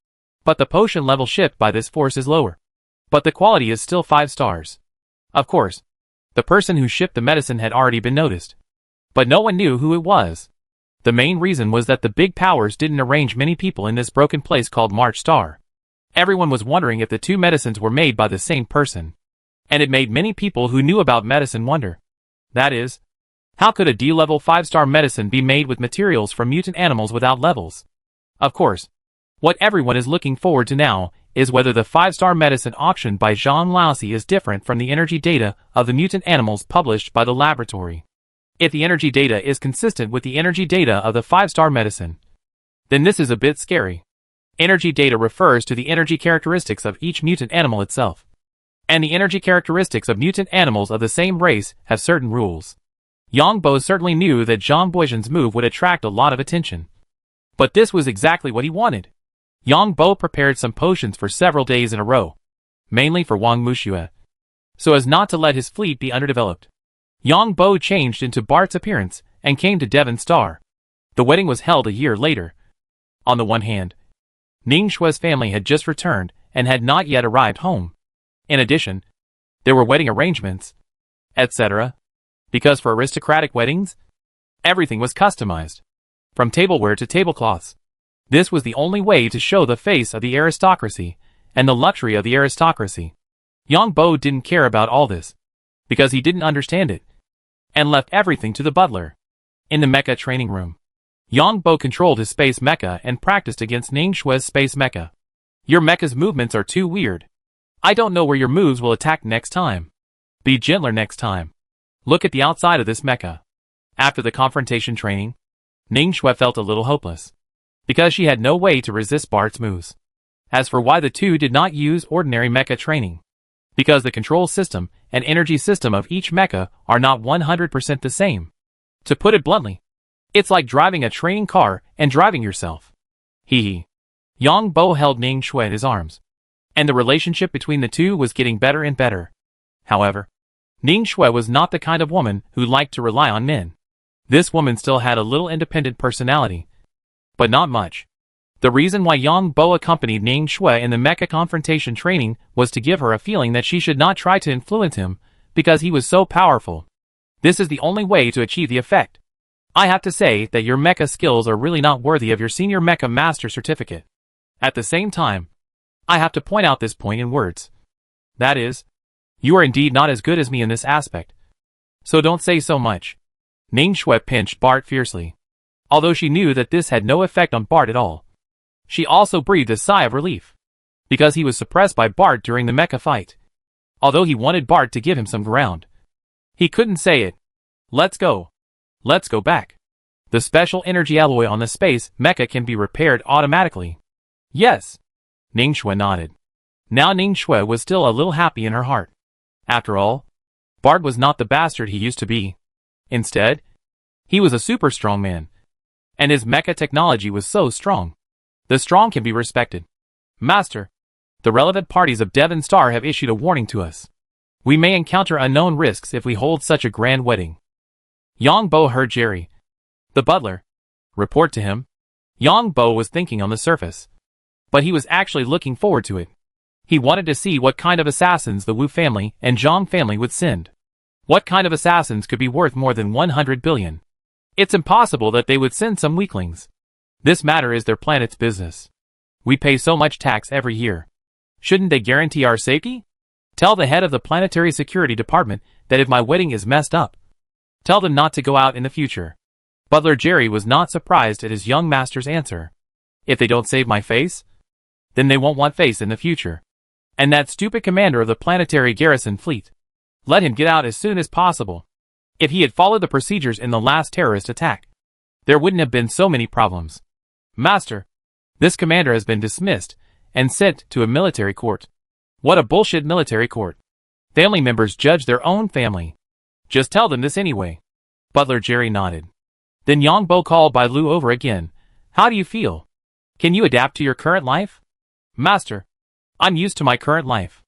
Speaker 1: But the potion level shipped by this force is lower. But the quality is still 5 stars. Of course, the person who shipped the medicine had already been noticed. But no one knew who it was. The main reason was that the big powers didn't arrange many people in this broken place called March Star. Everyone was wondering if the 2 medicines were made by the same person. And it made many people who knew about medicine wonder. That is, how could a D-level 5-star medicine be made with materials from mutant animals without levels? Of course, what everyone is looking forward to now is whether the 5-star medicine auctioned by Jean Lousie is different from the energy data of the mutant animals published by the laboratory. If the energy data is consistent with the energy data of the 5-star medicine, then this is a bit scary. Energy data refers to the energy characteristics of each mutant animal itself. And the energy characteristics of mutant animals of the same race have certain rules. Yang Bo certainly knew that Zhang Boijan's move would attract a lot of attention. But this was exactly what he wanted. Yang Bo prepared some potions for several days in a row, mainly for Wang Muxue, so as not to let his fleet be underdeveloped. Yang Bo changed into Bart's appearance and came to Devon Star. The wedding was held a year later. On the one hand, Ning Shue's family had just returned and had not yet arrived home. In addition, there were wedding arrangements, etc. Because for aristocratic weddings, everything was customized, from tableware to tablecloths. This was the only way to show the face of the aristocracy and the luxury of the aristocracy. Yang Bo didn't care about all this, because he didn't understand it, and left everything to the butler. In the mecha training room, Yang Bo controlled his space mecha and practiced against Ning Shue's space mecha. Your mecha's movements are too weird. I don't know where your moves will attack next time. Be gentler next time. Look at the outside of this mecha. After the confrontation training, Ning Shue felt a little hopeless, because she had no way to resist Bart's moves. As for why the two did not use ordinary mecha training, because the control system and energy system of each mecha are not 100% the same. To put it bluntly, it's like driving a training car and driving yourself. Hee hee. Yang Bo held Ning Shui in his arms, and the relationship between the two was getting better and better. However, Ning Shui was not the kind of woman who liked to rely on men. This woman still had a little independent personality, but not much. The reason why Yang Bo accompanied Ning Shui in the mecha confrontation training was to give her a feeling that she should not try to influence him, because he was so powerful. This is the only way to achieve the effect. I have to say that your mecha skills are really not worthy of your senior mecha master certificate. At the same time, I have to point out this point in words. That is, you are indeed not as good as me in this aspect. So don't say so much. Ning Shui pinched Bart fiercely. Although she knew that this had no effect on Bart at all. She also breathed a sigh of relief. Because he was suppressed by Bart during the mecha fight. Although he wanted Bart to give him some ground. He couldn't say it. Let's go. Let's go back. The special energy alloy on the space mecha can be repaired automatically. Yes. Ning Shui nodded. Now Ning Shui was still a little happy in her heart. After all, Bart was not the bastard he used to be. Instead, he was a super strong man. And his mecha technology was so strong. The strong can be respected. Master, the relevant parties of Devon Star have issued a warning to us. We may encounter unknown risks if we hold such a grand wedding. Yang Bo heard Jerry, the butler, report to him. Yang Bo was thinking on the surface. But he was actually looking forward to it. He wanted to see what kind of assassins the Wu family and Zhang family would send. What kind of assassins could be worth more than 100 billion? It's impossible that they would send some weaklings. This matter is their planet's business. We pay so much tax every year. Shouldn't they guarantee our safety? Tell the head of the Planetary Security Department that if my wedding is messed up, tell them not to go out in the future. Butler Jerry was not surprised at his young master's answer. If they don't save my face, then they won't want face in the future. And that stupid commander of the planetary garrison fleet. Let him get out as soon as possible. If he had followed the procedures in the last terrorist attack, there wouldn't have been so many problems. Master, this commander has been dismissed and sent to a military court. What a bullshit military court. Family members judge their own family. Just tell them this anyway. Butler Jerry nodded. Then Yang Bo called Bai Lu over again. How do you feel? Can you adapt to your current life? Master, I'm used to my current life.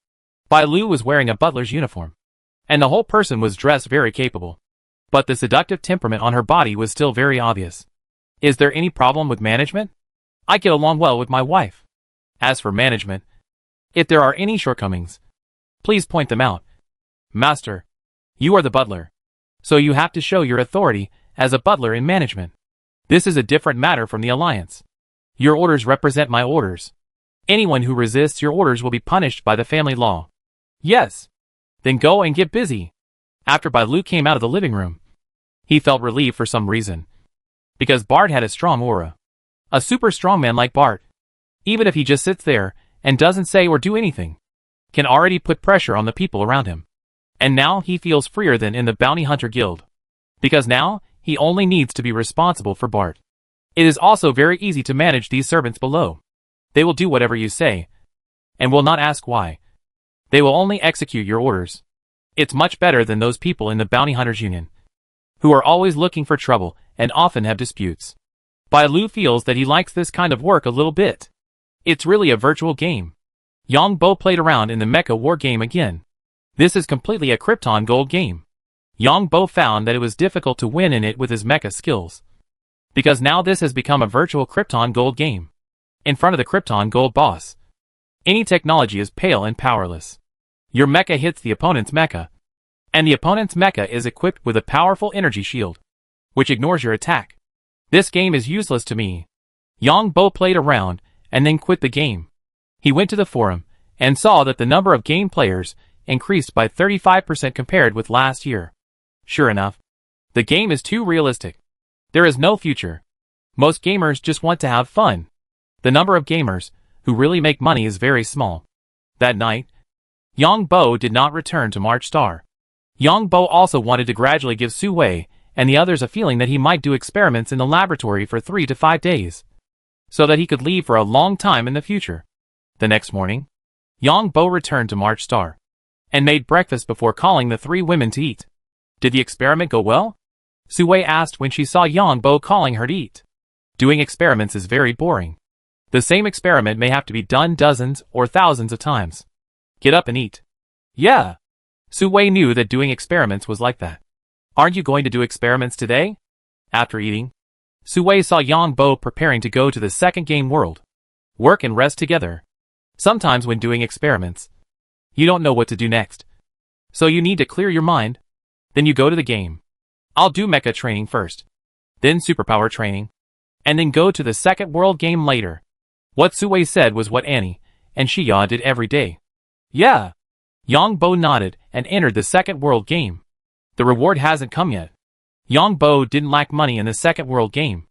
Speaker 1: Bai Lu was wearing a butler's uniform. And the whole person was dressed very capable. But the seductive temperament on her body was still very obvious. Is there any problem with management? I get along well with my wife. As for management, if there are any shortcomings, please point them out. Master, you are the butler. So you have to show your authority as a butler in management. This is a different matter from the alliance. Your orders represent my orders. Anyone who resists your orders will be punished by the family law. Yes. Then go and get busy. After Bai Lu came out of the living room, he felt relieved for some reason. Because Bart had a strong aura. A super strong man like Bart, even if he just sits there and doesn't say or do anything, can already put pressure on the people around him. And now he feels freer than in the Bounty Hunter Guild. Because now, he only needs to be responsible for Bart. It is also very easy to manage these servants below. They will do whatever you say, and will not ask why. They will only execute your orders. It's much better than those people in the Bounty Hunters Union, who are always looking for trouble and often have disputes. Bai Lu feels that he likes this kind of work a little bit. It's really a virtual game. Yang Bo played around in the mecha war game again. This is completely a Krypton Gold game. Yang Bo found that it was difficult to win in it with his mecha skills. Because now this has become a virtual Krypton Gold game. In front of the Krypton Gold boss, any technology is pale and powerless. Your mecha hits the opponent's mecha, and the opponent's mecha is equipped with a powerful energy shield, which ignores your attack. This game is useless to me. Yang Bo played around, and then quit the game. He went to the forum, and saw that the number of game players increased by 35% compared with last year. Sure enough, the game is too realistic. There is no future. Most gamers just want to have fun. The number of gamers who really make money is very small. That night, Yang Bo did not return to March Star. Yang Bo also wanted to gradually give Su Wei and the others a feeling that he might do experiments in the laboratory for 3 to 5 days, so that he could leave for a long time in the future. The next morning, Yang Bo returned to March Star, and made breakfast before calling the 3 women to eat. Did the experiment go well? Su Wei asked when she saw Yang Bo calling her to eat. Doing experiments is very boring. The same experiment may have to be done dozens or thousands of times. Get up and eat. Yeah. Su Wei knew that doing experiments was like that. Aren't you going to do experiments today? After eating, Sui saw Yang Bo preparing to go to the second game world. Work and rest together. Sometimes when doing experiments, you don't know what to do next. So you need to clear your mind. Then you go to the game. I'll do mecha training first. Then superpower training. And then go to the second world game later. What Sui said was what Annie and Xiya did every day. Yeah. Yang Bo nodded and entered the second world game. The reward hasn't come yet. Yang Bo didn't lack money in the second world game.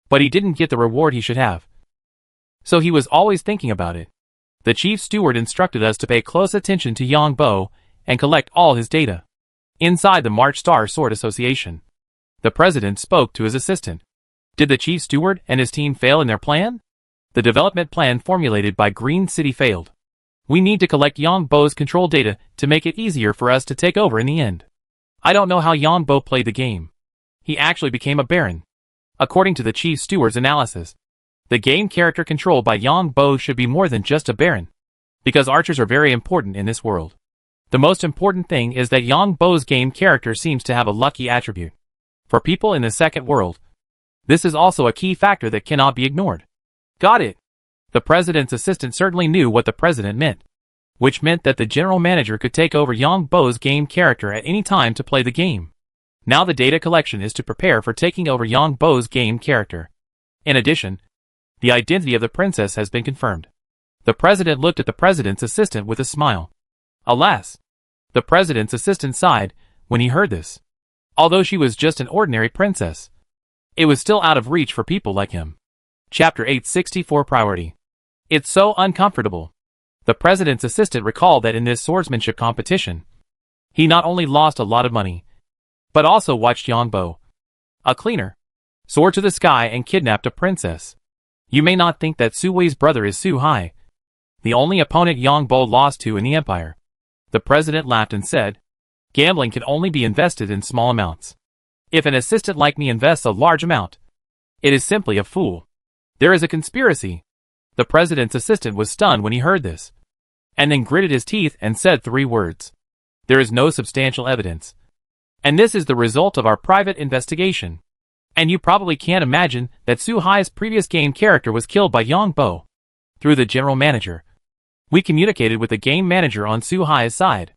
Speaker 1: But he didn't get the reward he should have. So he was always thinking about it. The chief steward instructed us to pay close attention to Yang Bo and collect all his data. Inside the March Star Sword Association, the president spoke to his assistant. Did the chief steward and his team fail in their plan? The development plan formulated by Green City failed. We need to collect Yang Bo's control data to make it easier for us to take over in the end. I don't know how Yang Bo played the game. He actually became a baron. According to the chief steward's analysis, the game character controlled by Yang Bo should be more than just a baron. Because archers are very important in this world. The most important thing is that Yang Bo's game character seems to have a lucky attribute. For people in the second world, this is also a key factor that cannot be ignored. Got it. The president's assistant certainly knew what the president meant, which meant that the general manager could take over Yang Bo's game character at any time to play the game. Now the data collection is to prepare for taking over Yang Bo's game character. In addition, the identity of the princess has been confirmed. The president looked at the president's assistant with a smile. Alas! The president's assistant sighed when he heard this. Although she was just an ordinary princess, it was still out of reach for people like him. Chapter 864 Priority. It's so uncomfortable. The president's assistant recalled that in this swordsmanship competition, he not only lost a lot of money, but also watched Yang Bo, a cleaner, soar to the sky and kidnapped a princess. You may not think that Sui's brother is Su Hai, the only opponent Yang Bo lost to in the empire. The president laughed and said, gambling can only be invested in small amounts. If an assistant like me invests a large amount, it is simply a fool. There is a conspiracy. The president's assistant was stunned when he heard this, and then gritted his teeth and said 3 words. There is no substantial evidence. And this is the result of our private investigation. And you probably can't imagine that Su Hai's previous game character was killed by Yang Bo. Through the general manager, we communicated with the game manager on Su Hai's side.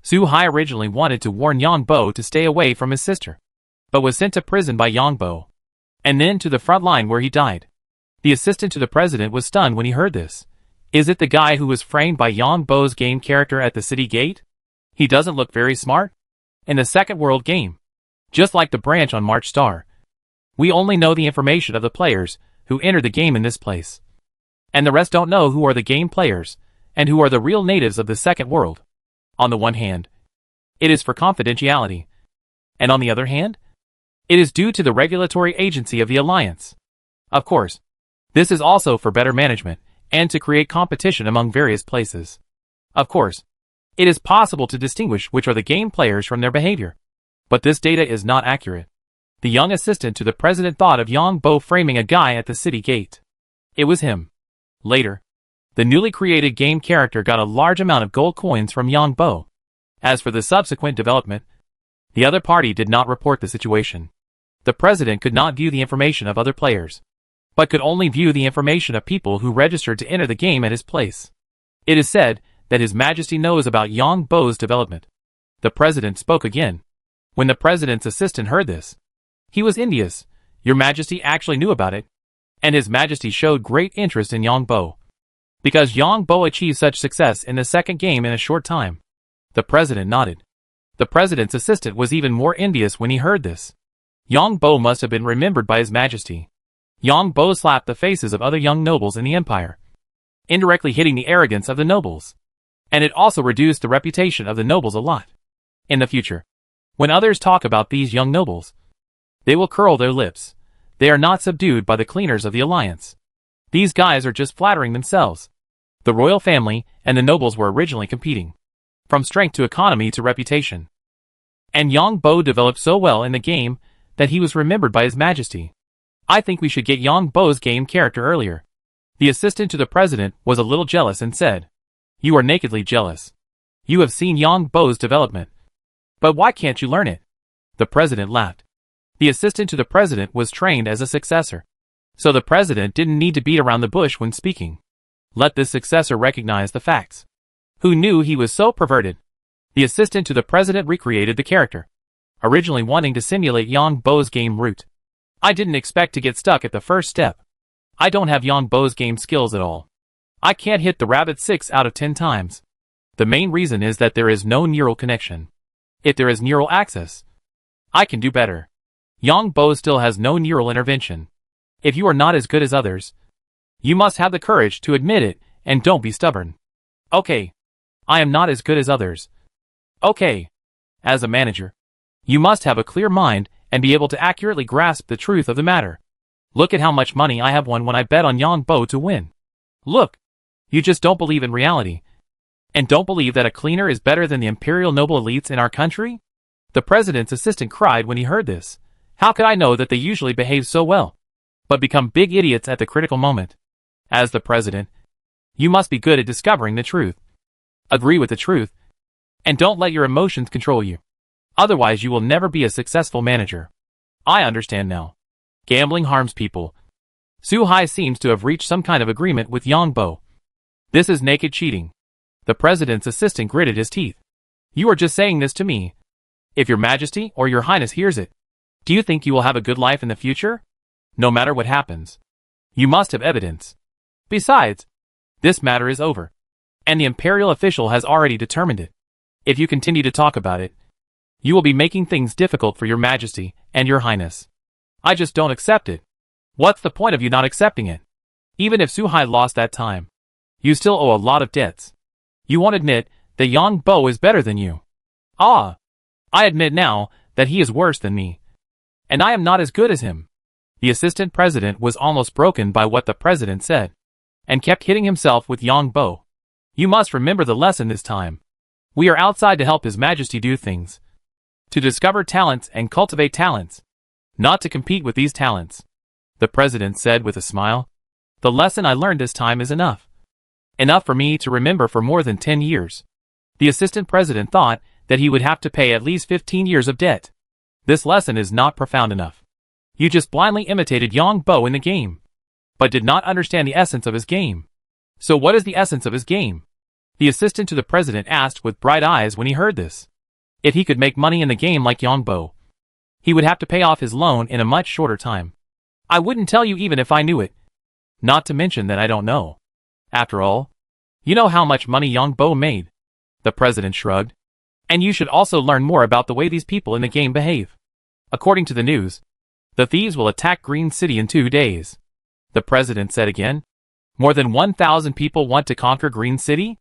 Speaker 1: Su Hai originally wanted to warn Yang Bo to stay away from his sister, but was sent to prison by Yang Bo, and then to the front line where he died. The assistant to the president was stunned when he heard this. Is it the guy who was framed by Yang Bo's game character at the city gate? He doesn't look very smart. In the second world game, just like the branch on March Star, we only know the information of the players who entered the game in this place. And the rest don't know who are the game players and who are the real natives of the second world. On the one hand, it is for confidentiality. And on the other hand, it is due to the regulatory agency of the Alliance. Of course, this is also for better management and to create competition among various places. Of course, it is possible to distinguish which are the game players from their behavior. But this data is not accurate. The young assistant to the president thought of Yang Bo framing a guy at the city gate. It was him. Later, the newly created game character got a large amount of gold coins from Yang Bo. As for the subsequent development, the other party did not report the situation. The president could not view the information of other players, but could only view the information of people who registered to enter the game at his place. It is said that His Majesty knows about Yang Bo's development. The president spoke again. When the president's assistant heard this, he was envious. Your Majesty actually knew about it, and His Majesty showed great interest in Yang Bo, because Yang Bo achieved such success in the second game in a short time. The president nodded. The president's assistant was even more envious when he heard this. Yang Bo must have been remembered by His Majesty. Yang Bo slapped the faces of other young nobles in the empire, indirectly hitting the arrogance of the nobles. And it also reduced the reputation of the nobles a lot. In the future, when others talk about these young nobles, they will curl their lips. They are not subdued by the cleaners of the Alliance. These guys are just flattering themselves. The royal family and the nobles were originally competing, from strength to economy to reputation. And Yang Bo developed so well in the game that he was remembered by His Majesty. I think we should get Yang Bo's game character earlier. The assistant to the president was a little jealous and said, You are nakedly jealous. You have seen Yang Bo's development. But why can't you learn it? The president laughed. The assistant to the president was trained as a successor. So the president didn't need to beat around the bush when speaking. Let this successor recognize the facts. Who knew he was so perverted? The assistant to the president recreated the character, originally wanting to simulate Yang Bo's game route. I didn't expect to get stuck at the first step. I don't have Yang Bo's game skills at all. I can't hit the rabbit 6 out of 10 times. The main reason is that there is no neural connection. If there is neural access, I can do better. Yang Bo still has no neural intervention. If you are not as good as others, you must have the courage to admit it and don't be stubborn. Okay. I am not as good as others. Okay. As a manager, you must have a clear mind and be able to accurately grasp the truth of the matter. Look at how much money I have won when I bet on Yang Bo to win. Look. You just don't believe in reality. And don't believe that a cleaner is better than the imperial noble elites in our country? The president's assistant cried when he heard this. How could I know that they usually behave so well, but become big idiots at the critical moment? As the president, you must be good at discovering the truth. Agree with the truth, and don't let your emotions control you. Otherwise you will never be a successful manager. I understand now. Gambling harms people. Su Hai seems to have reached some kind of agreement with Yang Bo. This is naked cheating. The president's assistant gritted his teeth. You are just saying this to me. If your majesty or your highness hears it, do you think you will have a good life in the future? No matter what happens, you must have evidence. Besides, this matter is over, and the imperial official has already determined it. If you continue to talk about it, you will be making things difficult for your majesty and your highness. I just don't accept it. What's the point of you not accepting it? Even if Su Hai lost that time, you still owe a lot of debts. You won't admit that Yang Bo is better than you. Ah, I admit now that he is worse than me, and I am not as good as him. The assistant president was almost broken by what the president said, and kept hitting himself with Yang Bo. You must remember the lesson this time. We are outside to help His Majesty do things, to discover talents and cultivate talents, not to compete with these talents. The president said with a smile. The lesson I learned this time is enough. Enough for me to remember for more than 10 years. The assistant president thought that he would have to pay at least 15 years of debt. This lesson is not profound enough. You just blindly imitated Yang Bo in the game, but did not understand the essence of his game. So what is the essence of his game? The assistant to the president asked with bright eyes when he heard this. If he could make money in the game like Yang Bo, he would have to pay off his loan in a much shorter time. I wouldn't tell you even if I knew it. Not to mention that I don't know. After all, you know how much money Yang Bo made. The president shrugged. And you should also learn more about the way these people in the game behave. According to the news, the thieves will attack Green City in 2 days. The president said again. More than 1,000 people want to conquer Green City?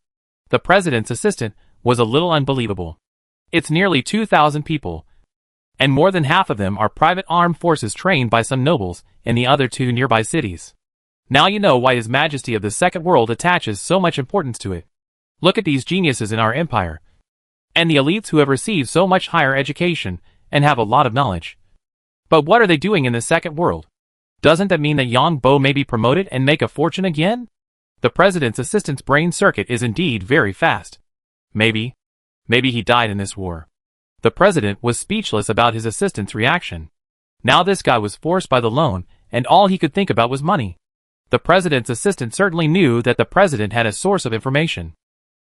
Speaker 1: The president's assistant was a little unbelievable. It's nearly 2,000 people, and more than half of them are private armed forces trained by some nobles in the other 2 nearby cities. Now you know why His Majesty of the Second World attaches so much importance to it. Look at these geniuses in our empire, and the elites who have received so much higher education and have a lot of knowledge. But what are they doing in the Second World? Doesn't that mean that Yang Bo may be promoted and make a fortune again? The president's assistant's brain circuit is indeed very fast. Maybe he died in this war. The president was speechless about his assistant's reaction. Now this guy was forced by the loan, and all he could think about was money. The president's assistant certainly knew that the president had a source of information,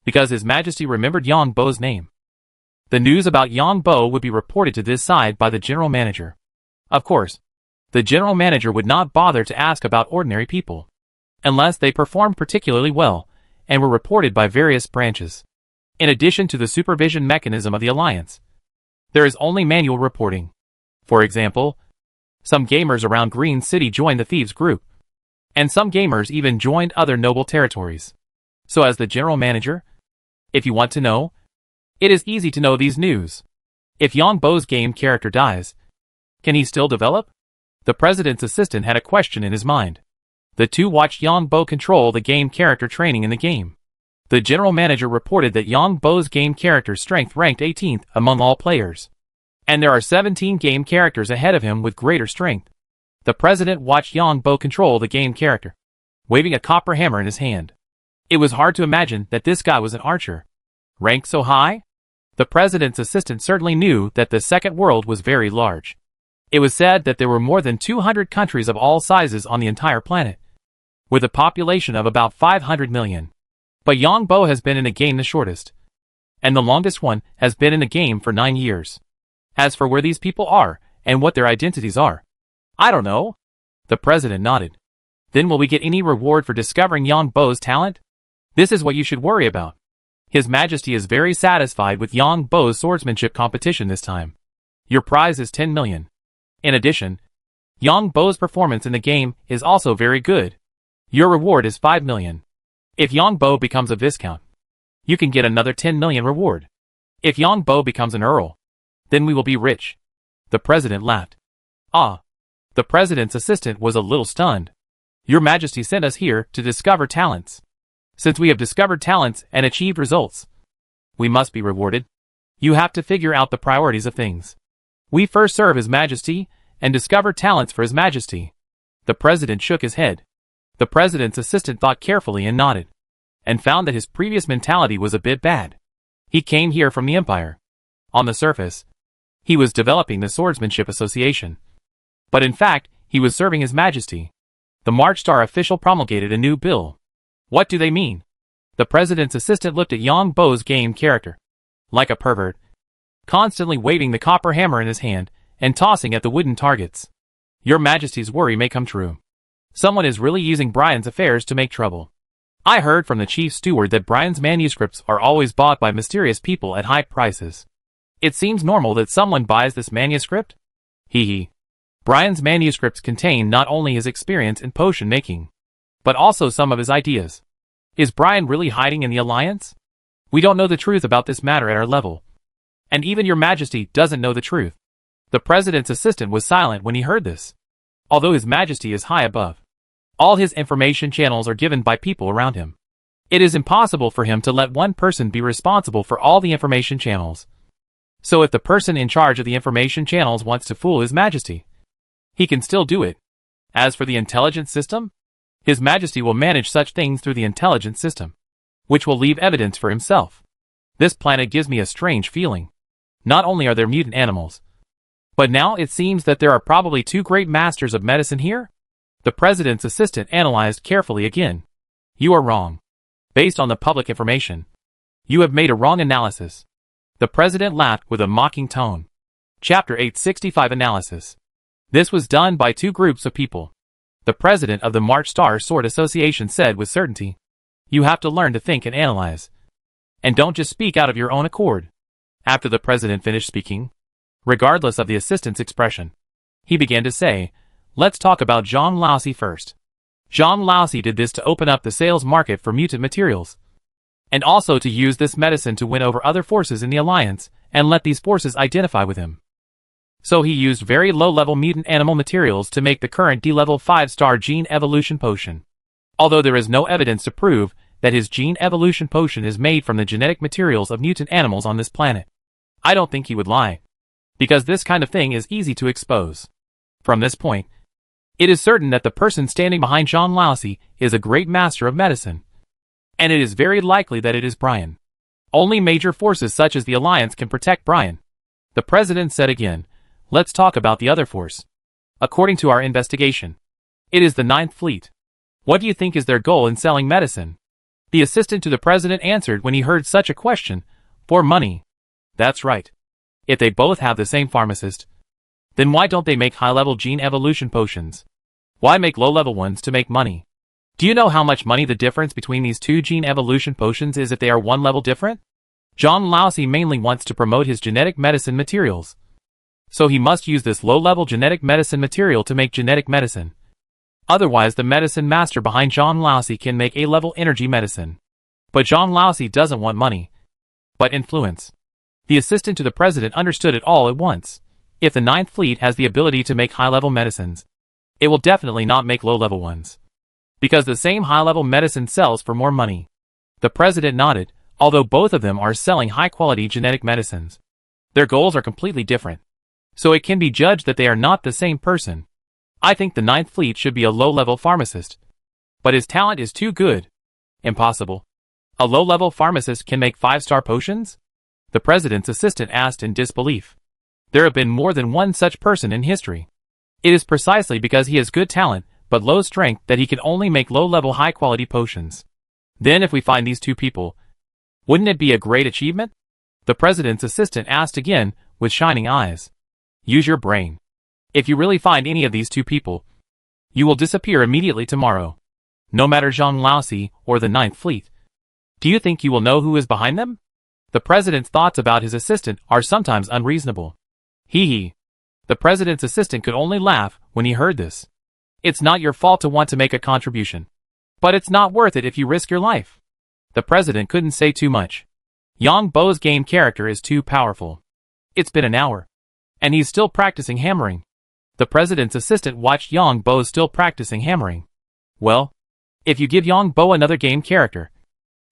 Speaker 1: because His Majesty remembered Yang Bo's name. The news about Yang Bo would be reported to this side by the general manager. Of course, the general manager would not bother to ask about ordinary people, unless they performed particularly well, and were reported by various branches. In addition to the supervision mechanism of the alliance, there is only manual reporting. For example, some gamers around Green City joined the thieves group, and some gamers even joined other noble territories. So as the general manager, if you want to know, it is easy to know these news. If Yang Bo's game character dies, can he still develop? The president's assistant had a question in his mind. The 2 watched Yang Bo control the game character training in the game. The general manager reported that Yang Bo's game character strength ranked 18th among all players, and there are 17 game characters ahead of him with greater strength. The president watched Yang Bo control the game character, waving a copper hammer in his hand. It was hard to imagine that this guy was an archer, ranked so high. The president's assistant certainly knew that the Second World was very large. It was said that there were more than 200 countries of all sizes on the entire planet, with a population of about 500 million. But Yang Bo has been in the game the shortest, and the longest one has been in the game for 9 years. As for where these people are, and what their identities are, I don't know. The president nodded. Then will we get any reward for discovering Yang Bo's talent? This is what you should worry about. His Majesty is very satisfied with Yang Bo's swordsmanship competition this time. Your prize is 10 million. In addition, Yang Bo's performance in the game is also very good. Your reward is 5 million. If Yang Bo becomes a Viscount, you can get another 10 million reward. If Yang Bo becomes an Earl, then we will be rich. The president laughed. Ah. The president's assistant was a little stunned. Your Majesty sent us here to discover talents. Since we have discovered talents and achieved results, we must be rewarded. You have to figure out the priorities of things. We first serve His Majesty and discover talents for His Majesty. The president shook his head. The president's assistant thought carefully and nodded, and found that his previous mentality was a bit bad. He came here from the Empire. On the surface, he was developing the Swordsmanship Association. But in fact, he was serving His Majesty. The March Star official promulgated a new bill. What do they mean? The president's assistant looked at Yang Bo's game character, like a pervert, constantly waving the copper hammer in his hand and tossing at the wooden targets. Your Majesty's worry may come true. Someone is really using Brian's affairs to make trouble. I heard from the chief steward that Brian's manuscripts are always bought by mysterious people at high prices. It seems normal that someone buys this manuscript? Hee hee. Brian's manuscripts contain not only his experience in potion making, but also some of his ideas. Is Brian really hiding in the Alliance? We don't know the truth about this matter at our level. And even Your Majesty doesn't know the truth. The president's assistant was silent when he heard this. Although His Majesty is high above, all his information channels are given by people around him. It is impossible for him to let one person be responsible for all the information channels. So if the person in charge of the information channels wants to fool His Majesty, he can still do it. As for the intelligence system, His Majesty will manage such things through the intelligence system, which will leave evidence for himself. This planet gives me a strange feeling. Not only are there mutant animals, but now it seems that there are probably 2 great masters of medicine here? The president's assistant analyzed carefully again. You are wrong. Based on the public information, you have made a wrong analysis. The president laughed with a mocking tone. Chapter 865 Analysis. This was done by 2 groups of people. The president of the March Star Sword Association said with certainty, you have to learn to think and analyze. And don't just speak out of your own accord. After the president finished speaking, regardless of the assistant's expression, he began to say, let's talk about Zhang Laosi first. Zhang Laosi did this to open up the sales market for mutant materials, and also to use this medicine to win over other forces in the Alliance and let these forces identify with him. So he used very low-level mutant animal materials to make the current D-level 5-star gene evolution potion. Although there is no evidence to prove that his gene evolution potion is made from the genetic materials of mutant animals on this planet, I don't think he would lie, because this kind of thing is easy to expose. From this point, it is certain that the person standing behind Zhang Laosi is a great master of medicine, and it is very likely that it is Brian. Only major forces such as the Alliance can protect Brian. The president said again, let's talk about the other force. According to our investigation, it is the 9th Fleet. What do you think is their goal in selling medicine? The assistant to the president answered when he heard such a question, for money. That's right. If they both have the same pharmacist, then why don't they make high-level gene evolution potions? Why make low-level ones to make money? Do you know how much money the difference between these 2 gene evolution potions is if they are 1 level different? Zhang Laosi mainly wants to promote his genetic medicine materials, so he must use this low-level genetic medicine material to make genetic medicine. Otherwise the medicine master behind Zhang Laosi can make A-level energy medicine. But Zhang Laosi doesn't want money, but influence. The assistant to the president understood it all at once. If the 9th Fleet has the ability to make high-level medicines, it will definitely not make low-level ones, because the same high-level medicine sells for more money. The president nodded, although both of them are selling high-quality genetic medicines. Their goals are completely different, so it can be judged that they are not the same person. I think the 9th Fleet should be a low-level pharmacist, but his talent is too good. Impossible. A low-level pharmacist can make 5-star potions? The president's assistant asked in disbelief. There have been more than one such person in history. It is precisely because he has good talent, but low strength that he can only make low-level high-quality potions. Then if we find these two people, wouldn't it be a great achievement? The president's assistant asked again, with shining eyes. Use your brain. If you really find any of these two people, you will disappear immediately tomorrow. No matter Zhang Laosi or the Ninth Fleet. Do you think you will know who is behind them? The president's thoughts about his assistant are sometimes unreasonable. Hee hee. The president's assistant could only laugh when he heard this. It's not your fault to want to make a contribution. But it's not worth it if you risk your life. The president couldn't say too much. Yang Bo's game character is too powerful. It's been an hour. And he's still practicing hammering. The president's assistant watched Yang Bo still practicing hammering. Well, if you give Yang Bo another game character,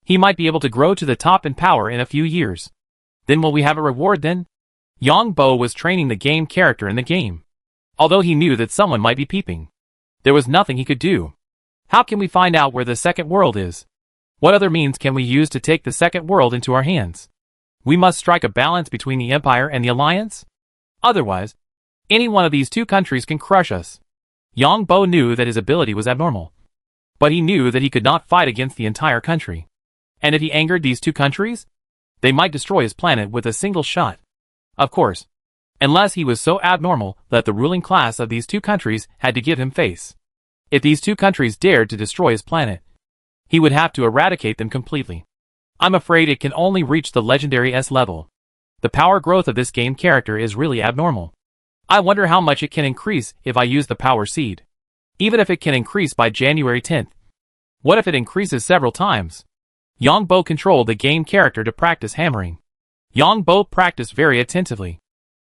Speaker 1: he might be able to grow to the top in power in a few years. Then will we have a reward then? Yang Bo was training the game character in the game. Although he knew that someone might be peeping, there was nothing he could do. How can we find out where the second world is? What other means can we use to take the second world into our hands? We must strike a balance between the Empire and the Alliance. Otherwise, any one of these two countries can crush us. Yang Bo knew that his ability was abnormal. But he knew that he could not fight against the entire country. And if he angered these two countries, they might destroy his planet with a single shot. Of course, unless he was so abnormal that the ruling class of these two countries had to give him face. If these two countries dared to destroy his planet, he would have to eradicate them completely. I'm afraid it can only reach the legendary S level. The power growth of this game character is really abnormal. I wonder how much it can increase if I use the power seed. Even if it can increase by January 10th. What if it increases several times? Yang Bo controlled the game character to practice hammering. Yang Bo practiced very attentively.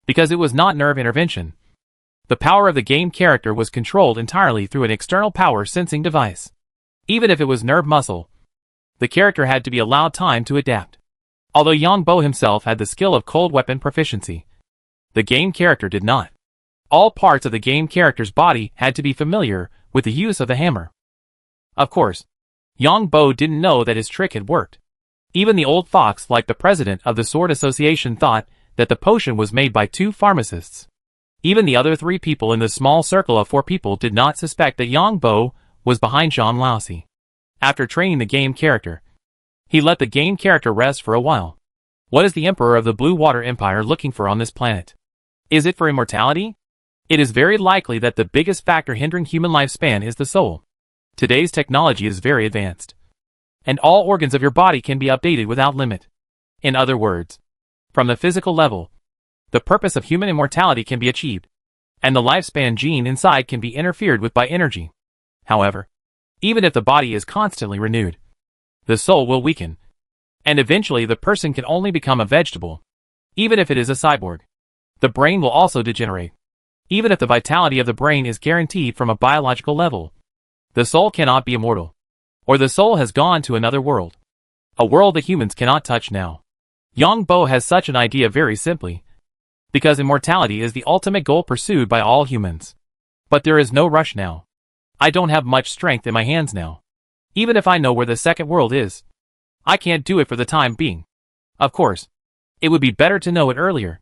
Speaker 1: Because it was not nerve intervention. The power of the game character was controlled entirely through an external power sensing device. Even if it was nerve muscle, the character had to be allowed time to adapt. Although Yang Bo himself had the skill of cold weapon proficiency, the game character did not. All parts of the game character's body had to be familiar with the use of the hammer. Of course, Yang Bo didn't know that his trick had worked. Even the old fox, like the president of the Sword Association, thought that the potion was made by two pharmacists. Even the other three people in the small circle of four people did not suspect that Yang Bo was behind Zhang Laosi. After training the game character, he let the game character rest for a while. What is the Emperor of the Blue Water Empire looking for on this planet? Is it for immortality? It is very likely that the biggest factor hindering human lifespan is the soul. Today's technology is very advanced. And all organs of your body can be updated without limit. In other words, from the physical level, the purpose of human immortality can be achieved, and the lifespan gene inside can be interfered with by energy. However, even if the body is constantly renewed, the soul will weaken, and eventually the person can only become a vegetable. Even if it is a cyborg, the brain will also degenerate. Even if the vitality of the brain is guaranteed from a biological level, the soul cannot be immortal, or the soul has gone to another world, a world that humans cannot touch now. Yang Bo has such an idea very simply, because immortality is the ultimate goal pursued by all humans. But there is no rush now. I don't have much strength in my hands now. Even if I know where the second world is, I can't do it for the time being. Of course, it would be better to know it earlier.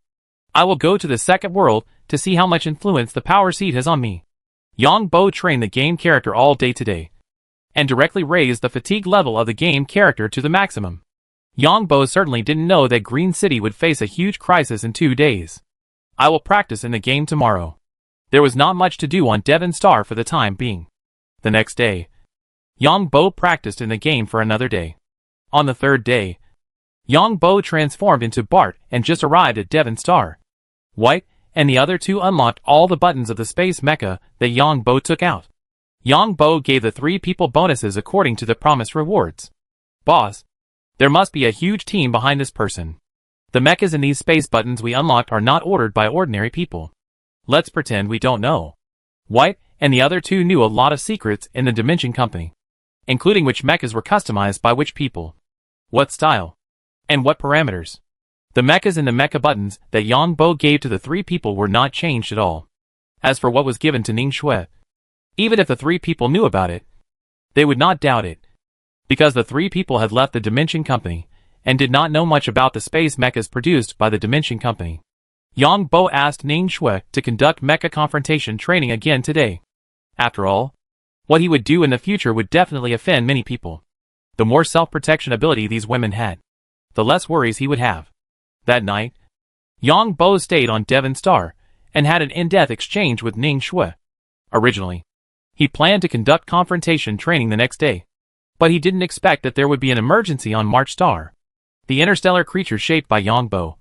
Speaker 1: I will go to the second world to see how much influence the power seed has on me. Yang Bo trained the game character all day today, and directly raised the fatigue level of the game character to the maximum. Yang Bo certainly didn't know that Green City would face a huge crisis in 2 days. I will practice in the game tomorrow. There was not much to do on Devon Star for the time being. The next day, Yang Bo practiced in the game for another day. On the third day, Yang Bo transformed into Bart and just arrived at Devon Star. White and the other two unlocked all the buttons of the space mecha that Yang Bo took out. Yang Bo gave the 3 people bonuses according to the promised rewards. Boss, there must be a huge team behind this person. The mechas in these space buttons we unlocked are not ordered by ordinary people. Let's pretend we don't know. White and the other two knew a lot of secrets in the Dimension Company, including which mechas were customized by which people, what style, and what parameters. The mechas in the mecha buttons that Yang Bo gave to the 3 people were not changed at all. As for what was given to Ning Shui, even if the 3 people knew about it, they would not doubt it, because the 3 people had left the Dimension Company and did not know much about the space mechas produced by the Dimension Company. Yang Bo asked Ning Shui to conduct mecha confrontation training again today. After all, what he would do in the future would definitely offend many people. The more self-protection ability these women had, the less worries he would have. That night, Yang Bo stayed on Devon Star and had an in-depth exchange with Ning Shui. Originally, he planned to conduct confrontation training the next day, but he didn't expect that there would be an emergency on March Star, the interstellar creature shaped by Yang Bo,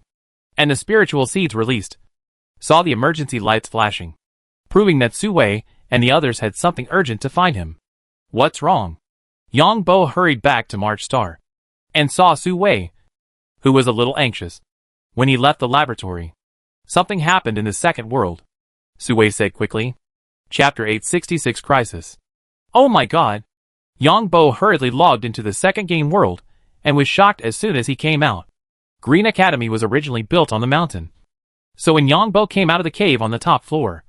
Speaker 1: and the spiritual seeds released, saw the emergency lights flashing, proving that Su Wei and the others had something urgent to find him. What's wrong? Yang Bo hurried back to March Star and saw Su Wei, who was a little anxious. When he left the laboratory, something happened in the second world, Su Wei said quickly. Chapter 866 Crisis. Oh my god! Yang Bo hurriedly logged into the second game world and was shocked as soon as he came out. Green Academy was originally built on the mountain, so when Yang Bo came out of the cave on the top floor,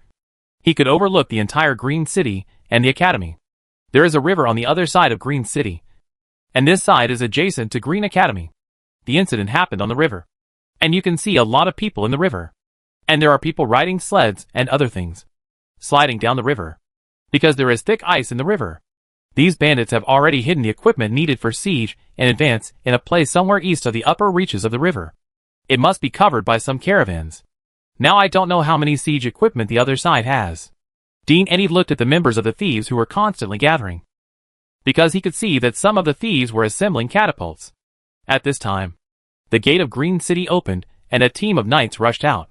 Speaker 1: he could overlook the entire Green City and the Academy. There is a river on the other side of Green City, and this side is adjacent to Green Academy. The incident happened on the river, and you can see a lot of people in the river. And there are people riding sleds and other things, sliding down the river, because there is thick ice in the river. These bandits have already hidden the equipment needed for siege in advance in a place somewhere east of the upper reaches of the river. It must be covered by some caravans. Now I don't know how many siege equipment the other side has. Dean Eddy looked at the members of the thieves who were constantly gathering, because he could see that some of the thieves were assembling catapults. At this time, the gate of Green City opened and a team of knights rushed out.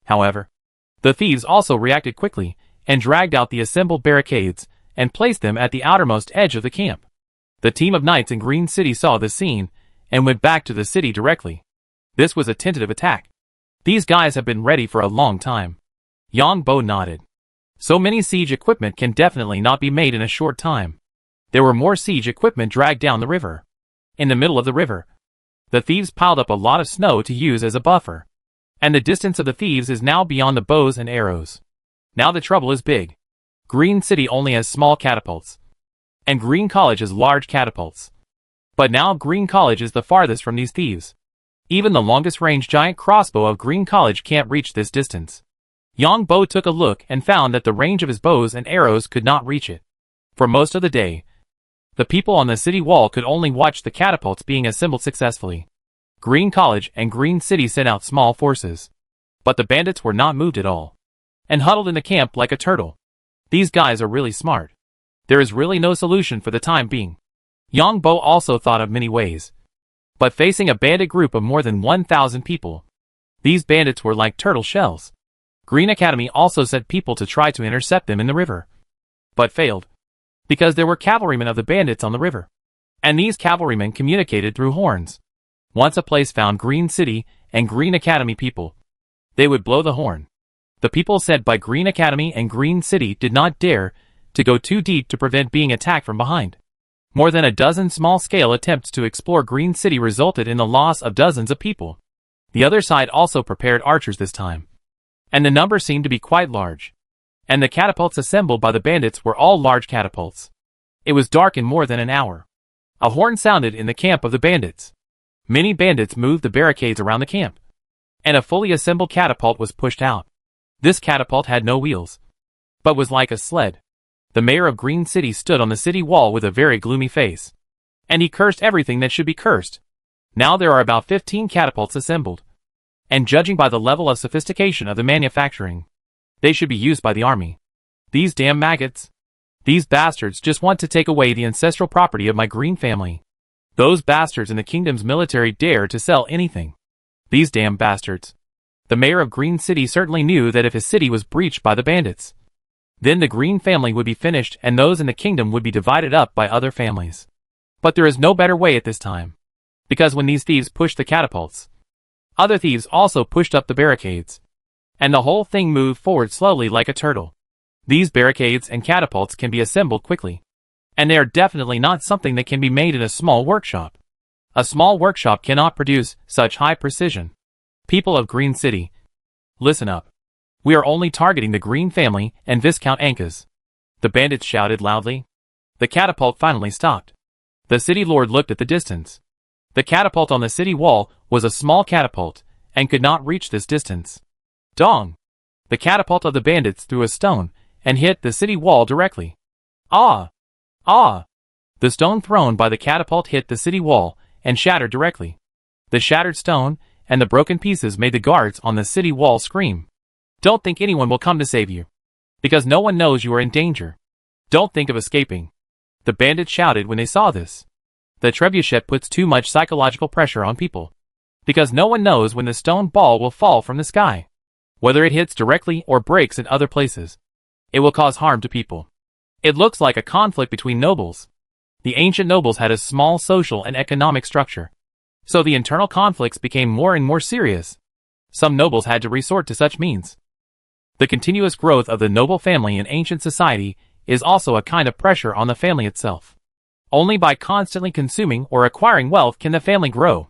Speaker 1: However, the thieves also reacted quickly and dragged out the assembled barricades and placed them at the outermost edge of the camp. The team of knights in Green City saw this scene and went back to the city directly. This was a tentative attack. These guys have been ready for a long time. Yang Bo nodded. So many siege equipment can definitely not be made in a short time. There were more siege equipment dragged down the river. In the middle of the river, the thieves piled up a lot of snow to use as a buffer, and the distance of the thieves is now beyond the bows and arrows. Now the trouble is big. Green City only has small catapults, and Green College has large catapults. But now Green College is the farthest from these thieves. Even the longest range giant crossbow of Green College can't reach this distance. Yang Bo took a look and found that the range of his bows and arrows could not reach it. For most of the day, the people on the city wall could only watch the catapults being assembled successfully. Green College and Green City sent out small forces, but the bandits were not moved at all, and huddled in the camp like a turtle. These guys are really smart. There is really no solution for the time being. Yang Bo also thought of many ways, but facing a bandit group of more than 1,000 people, these bandits were like turtle shells. Green Academy also sent people to try to intercept them in the river, but failed, because there were cavalrymen of the bandits on the river, and these cavalrymen communicated through horns. Once a place found Green City and Green Academy people, they would blow the horn. The people sent by Green Academy and Green City did not dare to go too deep to prevent being attacked from behind. More than a dozen small-scale attempts to explore Green City resulted in the loss of dozens of people. The other side also prepared archers this time, and the number seemed to be quite large. And the catapults assembled by the bandits were all large catapults. It was dark in more than an hour. A horn sounded in the camp of the bandits. Many bandits moved the barricades around the camp, and a fully assembled catapult was pushed out. This catapult had no wheels, but was like a sled. The mayor of Green City stood on the city wall with a very gloomy face, and he cursed everything that should be cursed. Now there are about 15 catapults assembled, and judging by the level of sophistication of the manufacturing, they should be used by the army. These damn maggots. These bastards just want to take away the ancestral property of my Green family. Those bastards in the kingdom's military dare to sell anything. These damn bastards. The mayor of Green City certainly knew that if his city was breached by the bandits, then the Green family would be finished and those in the kingdom would be divided up by other families. But there is no better way at this time, because when these thieves pushed the catapults, other thieves also pushed up the barricades, and the whole thing moved forward slowly like a turtle. These barricades and catapults can be assembled quickly, and they are definitely not something that can be made in a small workshop. A small workshop cannot produce such high precision. People of Green City, listen up. We are only targeting the Green family and Viscount Ankas, the bandits shouted loudly. The catapult finally stopped. The city lord looked at the distance. The catapult on the city wall was a small catapult and could not reach this distance. Dong! The catapult of the bandits threw a stone and hit the city wall directly. Ah! Ah! The stone thrown by the catapult hit the city wall and shattered directly. The shattered stone and the broken pieces made the guards on the city wall scream. Don't think anyone will come to save you, because no one knows you are in danger. Don't think of escaping. The bandits shouted when they saw this. The trebuchet puts too much psychological pressure on people, because no one knows when the stone ball will fall from the sky. Whether it hits directly or breaks in other places, it will cause harm to people. It looks like a conflict between nobles. The ancient nobles had a small social and economic structure, so the internal conflicts became more and more serious. Some nobles had to resort to such means. The continuous growth of the noble family in ancient society is also a kind of pressure on the family itself. Only by constantly consuming or acquiring wealth can the family grow.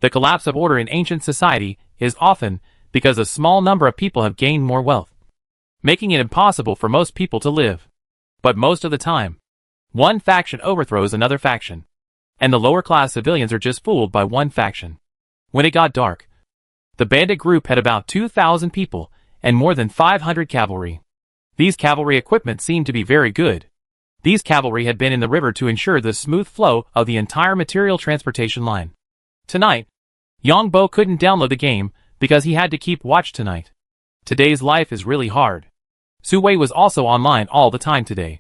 Speaker 1: The collapse of order in ancient society is often because a small number of people have gained more wealth, making it impossible for most people to live. But most of the time, one faction overthrows another faction, and the lower class civilians are just fooled by one faction. When it got dark, the bandit group had about 2,000 people and more than 500 cavalry. These cavalry equipment seemed to be very good. These cavalry had been in the river to ensure the smooth flow of the entire material transportation line. Tonight, Yongbo couldn't download the game because he had to keep watch tonight. Today's life is really hard. Su Wei was also online all the time today.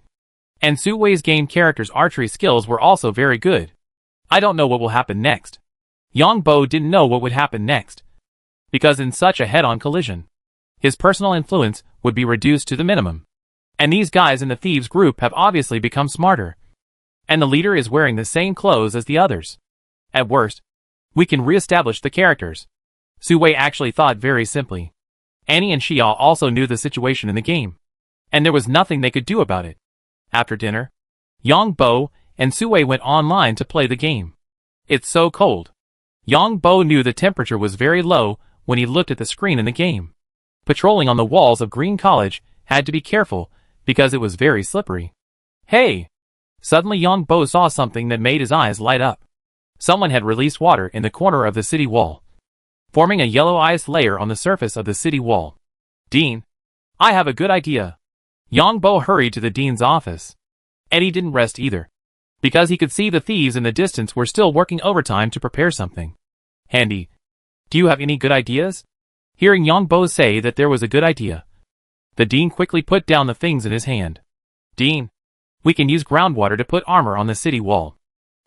Speaker 1: And Su Wei's game character's archery skills were also very good. I don't know what will happen next. Yongbo didn't know what would happen next, because in such a head-on collision, his personal influence would be reduced to the minimum. And these guys in the thieves group have obviously become smarter. And the leader is wearing the same clothes as the others. At worst, we can re-establish the characters. Su Wei actually thought very simply. Annie and Xia also knew the situation in the game, and there was nothing they could do about it. After dinner, Yongbo and Su Wei went online to play the game. It's so cold. Yongbo knew the temperature was very low when he looked at the screen in the game. Patrolling on the walls of Green College had to be careful because it was very slippery. Hey! Suddenly Yongbo saw something that made his eyes light up. Someone had released water in the corner of the city wall, forming a yellow ice layer on the surface of the city wall. Dean, I have a good idea. Yongbo hurried to the dean's office. Eddie didn't rest either, because he could see the thieves in the distance were still working overtime to prepare something. Handy, do you have any good ideas? Hearing Yongbo say that there was a good idea, the dean quickly put down the things in his hand. Dean, we can use groundwater to put armor on the city wall.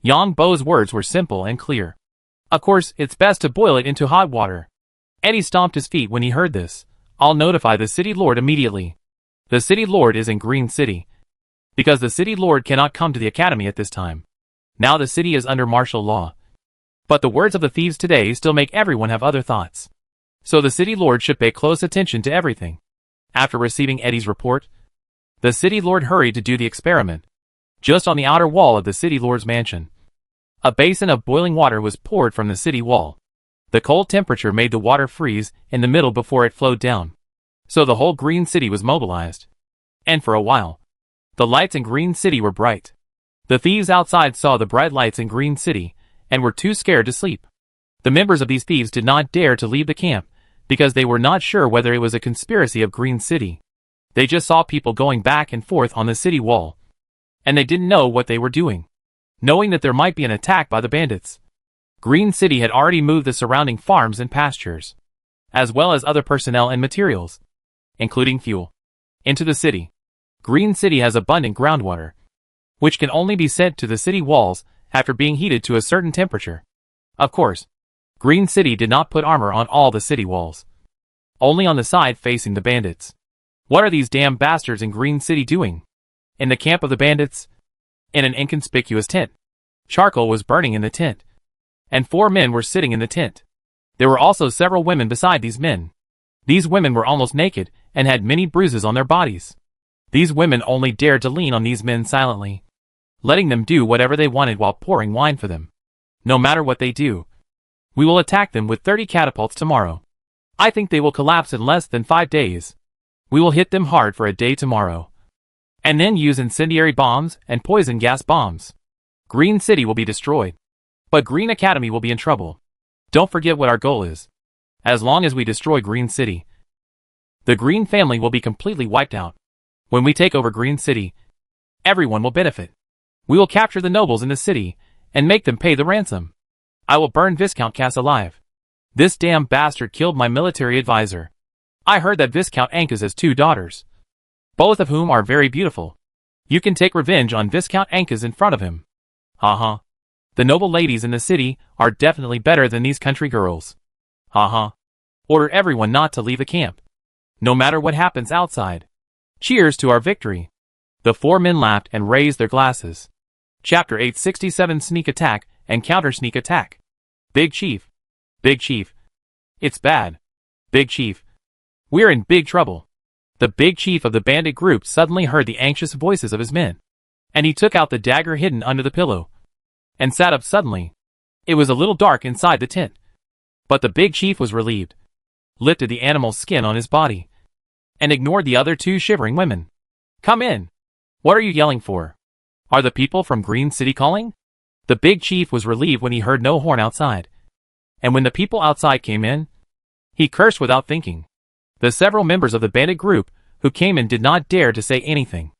Speaker 1: Yongbo's words were simple and clear. Of course, it's best to boil it into hot water. Eddie stomped his feet when he heard this. I'll notify the city lord immediately. The city lord is in Green City, because the city lord cannot come to the academy at this time. Now the city is under martial law. But the words of the thieves today still make everyone have other thoughts. So the city lord should pay close attention to everything. After receiving Eddie's report, the city lord hurried to do the experiment. Just on the outer wall of the city lord's mansion, a basin of boiling water was poured from the city wall. The cold temperature made the water freeze in the middle before it flowed down. So the whole Green City was mobilized. And for a while, the lights in Green City were bright. The thieves outside saw the bright lights in Green City and were too scared to sleep. The members of these thieves did not dare to leave the camp because they were not sure whether it was a conspiracy of Green City. They just saw people going back and forth on the city wall, and they didn't know what they were doing, knowing that there might be an attack by the bandits. Green City had already moved the surrounding farms and pastures, as well as other personnel and materials, including fuel, into the city. Green City has abundant groundwater, which can only be sent to the city walls after being heated to a certain temperature. Of course, Green City did not put armor on all the city walls, only on the side facing the bandits. What are these damn bastards in Green City doing? In the camp of the bandits? In an inconspicuous tent. Charcoal was burning in the tent, and 4 men were sitting in the tent. There were also several women beside these men. These women were almost naked and had many bruises on their bodies. These women only dared to lean on these men silently, letting them do whatever they wanted while pouring wine for them. No matter what they do, we will attack them with 30 catapults tomorrow. I think they will collapse in less than 5 days. We will hit them hard for a day tomorrow, and then use incendiary bombs and poison gas bombs. Green City will be destroyed, but Green Academy will be in trouble. Don't forget what our goal is. As long as we destroy Green City, The Green family will be completely wiped out. When we take over Green City, everyone will benefit. We will capture the nobles in the city and make them pay the ransom. I will burn Viscount Cass alive. This damn bastard killed my military advisor. I heard that Viscount Ancas has 2 daughters, both of whom are very beautiful. You can take revenge on Viscount Ancas in front of him. Haha. The noble ladies in the city are definitely better than these country girls. Haha. Order everyone not to leave the camp, no matter what happens outside. Cheers to our victory. The 4 men laughed and raised their glasses. Chapter 867 Sneak Attack and Counter Sneak Attack. Big Chief. Big Chief. It's bad. Big Chief. We're in big trouble. The big chief of the bandit group suddenly heard the anxious voices of his men, and he took out the dagger hidden under the pillow, and sat up suddenly. It was a little dark inside the tent, but the big chief was relieved, lifted the animal's skin on his body, and ignored the other 2 shivering women. Come in. What are you yelling for? Are the people from Green City calling? The big chief was relieved when he heard no horn outside, and when the people outside came in, he cursed without thinking. The several members of the bandit group who came in did not dare to say anything,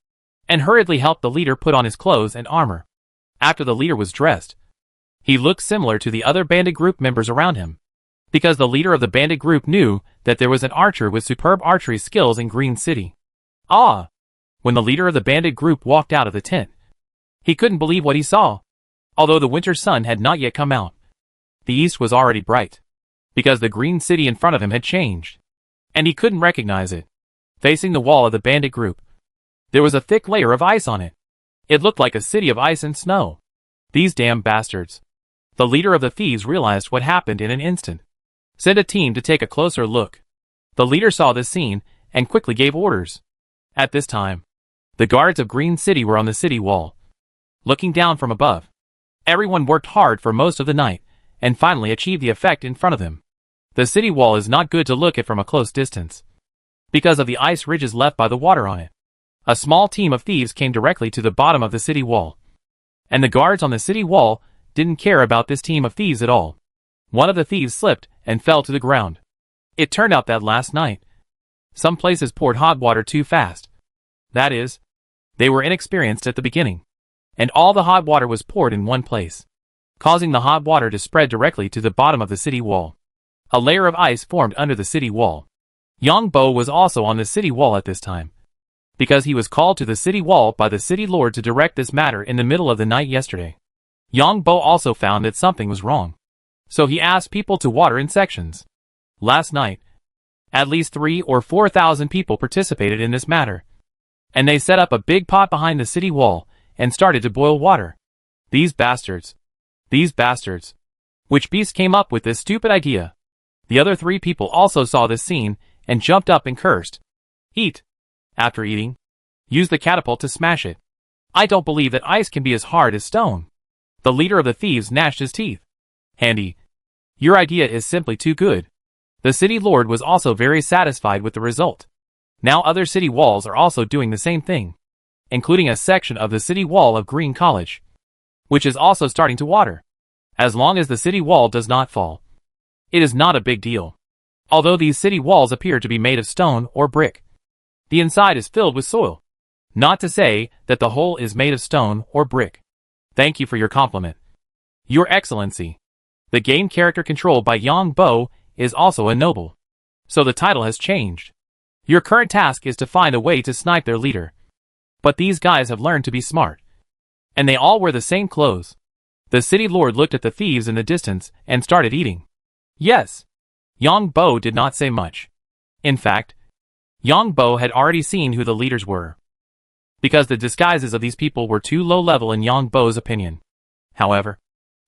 Speaker 1: and hurriedly helped the leader put on his clothes and armor. After the leader was dressed, he looked similar to the other bandit group members around him, because the leader of the bandit group knew that there was an archer with superb archery skills in Green City. Ah! When the leader of the bandit group walked out of the tent, he couldn't believe what he saw. Although the winter sun had not yet come out, the east was already bright, because the Green City in front of him had changed, and he couldn't recognize it. Facing the wall of the bandit group, there was a thick layer of ice on it. It looked like a city of ice and snow. These damn bastards. The leader of the thieves realized what happened in an instant. Sent a team to take a closer look. The leader saw this scene and quickly gave orders. At this time, the guards of Green City were on the city wall, looking down from above. Everyone worked hard for most of the night and finally achieved the effect in front of them. The city wall is not good to look at from a close distance, because of the ice ridges left by the water on it. A small team of thieves came directly to the bottom of the city wall, and the guards on the city wall didn't care about this team of thieves at all. One of the thieves slipped and fell to the ground. It turned out that last night, some places poured hot water too fast. That is, they were inexperienced at the beginning, and all the hot water was poured in one place, causing the hot water to spread directly to the bottom of the city wall. A layer of ice formed under the city wall. Yang Bo was also on the city wall at this time, because he was called to the city wall by the city lord to direct this matter in the middle of the night yesterday. Yang Bo also found that something was wrong, so he asked people to water in sections. Last night, at least 3,000 or 4,000 people participated in this matter, and they set up a big pot behind the city wall and started to boil water. These bastards. These bastards. Which beast came up with this stupid idea? The other 3 people also saw this scene and jumped up and cursed. Eat. After eating, use the catapult to smash it. I don't believe that ice can be as hard as stone. The leader of the thieves gnashed his teeth. Handy. Your idea is simply too good. The city lord was also very satisfied with the result. Now other city walls are also doing the same thing, including a section of the city wall of Green College, which is also starting to water. As long as the city wall does not fall, it is not a big deal. Although these city walls appear to be made of stone or brick, the inside is filled with soil. Not to say that the whole is made of stone or brick. Thank you for your compliment, Your Excellency. The game character controlled by Yang Bo is also a noble, so the title has changed. Your current task is to find a way to snipe their leader. But these guys have learned to be smart, and they all wear the same clothes. The city lord looked at the thieves in the distance and started eating. Yes. Yang Bo did not say much. In fact, Yang Bo had already seen who the leaders were, because the disguises of these people were too low level in Yang Bo's opinion. However,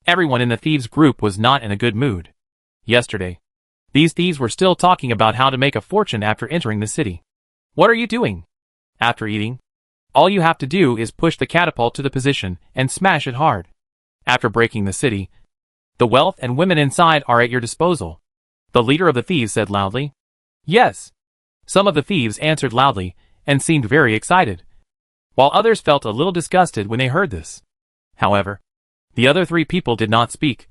Speaker 1: everyone in the thieves group was not in a good mood. Yesterday, these thieves were still talking about how to make a fortune after entering the city. What are you doing? After eating, all you have to do is push the catapult to the position and smash it hard. After breaking the city, the wealth and women inside are at your disposal. The leader of the thieves said loudly. Yes. Some of the thieves answered loudly and seemed very excited, while others felt a little disgusted when they heard this. However, the other 3 people did not speak,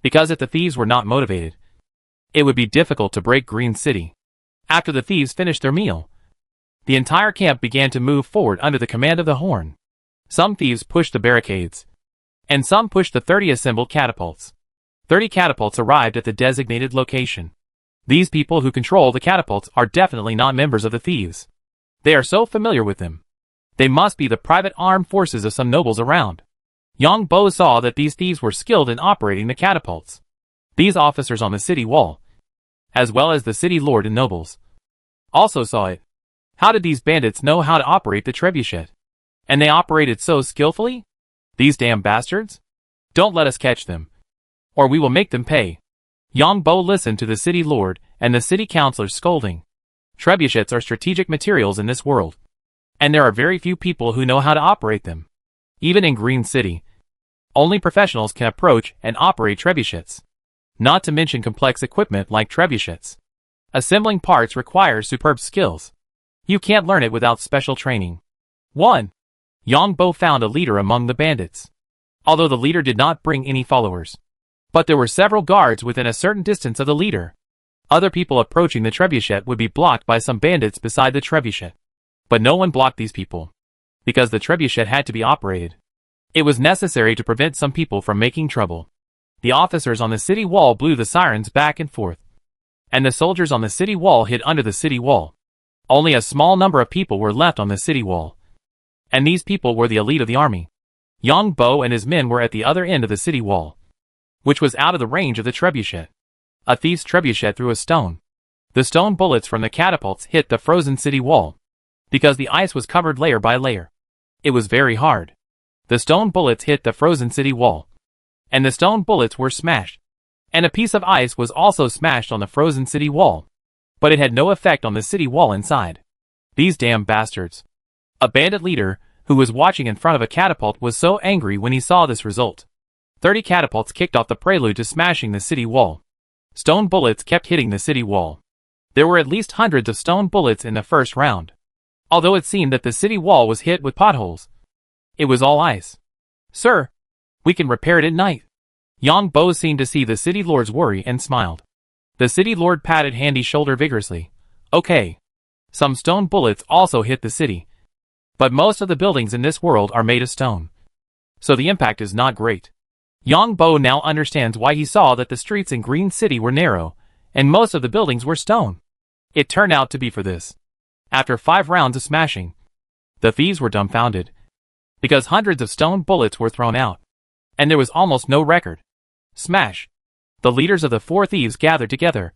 Speaker 1: because if the thieves were not motivated, it would be difficult to break Green City. After the thieves finished their meal, the entire camp began to move forward under the command of the horn. Some thieves pushed the barricades, and some pushed the 30 assembled catapults. 30 catapults arrived at the designated location. These people who control the catapults are definitely not members of the thieves. They are so familiar with them. They must be the private armed forces of some nobles around. Yang Bo saw that these thieves were skilled in operating the catapults. These officers on the city wall, as well as the city lord and nobles, also saw it. How did these bandits know how to operate the trebuchet? And they operated so skillfully? These damn bastards? Don't let us catch them, or we will make them pay. Yang Bo listened to the city lord and the city councilors scolding. Trebuchets are strategic materials in this world, and there are very few people who know how to operate them. Even in Green City, only professionals can approach and operate trebuchets. Not to mention complex equipment like trebuchets. Assembling parts requires superb skills. You can't learn it without special training. 1. Yang Bo found a leader among the bandits. Although the leader did not bring any followers, but there were several guards within a certain distance of the leader. Other people approaching the trebuchet would be blocked by some bandits beside the trebuchet. But no one blocked these people, because the trebuchet had to be operated. It was necessary to prevent some people from making trouble. The officers on the city wall blew the sirens back and forth, and the soldiers on the city wall hid under the city wall. Only a small number of people were left on the city wall, and these people were the elite of the army. Yang Bo and his men were at the other end of the city wall, which was out of the range of the trebuchet. A thief's trebuchet threw a stone. The stone bullets from the catapults hit the frozen city wall, because the ice was covered layer by layer. It was very hard. The stone bullets hit the frozen city wall, and the stone bullets were smashed. And a piece of ice was also smashed on the frozen city wall, but it had no effect on the city wall inside. These damn bastards. A bandit leader, who was watching in front of a catapult, was so angry when he saw this result. 30 catapults kicked off the prelude to smashing the city wall. Stone bullets kept hitting the city wall. There were at least hundreds of stone bullets in the first round. Although it seemed that the city wall was hit with potholes, it was all ice. Sir, we can repair it at night. Yang Bo seemed to see the city lord's worry and smiled. The city lord patted Handy's shoulder vigorously. Okay. Some stone bullets also hit the city, but most of the buildings in this world are made of stone, so the impact is not great. Yang Bo now understands why he saw that the streets in Green City were narrow, and most of the buildings were stone. It turned out to be for this. After 5 rounds of smashing, the thieves were dumbfounded, because hundreds of stone bullets were thrown out, and there was almost no record. Smash. The leaders of the 4 thieves gathered together,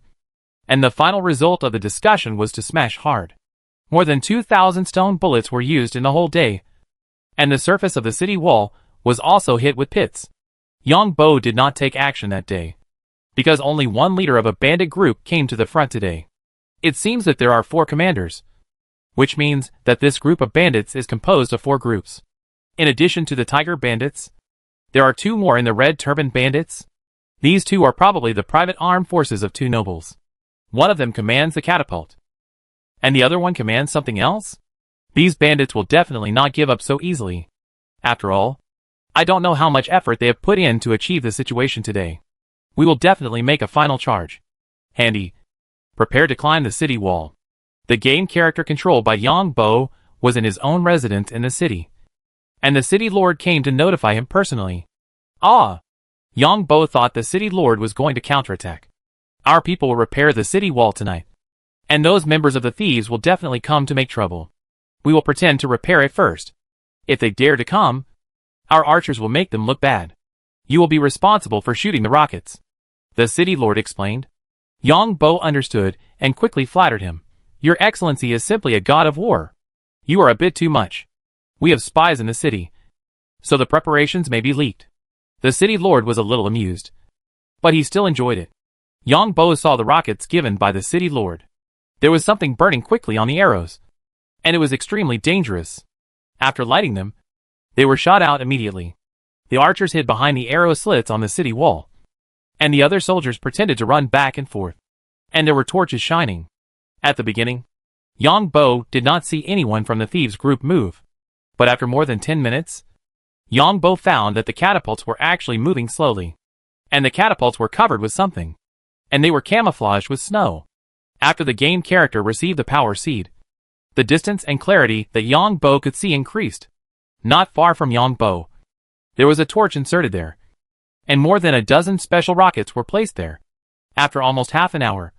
Speaker 1: and the final result of the discussion was to smash hard. More than 2,000 stone bullets were used in the whole day, and the surface of the city wall was also hit with pits. Yang Bo did not take action that day, because only one leader of a bandit group came to the front today. It seems that there are 4 commanders, which means that this group of bandits is composed of 4 groups. In addition to the tiger bandits, there are 2 more in the red turban bandits. These 2 are probably the private armed forces of 2 nobles. One of them commands the catapult, and the other one commands something else? These bandits will definitely not give up so easily. After all, I don't know how much effort they have put in to achieve the situation today. We will definitely make a final charge. Handy, prepare to climb the city wall. The game character controlled by Yang Bo was in his own residence in the city, and the city lord came to notify him personally. Ah! Yang Bo thought the city lord was going to counterattack. Our people will repair the city wall tonight, and those members of the thieves will definitely come to make trouble. We will pretend to repair it first. If they dare to come, our archers will make them look bad. You will be responsible for shooting the rockets, the city lord explained. Yang Bo understood and quickly flattered him. Your Excellency is simply a god of war. You are a bit too much. We have spies in the city, so the preparations may be leaked. The city lord was a little amused, but he still enjoyed it. Yang Bo saw the rockets given by the city lord. There was something burning quickly on the arrows, and it was extremely dangerous. After lighting them, they were shot out immediately. The archers hid behind the arrow slits on the city wall, and the other soldiers pretended to run back and forth, and there were torches shining. At the beginning, Yang Bo did not see anyone from the thieves' group move, but after more than 10 minutes, Yang Bo found that the catapults were actually moving slowly, and the catapults were covered with something, and they were camouflaged with snow. After the game character received the power seed, the distance and clarity that Yang Bo could see increased. Not far from Yang Bo, there was a torch inserted there, and more than a dozen special rockets were placed there. After almost half an hour,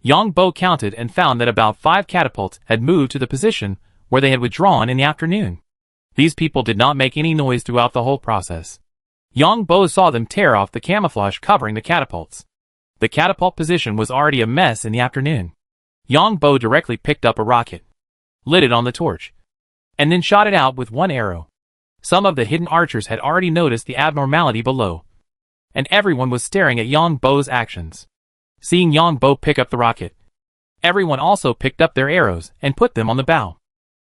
Speaker 1: Yang Bo counted and found that about 5 catapults had moved to the position where they had withdrawn in the afternoon. These people did not make any noise throughout the whole process. Yang Bo saw them tear off the camouflage covering the catapults. The catapult position was already a mess in the afternoon. Yang Bo directly picked up a rocket, lit it on the torch, and then shot it out with one arrow. Some of the hidden archers had already noticed the abnormality below, and everyone was staring at Yang Bo's actions. Seeing Yang Bo pick up the rocket, everyone also picked up their arrows and put them on the bow.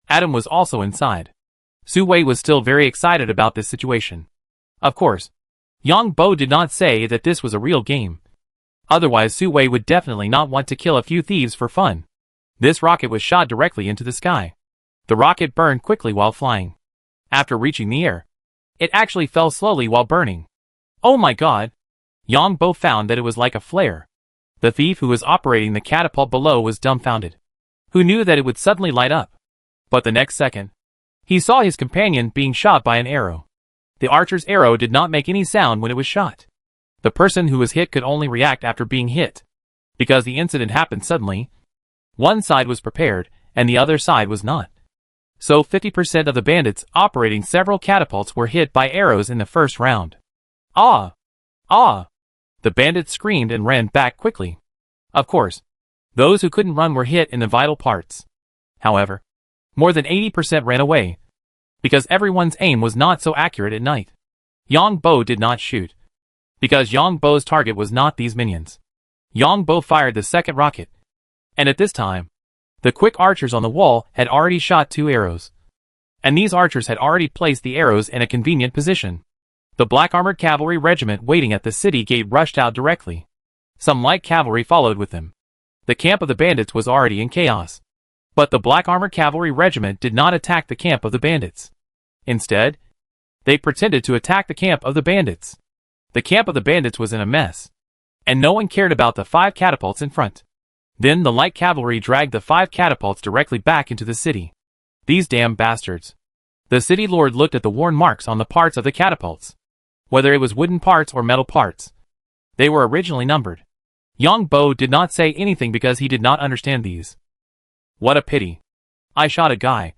Speaker 1: Adam was also inside. Su Wei was still very excited about this situation. Of course, Yang Bo did not say that this was a real game. Otherwise Su Wei would definitely not want to kill a few thieves for fun. This rocket was shot directly into the sky. The rocket burned quickly while flying. After reaching the air, it actually fell slowly while burning. Oh my god! Yang Bo found that it was like a flare. The thief who was operating the catapult below was dumbfounded. Who knew that it would suddenly light up? But the next second, he saw his companion being shot by an arrow. The archer's arrow did not make any sound when it was shot. The person who was hit could only react after being hit. Because the incident happened suddenly, one side was prepared and the other side was not. So 50% of the bandits operating several catapults were hit by arrows in the first round. Ah! Ah! The bandits screamed and ran back quickly. Of course, those who couldn't run were hit in the vital parts. However, more than 80% ran away, because everyone's aim was not so accurate at night. Yang Bo did not shoot, because Yang Bo's target was not these minions. Yang Bo fired the second rocket, and at this time, the quick archers on the wall had already shot 2 arrows. And these archers had already placed the arrows in a convenient position. The black armored cavalry regiment waiting at the city gate rushed out directly. Some light cavalry followed with them. The camp of the bandits was already in chaos. But the black armored cavalry regiment did not attack the camp of the bandits. Instead, they pretended to attack the camp of the bandits. The camp of the bandits was in a mess, and no one cared about the 5 catapults in front. Then the light cavalry dragged the 5 catapults directly back into the city. These damn bastards. The city lord looked at the worn marks on the parts of the catapults. Whether it was wooden parts or metal parts, they were originally numbered. Yang Bo did not say anything because he did not understand these. What a pity. I shot a guy,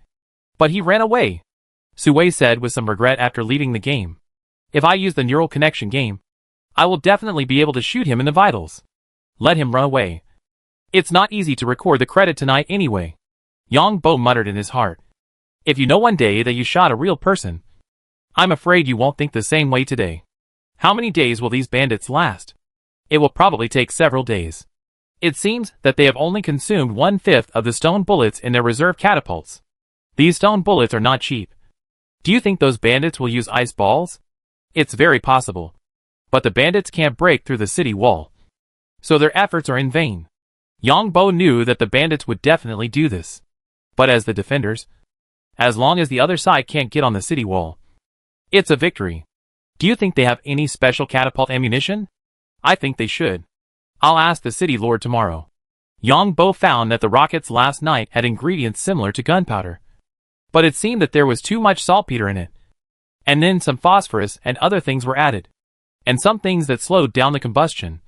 Speaker 1: but he ran away, Su Wei said with some regret after leaving the game. If I use the neural connection game, I will definitely be able to shoot him in the vitals. Let him run away. It's not easy to record the credit tonight anyway. Yang Bo muttered in his heart. If you know one day that you shot a real person, I'm afraid you won't think the same way today. How many days will these bandits last? It will probably take several days. It seems that they have only consumed 1/5 of the stone bullets in their reserve catapults. These stone bullets are not cheap. Do you think those bandits will use ice balls? It's very possible. But the bandits can't break through the city wall, so their efforts are in vain. Yang Bo knew that the bandits would definitely do this. But as the defenders, as long as the other side can't get on the city wall, it's a victory. Do you think they have any special catapult ammunition? I think they should. I'll ask the city lord tomorrow. Yang Bo found that the rockets last night had ingredients similar to gunpowder. But it seemed that there was too much saltpeter in it. And then some phosphorus and other things were added. And some things that slowed down the combustion.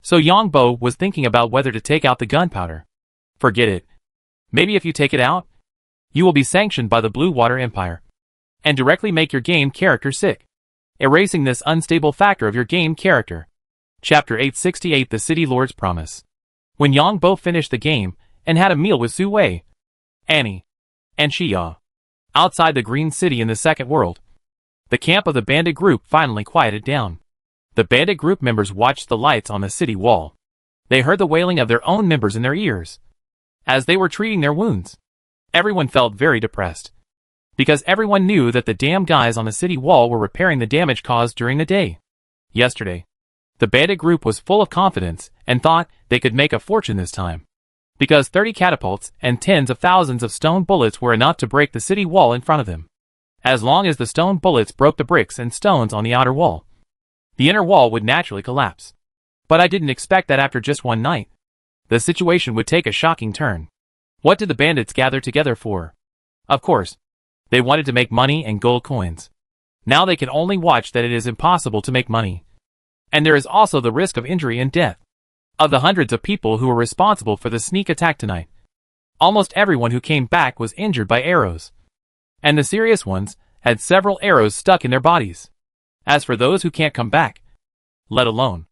Speaker 1: So Yang Bo was thinking about whether to take out the gunpowder. Forget it. Maybe if you take it out, you will be sanctioned by the Blue Water Empire, and directly make your game character sick, erasing this unstable factor of your game character. Chapter 868 The City Lord's Promise. When Yang Bo finished the game, and had a meal with Su Wei, Annie, and Xia, outside the Green City in the Second World, the camp of the bandit group finally quieted down. The bandit group members watched the lights on the city wall. They heard the wailing of their own members in their ears, as they were treating their wounds. Everyone felt very depressed, because everyone knew that the damn guys on the city wall were repairing the damage caused during the day. Yesterday, the bandit group was full of confidence and thought they could make a fortune this time, because 30 catapults and tens of thousands of stone bullets were enough to break the city wall in front of them. As long as the stone bullets broke the bricks and stones on the outer wall, the inner wall would naturally collapse. But I didn't expect that after just one night. the situation would take a shocking turn. What did the bandits gather together for? Of course, they wanted to make money and gold coins. Now they can only watch that it is impossible to make money. And there is also the risk of injury and death. Of the hundreds of people who were responsible for the sneak attack tonight, almost everyone who came back was injured by arrows. And the serious ones had several arrows stuck in their bodies. As for those who can't come back, let alone,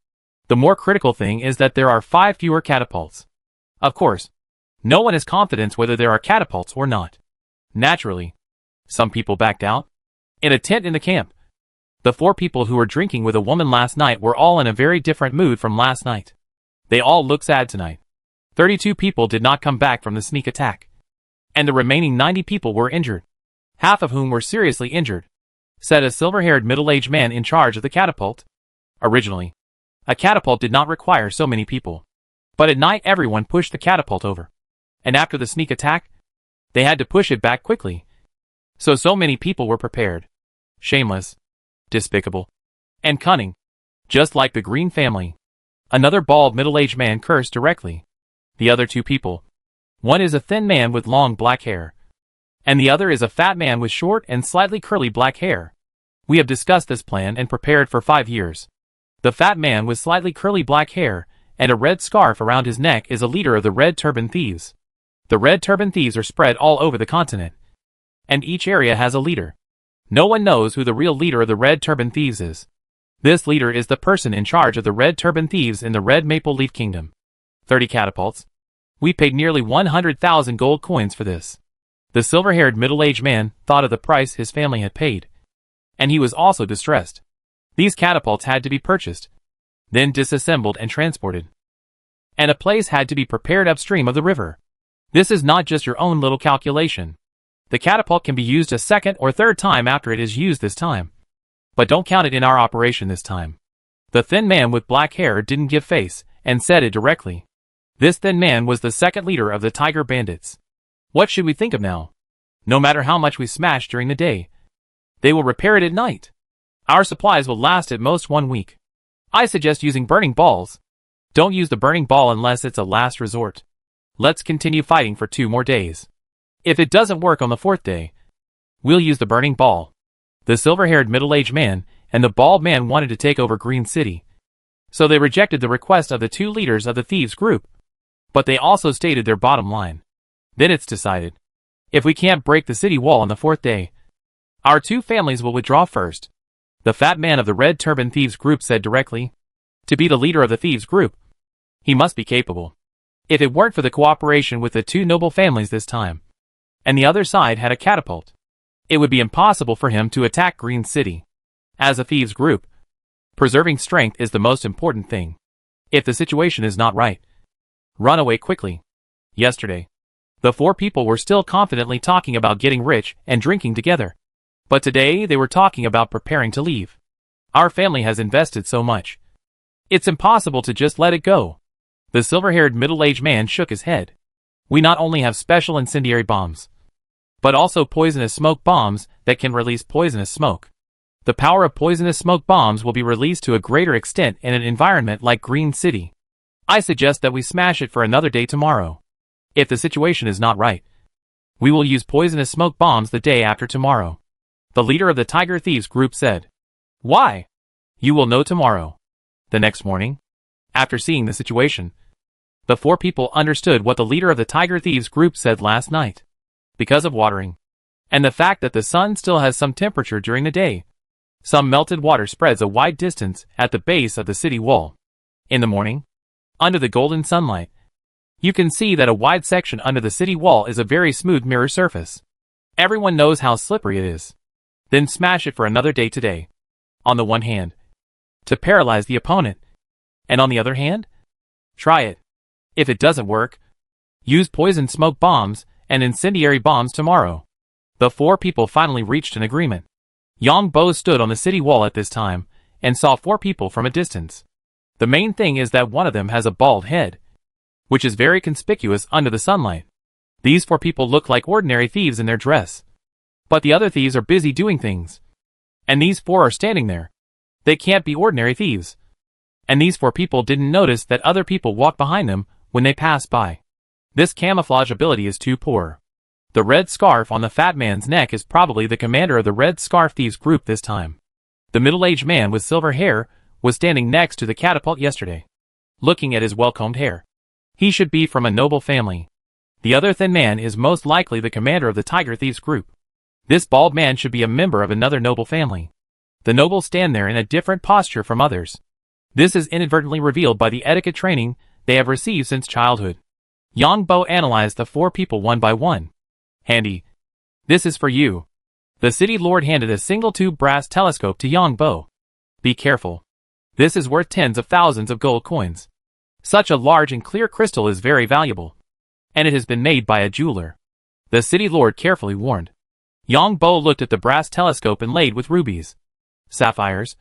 Speaker 1: the more critical thing is that there are 5 fewer catapults. Of course, no one has confidence whether there are catapults or not. Naturally, some people backed out. In a tent in the camp, the 4 people who were drinking with a woman last night were all in a very different mood from last night. They all look sad tonight. 32 people did not come back from the sneak attack. And the remaining 90 people were injured, half of whom were seriously injured, said a silver-haired middle-aged man in charge of the catapult. Originally, a catapult did not require so many people. But at night everyone pushed the catapult over. And after the sneak attack, they had to push it back quickly. So many people were prepared. Shameless, despicable, and cunning. Just like the Green family. Another bald middle-aged man cursed directly. The other 2 people. One is a thin man with long black hair. And the other is a fat man with short and slightly curly black hair. We have discussed this plan and prepared for 5 years. The fat man with slightly curly black hair and a red scarf around his neck is a leader of the Red Turban Thieves. The Red Turban Thieves are spread all over the continent. And each area has a leader. No one knows who the real leader of the Red Turban Thieves is. This leader is the person in charge of the Red Turban Thieves in the Red Maple Leaf Kingdom. 30 catapults. We paid nearly 100,000 gold coins for this. The silver-haired middle-aged man thought of the price his family had paid. And he was also distressed. These catapults had to be purchased, then disassembled and transported. And a place had to be prepared upstream of the river. This is not just your own little calculation. The catapult can be used a second or third time after it is used this time. But don't count it in our operation this time. The thin man with black hair didn't give face, and said it directly. This thin man was the second leader of the Tiger Bandits. What should we think of now? No matter how much we smash during the day, they will repair it at night. Our supplies will last at most 1 week. I suggest using burning balls. Don't use the burning ball unless it's a last resort. Let's continue fighting for 2 more days. If it doesn't work on the 4th day, we'll use the burning ball. The silver-haired middle-aged man and the bald man wanted to take over Green City. So they rejected the request of the 2 leaders of the thieves group. But they also stated their bottom line. Then it's decided. If we can't break the city wall on the 4th day, our 2 families will withdraw first. The fat man of the Red Turban Thieves group said directly. To be the leader of the thieves group, he must be capable. If it weren't for the cooperation with the 2 noble families this time, and the other side had a catapult, it would be impossible for him to attack Green City. As a thieves group, preserving strength is the most important thing. If the situation is not right, run away quickly. Yesterday, the 4 people were still confidently talking about getting rich and drinking together. But today they were talking about preparing to leave. Our family has invested so much. It's impossible to just let it go. The silver-haired middle-aged man shook his head. We not only have special incendiary bombs, but also poisonous smoke bombs that can release poisonous smoke. The power of poisonous smoke bombs will be released to a greater extent in an environment like Green City. I suggest that we smash it for another day tomorrow. If the situation is not right, we will use poisonous smoke bombs the day after tomorrow. The leader of the Tiger Thieves group said. Why? You will know tomorrow. The next morning, after seeing the situation, the 4 people understood what the leader of the Tiger Thieves group said last night. Because of watering, and the fact that the sun still has some temperature during the day, some melted water spreads a wide distance at the base of the city wall. In the morning, under the golden sunlight, you can see that a wide section under the city wall is a very smooth mirror surface. Everyone knows how slippery it is. Then smash it for another day today. On the one hand, to paralyze the opponent, and on the other hand, try it. If it doesn't work, use poison smoke bombs and incendiary bombs tomorrow. The 4 people finally reached an agreement. Yang Bo stood on the city wall at this time and saw 4 people from a distance. The main thing is that one of them has a bald head, which is very conspicuous under the sunlight. These 4 people look like ordinary thieves in their dress. But the other thieves are busy doing things. And these 4 are standing there. They can't be ordinary thieves. And these 4 people didn't notice that other people walked behind them when they pass by. This camouflage ability is too poor. The red scarf on the fat man's neck is probably the commander of the Red Scarf Thieves group this time. The middle-aged man with silver hair was standing next to the catapult yesterday, looking at his well-combed hair. He should be from a noble family. The other thin man is most likely the commander of the Tiger Thieves group. This bald man should be a member of another noble family. The nobles stand there in a different posture from others. This is inadvertently revealed by the etiquette training they have received since childhood. Yang Bo analyzed the 4 people one by one. Handy. This is for you. The city lord handed a single-tube brass telescope to Yang Bo. Be careful. This is worth tens of thousands of gold coins. Such a large and clear crystal is very valuable. And it has been made by a jeweler. The city lord carefully warned. Yang Bo looked at the brass telescope inlaid with rubies, sapphires,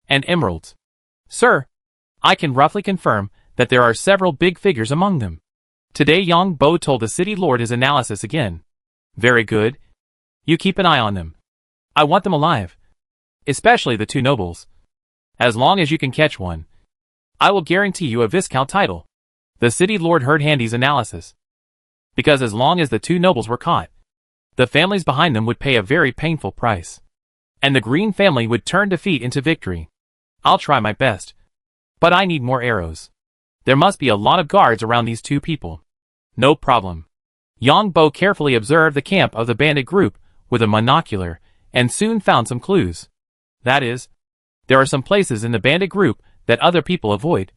Speaker 1: and emeralds. Sir, I can roughly confirm that there are several big figures among them. Today Yang Bo told the city lord his analysis again. Very good. You keep an eye on them. I want them alive. Especially the 2 nobles. As long as you can catch one, I will guarantee you a Viscount title. The city lord heard Handy's analysis. Because as long as the 2 nobles were caught, the families behind them would pay a very painful price. And the Green family would turn defeat into victory. I'll try my best. But I need more arrows. There must be a lot of guards around these 2 people. No problem. Yang Bo carefully observed the camp of the bandit group with a monocular, and soon found some clues. That is, there are some places in the bandit group that other people avoid.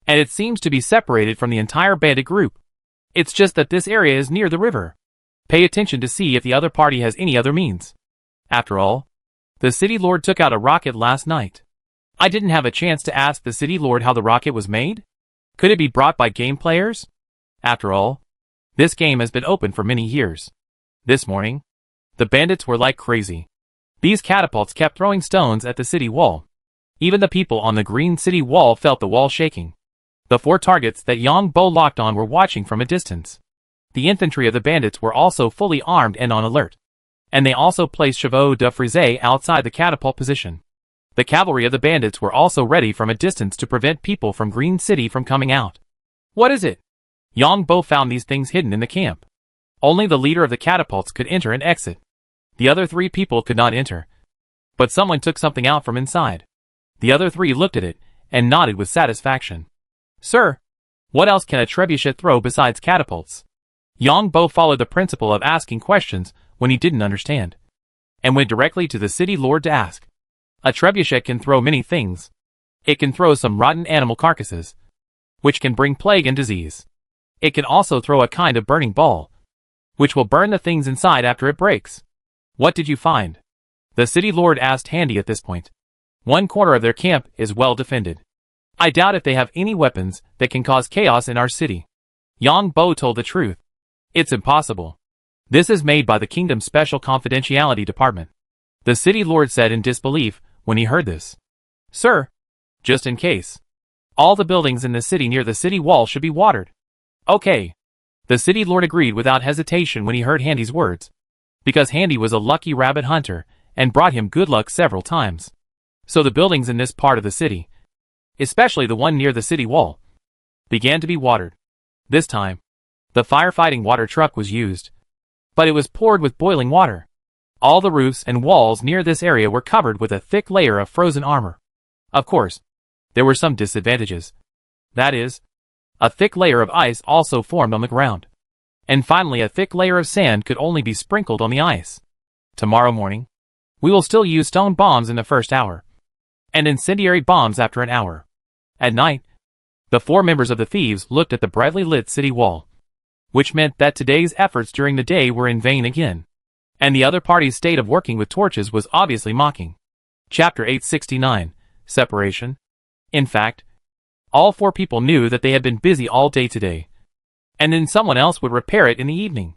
Speaker 1: And it seems to be separated from the entire bandit group. It's just that this area is near the river. Pay attention to see if the other party has any other means. After all, the city lord took out a rocket last night. I didn't have a chance to ask the city lord how the rocket was made. Could it be brought by game players? After all, this game has been open for many years. This morning, the bandits were like crazy. These catapults kept throwing stones at the city wall. Even the people on the green city wall felt the wall shaking. The 4 targets that Yang Bo locked on were watching from a distance. The infantry of the bandits were also fully armed and on alert. And they also placed chevaux de frise outside the catapult position. The cavalry of the bandits were also ready from a distance to prevent people from Green City from coming out. What is it? Yang Bo found these things hidden in the camp. Only the leader of the catapults could enter and exit. The other 3 people could not enter. But someone took something out from inside. The other 3 looked at it, and nodded with satisfaction. Sir, what else can a trebuchet throw besides catapults? Yang Bo followed the principle of asking questions when he didn't understand, and went directly to the city lord to ask. A trebuchet can throw many things. It can throw some rotten animal carcasses, which can bring plague and disease. It can also throw a kind of burning ball, which will burn the things inside after it breaks. What did you find? The city lord asked Handy at this point. 1 corner of their camp is well defended. I doubt if they have any weapons that can cause chaos in our city. Yang Bo told the truth. It's impossible. This is made by the kingdom's special confidentiality department. The city lord said in disbelief when he heard this. Sir, just in case, all the buildings in the city near the city wall should be watered. Okay. The city lord agreed without hesitation when he heard Handy's words, because Handy was a lucky rabbit hunter and brought him good luck several times. So the buildings in this part of the city, especially the one near the city wall, began to be watered. This time, the firefighting water truck was used, but it was poured with boiling water. All the roofs and walls near this area were covered with a thick layer of frozen armor. Of course, there were some disadvantages. That is, a thick layer of ice also formed on the ground. And finally a thick layer of sand could only be sprinkled on the ice. Tomorrow morning, we will still use stone bombs in the first hour, and incendiary bombs after an hour. At night, the 4 members of the thieves looked at the brightly lit city wall, which meant that today's efforts during the day were in vain again. And the other party's state of working with torches was obviously mocking. Chapter 869, Separation. In fact, all 4 people knew that they had been busy all day today, and then someone else would repair it in the evening.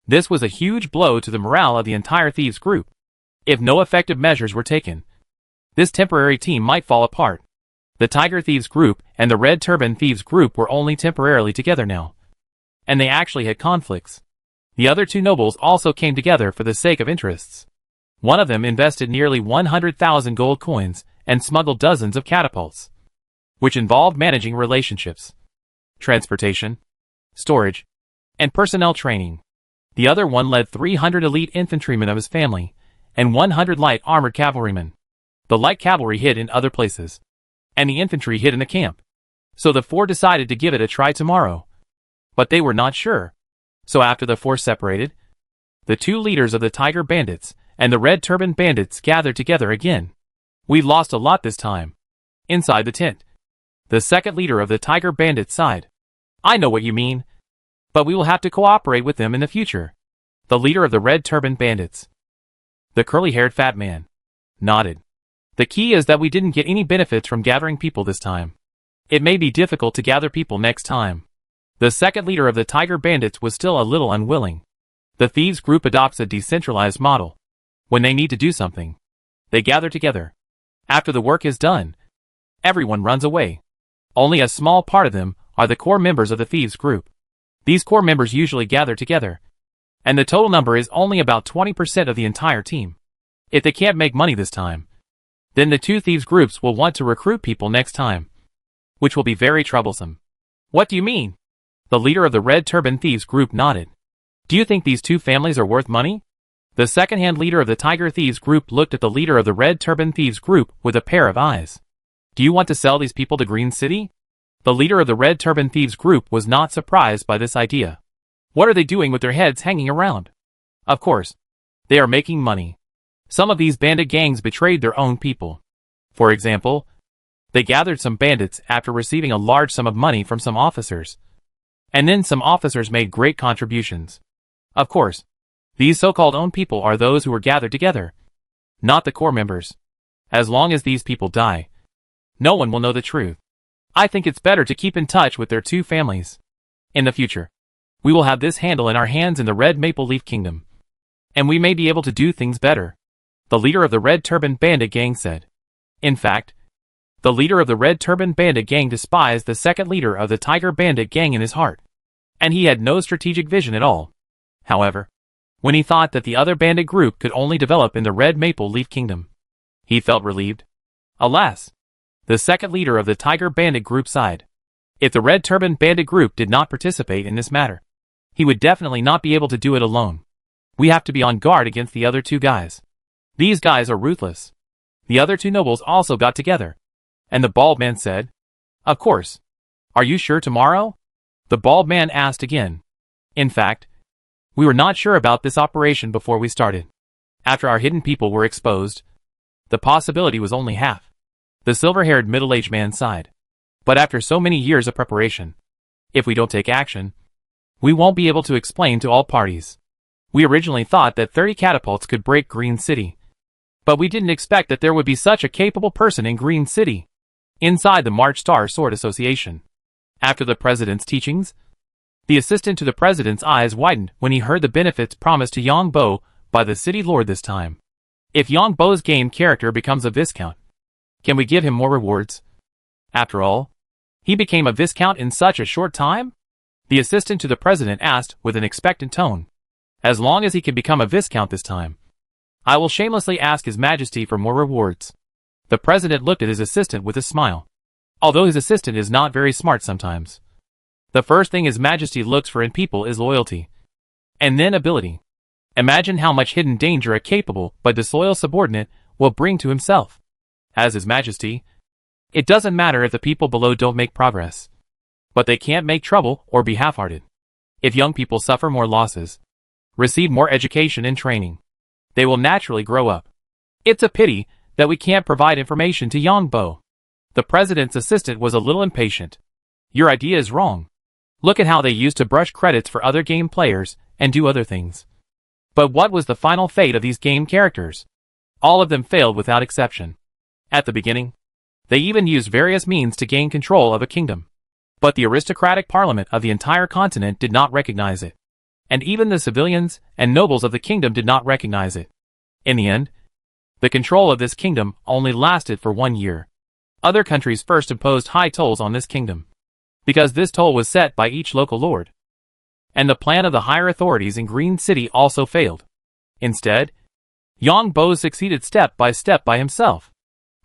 Speaker 1: This was a huge blow to the morale of the entire thieves group. If no effective measures were taken, this temporary team might fall apart. The Tiger Thieves group and the Red Turban Thieves group were only temporarily together now, and they actually had conflicts. The other 2 nobles also came together for the sake of interests. One of them invested nearly 100,000 gold coins and smuggled dozens of catapults, which involved managing relationships. transportation, storage, and personnel training. The other one led 300 elite infantrymen of his family, and 100 light armored cavalrymen. The light cavalry hid in other places, and the infantry hid in the camp. So the four decided to give it a try tomorrow. But they were not sure. So after the four separated, the two leaders of the Tiger Bandits and the Red Turban Bandits gathered together again. "We lost a lot this time." Inside the tent, the second leader of the Tiger Bandits sighed. "I know what you mean, but we will have to cooperate with them in the future." The leader of the Red Turban Bandits, the curly-haired fat man, nodded. "The key is that we didn't get any benefits from gathering people this time. It may be difficult to gather people next time." The second leader of the Tiger Bandits was still a little unwilling. The thieves group adopts a decentralized model. When they need to do something, they gather together. After the work is done, everyone runs away. Only a small part of them are the core members of the thieves group. These core members usually gather together, and the total number is only about 20% of the entire team. If they can't make money this time, then the two thieves groups will want to recruit people next time, which will be very troublesome. "What do you mean?" The leader of the Red Turban Thieves group nodded. "Do you think these two families are worth money?" The second-hand leader of the Tiger Thieves group looked at the leader of the Red Turban Thieves group with a pair of eyes. "Do you want to sell these people to Green City?" The leader of the Red Turban Thieves group was not surprised by this idea. What are they doing with their heads hanging around? Of course, they are making money. Some of these bandit gangs betrayed their own people. For example, they gathered some bandits after receiving a large sum of money from some officers. And then some officers made great contributions. Of course, these so-called own people are those who were gathered together, not the core members. As long as these people die, no one will know the truth. I think it's better to keep in touch with their two families. In the future, we will have this handle in our hands in the Red Maple Leaf Kingdom, and we may be able to do things better," the leader of the Red Turban Bandit gang said. In fact, the leader of the Red Turban Bandit gang despised the second leader of the Tiger Bandit gang in his heart, and he had no strategic vision at all. However, when he thought that the other bandit group could only develop in the Red Maple Leaf Kingdom, he felt relieved. Alas, the second leader of the Tiger Bandit group sighed. If the Red Turban Bandit group did not participate in this matter, he would definitely not be able to do it alone. We have to be on guard against the other two guys. These guys are ruthless. The other two nobles also got together, and the bald man said, "Of course. Are you sure tomorrow?" The bald man asked again. In fact, we were not sure about this operation before we started. After our hidden people were exposed, the possibility was only half. The silver-haired middle-aged man sighed. But after so many years of preparation, if we don't take action, we won't be able to explain to all parties. We originally thought that 30 catapults could break Green City, but we didn't expect that there would be such a capable person in Green City. Inside the March Star Sword Association, after the president's teachings, the assistant to the president's eyes widened when he heard the benefits promised to Yang Bo by the city lord this time. If Yang Bo's game character becomes a Viscount, can we give him more rewards? After all, he became a Viscount in such a short time? The assistant to the president asked with an expectant tone. As long as he can become a Viscount this time, I will shamelessly ask His Majesty for more rewards. The president looked at his assistant with a smile. Although his assistant is not very smart sometimes, the first thing His Majesty looks for in people is loyalty, and then ability. Imagine how much hidden danger a capable but disloyal subordinate will bring to himself. As His Majesty, it doesn't matter if the people below don't make progress, but they can't make trouble or be half-hearted. If young people suffer more losses, receive more education and training, they will naturally grow up. It's a pity that we can't provide information to Yang Bo. The president's assistant was a little impatient. Your idea is wrong. Look at how they used to brush credits for other game players and do other things. But what was the final fate of these game characters? All of them failed without exception. At the beginning, they even used various means to gain control of a kingdom. But the aristocratic parliament of the entire continent did not recognize it. And even the civilians and nobles of the kingdom did not recognize it. In the end, the control of this kingdom only lasted for 1 year. Other countries first imposed high tolls on this kingdom, because this toll was set by each local lord. And the plan of the higher authorities in Green City also failed. Instead, Yang Bo succeeded step by himself.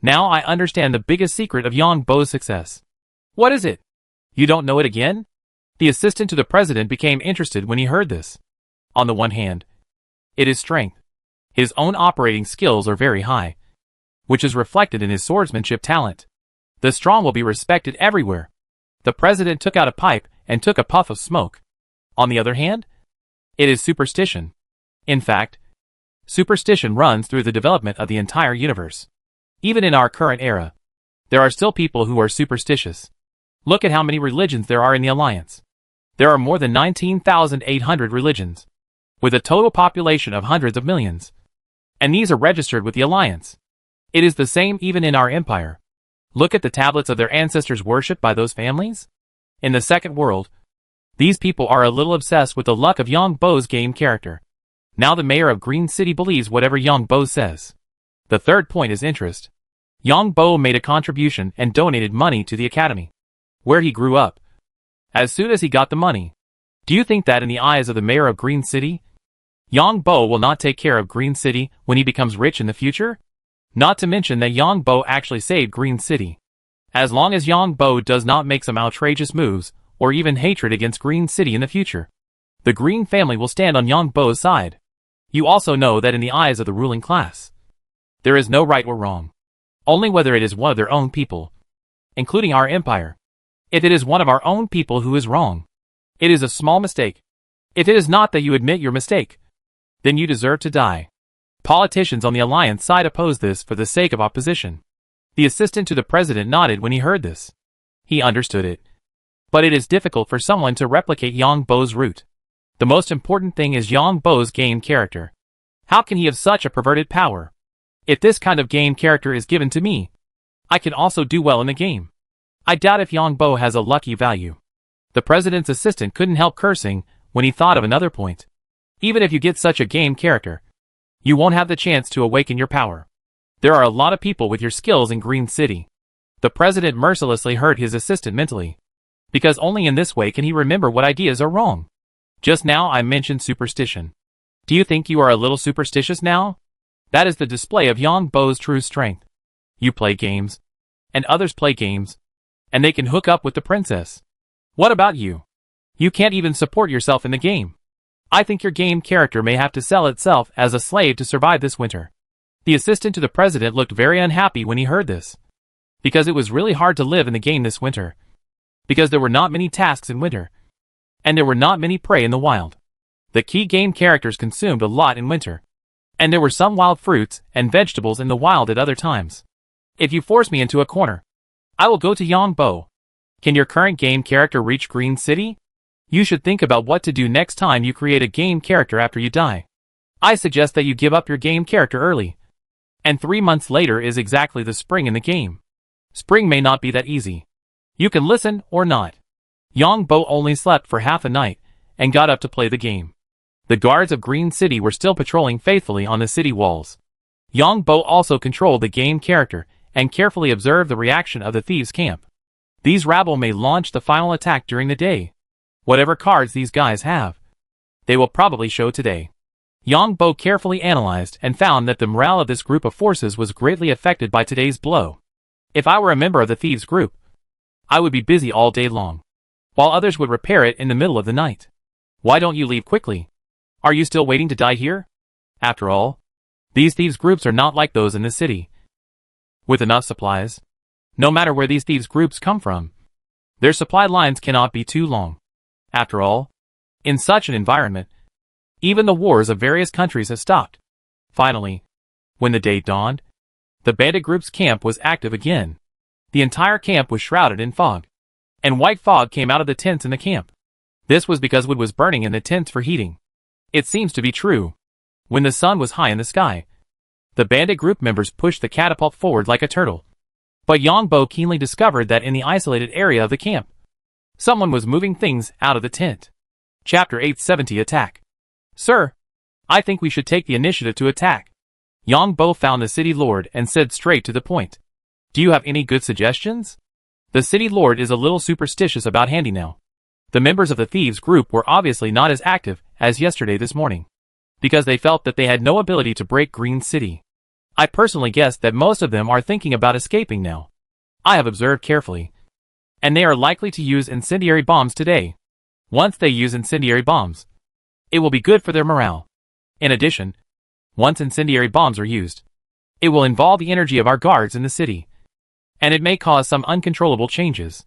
Speaker 1: Now I understand the biggest secret of Yang Bo's success. What is it? You don't know it again? The assistant to the president became interested when he heard this. On the one hand, it is strength. His own operating skills are very high, which is reflected in his swordsmanship talent. The strong will be respected everywhere. The president took out a pipe and took a puff of smoke. On the other hand, it is superstition. In fact, superstition runs through the development of the entire universe. Even in our current era, there are still people who are superstitious. Look at how many religions there are in the Alliance. There are more than 19,800 religions, with a total population of hundreds of millions. And these are registered with the Alliance. It is the same even in our empire. Look at the tablets of their ancestors worshipped by those families. In the second world, these people are a little obsessed with the luck of Yang Bo's game character. Now the mayor of Green City believes whatever Yang Bo says. The third point is interest. Yang Bo made a contribution and donated money to the academy, where he grew up. As soon as he got the money, do you think that in the eyes of the mayor of Green City, Yang Bo will not take care of Green City when he becomes rich in the future? Not to mention that Yang Bo actually saved Green City. As long as Yang Bo does not make some outrageous moves, or even hatred against Green City in the future, the Green family will stand on Yang Bo's side. You also know that in the eyes of the ruling class, there is no right or wrong, only whether it is one of their own people, including our empire. If it is one of our own people who is wrong, it is a small mistake. If it is not that you admit your mistake, then you deserve to die. Politicians on the Alliance side oppose this for the sake of opposition. The assistant to the president nodded when he heard this. He understood it. But it is difficult for someone to replicate Yang Bo's route. The most important thing is Yang Bo's game character. How can he have such a perverted power? If this kind of game character is given to me, I can also do well in the game. I doubt if Yang Bo has a lucky value. The president's assistant couldn't help cursing when he thought of another point. Even if you get such a game character, you won't have the chance to awaken your power. There are a lot of people with your skills in Green City. The president mercilessly hurt his assistant mentally, because only in this way can he remember what ideas are wrong. Just now I mentioned superstition. Do you think you are a little superstitious now? That is the display of Yang Bo's true strength. You play games, and others play games, and they can hook up with the princess. What about you? You can't even support yourself in the game. I think your game character may have to sell itself as a slave to survive this winter. The assistant to the president looked very unhappy when he heard this, because it was really hard to live in the game this winter, because there were not many tasks in winter, and there were not many prey in the wild. The key game characters consumed a lot in winter, and there were some wild fruits and vegetables in the wild at other times. If you force me into a corner, I will go to Yang Bo. Can your current game character reach Green City? You should think about what to do next time you create a game character after you die. I suggest that you give up your game character early. And 3 months later is exactly the spring in the game. Spring may not be that easy. You can listen or not. Yang Bo only slept for half a night and got up to play the game. The guards of Green City were still patrolling faithfully on the city walls. Yang Bo also controlled the game character and carefully observed the reaction of the thieves' camp. These rabble may launch the final attack during the day. Whatever cards these guys have, they will probably show today. Yang Bo carefully analyzed and found that the morale of this group of forces was greatly affected by today's blow. If I were a member of the thieves' group, I would be busy all day long, while others would repair it in the middle of the night. Why don't you leave quickly? Are you still waiting to die here? After all, these thieves' groups are not like those in the city, with enough supplies. No matter where these thieves' groups come from, their supply lines cannot be too long. After all, in such an environment, even the wars of various countries have stopped. Finally, when the day dawned, the bandit group's camp was active again. The entire camp was shrouded in fog, and white fog came out of the tents in the camp. This was because wood was burning in the tents for heating. It seems to be true. When the sun was high in the sky, the bandit group members pushed the catapult forward like a turtle. But Yang Bo keenly discovered that in the isolated area of the camp, someone was moving things out of the tent. Chapter 870 Attack. Sir, I think we should take the initiative to attack. Yang Bo found the city lord and said straight to the point. Do you have any good suggestions? The city lord is a little superstitious about handy now. The members of the thieves group were obviously not as active as yesterday this morning, because they felt that they had no ability to break Green City. I personally guess that most of them are thinking about escaping now. I have observed carefully, and they are likely to use incendiary bombs today. Once they use incendiary bombs, it will be good for their morale. In addition, once incendiary bombs are used, it will involve the energy of our guards in the city, and it may cause some uncontrollable changes.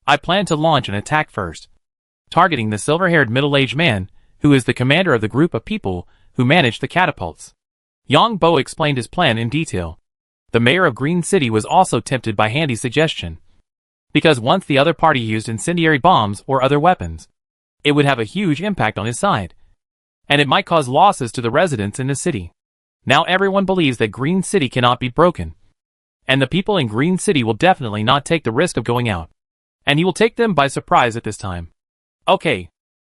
Speaker 1: I plan to launch an attack first, targeting the silver-haired middle-aged man, who is the commander of the group of people who manage the catapults. Yang Bo explained his plan in detail. The mayor of Green City was also tempted by Handy's suggestion, because once the other party used incendiary bombs or other weapons, it would have a huge impact on his side, and it might cause losses to the residents in the city. Now everyone believes that Green City cannot be broken, and the people in Green City will definitely not take the risk of going out, and he will take them by surprise at this time. Okay,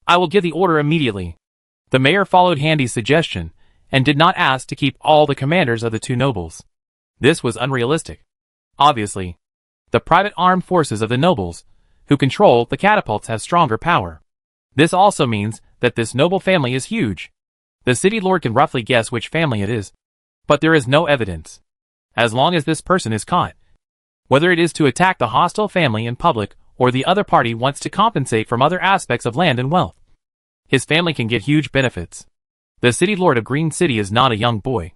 Speaker 1: I will give the order immediately. The mayor followed Handy's suggestion, and did not ask to keep all the commanders of the two nobles. This was unrealistic. Obviously, the private armed forces of the nobles, who control the catapults, have stronger power. This also means that this noble family is huge. The city lord can roughly guess which family it is, but there is no evidence. As long as this person is caught, whether it is to attack the hostile family in public or the other party wants to compensate from other aspects of land and wealth, his family can get huge benefits. The city lord of Green City is not a young boy.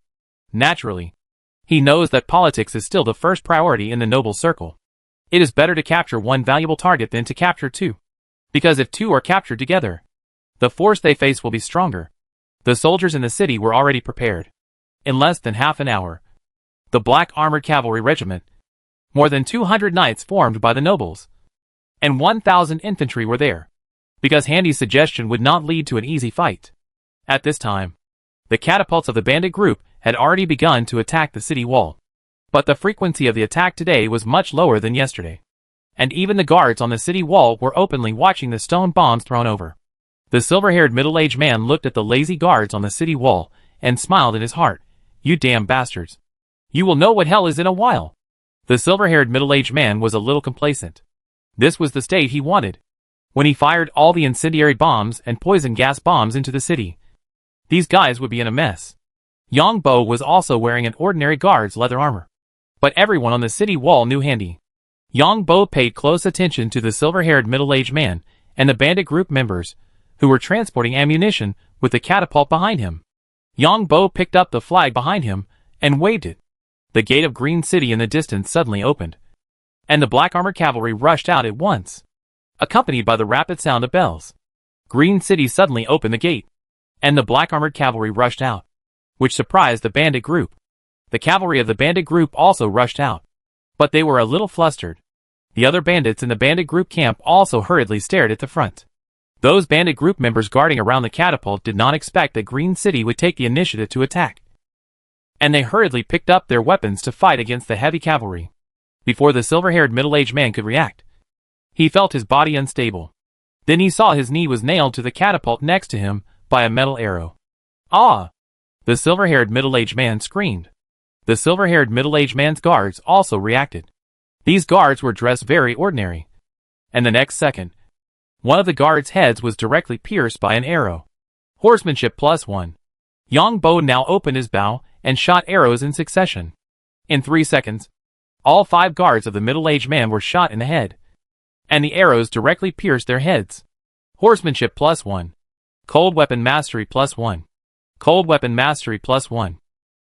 Speaker 1: Naturally, he knows that politics is still the first priority in the noble circle. It is better to capture one valuable target than to capture two, because if two are captured together, the force they face will be stronger. The soldiers in the city were already prepared. In less than half an hour, the Black Armored Cavalry Regiment, more than 200 knights formed by the nobles, and 1,000 infantry were there, because Handy's suggestion would not lead to an easy fight. At this time, the catapults of the bandit group had already begun to attack the city wall, but the frequency of the attack today was much lower than yesterday, and even the guards on the city wall were openly watching the stone bombs thrown over. The silver-haired middle-aged man looked at the lazy guards on the city wall and smiled in his heart. You damn bastards. You will know what hell is in a while. The silver-haired middle-aged man was a little complacent. This was the state he wanted. When he fired all the incendiary bombs and poison gas bombs into the city, these guys would be in a mess. Yang Bo was also wearing an ordinary guard's leather armor, but everyone on the city wall knew Handy. Yang Bo paid close attention to the silver-haired middle-aged man and the bandit group members, who were transporting ammunition with the catapult behind him. Yang Bo picked up the flag behind him and waved it. The gate of Green City in the distance suddenly opened, and the Black Armored Cavalry rushed out at once, accompanied by the rapid sound of bells. Green City suddenly opened the gate, and the Black Armored Cavalry rushed out, which surprised the bandit group. The cavalry of the bandit group also rushed out, but they were a little flustered. The other bandits in the bandit group camp also hurriedly stared at the front. Those bandit group members guarding around the catapult did not expect that Green City would take the initiative to attack, and they hurriedly picked up their weapons to fight against the heavy cavalry. Before the silver-haired middle-aged man could react, he felt his body unstable. Then he saw his knee was nailed to the catapult next to him by a metal arrow. Ah! The silver-haired middle-aged man screamed. The silver-haired middle-aged man's guards also reacted. These guards were dressed very ordinary, and the next second, one of the guards' heads was directly pierced by an arrow. Horsemanship +1. Yang Bo now opened his bow and shot arrows in succession. In 3 seconds, all 5 guards of the middle-aged man were shot in the head, and the arrows directly pierced their heads. Horsemanship +1. Cold Weapon Mastery +1. Cold Weapon Mastery +1.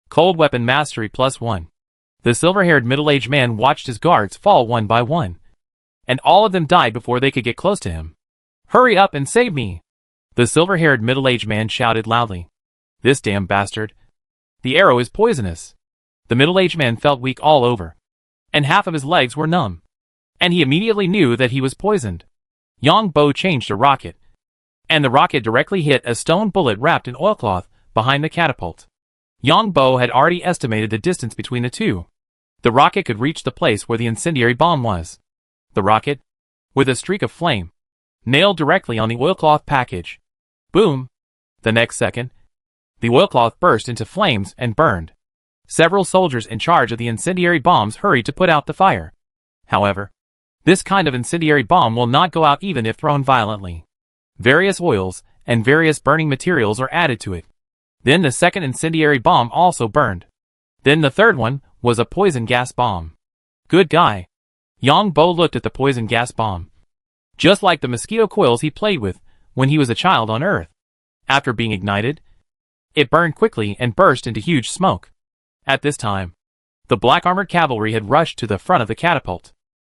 Speaker 1: Cold Weapon Mastery +1. The silver-haired middle-aged man watched his guards fall one by one, and all of them died before they could get close to him. Hurry up and save me! The silver-haired middle-aged man shouted loudly. This damn bastard. The arrow is poisonous. The middle-aged man felt weak all over, and half of his legs were numb, and he immediately knew that he was poisoned. Yang Bo changed a rocket, and the rocket directly hit a stone bullet wrapped in oilcloth behind the catapult. Yang Bo had already estimated the distance between the two. The rocket could reach the place where the incendiary bomb was. The rocket, with a streak of flame, nailed directly on the oilcloth package. Boom! The next second, the oilcloth burst into flames and burned. Several soldiers in charge of the incendiary bombs hurried to put out the fire. However, this kind of incendiary bomb will not go out even if thrown violently. Various oils and various burning materials are added to it. Then the second incendiary bomb also burned. Then the third one was a poison gas bomb. Good guy. Yang Bo looked at the poison gas bomb. Just like the mosquito coils he played with when he was a child on Earth. After being ignited, it burned quickly and burst into huge smoke. At this time, the black armored cavalry had rushed to the front of the catapult.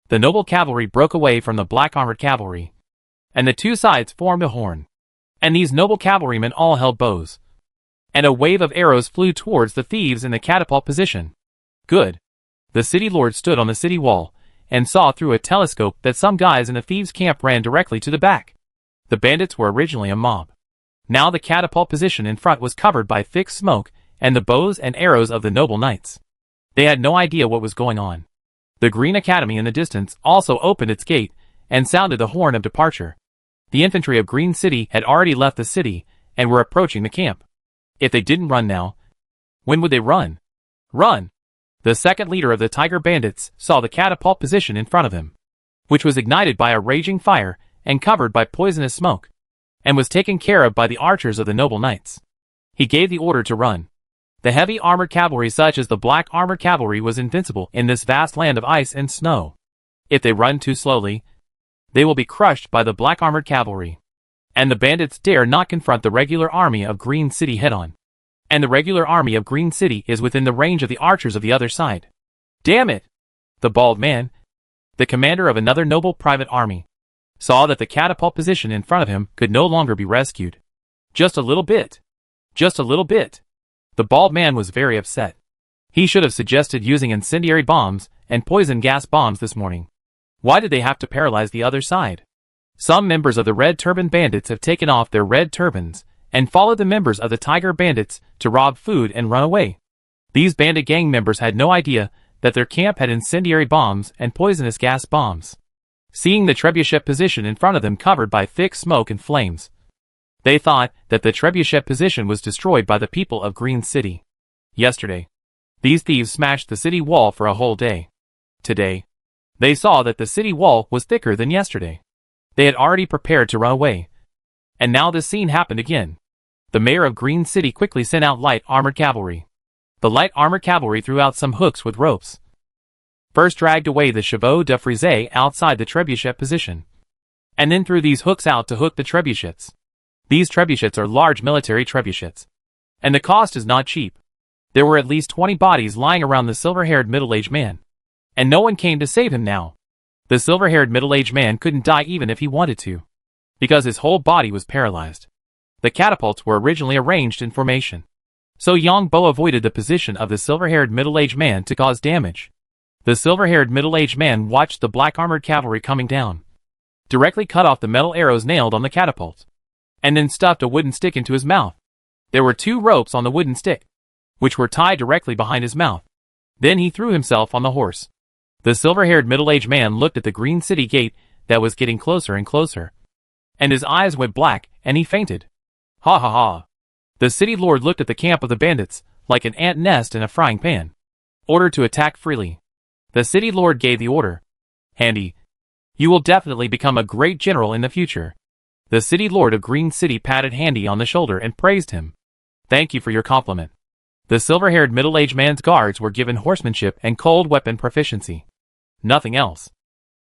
Speaker 1: The noble cavalry broke away from the black armored cavalry, and the two sides formed a horn. And these noble cavalrymen all held bows. And a wave of arrows flew towards the thieves in the catapult position. Good. The city lord stood on the city wall and saw through a telescope that some guys in the thieves' camp ran directly to the back. The bandits were originally a mob. Now the catapult position in front was covered by thick smoke and the bows and arrows of the noble knights. They had no idea what was going on. The Green Academy in the distance also opened its gate and sounded the horn of departure. The infantry of Green City had already left the city and were approaching the camp. If they didn't run now, when would they run? Run! The second leader of the Tiger Bandits saw the catapult position in front of him, which was ignited by a raging fire and covered by poisonous smoke, and was taken care of by the archers of the noble knights. He gave the order to run. The heavy armored cavalry such as the black armored cavalry was invincible in this vast land of ice and snow. If they run too slowly, they will be crushed by the black armored cavalry. And the bandits dare not confront the regular army of Green City head-on. And the regular army of Green City is within the range of the archers of the other side. Damn it! The bald man, the commander of another noble private army, saw that the catapult position in front of him could no longer be rescued. Just a little bit. Just a little bit. The bald man was very upset. He should have suggested using incendiary bombs and poison gas bombs this morning. Why did they have to paralyze the other side? Some members of the Red Turban Bandits have taken off their red turbans and followed the members of the Tiger Bandits to rob food and run away. These bandit gang members had no idea that their camp had incendiary bombs and poisonous gas bombs. Seeing the trebuchet position in front of them covered by thick smoke and flames, they thought that the trebuchet position was destroyed by the people of Green City. Yesterday, these thieves smashed the city wall for a whole day. Today, they saw that the city wall was thicker than yesterday. They had already prepared to run away. And now this scene happened again. The mayor of Green City quickly sent out light armored cavalry. The light armored cavalry threw out some hooks with ropes. First dragged away the chevaux de frise outside the trebuchet position, and then threw these hooks out to hook the trebuchets. These trebuchets are large military trebuchets, and the cost is not cheap. There were at least 20 bodies lying around the silver-haired middle-aged man, and no one came to save him now. The silver-haired middle-aged man couldn't die even if he wanted to, because his whole body was paralyzed. The catapults were originally arranged in formation, so Yang Bo avoided the position of the silver-haired middle-aged man to cause damage. The silver-haired middle-aged man watched the black armored cavalry coming down, directly cut off the metal arrows nailed on the catapult, and then stuffed a wooden stick into his mouth. There were 2 ropes on the wooden stick, which were tied directly behind his mouth. Then he threw himself on the horse. The silver-haired middle-aged man looked at the Green City gate that was getting closer and closer, and his eyes went black and he fainted. Ha ha ha. The city lord looked at the camp of the bandits like an ant nest in a frying pan. Order to attack freely. The city lord gave the order. Handy, you will definitely become a great general in the future. The city lord of Green City patted Handy on the shoulder and praised him. Thank you for your compliment. The silver-haired middle-aged man's guards were given horsemanship and cold weapon proficiency. Nothing else.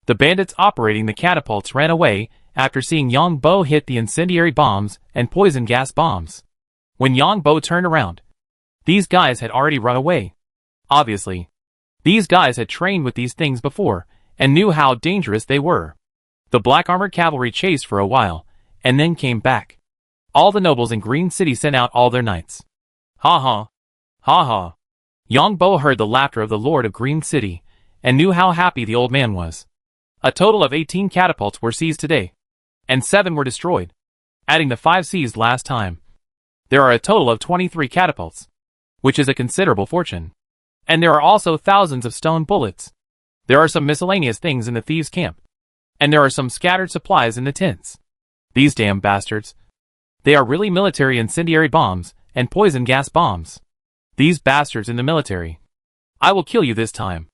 Speaker 1: The bandits operating the catapults ran away after seeing Yang Bo hit the incendiary bombs and poison gas bombs. When Yang Bo turned around, these guys had already run away. Obviously, these guys had trained with these things before and knew how dangerous they were. The black armored cavalry chased for a while and then came back. All the nobles in Green City sent out all their knights. Ha ha. Ha ha. Yang Bo heard the laughter of the lord of Green City and knew how happy the old man was. A total of 18 catapults were seized today, and 7 were destroyed, adding the 5 seized last time. There are a total of 23 catapults, which is a considerable fortune. And there are also thousands of stone bullets. There are some miscellaneous things in the thieves' camp, and there are some scattered supplies in the tents. These damn bastards. They are really military incendiary bombs and poison gas bombs. These bastards in the military. I will kill you this time.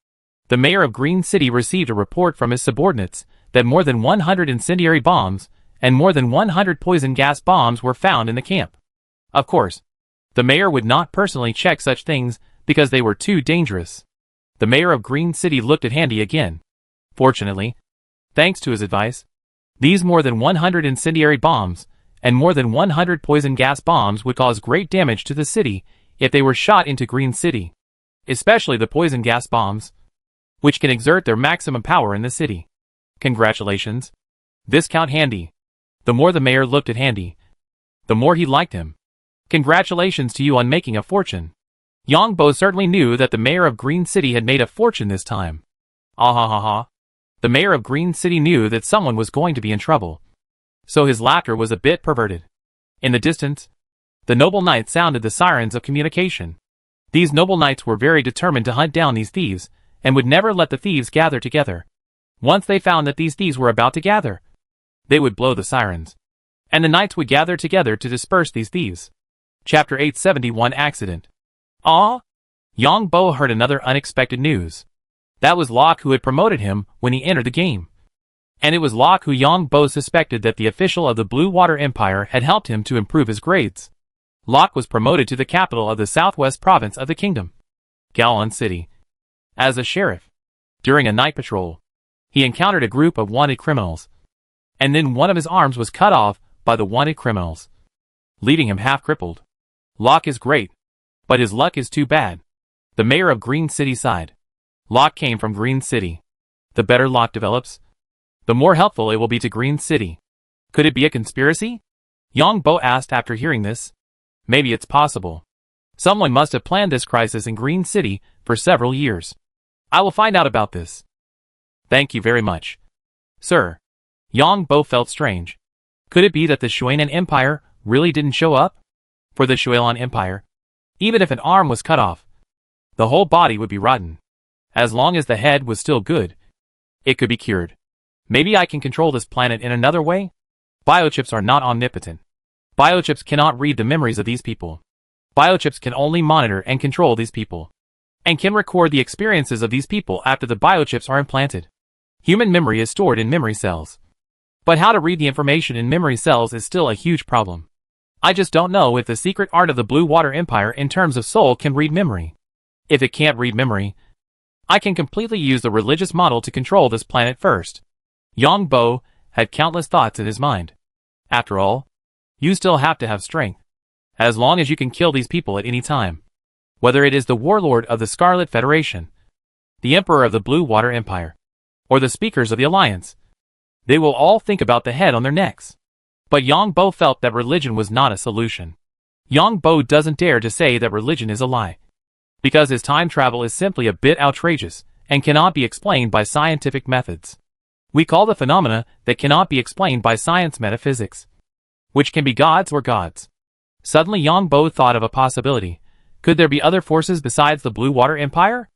Speaker 1: The mayor of Green City received a report from his subordinates that more than 100 incendiary bombs and more than 100 poison gas bombs were found in the camp. Of course, the mayor would not personally check such things because they were too dangerous. The mayor of Green City looked at Handy again. Fortunately, thanks to his advice, these more than 100 incendiary bombs and more than 100 poison gas bombs would cause great damage to the city if they were shot into Green City, especially the poison gas bombs, which can exert their maximum power in the city. Congratulations, Viscount Handy. The more the mayor looked at Handy, the more he liked him. Congratulations to you on making a fortune. Yongbo certainly knew that the mayor of Green City had made a fortune this time. Ah ha ha ha. The mayor of Green City knew that someone was going to be in trouble, so his laughter was a bit perverted. In the distance, the noble knights sounded the sirens of communication. These noble knights were very determined to hunt down these thieves, and would never let the thieves gather together. Once they found that these thieves were about to gather, they would blow the sirens, and the knights would gather together to disperse these thieves. Chapter 871 Accident. Ah! Yongbo heard another unexpected news. That was Locke who had promoted him when he entered the game. And it was Locke who Yongbo suspected that the official of the Blue Water Empire had helped him to improve his grades. Locke was promoted to the capital of the southwest province of the kingdom, Galon City, as a sheriff. During a night patrol, he encountered a group of wanted criminals, and then one of his arms was cut off by the wanted criminals, leaving him half-crippled. Locke is great, but his luck is too bad. The mayor of Green City sighed. Locke came from Green City. The better Locke develops, the more helpful it will be to Green City. Could it be a conspiracy? Yongbo asked after hearing this. Maybe it's possible. Someone must have planned this crisis in Green City for several years. I will find out about this. Thank you very much, sir. Yongbo felt strange. Could it be that the Shuanan Empire really didn't show up? For the Shualan Empire, even if an arm was cut off, the whole body would be rotten. As long as the head was still good, it could be cured. Maybe I can control this planet in another way? Biochips are not omnipotent. Biochips cannot read the memories of these people. Biochips can only monitor and control these people, and can record the experiences of these people after the biochips are implanted. Human memory is stored in memory cells. But how to read the information in memory cells is still a huge problem. I just don't know if the secret art of the Blue Water Empire in terms of soul can read memory. If it can't read memory, I can completely use the religious model to control this planet first. Yongbo had countless thoughts in his mind. After all, you still have to have strength, as long as you can kill these people at any time. Whether it is the warlord of the Scarlet Federation, the emperor of the Blue Water Empire, or the speakers of the Alliance, they will all think about the head on their necks. But Yongbo felt that religion was not a solution. Yongbo doesn't dare to say that religion is a lie, because his time travel is simply a bit outrageous and cannot be explained by scientific methods. We call the phenomena that cannot be explained by science metaphysics, which can be gods or gods. Suddenly Yongbo thought of a possibility. Could there be other forces besides the Blue Water Empire?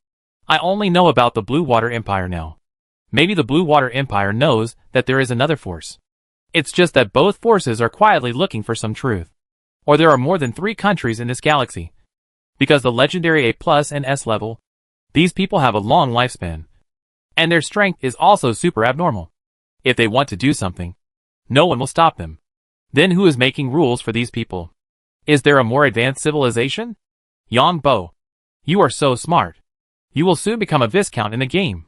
Speaker 1: I only know about the Blue Water Empire now. Maybe the Blue Water Empire knows that there is another force. It's just that both forces are quietly looking for some truth. Or there are more than 3 countries in this galaxy. Because the legendary A+ and S level, these people have a long lifespan. And their strength is also super abnormal. If they want to do something, no one will stop them. Then who is making rules for these people? Is there a more advanced civilization? Yongbo, you are so smart. You will soon become a viscount in the game.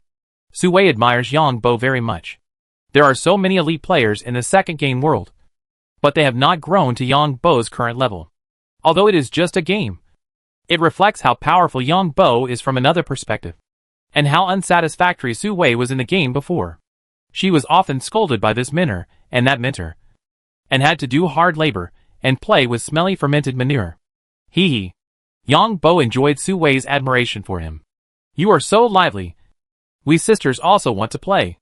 Speaker 1: Sui admires Yongbo very much. There are so many elite players in the second game world, but they have not grown to Yongbo's current level. Although it is just a game, it reflects how powerful Yongbo is from another perspective, and how unsatisfactory Sui was in the game before. She was often scolded by this mentor and that mentor, and had to do hard labor and play with smelly fermented manure. Hee hee. Yongbo enjoyed Sui's admiration for him. You are so lively. We sisters also want to play.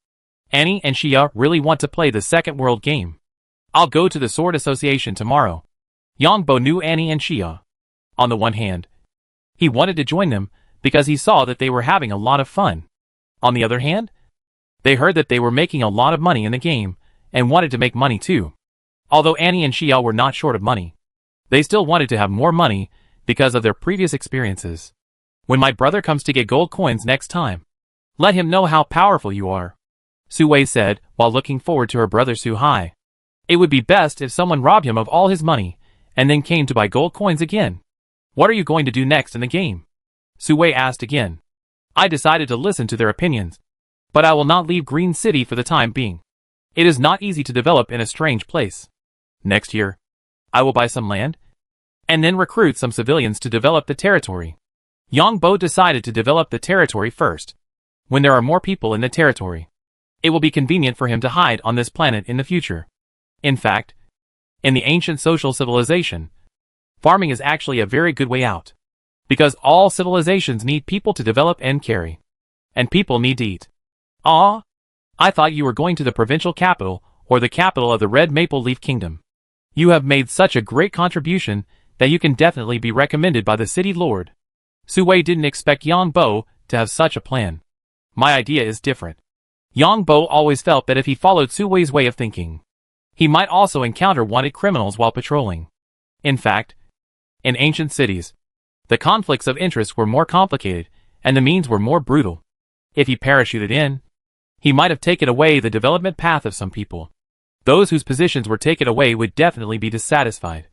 Speaker 1: Annie and Xia really want to play the second world game. I'll go to the Sword Association tomorrow. Yongbo knew Annie and Xia. On the one hand, he wanted to join them because he saw that they were having a lot of fun. On the other hand, they heard that they were making a lot of money in the game and wanted to make money too. Although Annie and Xia were not short of money, they still wanted to have more money because of their previous experiences. When my brother comes to get gold coins next time, let him know how powerful you are, Sui said while looking forward to her brother Suhai. It would be best if someone robbed him of all his money and then came to buy gold coins again. What are you going to do next in the game? Sui asked again. I decided to listen to their opinions, But I will not leave Green City for the time being. It is not easy to develop in a strange place. Next year, I will buy some land, and then recruit some civilians to develop the territory. Yang Bo decided to develop the territory first. When there are more people in the territory, it will be convenient for him to hide on this planet in the future. In fact, in the ancient social civilization, farming is actually a very good way out. Because all civilizations need people to develop and carry. And people need to eat. Ah, I thought you were going to the provincial capital, or the capital of the Red Maple Leaf Kingdom. You have made such a great contribution that you can definitely be recommended by the city lord. Su Wei didn't expect Yang Bo to have such a plan. My idea is different. Yang Bo always felt that if he followed Su Wei's way of thinking, he might also encounter wanted criminals while patrolling. In fact, in ancient cities, the conflicts of interest were more complicated, and the means were more brutal. If he parachuted in, he might have taken away the development path of some people. Those whose positions were taken away would definitely be dissatisfied.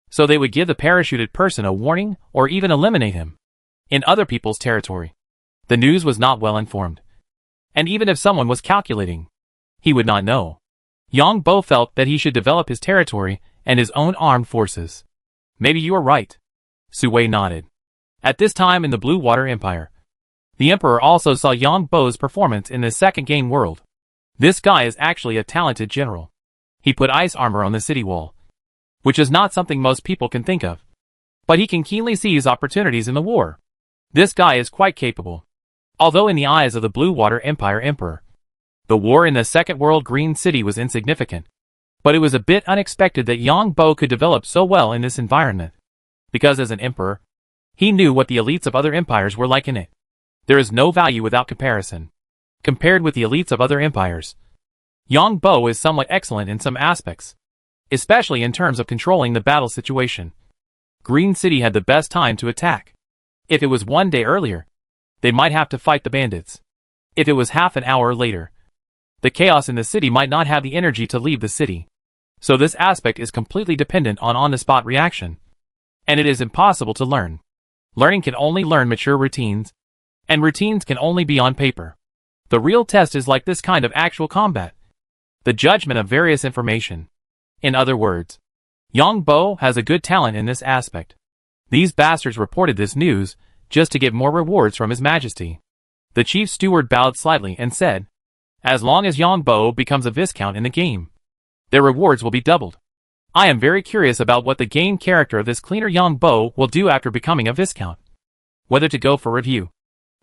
Speaker 1: So they would give the parachuted person a warning or even eliminate him. In other people's territory, the news was not well informed. And even if someone was calculating, he would not know. Yang Bo felt that he should develop his territory and his own armed forces. Maybe you are right. Su Wei nodded. At this time in the Blue Water Empire, the Emperor also saw Yang Bo's performance in the second game world. This guy is actually a talented general. He put ice armor on the city wall, which is not something most people can think of. But he can keenly seize opportunities in the war. This guy is quite capable. Although in the eyes of the Blue Water Empire Emperor, the war in the Second World Green City was insignificant. But it was a bit unexpected that Yang Bo could develop so well in this environment. Because as an emperor, he knew what the elites of other empires were like in it. There is no value without comparison. Compared with the elites of other empires, Yang Bo is somewhat excellent in some aspects, especially in terms of controlling the battle situation. Green City had the best time to attack. If it was 1 day earlier, they might have to fight the bandits. If it was half an hour later, the chaos in the city might not have the energy to leave the city. So this aspect is completely dependent on on-the-spot reaction. And it is impossible to learn. Learning can only learn mature routines, and routines can only be on paper. The real test is like this kind of actual combat. The judgment of various information. In other words, Yang Bo has a good talent in this aspect. These bastards reported this news just to get more rewards from His Majesty. The chief steward bowed slightly and said, as long as Yang Bo becomes a Viscount in the game, their rewards will be doubled. I am very curious about what the game character of this cleaner Yang Bo will do after becoming a Viscount. Whether to go for review,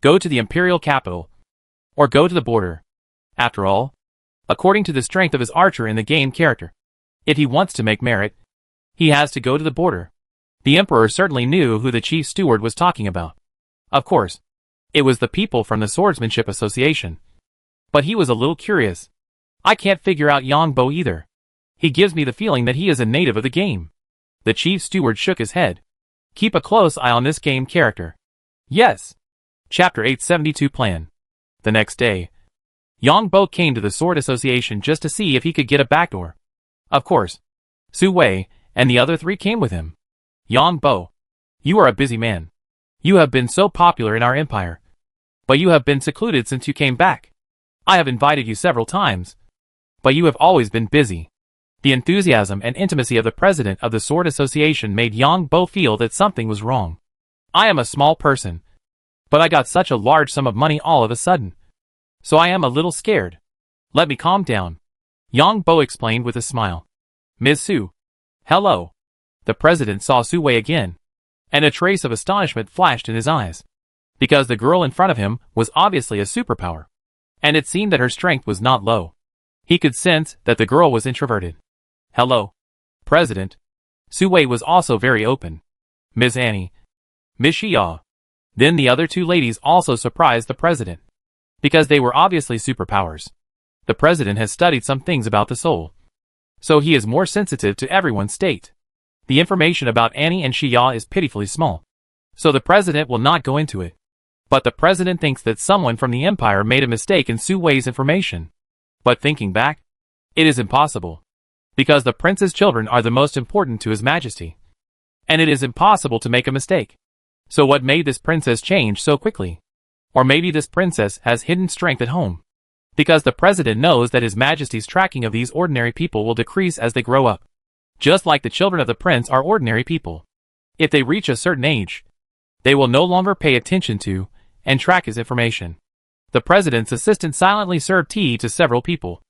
Speaker 1: go to the Imperial capital, or go to the border. After all, according to the strength of his archer in the game character, if he wants to make merit, he has to go to the border. The Emperor certainly knew who the chief steward was talking about. Of course, it was the people from the Swordsmanship Association. But he was a little curious. I can't figure out Yang Bo either. He gives me the feeling that he is a native of the game. The chief steward shook his head. Keep a close eye on this game character. Yes. Chapter 872 Plan. The next day, Yang Bo came to the Sword Association just to see if he could get a backdoor. Of course, Su Wei and the other 3 came with him. Yang Bo, you are a busy man. You have been so popular in our empire. But you have been secluded since you came back. I have invited you several times, but you have always been busy. The enthusiasm and intimacy of the president of the Sword Association made Yang Bo feel that something was wrong. I am a small person, but I got such a large sum of money all of a sudden. So I am a little scared. Let me calm down. Yang Bo explained with a smile. Ms. Su. Hello. The president saw Su Wei again, and a trace of astonishment flashed in his eyes. Because the girl in front of him was obviously a superpower. And it seemed that her strength was not low. He could sense that the girl was introverted. Hello, President. Su Wei was also very open. Miss Annie. Miss Xia. Then the other 2 ladies also surprised the president. Because they were obviously superpowers. The president has studied some things about the soul. So he is more sensitive to everyone's state. The information about Annie and Xia is pitifully small. So the president will not go into it. But the president thinks that someone from the empire made a mistake in Su Wei's information. But thinking back, it is impossible. Because the prince's children are the most important to His Majesty. And it is impossible to make a mistake. So what made this princess change so quickly? Or maybe this princess has hidden strength at home. Because the president knows that His Majesty's tracking of these ordinary people will decrease as they grow up. Just like the children of the prince are ordinary people. If they reach a certain age, they will no longer pay attention to and track his information. The president's assistant silently served tea to several people.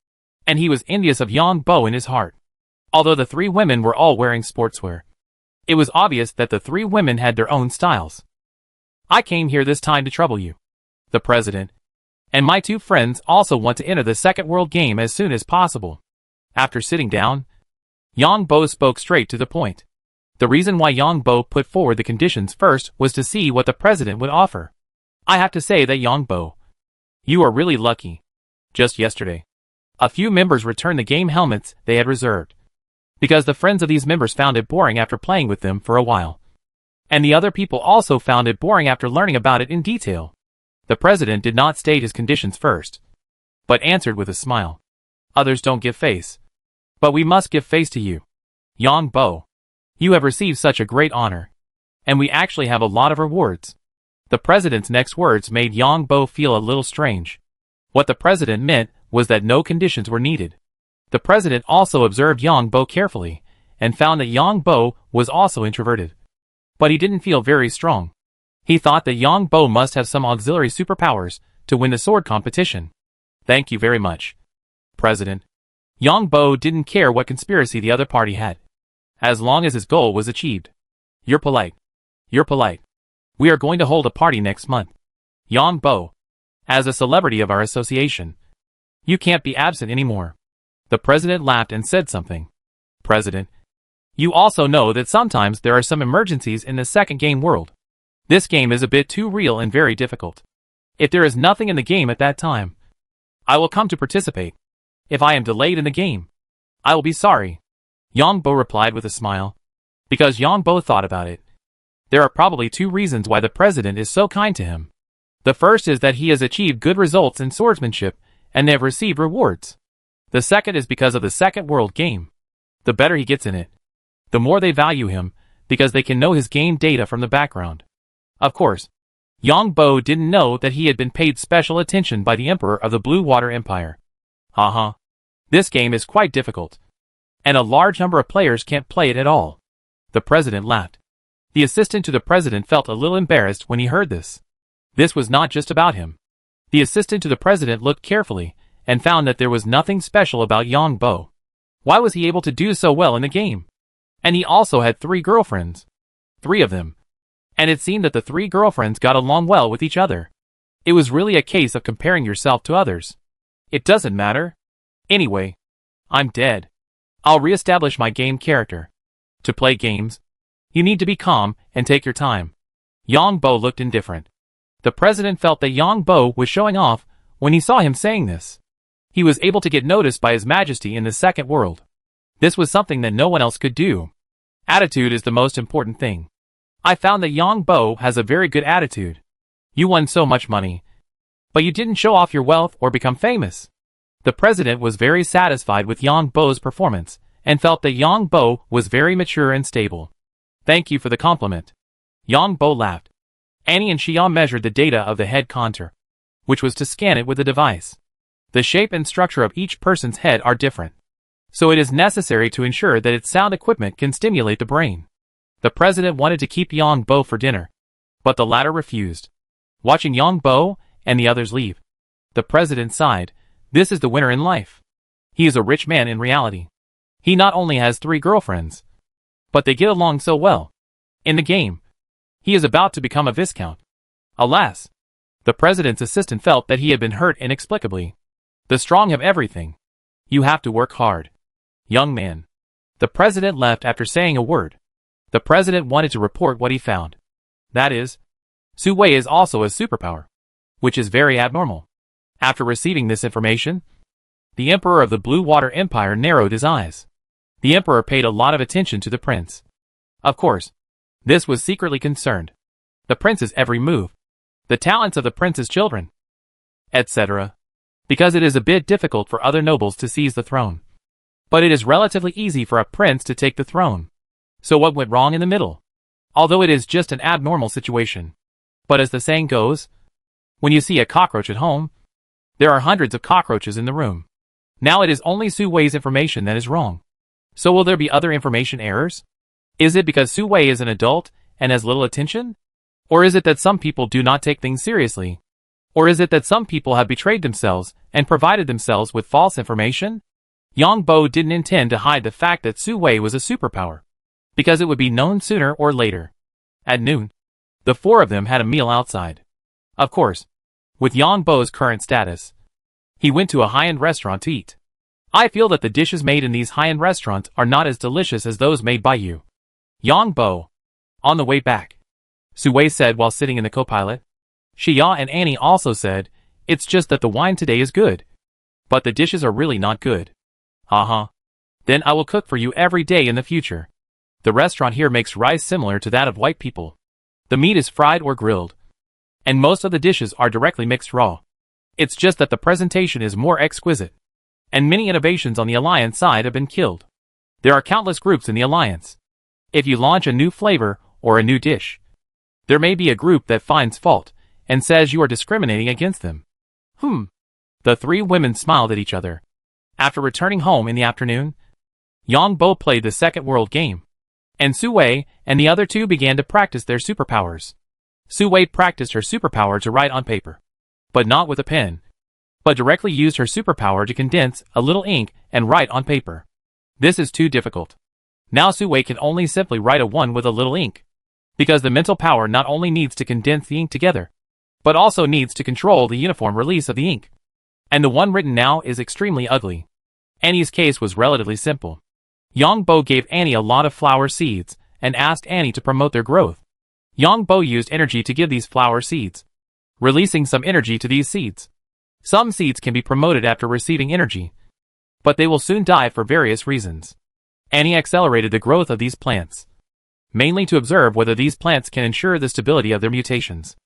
Speaker 1: And he was envious of Yang Bo in his heart. Although the three women were all wearing sportswear, it was obvious that the three women had their own styles. I came here this time to trouble you, the president, and my two friends also want to enter the second world game as soon as possible. After sitting down, Yang Bo spoke straight to the point. The reason why Yang Bo put forward the conditions first was to see what the president would offer. I have to say that Yang Bo, you are really lucky. Just yesterday, a few members returned the game helmets they had reserved, because the friends of these members found it boring after playing with them for a while. And the other people also found it boring after learning about it in detail. The president did not state his conditions first, but answered with a smile. Others don't give face, but we must give face to you. Yang Bo, you have received such a great honor, and we actually have a lot of rewards. The president's next words made Yang Bo feel a little strange. What the president meant was that no conditions were needed. The president also observed Yang Bo carefully, and found that Yang Bo was also introverted. But he didn't feel very strong. He thought that Yang Bo must have some auxiliary superpowers to win the sword competition. Thank you very much, President. Yang Bo didn't care what conspiracy the other party had, as long as his goal was achieved. You're polite. You're polite. We are going to hold a party next month. Yang Bo, as a celebrity of our association, you can't be absent anymore. The president laughed and said something. President, you also know that sometimes there are some emergencies in the second game world. This game is a bit too real and very difficult. If there is nothing in the game at that time, I will come to participate. If I am delayed in the game, I will be sorry. Yang Bo replied with a smile. Because Yang Bo thought about it, there are probably two reasons why the president is so kind to him. The first is that he has achieved good results in swordsmanship and they have received rewards. The second is because of the second world game. The better he gets in it, the more they value him, because they can know his game data from the background. Of course, Yang Bo didn't know that he had been paid special attention by the Emperor of the Blue Water Empire. Haha. This game is quite difficult, and a large number of players can't play it at all. The president laughed. The assistant to the president felt a little embarrassed when he heard this. This was not just about him. The assistant to the president looked carefully and found that there was nothing special about Yang Bo. Why was he able to do so well in the game? And he also had 3 girlfriends. 3 of them. And it seemed that the 3 girlfriends got along well with each other. It was really a case of comparing yourself to others. It doesn't matter. Anyway, I'm dead. I'll re-establish my game character. To play games, you need to be calm and take your time. Yang Bo looked indifferent. The president felt that Yang Bo was showing off when he saw him saying this. He was able to get noticed by His Majesty in the second world. This was something that no one else could do. Attitude is the most important thing. I found that Yang Bo has a very good attitude. You won so much money, but you didn't show off your wealth or become famous. The president was very satisfied with Yang Bo's performance and felt that Yang Bo was very mature and stable. Thank you for the compliment. Yang Bo laughed. Annie and Xiao measured the data of the head contour, which was to scan it with the device. The shape and structure of each person's head are different, so it is necessary to ensure that its sound equipment can stimulate the brain. The president wanted to keep Yang Bo for dinner, but the latter refused. Watching Yang Bo and the others leave, the president sighed. This is the winner in life. He is a rich man in reality. He not only has 3 girlfriends, but they get along so well. In the game, he is about to become a viscount. Alas, the president's assistant felt that he had been hurt inexplicably. The strong have everything. You have to work hard. Young man. The president left after saying a word. The president wanted to report what he found. That is, Su Wei is also a superpower, which is very abnormal. After receiving this information, the Emperor of the Blue Water Empire narrowed his eyes. The Emperor paid a lot of attention to the prince. Of course, this was secretly concerned. The prince's every move, the talents of the prince's children, etc. Because it is a bit difficult for other nobles to seize the throne. But it is relatively easy for a prince to take the throne. So what went wrong in the middle? Although it is just an abnormal situation. But as the saying goes, When you see a cockroach at home, there are hundreds of cockroaches in the room. Now it is only Su Wei's information that is wrong. So will there be other information errors? Is it because Su Wei is an adult and has little attention? Or is it that some people do not take things seriously? Or is it that some people have betrayed themselves and provided themselves with false information? Yang Bo didn't intend to hide the fact that Su Wei was a superpower, because it would be known sooner or later. At noon, the four of them had a meal outside. Of course, with Yang Bo's current status, he went to a high-end restaurant to eat. I feel that the dishes made in these high-end restaurants are not as delicious as those made by you, Yang Bo. On the way back, Su Wei said while sitting in the co-pilot. Xia and Annie also said, "It's just that the wine today is good, but the dishes are really not good." Haha. Then I will cook for you every day in the future. The restaurant here makes rice similar to that of white people. The meat is fried or grilled, and most of the dishes are directly mixed raw. It's just that the presentation is more exquisite, and many innovations on the Alliance side have been killed. There are countless groups in the Alliance. If you launch a new flavor or a new dish, there may be a group that finds fault and says you are discriminating against them. The three women smiled at each other. After returning home in the afternoon, Yang Bo played the second world game, and Su Wei and the other two began to practice their superpowers. Su Wei practiced her superpower to write on paper, but not with a pen, but directly used her superpower to condense a little ink and write on paper. This is too difficult. Now Su Wei can only simply write a 1 with a little ink, because the mental power not only needs to condense the ink together, but also needs to control the uniform release of the ink. And the one written now is extremely ugly. Annie's case was relatively simple. Yang Bo gave Annie a lot of flower seeds and asked Annie to promote their growth. Yang Bo used energy to give these flower seeds, releasing some energy to these seeds. Some seeds can be promoted after receiving energy, but they will soon die for various reasons. Annie accelerated the growth of these plants, mainly to observe whether these plants can ensure the stability of their mutations.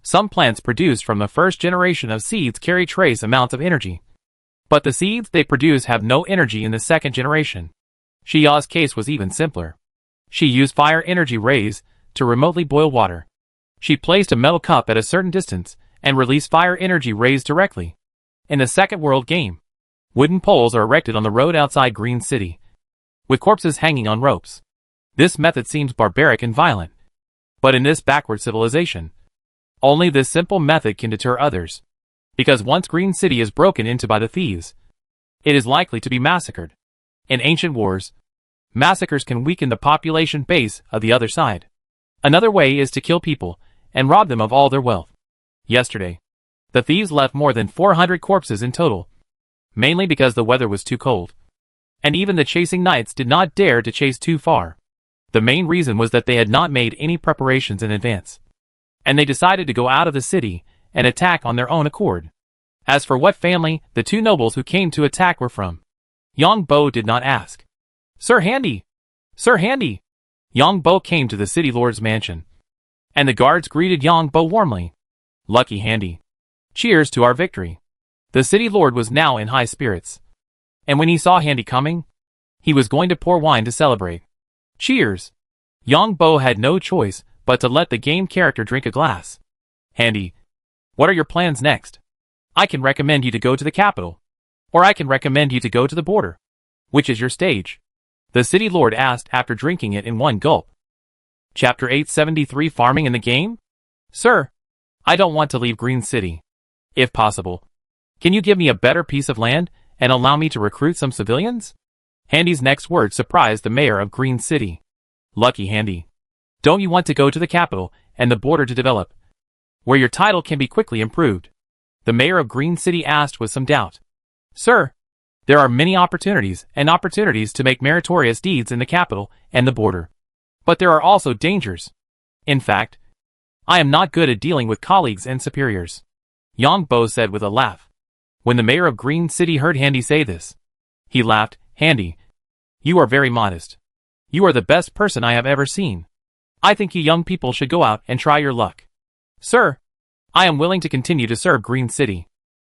Speaker 1: Some plants produced from the first generation of seeds carry trace amounts of energy, but the seeds they produce have no energy in the second generation. Xia's case was even simpler. She used fire energy rays to remotely boil water. She placed a metal cup at a certain distance and released fire energy rays directly. In the second world game, wooden poles are erected on the road outside Green City, with corpses hanging on ropes. This method seems barbaric and violent, but in this backward civilization, only this simple method can deter others, because once Green City is broken into by the thieves, it is likely to be massacred. In ancient wars, massacres can weaken the population base of the other side. Another way is to kill people and rob them of all their wealth. Yesterday, the thieves left more than 400 corpses in total, mainly because the weather was too cold, and even the chasing knights did not dare to chase too far. The main reason was that they had not made any preparations in advance, and they decided to go out of the city and attack on their own accord. As for what family the two nobles who came to attack were from, Yang Bo did not ask. "Sir Handy! Sir Handy!" Yang Bo came to the city lord's mansion, and the guards greeted Yang Bo warmly. "Lucky Handy! Cheers to our victory!" The city lord was now in high spirits, and when he saw Handy coming, he was going to pour wine to celebrate. Cheers! Yang Bo had no choice but to let the game character drink a glass. "Handy, what are your plans next? I can recommend you to go to the capital, or I can recommend you to go to the border. Which is your stage?" the city lord asked after drinking it in one gulp. Chapter 873 Farming in the Game? "Sir, I don't want to leave Green City. If possible, can you give me a better piece of land and allow me to recruit some civilians?" Handy's next words surprised the mayor of Green City. "Lucky Handy, don't you want to go to the capital and the border to develop, where your title can be quickly improved?" the mayor of Green City asked with some doubt. "Sir, there are many opportunities to make meritorious deeds in the capital and the border. But there are also dangers. In fact, I am not good at dealing with colleagues and superiors," Yang Bo said with a laugh. When the mayor of Green City heard Handy say this, he laughed. "Handy, you are very modest. You are the best person I have ever seen. I think you young people should go out and try your luck." "Sir, I am willing to continue to serve Green City."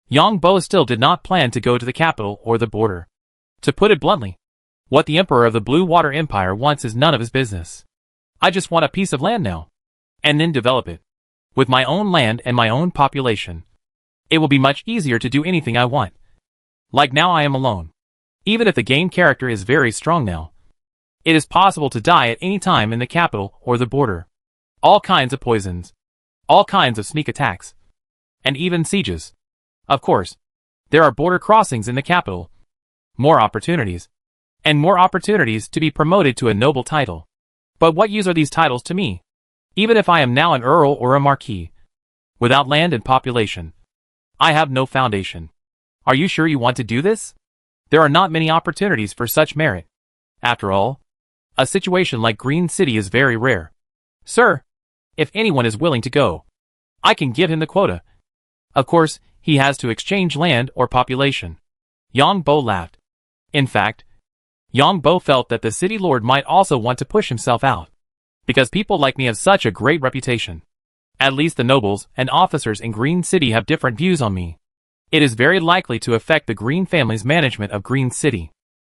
Speaker 1: Yang Bo still did not plan to go to the capital or the border. To put it bluntly, what the Emperor of the Blue Water Empire wants is none of his business. "I just want a piece of land now, and then develop it. With my own land and my own population, it will be much easier to do anything I want. Like now I am alone. Even if the game character is very strong now, it is possible to die at any time in the capital or the border. All kinds of poisons. All kinds of sneak attacks. And even sieges. Of course, there are border crossings in the capital. More opportunities. And more opportunities to be promoted to a noble title. But what use are these titles to me? Even if I am now an earl or a marquis. Without land and population, I have no foundation. Are you sure you want to do this? There are not many opportunities for such merit. After all, a situation like Green City is very rare. Sir, if anyone is willing to go, I can give him the quota. Of course, he has to exchange land or population. Yang Bo laughed. In fact, Yang Bo felt that the city lord might also want to push himself out. Because people like me have such a great reputation. At least the nobles and officers in Green City have different views on me. It is very likely to affect the Green family's management of Green City.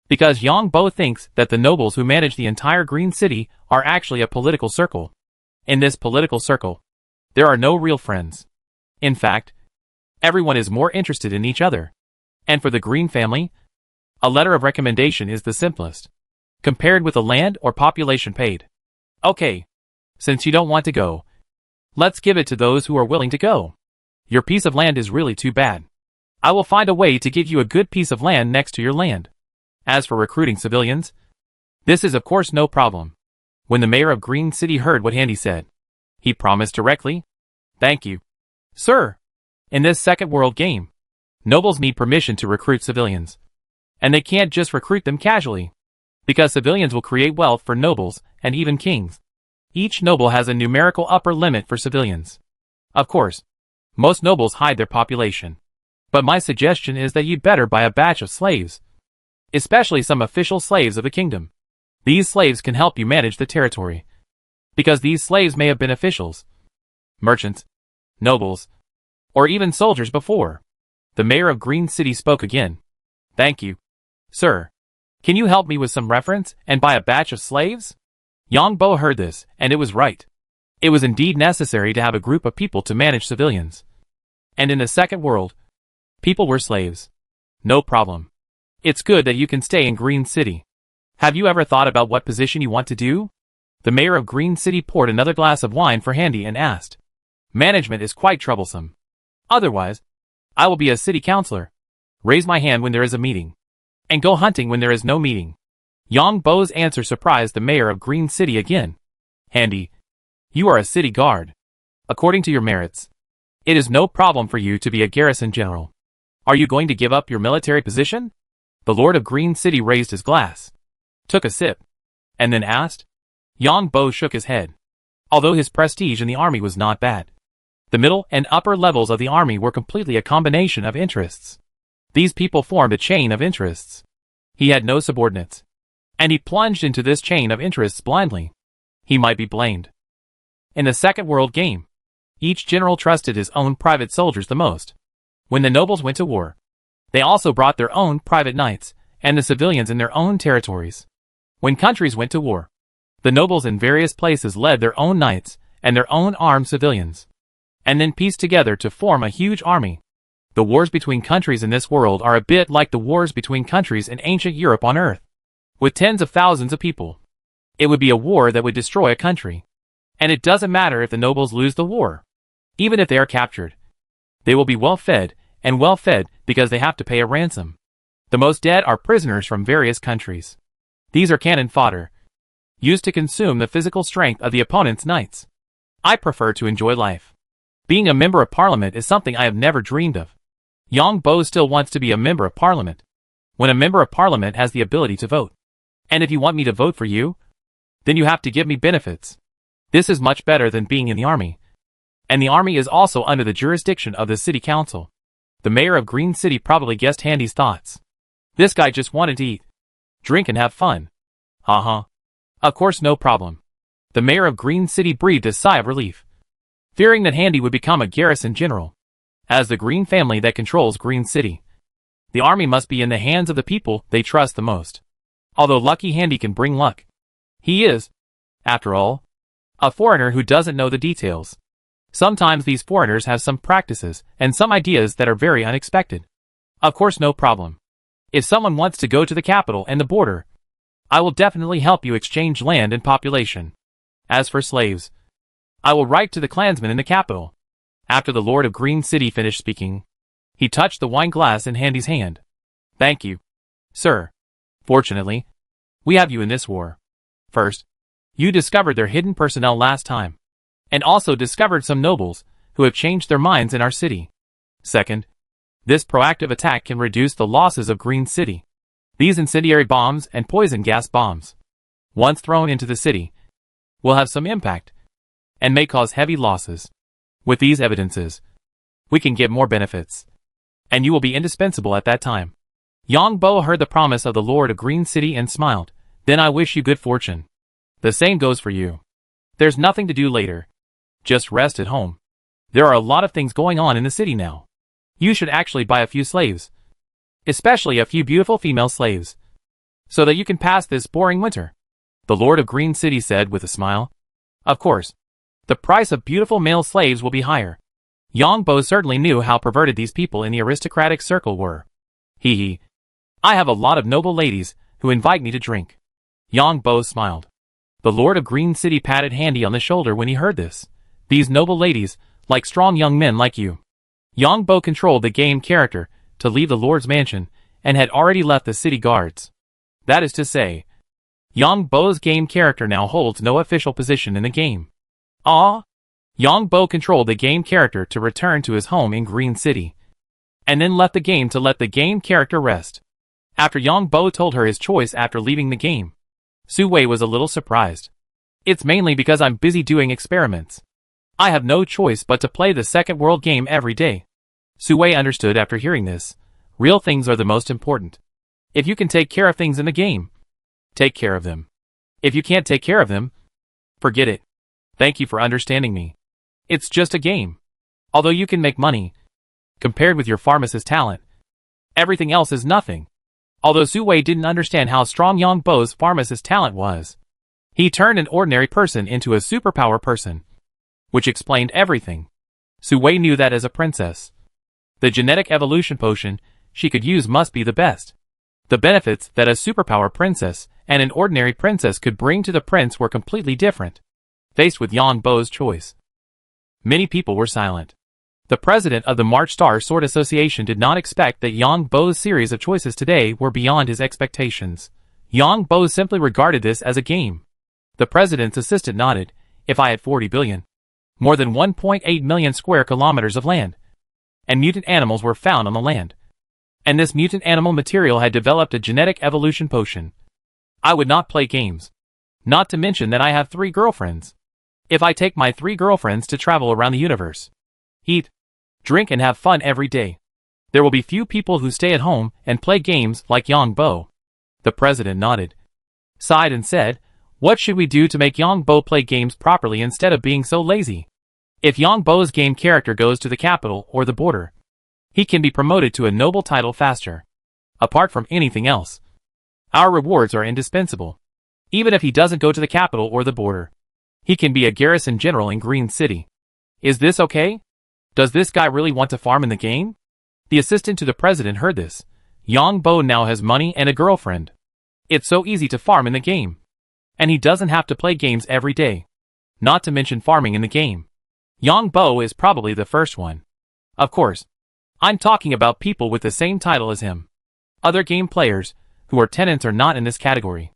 Speaker 1: Because Yang Bo thinks that the nobles who manage the entire Green City are actually a political circle. In this political circle, there are no real friends. In fact, everyone is more interested in each other. And for the Green family, a letter of recommendation is the simplest, compared with the land or population paid. Okay, since you don't want to go, let's give it to those who are willing to go. Your piece of land is really too bad. I will find a way to give you a good piece of land next to your land. As for recruiting civilians, this is of course no problem. When the mayor of Green City heard what Handy said, he promised directly, "Thank you, sir." In this second world game, nobles need permission to recruit civilians. And they can't just recruit them casually. Because civilians will create wealth for nobles and even kings. Each noble has a numerical upper limit for civilians. Of course, most nobles hide their population. But my suggestion is that you'd better buy a batch of slaves. Especially some official slaves of the kingdom. These slaves can help you manage the territory. Because these slaves may have been officials, merchants, nobles, or even soldiers before. The mayor of Green City spoke again. "Thank you, sir. Can you help me with some reference and buy a batch of slaves?" Yang Bo heard this, and it was right. It was indeed necessary to have a group of people to manage civilians. And in the second world, people were slaves. No problem. It's good that you can stay in Green City. Have you ever thought about what position you want to do? The mayor of Green City poured another glass of wine for Handy and asked. Management is quite troublesome. Otherwise, I will be a city councillor. Raise my hand when there is a meeting. And go hunting when there is no meeting. Yang Bo's answer surprised the mayor of Green City again. Handy, you are a city guard. According to your merits, it is no problem for you to be a garrison general. Are you going to give up your military position? The Lord of Green City raised his glass, took a sip, and then asked. Yang Bo shook his head. Although his prestige in the army was not bad, the middle and upper levels of the army were completely a combination of interests. These people formed a chain of interests. He had no subordinates, and he plunged into this chain of interests blindly. He might be blamed. In the Second World Game, each general trusted his own private soldiers the most. When the nobles went to war, they also brought their own private knights, and the civilians in their own territories. When countries went to war, the nobles in various places led their own knights, and their own armed civilians, and then pieced together to form a huge army. The wars between countries in this world are a bit like the wars between countries in ancient Europe on Earth. With tens of thousands of people, it would be a war that would destroy a country. And it doesn't matter if the nobles lose the war. Even if they are captured, they will be well fed because they have to pay a ransom. The most dead are prisoners from various countries. These are cannon fodder, used to consume the physical strength of the opponent's knights. I prefer to enjoy life. Being a member of parliament is something I have never dreamed of. Yang Bo still wants to be a member of parliament. When a member of parliament has the ability to vote. And if you want me to vote for you, then you have to give me benefits. This is much better than being in the army. And the army is also under the jurisdiction of the city council. The mayor of Green City probably guessed Handy's thoughts. This guy just wanted to eat, drink and have fun. Of course, no problem. The mayor of Green City breathed a sigh of relief, fearing that Handy would become a garrison general. As the Green family that controls Green City, the army must be in the hands of the people they trust the most. Although Lucky Handy can bring luck, he is, after all, a foreigner who doesn't know the details. Sometimes these foreigners have some practices and some ideas that are very unexpected. Of course, no problem. If someone wants to go to the capital and the border, I will definitely help you exchange land and population. As for slaves, I will write to the clansmen in the capital. After the Lord of Green City finished speaking, he touched the wine glass in Handy's hand. Thank you, sir. Fortunately, we have you in this war. First, you discovered their hidden personnel last time, and also discovered some nobles who have changed their minds in our city. Second, this proactive attack can reduce the losses of Green City. These incendiary bombs and poison gas bombs, once thrown into the city, will have some impact and may cause heavy losses. With these evidences, we can get more benefits, and you will be indispensable at that time. Yang Bo heard the promise of the Lord of Green City and smiled. Then I wish you good fortune. The same goes for you. There's nothing to do later. Just rest at home. There are a lot of things going on in the city now. You should actually buy a few slaves, especially a few beautiful female slaves, so that you can pass this boring winter, the Lord of Green City said with a smile. Of course, the price of beautiful male slaves will be higher. Yang Bo certainly knew how perverted these people in the aristocratic circle were. Hee. I have a lot of noble ladies who invite me to drink. Yang Bo smiled. The Lord of Green City patted Handy on the shoulder when he heard this. These noble ladies like strong young men like you. Yang Bo controlled the game character to leave the Lord's mansion and had already left the city guards. That is to say, Yang Bo's game character now holds no official position in the game. Yang Bo controlled the game character to return to his home in Green City, and then left the game to let the game character rest. After Yang Bo told her his choice after leaving the game, Su Wei was a little surprised. It's mainly because I'm busy doing experiments. I have no choice but to play the second world game every day. Su Wei understood after hearing this. Real things are the most important. If you can take care of things in the game, take care of them. If you can't take care of them, forget it. Thank you for understanding me. It's just a game. Although you can make money, compared with your pharmacist talent, everything else is nothing. Although Su Wei didn't understand how strong Yang Bo's pharmacist talent was, he turned an ordinary person into a superpower person, which explained everything. Su Wei knew that as a princess, the genetic evolution potion she could use must be the best. The benefits that a superpower princess and an ordinary princess could bring to the prince were completely different. Faced with Yang Bo's choice, many people were silent. The president of the March Star Sword Association did not expect that Yang Bo's series of choices today were beyond his expectations. Yang Bo simply regarded this as a game. The president's assistant nodded. If I had 40 billion, more than 1.8 million square kilometers of land, and mutant animals were found on the land, and this mutant animal material had developed a genetic evolution potion, I would not play games. Not to mention that I have 3 girlfriends. If I take my 3 girlfriends to travel around the universe, eat, drink and have fun every day, there will be few people who stay at home and play games like Yang Bo. The president nodded, sighed and said, what should we do to make Yang Bo play games properly instead of being so lazy? If Yang Bo's game character goes to the capital or the border, he can be promoted to a noble title faster. Apart from anything else, our rewards are indispensable. Even if he doesn't go to the capital or the border, he can be a garrison general in Green City. Is this okay? Does this guy really want to farm in the game? The assistant to the president heard this. Yang Bo now has money and a girlfriend. It's so easy to farm in the game. And he doesn't have to play games every day. Not to mention farming in the game. Yang Bo is probably the first one. Of course, I'm talking about people with the same title as him. Other game players, who are tenants, are not in this category.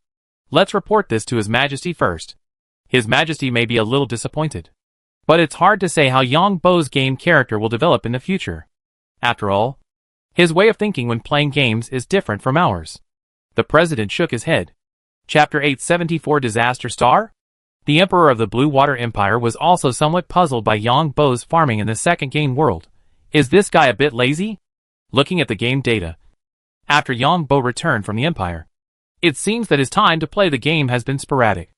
Speaker 1: Let's report this to His Majesty first. His Majesty may be a little disappointed. But it's hard to say how Yang Bo's game character will develop in the future. After all, his way of thinking when playing games is different from ours. The president shook his head. Chapter 874 Disaster Star? The Emperor of the Blue Water Empire was also somewhat puzzled by Yang Bo's farming in the second game world. Is this guy a bit lazy? Looking at the game data, after Yang Bo returned from the Empire, it seems that his time to play the game has been sporadic.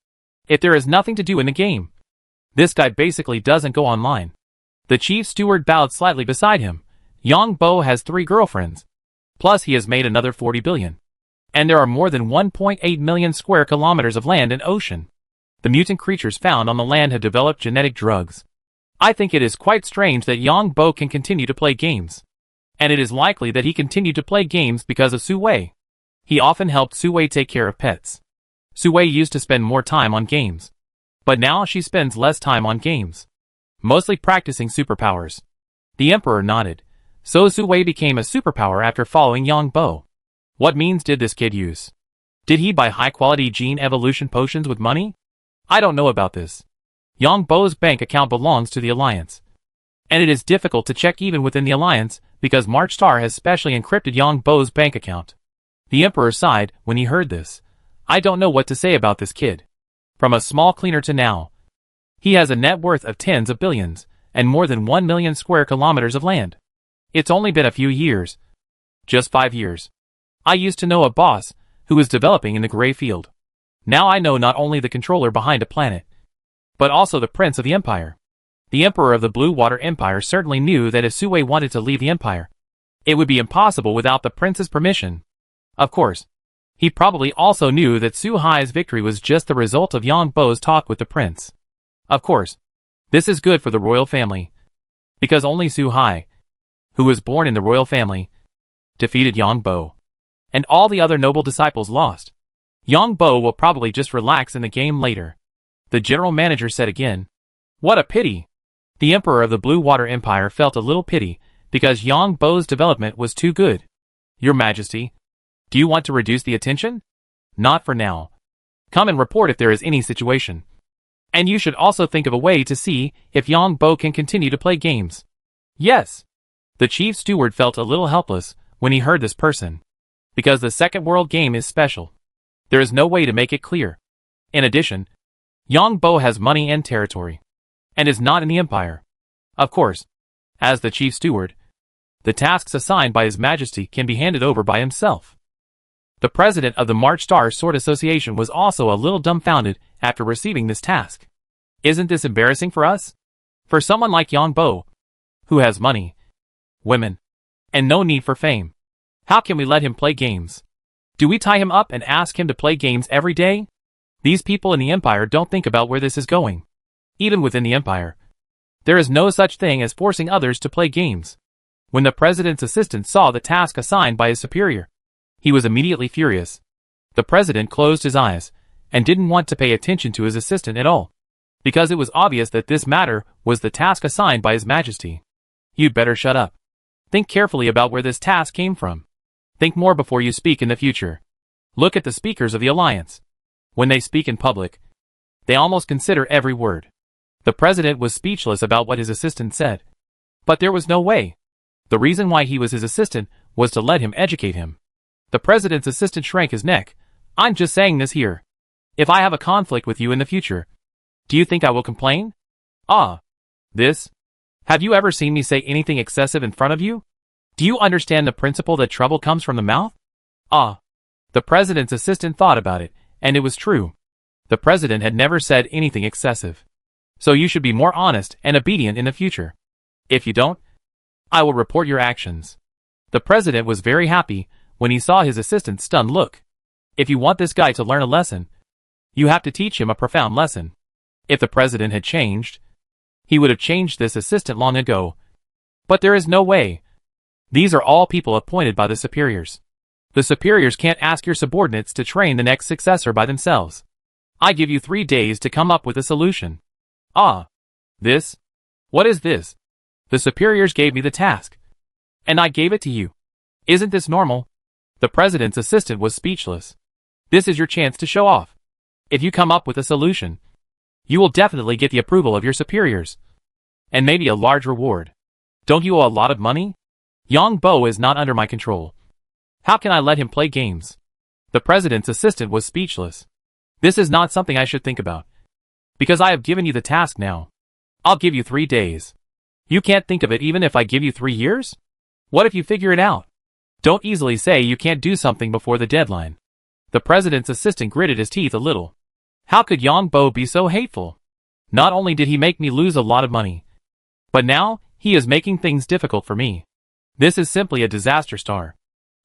Speaker 1: If there is nothing to do in the game, this guy basically doesn't go online. The chief steward bowed slightly beside him. Yang Bo has 3 girlfriends. Plus he has made another 40 billion. And there are more than 1.8 million square kilometers of land and ocean. The mutant creatures found on the land have developed genetic drugs. I think it is quite strange that Yang Bo can continue to play games. And it is likely that he continued to play games because of Su Wei. He often helped Su Wei take care of pets. Su Wei used to spend more time on games. But now she spends less time on games. Mostly practicing superpowers. The Emperor nodded. So Su Wei became a superpower after following Yang Bo. What means did this kid use? Did he buy high-quality gene evolution potions with money? I don't know about this. Yang Bo's bank account belongs to the Alliance. And it is difficult to check even within the Alliance, because March Star has specially encrypted Yang Bo's bank account. The Emperor sighed when he heard this. I don't know what to say about this kid. From a small cleaner to now. He has a net worth of tens of billions, and more than 1 million square kilometers of land. It's only been a few years. Just 5 years. I used to know a boss, who was developing in the gray field. Now I know not only the controller behind a planet, but also the prince of the empire. The emperor of the Blue Water Empire certainly knew that if Su Wei wanted to leave the empire, it would be impossible without the prince's permission. Of course. He probably also knew that Su Hai's victory was just the result of Yang Bo's talk with the prince. Of course. This is good for the royal family. Because only Su Hai, who was born in the royal family, defeated Yang Bo. And all the other noble disciples lost. Yang Bo will probably just relax in the game later. The general manager said again. What a pity. The emperor of the Blue Water Empire felt a little pity, because Yang Bo's development was too good. Your Majesty, do you want to reduce the attention? Not for now. Come and report if there is any situation. And you should also think of a way to see if Yang Bo can continue to play games. Yes. The chief steward felt a little helpless when he heard this person. Because the second world game is special. There is no way to make it clear. In addition, Yang Bo has money and territory. And is not in the empire. Of course, as the chief steward, the tasks assigned by His Majesty can be handed over by himself. The president of the March Star Sword Association was also a little dumbfounded after receiving this task. Isn't this embarrassing for us? For someone like Yang Bo, who has money, women, and no need for fame. How can we let him play games? Do we tie him up and ask him to play games every day? These people in the empire don't think about where this is going. Even within the empire, there is no such thing as forcing others to play games. When the president's assistant saw the task assigned by his superior, he was immediately furious. The president closed his eyes and didn't want to pay attention to his assistant at all, because it was obvious that this matter was the task assigned by His Majesty. You'd better shut up. Think carefully about where this task came from. Think more before you speak in the future. Look at the speakers of the Alliance. When they speak in public, they almost consider every word. The president was speechless about what his assistant said. But there was no way. The reason why he was his assistant was to let him educate him. The president's assistant shrank his neck. I'm just saying this here. If I have a conflict with you in the future, do you think I will complain? This? Have you ever seen me say anything excessive in front of you? Do you understand the principle that trouble comes from the mouth? The president's assistant thought about it, and it was true. The president had never said anything excessive. So you should be more honest and obedient in the future. If you don't, I will report your actions. The president was very happy when he saw his assistant's stunned look. If you want this guy to learn a lesson, you have to teach him a profound lesson. If the president had changed, he would have changed this assistant long ago. But there is no way. These are all people appointed by the superiors. The superiors can't ask your subordinates to train the next successor by themselves. I give you 3 days to come up with a solution. This? What is this? The superiors gave me the task. And I gave it to you. Isn't this normal? The president's assistant was speechless. This is your chance to show off. If you come up with a solution, you will definitely get the approval of your superiors. And maybe a large reward. Don't you owe a lot of money? Yang Bo is not under my control. How can I let him play games? The president's assistant was speechless. This is not something I should think about. Because I have given you the task now. I'll give you 3 days. You can't think of it even if I give you 3 years? What if you figure it out? Don't easily say you can't do something before the deadline. The president's assistant gritted his teeth a little. How could Yang Bo be so hateful? Not only did he make me lose a lot of money, but now he is making things difficult for me. This is simply a disaster star.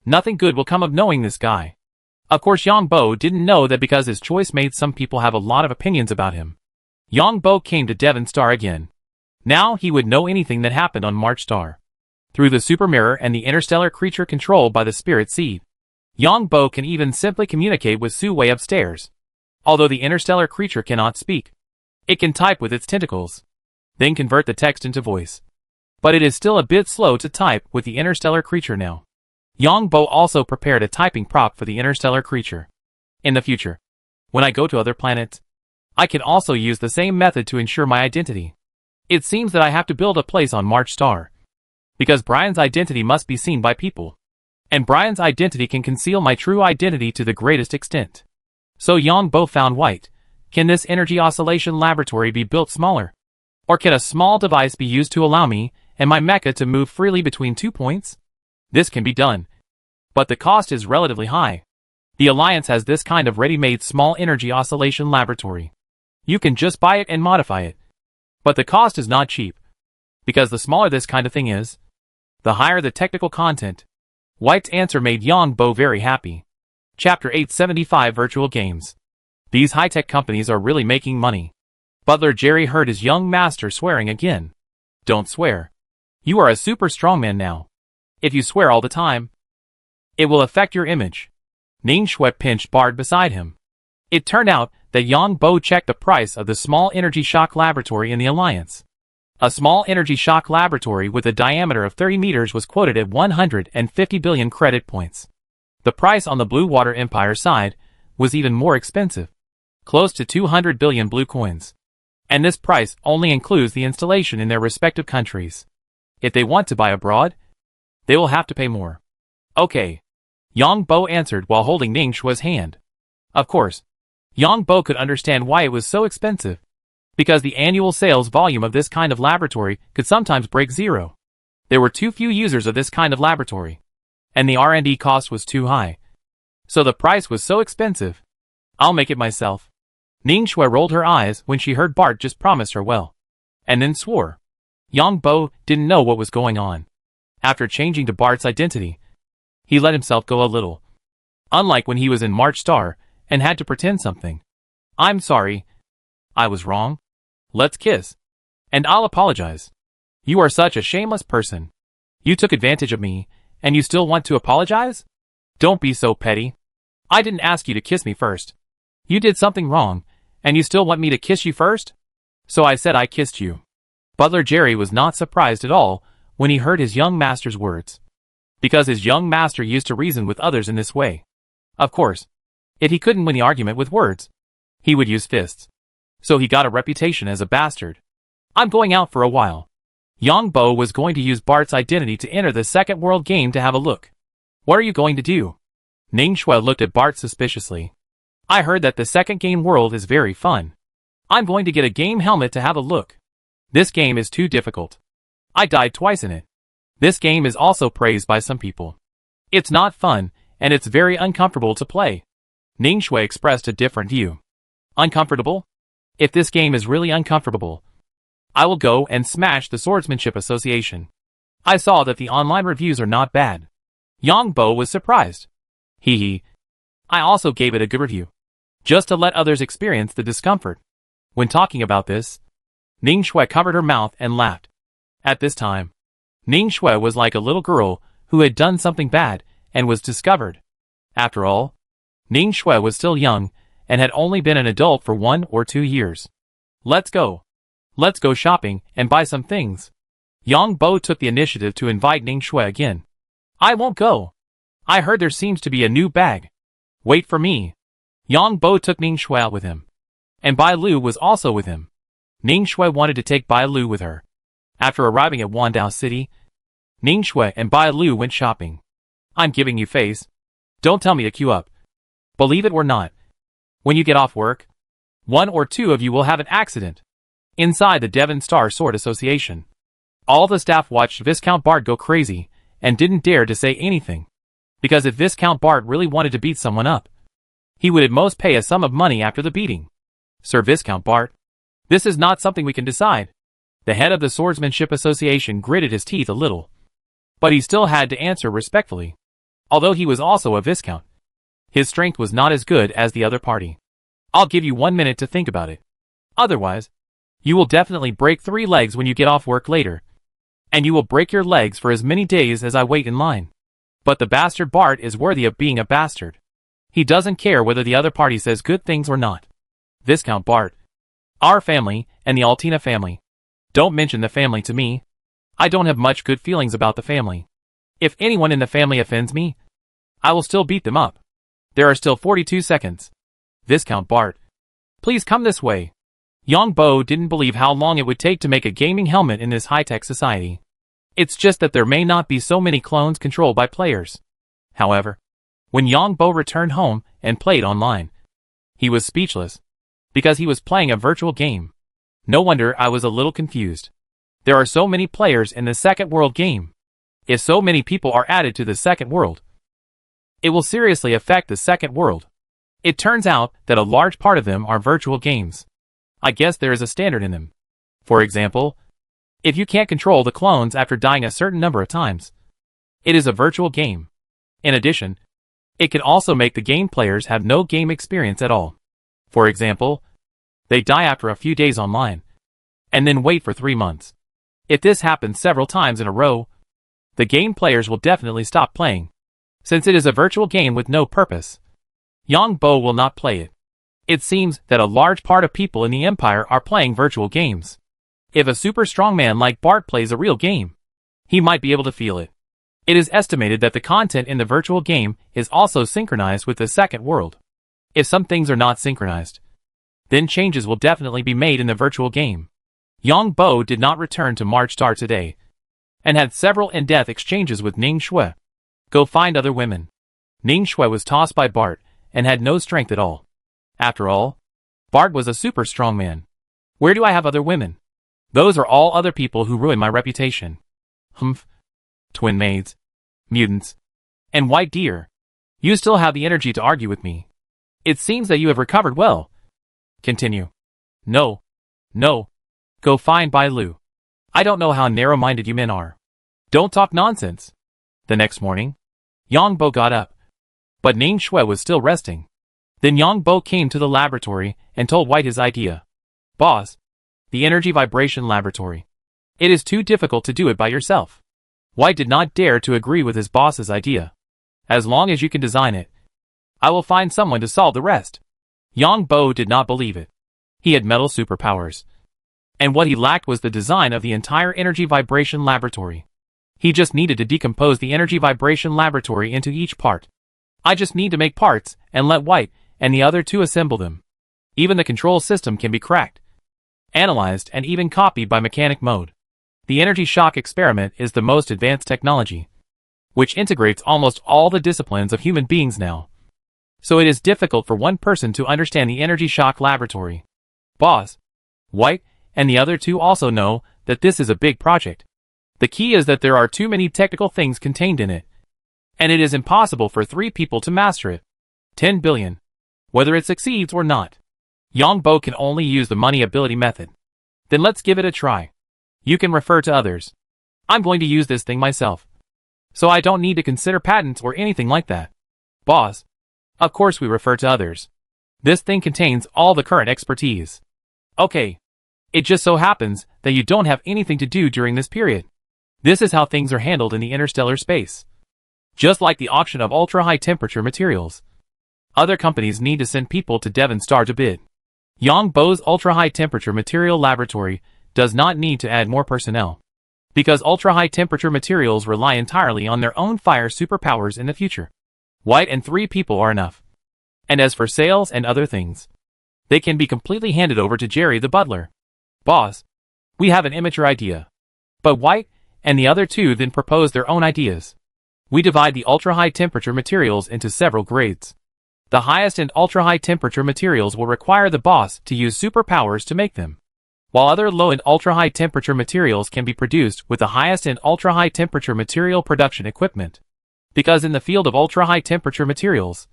Speaker 1: Nothing good will come of knowing this guy. Of course Yang Bo didn't know that because his choice made some people have a lot of opinions about him. Yang Bo came to Devon Star again. Now he would know anything that happened on March Star. Through the super mirror and the interstellar creature controlled by the spirit seed, Yang Bo can even simply communicate with Su Wei upstairs. Although the interstellar creature cannot speak, it can type with its tentacles, then convert the text into voice. But it is still a bit slow to type with the interstellar creature now. Yang Bo also prepared a typing prop for the interstellar creature. In the future, when I go to other planets, I can also use the same method to ensure my identity. It seems that I have to build a place on March Star, because Brian's identity must be seen by people, and Brian's identity can conceal my true identity to the greatest extent. So Yang Bo found White. Can this energy oscillation laboratory be built smaller? Or can a small device be used to allow me and my mecha to move freely between 2 points? This can be done, but the cost is relatively high. The Alliance has this kind of ready-made small energy oscillation laboratory. You can just buy it and modify it. But the cost is not cheap, because the smaller this kind of thing is, the higher the technical content. White's answer made Yang Bo very happy. Chapter 875 Virtual Games. These high-tech companies are really making money. Butler Jerry heard his young master swearing again. Don't swear. You are a super strongman now. If you swear all the time, it will affect your image. Ning Shui pinched Bard beside him. It turned out that Yang Bo checked the price of the small energy shock laboratory in the Alliance. A small energy shock laboratory with a diameter of 30 meters was quoted at 150 billion credit points. The price on the Blue Water Empire side was even more expensive, close to 200 billion blue coins. And this price only includes the installation in their respective countries. If they want to buy abroad, they will have to pay more. Okay. Yang Bo answered while holding Ning Shui's hand. Of course, Yang Bo could understand why it was so expensive, because the annual sales volume of this kind of laboratory could sometimes break zero. There were too few users of this kind of laboratory, and the R&D cost was too high. So the price was so expensive. I'll make it myself. Ning Shui rolled her eyes when she heard Bart just promise her well, and then swore. Yang Bo didn't know what was going on. After changing to Bart's identity, he let himself go a little. Unlike when he was in March Star and had to pretend something. I'm sorry. I was wrong. Let's kiss. And I'll apologize. You are such a shameless person. You took advantage of me, and you still want to apologize? Don't be so petty. I didn't ask you to kiss me first. You did something wrong, and you still want me to kiss you first? So I said I kissed you. Butler Jerry was not surprised at all when he heard his young master's words, because his young master used to reason with others in this way. Of course, if he couldn't win the argument with words, he would use fists. So he got a reputation as a bastard. I'm going out for a while. Yang Bo was going to use Bart's identity to enter the second world game to have a look. What are you going to do? Ning Shui looked at Bart suspiciously. I heard that the second game world is very fun. I'm going to get a game helmet to have a look. This game is too difficult. I died twice in it. This game is also praised by some people. It's not fun, and it's very uncomfortable to play. Ning Shui expressed a different view. Uncomfortable? If this game is really uncomfortable, I will go and smash the Swordsmanship Association. I saw that the online reviews are not bad. Yang Bo was surprised. Hee hee. I also gave it a good review, just to let others experience the discomfort. When talking about this, Ning Shui covered her mouth and laughed. At this time, Ning Shui was like a little girl who had done something bad and was discovered. After all, Ning Shui was still young and had only been an adult for 1 or 2 years. Let's go. Let's go shopping and buy some things. Yang Bo took the initiative to invite Ning Shui again. I won't go. I heard there seems to be a new bag. Wait for me. Yang Bo took Ning Shui out with him. And Bai Lu was also with him. Ning Shui wanted to take Bai Lu with her. After arriving at Wandao City, Ning Shui and Bai Lu went shopping. I'm giving you face. Don't tell me to queue up. Believe it or not, when you get off work, 1 or 2 of you will have an accident. Inside the Devon Star Sword Association, all the staff watched Viscount Bard go crazy and didn't dare to say anything. Because if Viscount Bard really wanted to beat someone up, he would at most pay a sum of money after the beating. Sir Viscount Bard, this is not something we can decide. The head of the Swordsmanship Association gritted his teeth a little, but he still had to answer respectfully. Although he was also a Viscount, his strength was not as good as the other party. I'll give you 1 minute to think about it. Otherwise, You will definitely break 3 legs when you get off work later. And you will break your legs for as many days as I wait in line. But the bastard Bart is worthy of being a bastard. He doesn't care whether the other party says good things or not. Viscount Bart. Our family, and the Altina family. Don't mention the family to me. I don't have much good feelings about the family. If anyone in the family offends me, I will still beat them up. There are still 42 seconds. Viscount Bart. Please come this way. Yang Bo didn't believe how long it would take to make a gaming helmet in this high-tech society. It's just that there may not be so many clones controlled by players. However, when Yang Bo returned home and played online, he was speechless, because he was playing a virtual game. No wonder I was a little confused. There are so many players in the second world game. If so many people are added to the second world, it will seriously affect the second world. It turns out that a large part of them are virtual games. I guess there is a standard in them. For example, if you can't control the clones after dying a certain number of times, it is a virtual game. In addition, it can also make the game players have no game experience at all. For example, they die after a few days online, and then wait for 3 months. If this happens several times in a row, the game players will definitely stop playing, since it is a virtual game with no purpose. Yang Bo will not play it. It seems that a large part of people in the Empire are playing virtual games. If a super strong man like Bart plays a real game, he might be able to feel it. It is estimated that the content in the virtual game is also synchronized with the second world. If some things are not synchronized, then changes will definitely be made in the virtual game. Yang Bo did not return to March Star today, and had several in-depth exchanges with Ning Shui. Go find other women. Ning Shui was tossed by Bart, and had no strength at all. After all, Bart was a super strong man. Where do I have other women? Those are all other people who ruin my reputation. Humph. Twin maids, mutants, and white deer. You still have the energy to argue with me. It seems that you have recovered well. Continue. No. Go find Bai Lu. I don't know how narrow-minded you men are. Don't talk nonsense. The next morning, Yang Bo got up, but Ning Shui was still resting. Then Yang Bo came to the laboratory and told White his idea. Boss, the energy vibration laboratory. It is too difficult to do it by yourself. White did not dare to agree with his boss's idea. As long as you can design it, I will find someone to solve the rest. Yang Bo did not believe it. He had metal superpowers, and what he lacked was the design of the entire energy vibration laboratory. He just needed to decompose the energy vibration laboratory into each part. I just need to make parts and let White and the other two assemble them. Even the control system can be cracked, analyzed, and even copied by mechanic mode. The energy shock experiment is the most advanced technology, which integrates almost all the disciplines of human beings now. So it is difficult for one person to understand the energy shock laboratory. Boss, White, and the other two also know that this is a big project. The key is that there are too many technical things contained in it, and it is impossible for 3 people to master it. 10 billion. Whether it succeeds or not. Yang Bo can only use the money ability method. Then let's give it a try. You can refer to others. I'm going to use this thing myself, so I don't need to consider patents or anything like that. Boss, of course we refer to others. This thing contains all the current expertise. Okay. It just so happens that you don't have anything to do during this period. This is how things are handled in the interstellar space. Just like the auction of ultra-high temperature materials, other companies need to send people to Devon Star to bid. Yang Bo's ultra-high temperature material laboratory does not need to add more personnel, because ultra-high temperature materials rely entirely on their own fire superpowers in the future. White and 3 people are enough. And as for sales and other things, they can be completely handed over to Jerry the butler. Boss, we have an immature idea. But White and the other two then propose their own ideas. We divide the ultra-high temperature materials into several grades. The highest and ultra-high temperature materials will require the boss to use superpowers to make them, while other low and ultra-high temperature materials can be produced with the highest and ultra-high temperature material production equipment. Because in the field of ultra-high temperature materials,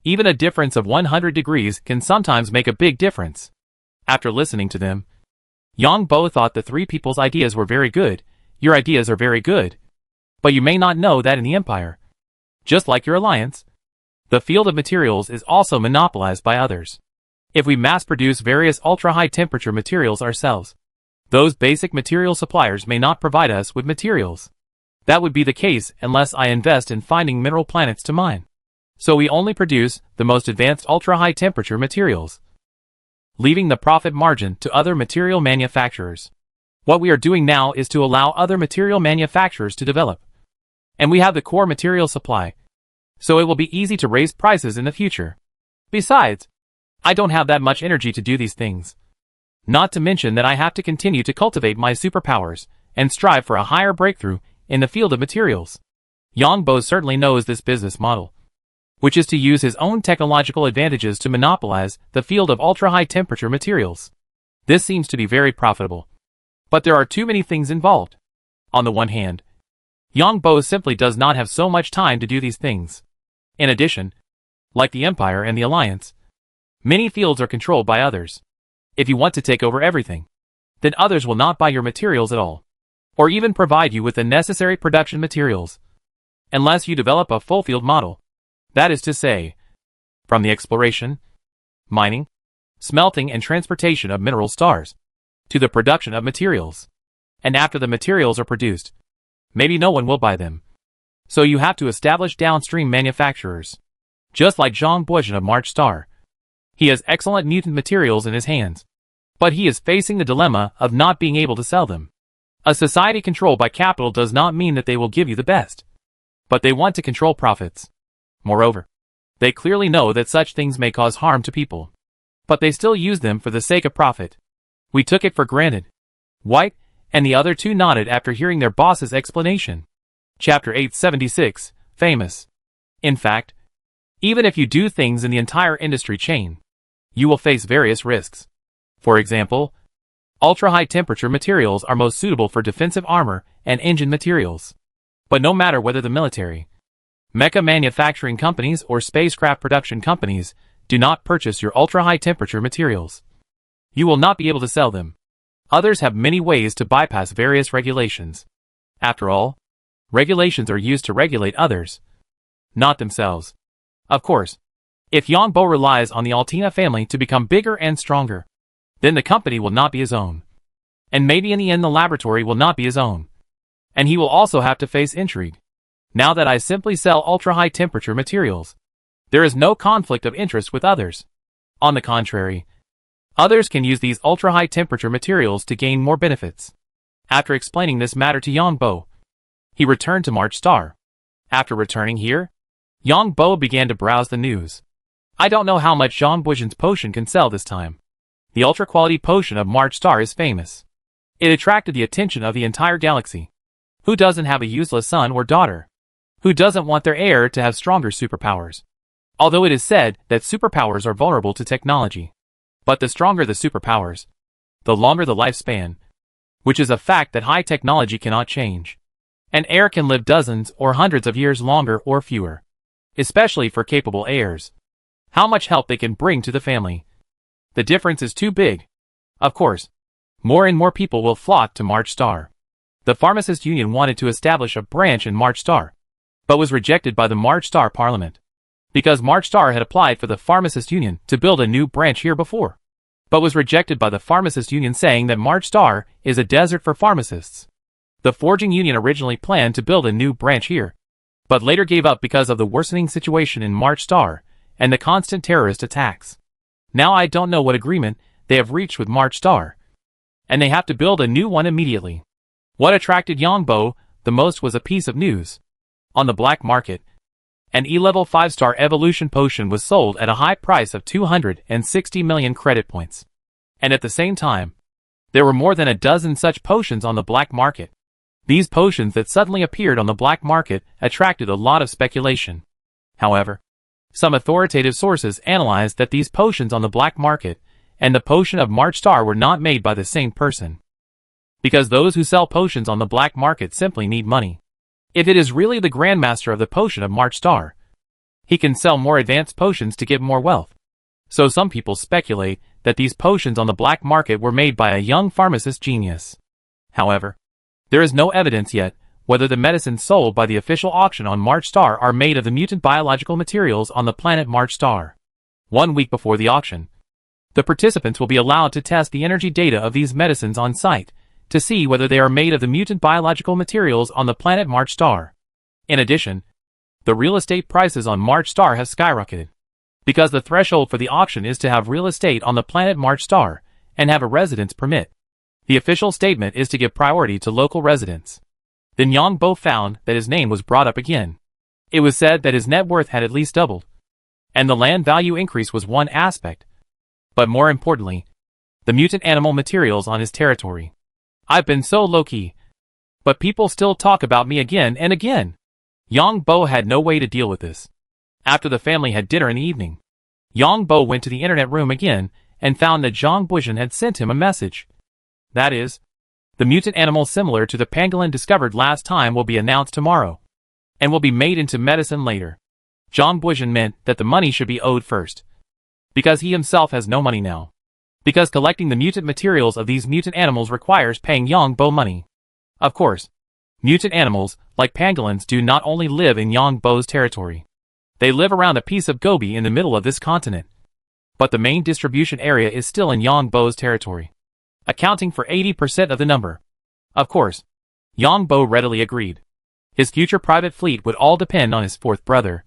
Speaker 1: even a difference of 100 degrees can sometimes make a big difference. After listening to them, Yang Bo thought the 3 people's ideas were very good. Your ideas are very good, but you may not know that in the Empire, just like your alliance, the field of materials is also monopolized by others. if we mass-produce various ultra-high temperature materials ourselves. Those basic material suppliers may not provide us with materials. That would be the case unless I invest in finding mineral planets to mine. So we only produce the most advanced ultra-high temperature materials, leaving the profit margin to other material manufacturers. What we are doing now is to allow other material manufacturers to develop. And we have the core material supply, so it will be easy to raise prices in the future. Besides, I don't have that much energy to do these things. Not to mention that I have to continue to cultivate my superpowers and strive for a higher breakthrough in the field of materials. Yongbo certainly knows this business model, which is to use his own technological advantages to monopolize the field of ultra-high temperature materials. This seems to be very profitable. But there are too many things involved. On the one hand, Yongbo simply does not have so much time to do these things. In addition, like the Empire and the Alliance, many fields are controlled by others. If you want to take over everything, then others will not buy your materials at all, or even provide you with the necessary production materials, unless you develop a full field model. That is to say, from the exploration, mining, smelting and transportation of mineral stars, to the production of materials. And after the materials are produced, maybe no one will buy them. So you have to establish downstream manufacturers. Just like Zhang Buizhen of March Star. He has excellent mutant materials in his hands, but he is facing the dilemma of not being able to sell them. A society controlled by capital does not mean that they will give you the best, but they want to control profits. Moreover, they clearly know that such things may cause harm to people, but they still use them for the sake of profit. We took it for granted. White and the other two nodded after hearing their boss's explanation. Chapter 876, Famous. In fact, even if you do things in the entire industry chain, you will face various risks. For example, ultra-high temperature materials are most suitable for defensive armor and engine materials. But no matter whether the military, mecha manufacturing companies or spacecraft production companies do not purchase your ultra-high temperature materials, you will not be able to sell them. Others have many ways to bypass various regulations. After all, regulations are used to regulate others, not themselves. Of course, if Yongbo relies on the Altina family to become bigger and stronger, then the company will not be his own. And maybe in the end the laboratory will not be his own. And he will also have to face intrigue. Now that I simply sell ultra-high temperature materials, there is no conflict of interest with others. On the contrary, others can use these ultra-high temperature materials to gain more benefits. After explaining this matter to Yongbo, he returned to March Star. After returning here, Yongbo began to browse the news. I don't know how much Zhang Buizhen's potion can sell this time. The ultra-quality potion of March Star is famous. It attracted the attention of the entire galaxy. Who doesn't have a useless son or daughter? Who doesn't want their heir to have stronger superpowers? Although it is said that superpowers are vulnerable to technology. But the stronger the superpowers, the longer the lifespan, which is a fact that high technology cannot change. An heir can live dozens or hundreds of years longer or fewer, especially for capable heirs. How much help they can bring to the family. The difference is too big. Of course, more and more people will flock to March Star. The Pharmacist Union wanted to establish a branch in March Star, but was rejected by the March Star Parliament. Because March Star had applied for the Pharmacist Union to build a new branch here before, but was rejected by the Pharmacist Union saying that March Star is a desert for pharmacists. The Forging Union originally planned to build a new branch here, but later gave up because of the worsening situation in March Star and the constant terrorist attacks. Now I don't know what agreement they have reached with March Star, and they have to build a new one immediately. What attracted Yongbo the most was a piece of news. On the black market, an E-level 5-star evolution potion was sold at a high price of 260 million credit points. And at the same time, there were more than a dozen such potions on the black market. These potions that suddenly appeared on the black market attracted a lot of speculation. However, some authoritative sources analyzed that these potions on the black market and the potion of March Star were not made by the same person. Because those who sell potions on the black market simply need money. If it is really the Grandmaster of the potion of March Star, he can sell more advanced potions to get more wealth. So some people speculate that these potions on the black market were made by a young pharmacist genius. However, there is no evidence yet whether the medicines sold by the official auction on March Star are made of the mutant biological materials on the planet March Star. 1 week before the auction, The participants will be allowed to test the energy data of these medicines on site, to see whether they are made of the mutant biological materials on the planet March Star. In addition, the real estate prices on March Star have skyrocketed. Because the threshold for the auction is to have real estate on the planet March Star, and have a residence permit. The official statement is to give priority to local residents. Then Yang Bo found that his name was brought up again. It was said that his net worth had at least doubled. And the land value increase was one aspect. But more importantly, the mutant animal materials on his territory. I've been so low-key. But people still talk about me again and again. Yang Bo had no way to deal with this. After the family had dinner in the evening, Yang Bo went to the internet room again and found that Zhang Buizhen had sent him a message. That is, the mutant animal similar to the pangolin discovered last time will be announced tomorrow, and will be made into medicine later. Zhang Buizhen meant that the money should be owed first. Because he himself has no money now. Because collecting the mutant materials of these mutant animals requires paying Yang Bo money. Of course, mutant animals, like pangolins, do not only live in Yang Bo's territory. They live around a piece of Gobi in the middle of this continent. But the main distribution area is still in Yang Bo's territory, accounting for 80% of the number. Of course, Yang Bo readily agreed. His future private fleet would all depend on his fourth brother.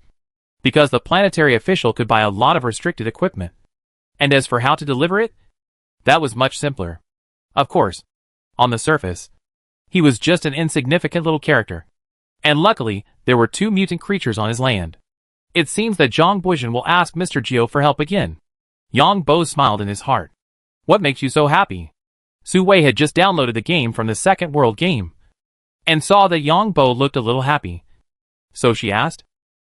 Speaker 1: Because the planetary official could buy a lot of restricted equipment. And as for how to deliver it, that was much simpler. Of course, on the surface, he was just an insignificant little character. And luckily, there were 2 mutant creatures on his land. It seems that Zhang Buizhen will ask Mr. Gio for help again. Yang Bo smiled in his heart. What makes you so happy? Su Wei had just downloaded the game from the Second World Game, and saw that Yang Bo looked a little happy. So she asked,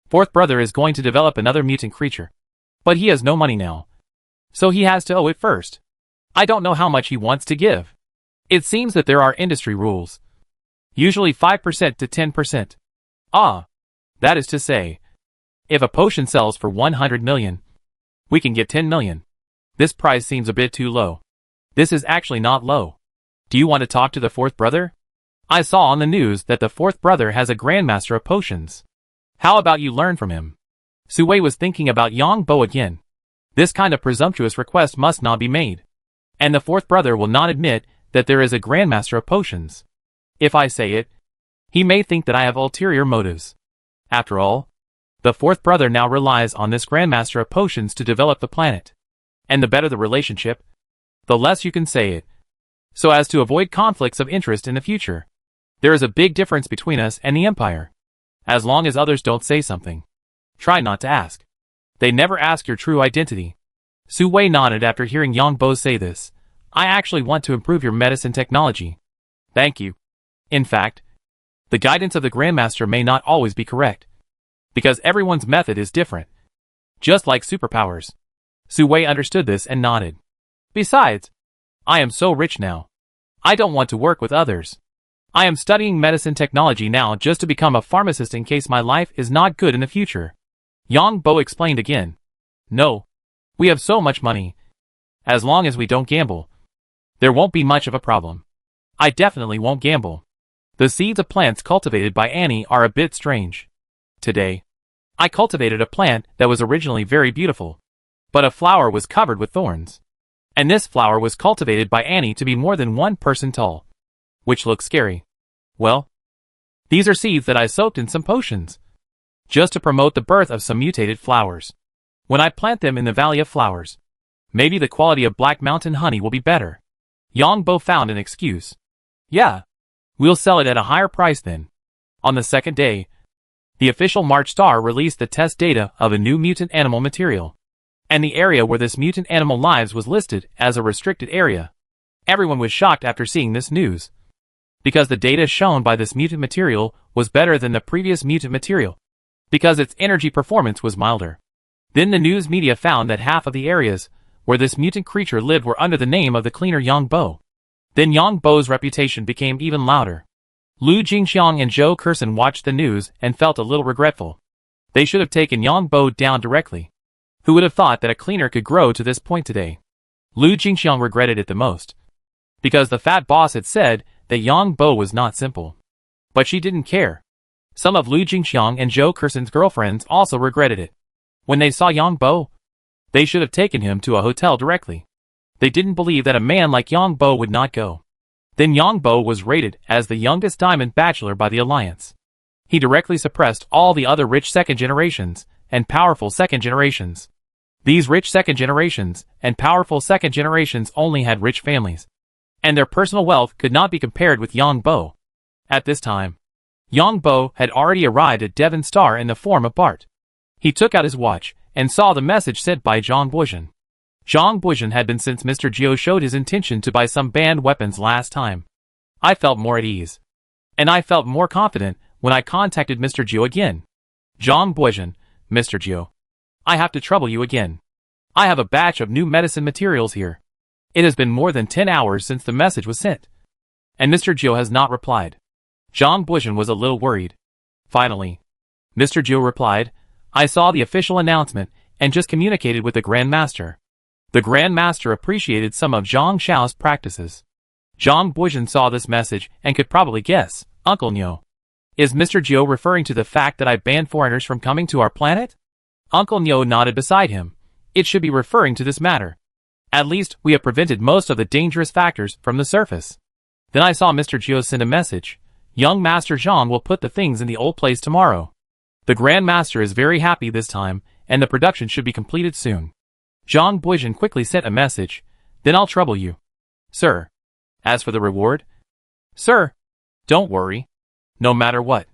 Speaker 1: fourth brother is going to develop another mutant creature. But he has no money now. So he has to owe it first. I don't know how much he wants to give. It seems that there are industry rules. Usually 5% to 10%. Ah, that is to say, if a potion sells for 100 million, we can get 10 million. This price seems a bit too low. This is actually not low. Do you want to talk to the fourth brother? I saw on the news that the fourth brother has a grandmaster of potions. How about you learn from him? Su Wei was thinking about Yang Bo again. This kind of presumptuous request must not be made. And the fourth brother will not admit that there is a grandmaster of potions. If I say it, he may think that I have ulterior motives. After all, the fourth brother now relies on this grandmaster of potions to develop the planet. And the better the relationship, the less you can say it. So as to avoid conflicts of interest in the future. There is a big difference between us and the Empire. As long as others don't say something, try not to ask. They never ask your true identity. Su Wei nodded after hearing Yang Bo say this. I actually want to improve your medicine technology. Thank you. In fact, the guidance of the Grandmaster may not always be correct. Because everyone's method is different. Just like superpowers. Su Wei understood this and nodded. Besides, I am so rich now. I don't want to work with others. I am studying medicine technology now just to become a pharmacist in case my life is not good in the future. Yang Bo explained again. No. We have so much money. As long as we don't gamble, there won't be much of a problem. I definitely won't gamble. The seeds of plants cultivated by Annie are a bit strange. Today, I cultivated a plant that was originally very beautiful. But a flower was covered with thorns. And this flower was cultivated by Annie to be more than 1 person tall. Which looks scary. Well, these are seeds that I soaked in some potions. Just to promote the birth of some mutated flowers. When I plant them in the Valley of Flowers, maybe the quality of Black Mountain honey will be better. Yang Bo found an excuse. Yeah. We'll sell it at a higher price then. On the second day, the official March Star released the test data of a new mutant animal material. And the area where this mutant animal lives was listed as a restricted area. Everyone was shocked after seeing this news. Because the data shown by this mutant material was better than the previous mutant material. Because its energy performance was milder. Then the news media found that half of the areas where this mutant creature lived were under the name of the cleaner Yang Bo. Then Yang Bo's reputation became even louder. Lu Jingxiang and Zhou Kersen watched the news and felt a little regretful. They should have taken Yang Bo down directly. Who would have thought that a cleaner could grow to this point today? Lu Jingxiang regretted it the most. Because the fat boss had said that Yang Bo was not simple. But she didn't care. Some of Lu Jingxiang and Zhou Kersen's girlfriends also regretted it. When they saw Yang Bo, they should have taken him to a hotel directly. They didn't believe that a man like Yang Bo would not go. Then Yang Bo was rated as the youngest diamond bachelor by the alliance. He directly suppressed all the other rich second generations and powerful second generations. These rich second generations and powerful second generations only had rich families, and their personal wealth could not be compared with Yang Bo. At this time, Yang Bo had already arrived at Devon Star in the form of Bart. He took out his watch and saw the message sent by Zhang Buizhen. Zhang Buizhen had been since Mr. Jiu showed his intention to buy some banned weapons last time. I felt more at ease, and I felt more confident when I contacted Mr. Jiu again. Zhang Buizhen, Mr. Jiu, I have to trouble you again. I have a batch of new medicine materials here. It has been more than 10 hours since the message was sent, and Mr. Jiu has not replied. Zhang Buizhen was a little worried. Finally, Mr. Jiu replied, I saw the official announcement and just communicated with the Grand Master. The Grand Master appreciated some of Zhang Xiao's practices. Zhang Buizhen saw this message and could probably guess. Uncle Niu, is Mr. Jiu referring to the fact that I banned foreigners from coming to our planet? Uncle Niu nodded beside him. It should be referring to this matter. At least we have prevented most of the dangerous factors from the surface. Then I saw Mr. Jiu send a message. Young Master Zhang will put the things in the old place tomorrow. The Grand Master is very happy this time, and the production should be completed soon. Zhang Buizhen quickly sent a message. Then I'll trouble you, sir. As for the reward, sir, don't worry. No matter what,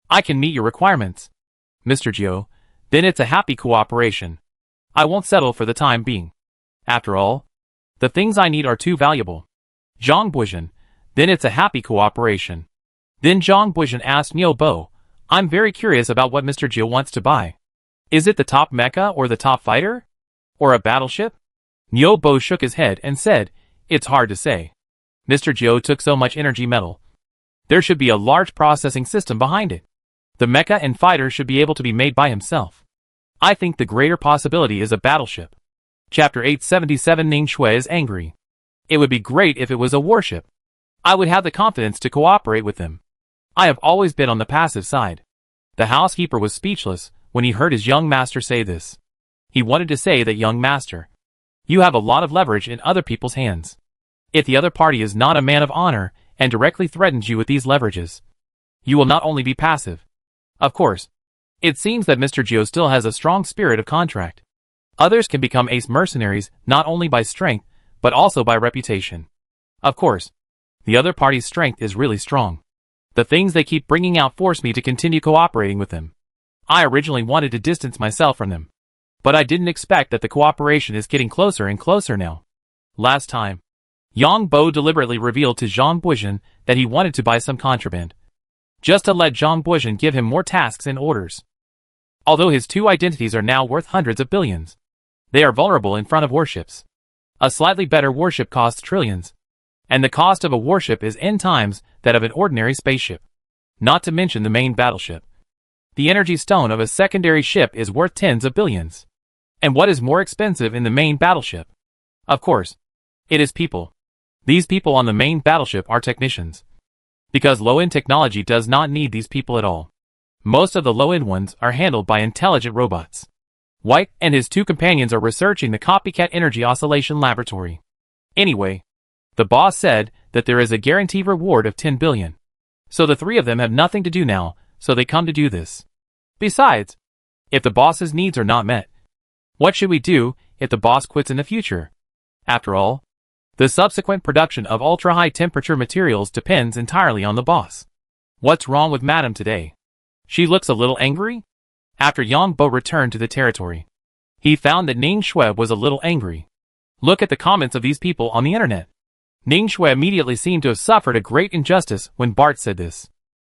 Speaker 1: I can meet your requirements. Mr. Jiu, then it's a happy cooperation. I won't settle for the time being. After all, the things I need are too valuable. Zhang Buizhen, then it's a happy cooperation. Then Zhang Buizhen asked Niu Bo, I'm very curious about what Mr. Jiu wants to buy. Is it the top mecha or the top fighter? Or a battleship? Niu Bo shook his head and said, it's hard to say. Mr. Jiu took so much energy metal. There should be a large processing system behind it. The mecha and fighter should be able to be made by himself. I think the greater possibility is a battleship. Chapter 877 Ning Shui is angry. It would be great if it was a warship. I would have the confidence to cooperate with them. I have always been on the passive side. The housekeeper was speechless when he heard his young master say this. He wanted to say that, young master, you have a lot of leverage in other people's hands. If the other party is not a man of honor and directly threatens you with these leverages, you will not only be passive. Of course, it seems that Mr. Jiu still has a strong spirit of contract. Others can become ace mercenaries not only by strength, but also by reputation. Of course, the other party's strength is really strong. The things they keep bringing out force me to continue cooperating with them. I originally wanted to distance myself from them, but I didn't expect that the cooperation is getting closer and closer now. Last time, Yang Bo deliberately revealed to Zhang Buizhen that he wanted to buy some contraband, just to let Zhang Buizhen give him more tasks and orders. Although his two identities are now worth hundreds of billions, they are vulnerable in front of warships. A slightly better warship costs trillions, and the cost of a warship is n times that of an ordinary spaceship. Not to mention the main battleship. The energy stone of a secondary ship is worth tens of billions. And what is more expensive in the main battleship? Of course, it is people. These people on the main battleship are technicians. Because low-end technology does not need these people at all. Most of the low-end ones are handled by intelligent robots. White and his two companions are researching the copycat energy oscillation laboratory. Anyway, the boss said that there is a guaranteed reward of 10 billion. So the three of them have nothing to do now, so they come to do this. Besides, if the boss's needs are not met, what should we do if the boss quits in the future? After all, the subsequent production of ultra-high temperature materials depends entirely on the boss. What's wrong with Madame today? She looks a little angry? After Yang Bo returned to the territory, he found that Ning Shui was a little angry. Look at the comments of these people on the internet. Ning Shui immediately seemed to have suffered a great injustice when Bart said this.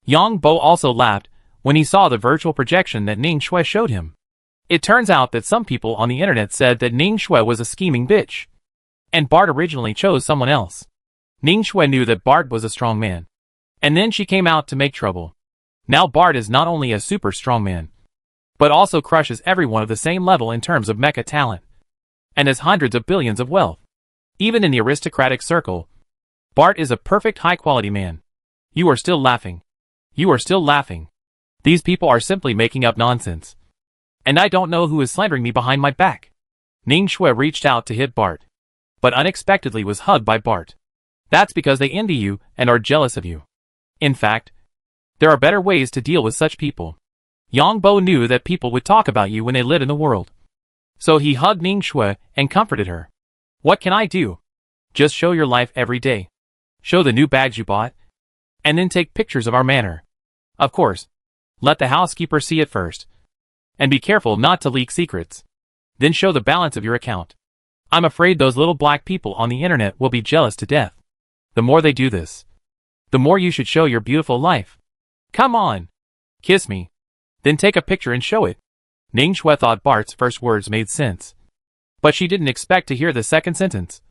Speaker 1: Yang Bo also laughed when he saw the virtual projection that Ning Shui showed him. It turns out that some people on the internet said that Ning Shui was a scheming bitch, and Bart originally chose someone else. Ning Shui knew that Bart was a strong man, and then she came out to make trouble. Now Bart is not only a super strong man, but also crushes everyone of the same level in terms of mecha talent, and has hundreds of billions of wealth. Even in the aristocratic circle, Bart is a perfect high-quality man. You are still laughing. You are still laughing. These people are simply making up nonsense. And I don't know who is slandering me behind my back. Ning Shui reached out to hit Bart. but unexpectedly was hugged by Bart. That's because they envy you and are jealous of you. In fact, there are better ways to deal with such people. Yang Bo knew that people would talk about you when they lived in the world. So he hugged Ning Shui and comforted her. What can I do? Just show your life every day. Show the new bags you bought. And then take pictures of our manor. Of course, let the housekeeper see it first. And be careful not to leak secrets. Then show the balance of your account. I'm afraid those little black people on the internet will be jealous to death. The more they do this, the more you should show your beautiful life. Come on. Kiss me. Then take a picture and show it. Ning Shui thought Bart's first words made sense. But she didn't expect to hear the second sentence.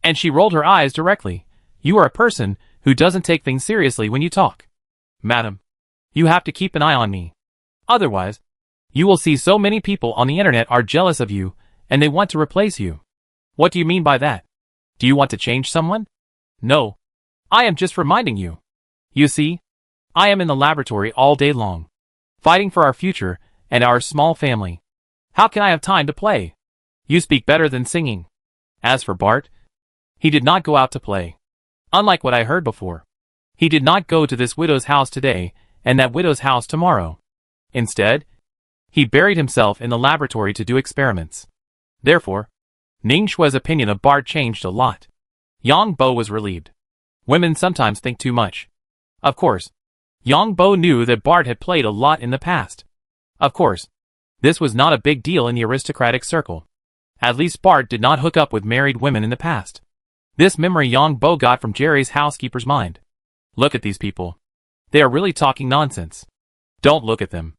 Speaker 1: And she rolled her eyes directly. You are a person who doesn't take things seriously when you talk. Madam, you have to keep an eye on me. Otherwise, you will see so many people on the internet are jealous of you, and they want to replace you. What do you mean by that? Do you want to change someone? No. I am just reminding you. You see, I am in the laboratory all day long, fighting for our future and our small family. How can I have time to play? You speak better than singing. As for Bart, he did not go out to play. Unlike what I heard before. He did not go to this widow's house today and that widow's house tomorrow. Instead, he buried himself in the laboratory to do experiments. Therefore, Ning Shui's opinion of Bart changed a lot. Yang Bo was relieved. Women sometimes think too much. Of course, Yang Bo knew that Bart had played a lot in the past. Of course, this was not a big deal in the aristocratic circle. At least Bart did not hook up with married women in the past. This memory Yang Bo got from Jerry's housekeeper's mind. Look at these people. They are really talking nonsense. Don't look at them.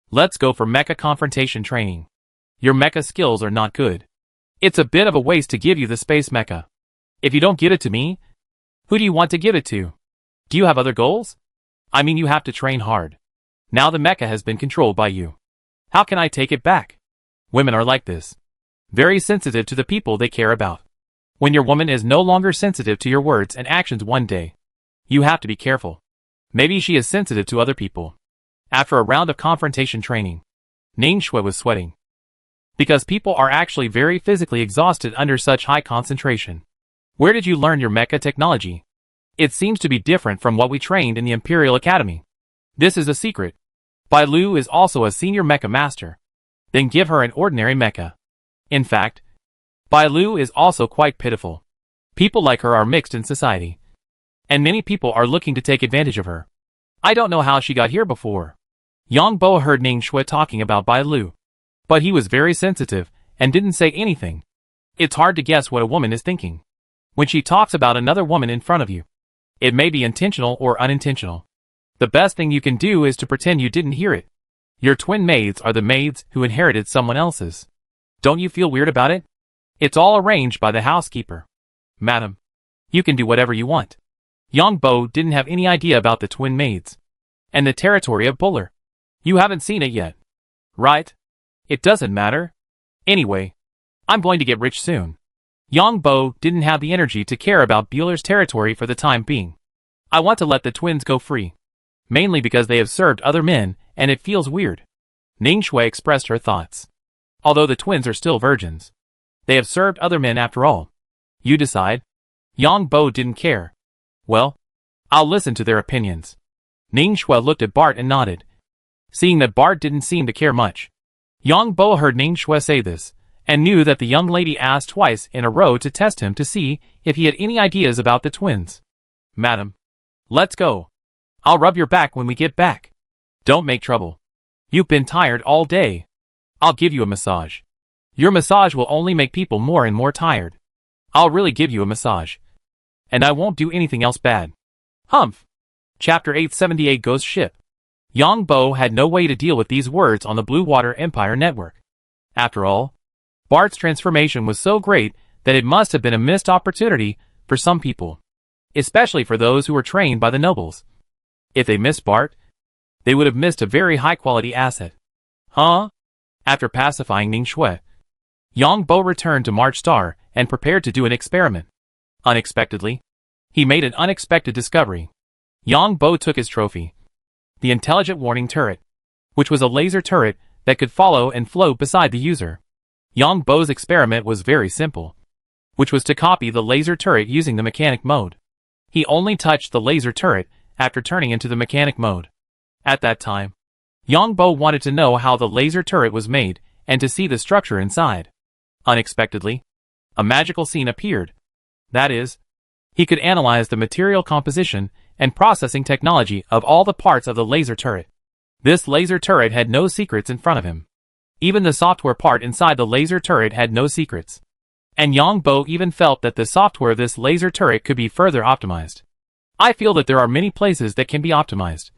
Speaker 1: Let's go for mecha confrontation training. Your mecha skills are not good. It's a bit of a waste to give you the space mecha. If you don't give it to me, who do you want to give it to? Do you have other goals? I mean, you have to train hard. Now the mecha has been controlled by you. How can I take it back? Women are like this. Very sensitive to the people they care about. When your woman is no longer sensitive to your words and actions one day, you have to be careful. Maybe she is sensitive to other people. After a round of confrontation training, Ning Shui was sweating. Because people are actually very physically exhausted under such high concentration. Where did you learn your mecha technology? It seems to be different from what we trained in the Imperial Academy. This is a secret. Bai Lu is also a senior mecha master. Then give her an ordinary mecha. In fact, Bai Lu is also quite pitiful. People like her are mixed in society. And many people are looking to take advantage of her. I don't know how she got here before. Yang Bo heard Ning Shui talking about Bai Lu. But he was very sensitive and didn't say anything. It's hard to guess what a woman is thinking when she talks about another woman in front of you. It may be intentional or unintentional. The best thing you can do is to pretend you didn't hear it. Your twin maids are the maids who inherited someone else's. Don't you feel weird about it? It's all arranged by the housekeeper. Madam, you can do whatever you want. Yang Bo didn't have any idea about the twin maids. And the territory of Buller. You haven't seen it yet. Right? It doesn't matter. Anyway, I'm going to get rich soon. Yang Bo didn't have the energy to care about Buller's territory for the time being. I want to let the twins go free. Mainly because they have served other men, and it feels weird. Ning Shui expressed her thoughts. Although the twins are still virgins, they have served other men after all. You decide. Yang Bo didn't care. Well, I'll listen to their opinions. Ning Shui looked at Bart and nodded. Seeing that Bart didn't seem to care much, Yang Bo heard Ning Shui say this, and knew that the young lady asked twice in a row to test him to see if he had any ideas about the twins. Madam, let's go. I'll rub your back when we get back. Don't make trouble. You've been tired all day. I'll give you a massage. Your massage will only make people more and more tired. I'll really give you a massage. And I won't do anything else bad. Humph. Chapter 878 Ghost Ship. Yang Bo had no way to deal with these words on the Blue Water Empire network. After all, Bart's transformation was so great that it must have been a missed opportunity for some people. Especially for those who were trained by the nobles. If they missed Bart, they would have missed a very high-quality asset. Huh? After pacifying Ning Shui, Yang Bo returned to March Star and prepared to do an experiment. Unexpectedly, he made an unexpected discovery. Yang Bo took his trophy, the Intelligent Warning Turret, which was a laser turret that could follow and float beside the user. Yang Bo's experiment was very simple. which was to copy the laser turret using the mechanic mode. He only touched the laser turret after turning into the mechanic mode. At that time, Yongbo wanted to know how the laser turret was made and to see the structure inside. Unexpectedly, a magical scene appeared. That is, he could analyze the material composition and processing technology of all the parts of the laser turret. This laser turret had no secrets in front of him. Even the software part inside the laser turret had no secrets. And Yongbo even felt that the software of this laser turret could be further optimized. I feel that there are many places that can be optimized,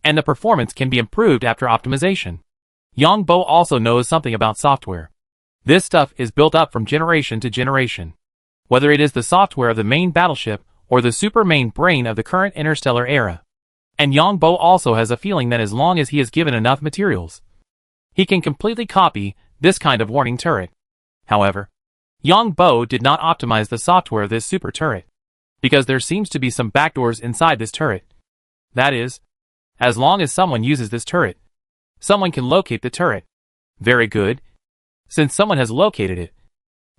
Speaker 1: and the performance can be improved after optimization. Yongbo also knows something about software. This stuff is built up from generation to generation. Whether it is the software of the main battleship or the super main brain of the current interstellar era. And Yongbo also has a feeling that as long as he is given enough materials, he can completely copy this kind of warning turret. However, Yongbo did not optimize the software of this super turret, because there seems to be some backdoors inside this turret. That is, as long as someone uses this turret, someone can locate the turret. Very good. Since someone has located it,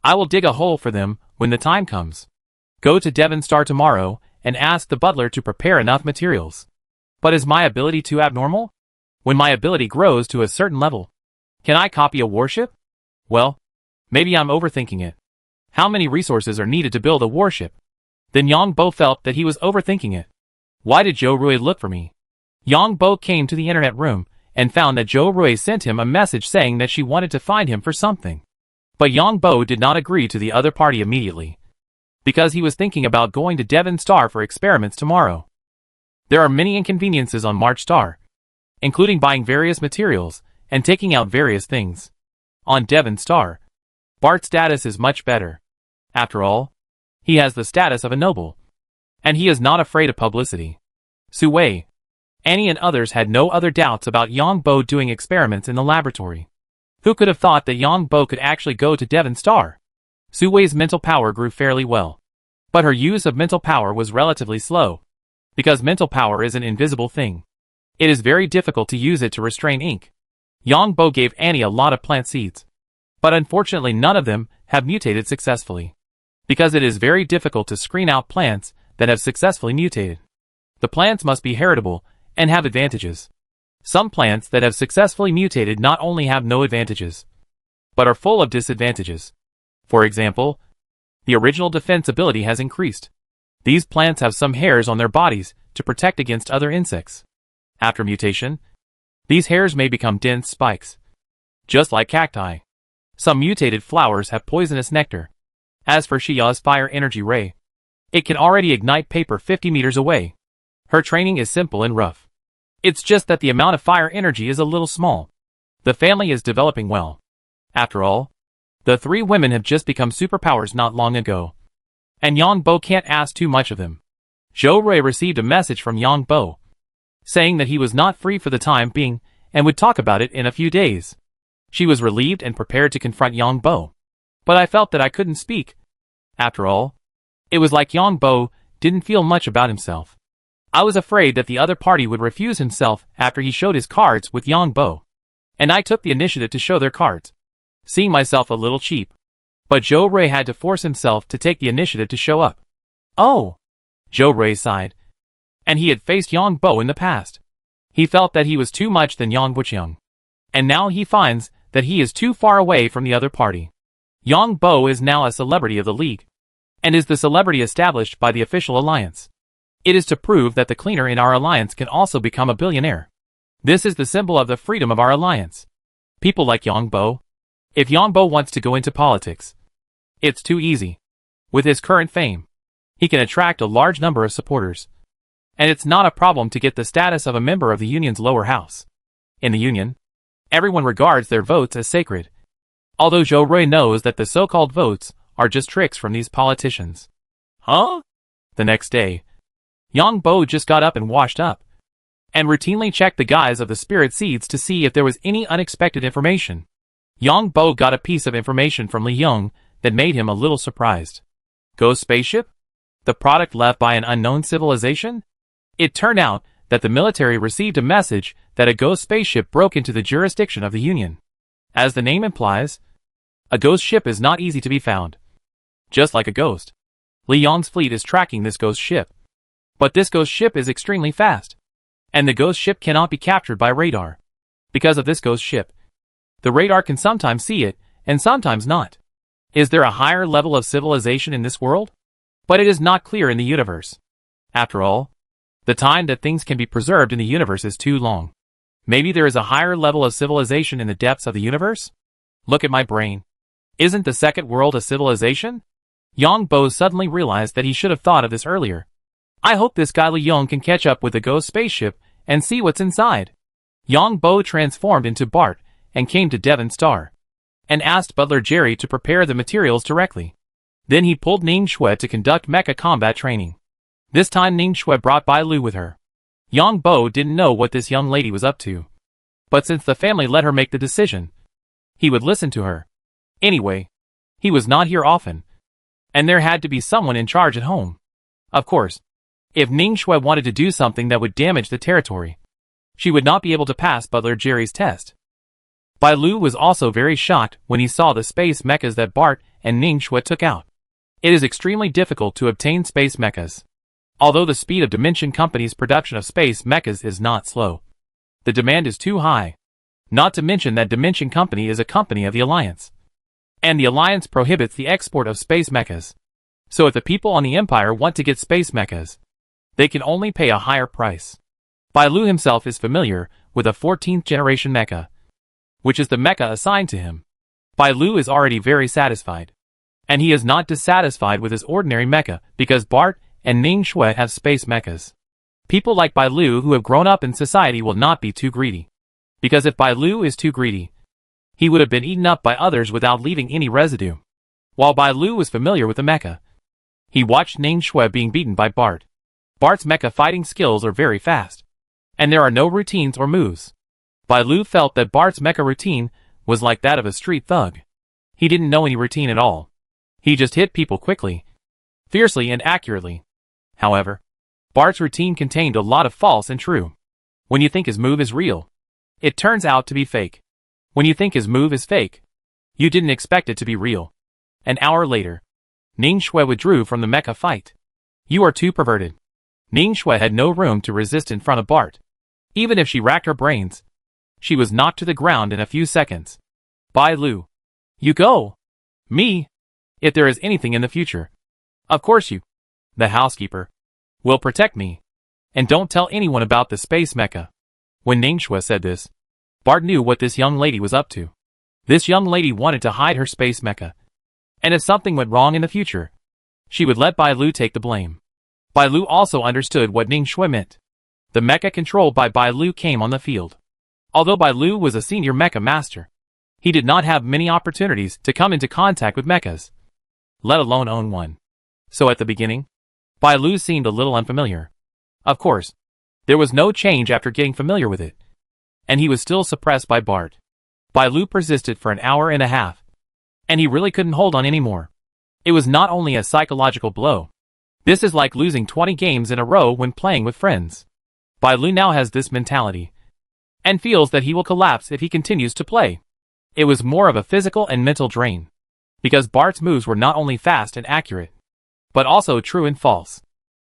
Speaker 1: I will dig a hole for them when the time comes. Go to Devon Star tomorrow and ask the butler to prepare enough materials. But is my ability too abnormal? When my ability grows to a certain level, can I copy a warship? Well, maybe I'm overthinking it. How many resources are needed to build a warship? Then Yongbo felt that he was overthinking it. Why did Zhou Rui look for me? Yongbo came to the internet room and found that Zhou Rui sent him a message saying that she wanted to find him for something. But Yongbo did not agree to the other party immediately, because he was thinking about going to Devon Star for experiments tomorrow. There are many inconveniences on March Star, including buying various materials and taking out various things. On Devon Star, Bart's status is much better. After all, he has the status of a noble, and he is not afraid of publicity. Su Wei, Annie and others had no other doubts about Yongbo doing experiments in the laboratory. Who could have thought that Yongbo could actually go to Devon Star? Su Wei's mental power grew fairly well, but her use of mental power was relatively slow, because mental power is an invisible thing. It is very difficult to use it to restrain ink. Yongbo gave Annie a lot of plant seeds, but unfortunately none of them have mutated successfully, because it is very difficult to screen out plants that have successfully mutated. The plants must be heritable and have advantages. Some plants that have successfully mutated not only have no advantages, but are full of disadvantages. For example, the original defense ability has increased. These plants have some hairs on their bodies to protect against other insects. After mutation, these hairs may become dense spikes. Just like cacti, some mutated flowers have poisonous nectar. As for Xiao's fire energy ray, it can already ignite paper 50 meters away. Her training is simple and rough. It's just that the amount of fire energy is a little small. The family is developing well. After all, the three women have just become superpowers not long ago, and Yongbo can't ask too much of them. Zhou Rui received a message from Yongbo, saying that he was not free for the time being and would talk about it in a few days. She was relieved and prepared to confront Yongbo, but I felt that I couldn't speak. After all, it was like Yongbo didn't feel much about himself. I was afraid that the other party would refuse himself after he showed his cards with Yongbo, and I took the initiative to show their cards, seeing myself a little cheap. But Zhou Rui had to force himself to take the initiative to show up. Oh! Zhou Rui sighed. And he had faced Yongbo in the past. He felt that he was too much than Yang Wuqiang, and now he finds that he is too far away from the other party. Yongbo is now a celebrity of the League, and is the celebrity established by the official alliance. It is to prove that the cleaner in our alliance can also become a billionaire. This is the symbol of the freedom of our alliance. People like Yongbo. If Yongbo wants to go into politics, it's too easy. With his current fame, he can attract a large number of supporters. And it's not a problem to get the status of a member of the Union's lower house. In the Union, everyone regards their votes as sacred, although Zhou Rui knows that the so-called votes are just tricks from these politicians. Huh? The next day, Yongbo just got up and washed up, and routinely checked the guise of the spirit seeds to see if there was any unexpected information. Yongbo got a piece of information from Li Yong that made him a little surprised. Ghost spaceship? The product left by an unknown civilization? It turned out that the military received a message that a ghost spaceship broke into the jurisdiction of the Union. As the name implies, a ghost ship is not easy to be found. just like a ghost. Li Yong's fleet is tracking this ghost ship. But this ghost ship is extremely fast. And the ghost ship cannot be captured by radar. Because of this ghost ship, the radar can sometimes see it, and sometimes not. Is there a higher level of civilization in this world? But it is not clear in the universe. After all, the time that things can be preserved in the universe is too long. Maybe there is a higher level of civilization in the depths of the universe? Look at my brain. Isn't the second world a civilization? Yang Bo suddenly realized that he should have thought of this earlier. I hope this guy Li Yong can catch up with the ghost spaceship and see what's inside. Yang Bo transformed into Bart and came to Devon Star and asked Butler Jerry to prepare the materials directly. Then he pulled Ning Shui to conduct mecha combat training. This time Ning Shui brought Bai Lu with her. Yang Bo didn't know what this young lady was up to. But since the family let her make the decision, he would listen to her. Anyway, he was not here often. And there had to be someone in charge at home. Of course, if Ning Shui wanted to do something that would damage the territory, she would not be able to pass Butler Jerry's test. Bai Lu was also very shocked when he saw the space mechas that Bart and Ning Shui took out. It is extremely difficult to obtain space mechas. Although the speed of Dimension Company's production of space mechas is not slow, the demand is too high. Not to mention that Dimension Company is a company of the Alliance. And the Alliance prohibits the export of space mechas. So if the people on the Empire want to get space mechas, they can only pay a higher price. Bai Lu himself is familiar with a 14th generation mecha, which is the mecha assigned to him. Bai Lu is already very satisfied. And he is not dissatisfied with his ordinary mecha because Bart and Ning Shui have space mechas. People like Bai Lu who have grown up in society will not be too greedy. Because if Bai Lu is too greedy, he would have been eaten up by others without leaving any residue. While Bai Lu was familiar with the mecha, he watched Ning Shui being beaten by Bart. Bart's mecha fighting skills are very fast. And there are no routines or moves. Bai Lu felt that Bart's mecha routine was like that of a street thug. He didn't know any routine at all. He just hit people quickly, fiercely and accurately. However, Bart's routine contained a lot of false and true. When you think his move is real, it turns out to be fake. When you think his move is fake, you didn't expect it to be real. An hour later, Ning Shui withdrew from the mecha fight. You are too perverted. Ning Shui had no room to resist in front of Bart. Even if she racked her brains, she was knocked to the ground in a few seconds. Bai Lu. You go. Me. If there is anything in the future. Of course you, the housekeeper, will protect me. And don't tell anyone about the space mecha. When Ning Shui said this, Bart knew what this young lady was up to. This young lady wanted to hide her space mecha. And if something went wrong in the future, she would let Bai Lu take the blame. Bai Lu also understood what Ning Shui meant. The mecha controlled by Bai Lu came on the field. Although Bai Lu was a senior mecha master, he did not have many opportunities to come into contact with mechas, let alone own one. So at the beginning, Bai Lu seemed a little unfamiliar. Of course, there was no change after getting familiar with it. And he was still suppressed by Bart. Bai Lu persisted for an hour and a half. And he really couldn't hold on anymore. It was not only a psychological blow. This is like losing 20 games in a row when playing with friends. Bai Lu now has this mentality. And feels that he will collapse if he continues to play. It was more of a physical and mental drain. Because Bart's moves were not only fast and accurate, but also true and false.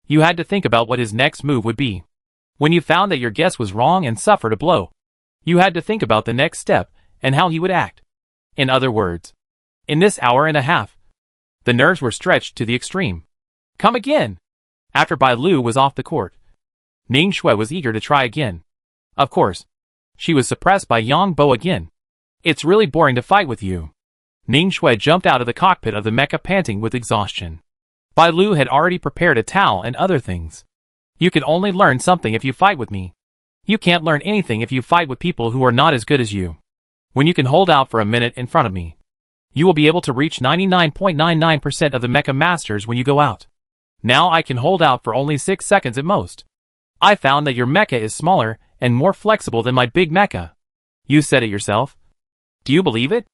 Speaker 1: You had to think about what his next move would be. When you found that your guess was wrong and suffered a blow, you had to think about the next step and how he would act. In other words, in this hour and a half, the nerves were stretched to the extreme. Come again! After Bai Lu was off the court, Ning Shui was eager to try again. Of course, she was suppressed by Yang Bo again. It's really boring to fight with you. Ning Shui jumped out of the cockpit of the mecha panting with exhaustion. Bai Lu had already prepared a towel and other things. You can only learn something if you fight with me. You can't learn anything if you fight with people who are not as good as you. When you can hold out for a minute in front of me, you will be able to reach 99.99% of the mecha masters when you go out. Now I can hold out for only 6 seconds at most. I found that your mecha is smaller and more flexible than my big mecha. You said it yourself. Do you believe it?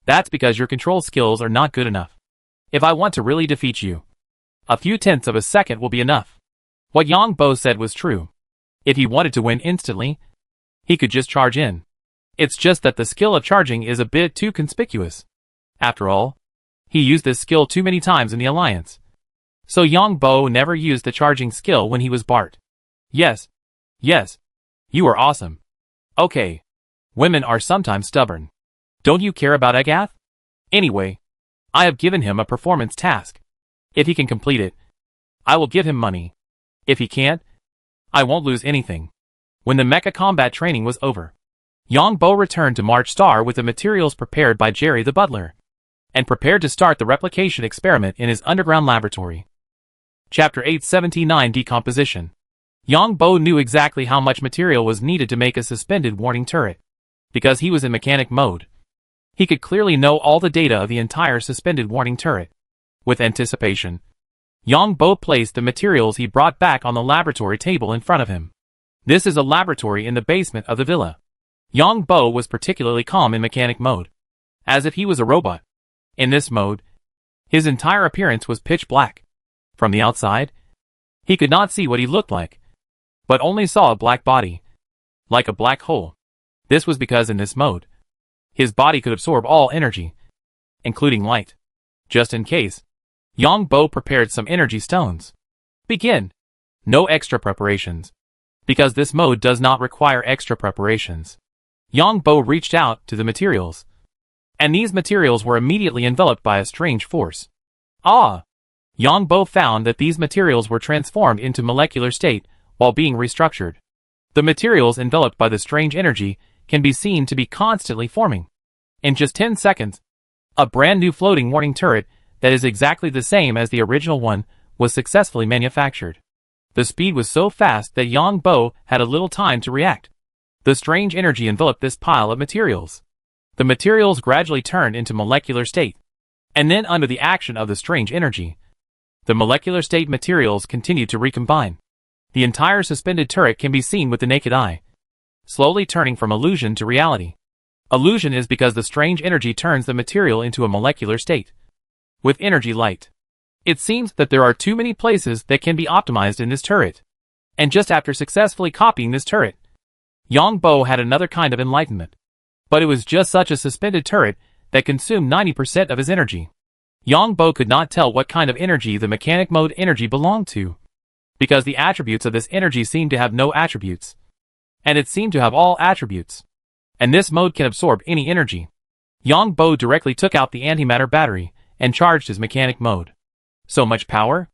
Speaker 1: That's because your control skills are not good enough. If I want to really defeat you, a few tenths of a second will be enough. What Yang Bo said was true. If he wanted to win instantly, he could just charge in. It's just that the skill of charging is a bit too conspicuous. After all, He used this skill too many times in the alliance. So Yang Bo never used the charging skill when he was Bart. Yes. Yes. You are awesome. Okay. Women are sometimes stubborn. Don't you care about Agath? Anyway, I have given him a performance task. If he can complete it, I will give him money. If he can't, I won't lose anything. When the mecha combat training was over, Yang Bo returned to March Star with the materials prepared by Jerry the butler, and prepared to start the replication experiment in his underground laboratory. Chapter 879 Decomposition. Yang Bo knew exactly how much material was needed to make a suspended warning turret. Because he was in mechanic mode, he could clearly know all the data of the entire suspended warning turret. With anticipation, Yang Bo placed the materials he brought back on the laboratory table in front of him. This is a laboratory in the basement of the villa. Yang Bo was particularly calm in mechanic mode, as if he was a robot. In this mode, his entire appearance was pitch black. From the outside, he could not see what he looked like, but only saw a black body, like a black hole. This was because in this mode, his body could absorb all energy, including light. Just in case, Yang Bo prepared some energy stones. Begin. No extra preparations, because this mode does not require extra preparations. Yang Bo reached out to the materials, and these materials were immediately enveloped by a strange force. Ah! Yang Bo found that these materials were transformed into molecular state while being restructured. The materials enveloped by the strange energy can be seen to be constantly forming. In just 10 seconds, a brand new floating warning turret that is exactly the same as the original one was successfully manufactured. The speed was so fast that Yang Bo had a little time to react. The strange energy enveloped this pile of materials. The materials gradually turned into molecular state, and then under the action of the strange energy, the molecular state materials continued to recombine. The entire suspended turret can be seen with the naked eye, slowly turning from illusion to reality. Illusion is because the strange energy turns the material into a molecular state with energy light. It seems that there are too many places that can be optimized in this turret. And just after successfully copying this turret, Yang Bo had another kind of enlightenment. But it was just such a suspended turret that consumed 90% of his energy. Yang Bo could not tell what kind of energy the mechanic mode energy belonged to, because the attributes of this energy seemed to have no attributes, and it seemed to have all attributes. And this mode can absorb any energy. Yang Bo directly took out the antimatter battery and charged his mechanic mode. So much power?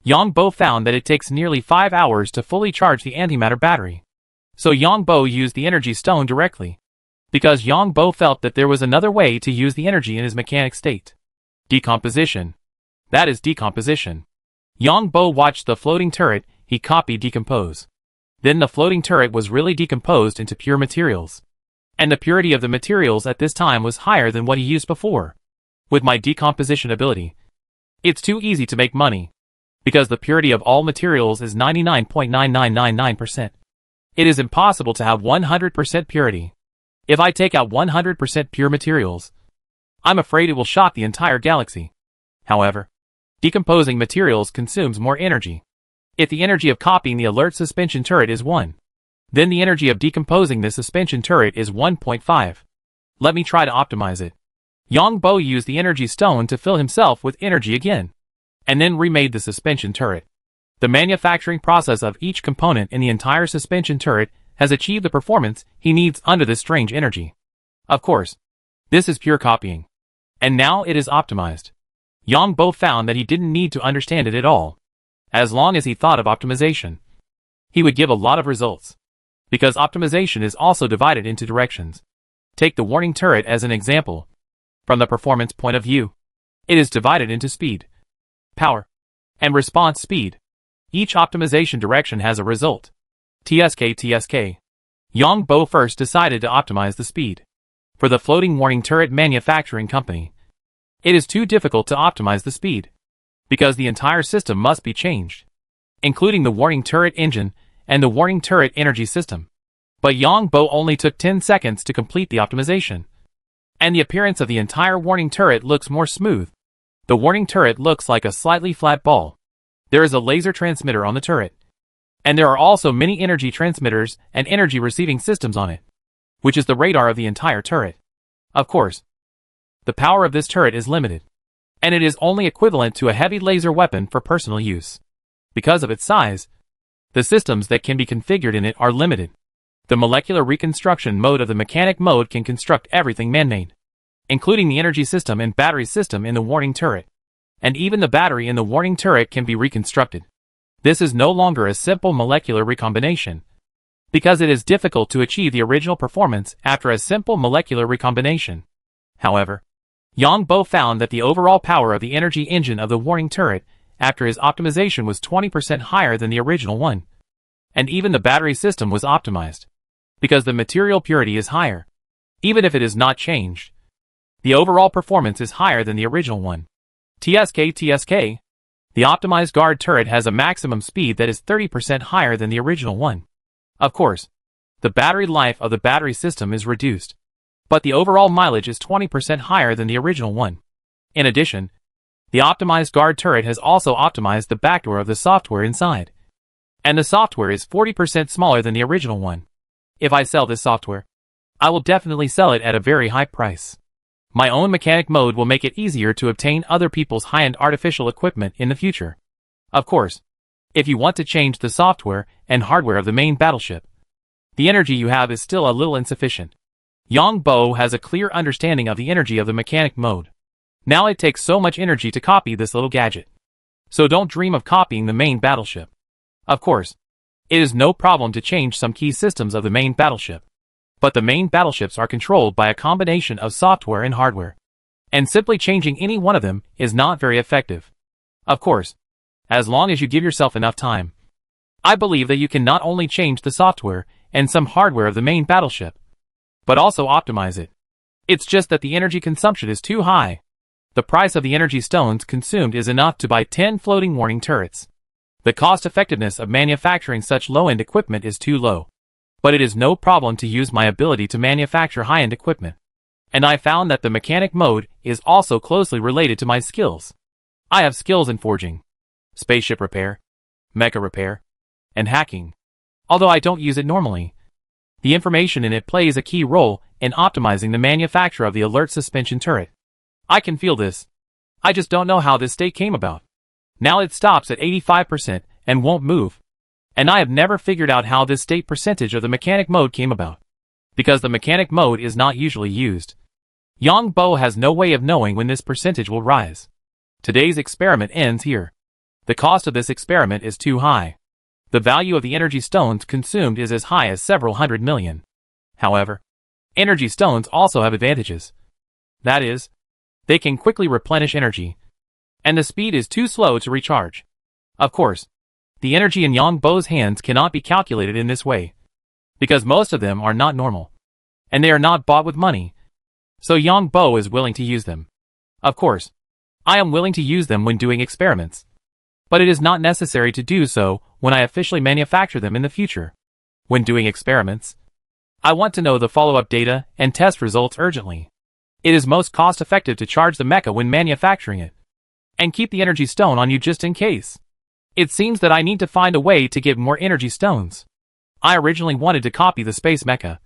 Speaker 1: Yang Bo found that it takes nearly 5 hours to fully charge the antimatter battery. So Yang Bo used the energy stone directly, because Yang Bo felt that there was another way to use the energy in his mechanic state. Decomposition. That is decomposition. Yang Bo watched the floating turret he copied decompose. Then the floating turret was really decomposed into pure materials. And the purity of the materials at this time was higher than what he used before. With my decomposition ability, it's too easy to make money, because the purity of all materials is 99.9999%. It is impossible to have 100% purity. If I take out 100% pure materials, I'm afraid it will shock the entire galaxy. However, decomposing materials consumes more energy. If the energy of copying the alert suspension turret is 1, then the energy of decomposing the suspension turret is 1.5. Let me try to optimize it. Yang Bo used the energy stone to fill himself with energy again, and then remade the suspension turret. The manufacturing process of each component in the entire suspension turret has achieved the performance he needs under this strange energy. Of course, this is pure copying. And now it is optimized. Yang Bo found that he didn't need to understand it at all. As long as he thought of optimization, he would give a lot of results. Because optimization is also divided into directions. Take the warning turret as an example. From the performance point of view, it is divided into speed, power, and response speed. Each optimization direction has a result. TSK. Yang Bo first decided to optimize the speed. For the floating warning turret manufacturing company, it is too difficult to optimize the speed, because the entire system must be changed, including the warning turret engine and the warning turret energy system. But Yang Bo only took 10 seconds to complete the optimization, and the appearance of the entire warning turret looks more smooth. The warning turret looks like a slightly flat ball. There is a laser transmitter on the turret, and there are also many energy transmitters and energy receiving systems on it, which is the radar of the entire turret. Of course, the power of this turret is limited, and it is only equivalent to a heavy laser weapon for personal use. Because of its size, the systems that can be configured in it are limited. The molecular reconstruction mode of the mechanic mode can construct everything man-made, including the energy system and battery system in the warning turret. And even the battery in the warning turret can be reconstructed. This is no longer a simple molecular recombination, because it is difficult to achieve the original performance after a simple molecular recombination. However, Yang Bo found that the overall power of the energy engine of the warning turret after his optimization was 20% higher than the original one. And even the battery system was optimized, because the material purity is higher. Even if it is not changed, the overall performance is higher than the original one. TSK. The optimized guard turret has a maximum speed that is 30% higher than the original one. Of course, the battery life of the battery system is reduced, but the overall mileage is 20% higher than the original one. In addition, the optimized guard turret has also optimized the backdoor of the software inside, and the software is 40% smaller than the original one. If I sell this software, I will definitely sell it at a very high price. My own mechanic mode will make it easier to obtain other people's high-end artificial equipment in the future. Of course, if you want to change the software and hardware of the main battleship, the energy you have is still a little insufficient. Yang Bo has a clear understanding of the energy of the mechanic mode. Now it takes so much energy to copy this little gadget. So don't dream of copying the main battleship. Of course, it is no problem to change some key systems of the main battleship. But the main battleships are controlled by a combination of software and hardware, and simply changing any one of them is not very effective. Of course, as long as you give yourself enough time, I believe that you can not only change the software and some hardware of the main battleship, but also optimize it. It's just that the energy consumption is too high. The price of the energy stones consumed is enough to buy 10 floating warning turrets. The cost effectiveness of manufacturing such low-end equipment is too low. But it is no problem to use my ability to manufacture high-end equipment. And I found that the mechanic mode is also closely related to my skills. I have skills in forging, spaceship repair, mecha repair, and hacking. Although I don't use it normally, the information in it plays a key role in optimizing the manufacture of the alert suspension turret. I can feel this. I just don't know how this state came about. Now it stops at 85% and won't move. And I have never figured out how this state percentage of the mechanic mode came about, because the mechanic mode is not usually used. Yang Bo has no way of knowing when this percentage will rise. Today's experiment ends here. The cost of this experiment is too high. The value of the energy stones consumed is as high as several hundred million. However, energy stones also have advantages. That is, they can quickly replenish energy, and the speed is too slow to recharge. Of course, the energy in Yang Bo's hands cannot be calculated in this way, because most of them are not normal, and they are not bought with money, so Yang Bo is willing to use them. Of course, I am willing to use them when doing experiments, but it is not necessary to do so when I officially manufacture them in the future. When doing experiments, I want to know the follow-up data and test results urgently. It is most cost-effective to charge the mecha when manufacturing it, and keep the energy stone on you just in case. It seems that I need to find a way to get more energy stones. I originally wanted to copy the space mecha,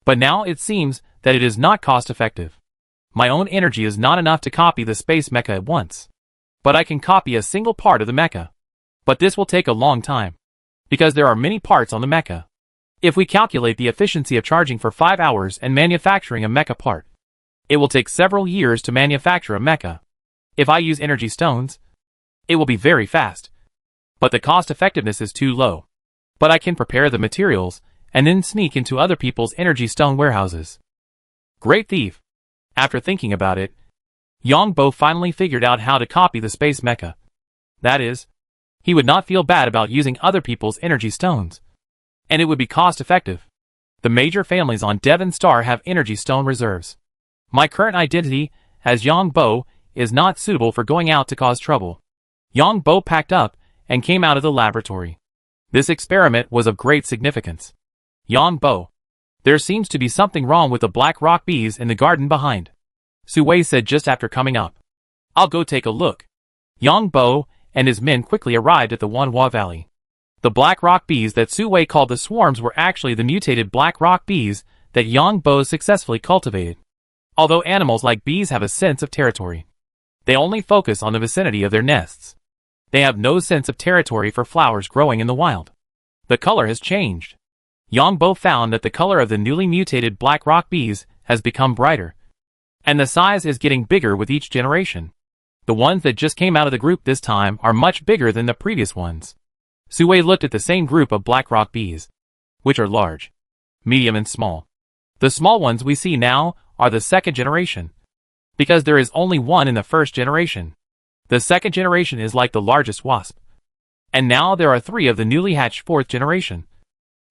Speaker 1: but now it seems that it is not cost-effective. My own energy is not enough to copy the space mecha at once, but I can copy a single part of the mecha. But this will take a long time, because there are many parts on the mecha. If we calculate the efficiency of charging for 5 hours and manufacturing a mecha part, it will take several years to manufacture a mecha. If I use energy stones, it will be very fast. But the cost effectiveness is too low. But I can prepare the materials and then sneak into other people's energy stone warehouses. Great thief. After thinking about it, Yang Bo finally figured out how to copy the space mecha. That is, he would not feel bad about using other people's energy stones, and it would be cost effective. The major families on Devon Star have energy stone reserves. My current identity as Yang Bo is not suitable for going out to cause trouble. Yang Bo packed up and came out of the laboratory. This experiment was of great significance. Yang Bo, there seems to be something wrong with the black rock bees in the garden behind, Su Wei said just after coming up. I'll go take a look. Yang Bo and his men quickly arrived at the Wanhua Valley. The black rock bees that Su Wei called the swarms were actually the mutated black rock bees that Yang Bo successfully cultivated. Although animals like bees have a sense of territory, They only focus on the vicinity of their nests. They have no sense of territory for flowers growing in the wild. The color has changed. Yongbo found that the color of the newly mutated black rock bees has become brighter, and the size is getting bigger with each generation. The ones that just came out of the group this time are much bigger than the previous ones. Sui looked at the same group of black rock bees, which are large, medium and small. The small ones we see now are the second generation, because there is only one in the first generation. The second generation is like the largest wasp. And now there are 3 of the newly hatched fourth generation,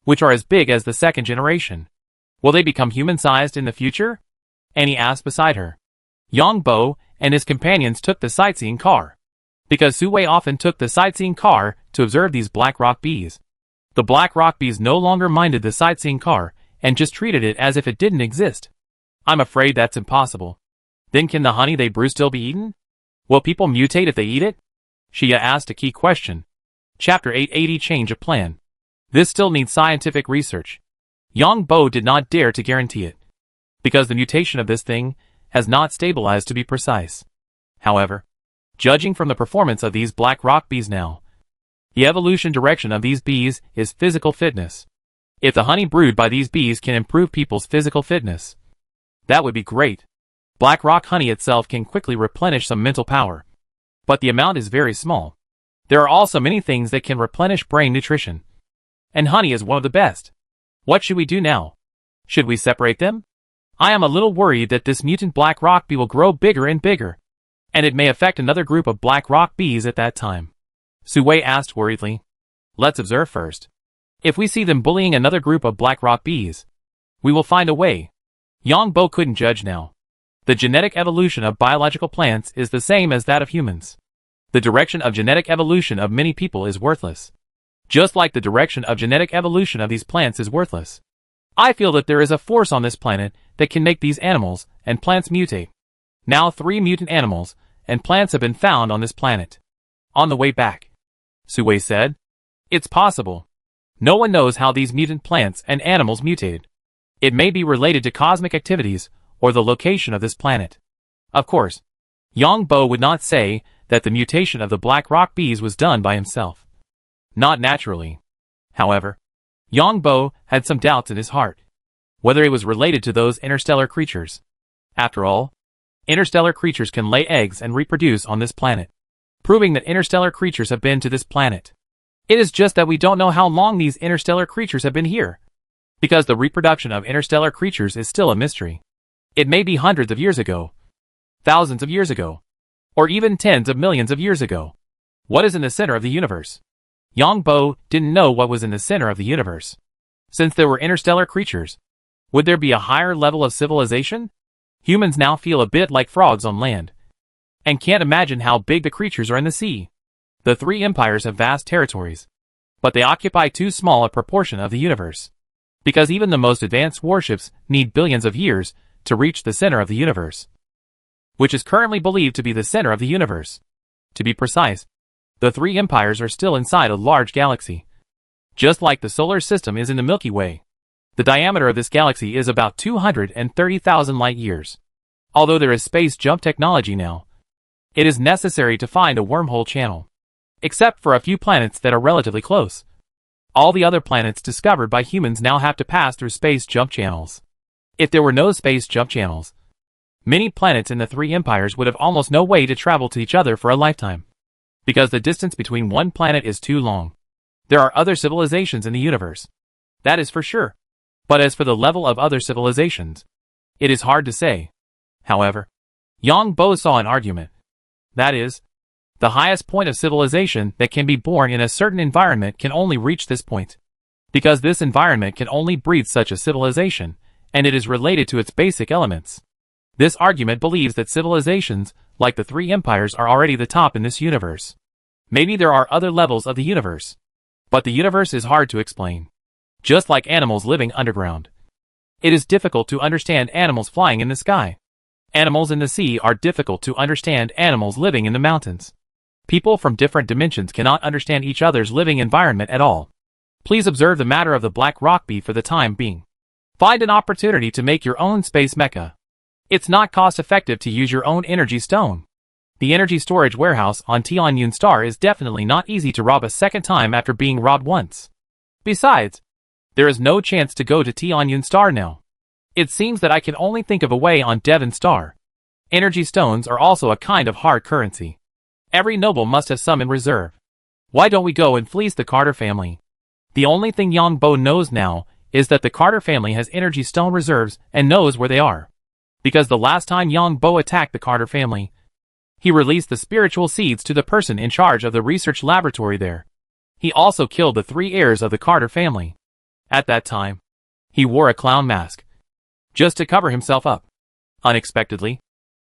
Speaker 1: which are as big as the second generation. Will they become human-sized in the future? Annie asked beside her. Yongbo and his companions took the sightseeing car, because Sui often took the sightseeing car to observe these black rock bees. The black rock bees no longer minded the sightseeing car and just treated it as if it didn't exist. I'm afraid that's impossible. Then can the honey they brew still be eaten? Will people mutate if they eat it? Shia asked a key question. Chapter 880 Change of Plan. This still needs scientific research. Yongbo did not dare to guarantee it, because the mutation of this thing has not stabilized to be precise. However, judging from the performance of these black rock bees now, the evolution direction of these bees is physical fitness. If the honey brewed by these bees can improve people's physical fitness, that would be great. Black rock honey itself can quickly replenish some mental power, but the amount is very small. There are also many things that can replenish brain nutrition, and honey is one of the best. What should we do now? Should we separate them? I am a little worried that this mutant black rock bee will grow bigger and bigger, and it may affect another group of black rock bees at that time. Sui asked worriedly. Let's observe first. If we see them bullying another group of black rock bees, we will find a way. Yongbo couldn't judge now. The genetic evolution of biological plants is the same as that of humans. The direction of genetic evolution of many people is worthless, just like the direction of genetic evolution of these plants is worthless. I feel that there is a force on this planet that can make these animals and plants mutate. Now 3 mutant animals and plants have been found on this planet. On the way back, Sui said, it's possible. No one knows how these mutant plants and animals mutated. It may be related to cosmic activities or the location of this planet. Of course, Yongbo would not say that the mutation of the black rock bees was done by himself. Not naturally. However, Yongbo had some doubts in his heart, whether it was related to those interstellar creatures. After all, interstellar creatures can lay eggs and reproduce on this planet, proving that interstellar creatures have been to this planet. It is just that we don't know how long these interstellar creatures have been here, because the reproduction of interstellar creatures is still a mystery. It may be hundreds of years ago, thousands of years ago, or even tens of millions of years ago. What is in the center of the universe? Yongbo didn't know what was in the center of the universe. Since there were interstellar creatures, would there be a higher level of civilization? Humans now feel a bit like frogs on land, and can't imagine how big the creatures are in the sea. The 3 empires have vast territories, but they occupy too small a proportion of the universe, because even the most advanced warships need billions of years to reach the center of the universe, which is currently believed to be the center of the universe. To be precise, the 3 empires are still inside a large galaxy, just like the solar system is in the Milky Way. The diameter of this galaxy is about 230,000 light years. Although there is space jump technology now, it is necessary to find a wormhole channel, except for a few planets that are relatively close. All the other planets discovered by humans now have to pass through space jump channels. If there were no space jump channels, many planets in the 3 empires would have almost no way to travel to each other for a lifetime, because the distance between one planet is too long. There are other civilizations in the universe, that is for sure. But as for the level of other civilizations, it is hard to say. However, Yongbo saw an argument. That is, the highest point of civilization that can be born in a certain environment can only reach this point, because this environment can only breed such a civilization, and it is related to its basic elements. This argument believes that civilizations, like the 3 empires, are already the top in this universe. Maybe there are other levels of the universe, but the universe is hard to explain. Just like animals living underground, it is difficult to understand animals flying in the sky. Animals in the sea are difficult to understand animals living in the mountains. People from different dimensions cannot understand each other's living environment at all. Please observe the matter of the black rock bee for the time being. Find an opportunity to make your own space mecha. It's not cost-effective to use your own energy stone, The energy storage warehouse on Tianyun Star is definitely not easy to rob a second time after being robbed once. Besides, there is no chance to go to Tianyun Star now. It seems that I can only think of a way on Devon Star. Energy stones are also a kind of hard currency. Every noble must have some in reserve. Why don't we go and fleece the Carter family? The only thing Yang Bo knows now is that the Carter family has energy stone reserves and knows where they are. Because the last time Yang Bo attacked the Carter family, he released the spiritual seeds to the person in charge of the research laboratory there. He also killed the 3 heirs of the Carter family. At that time, he wore a clown mask, just to cover himself up. Unexpectedly,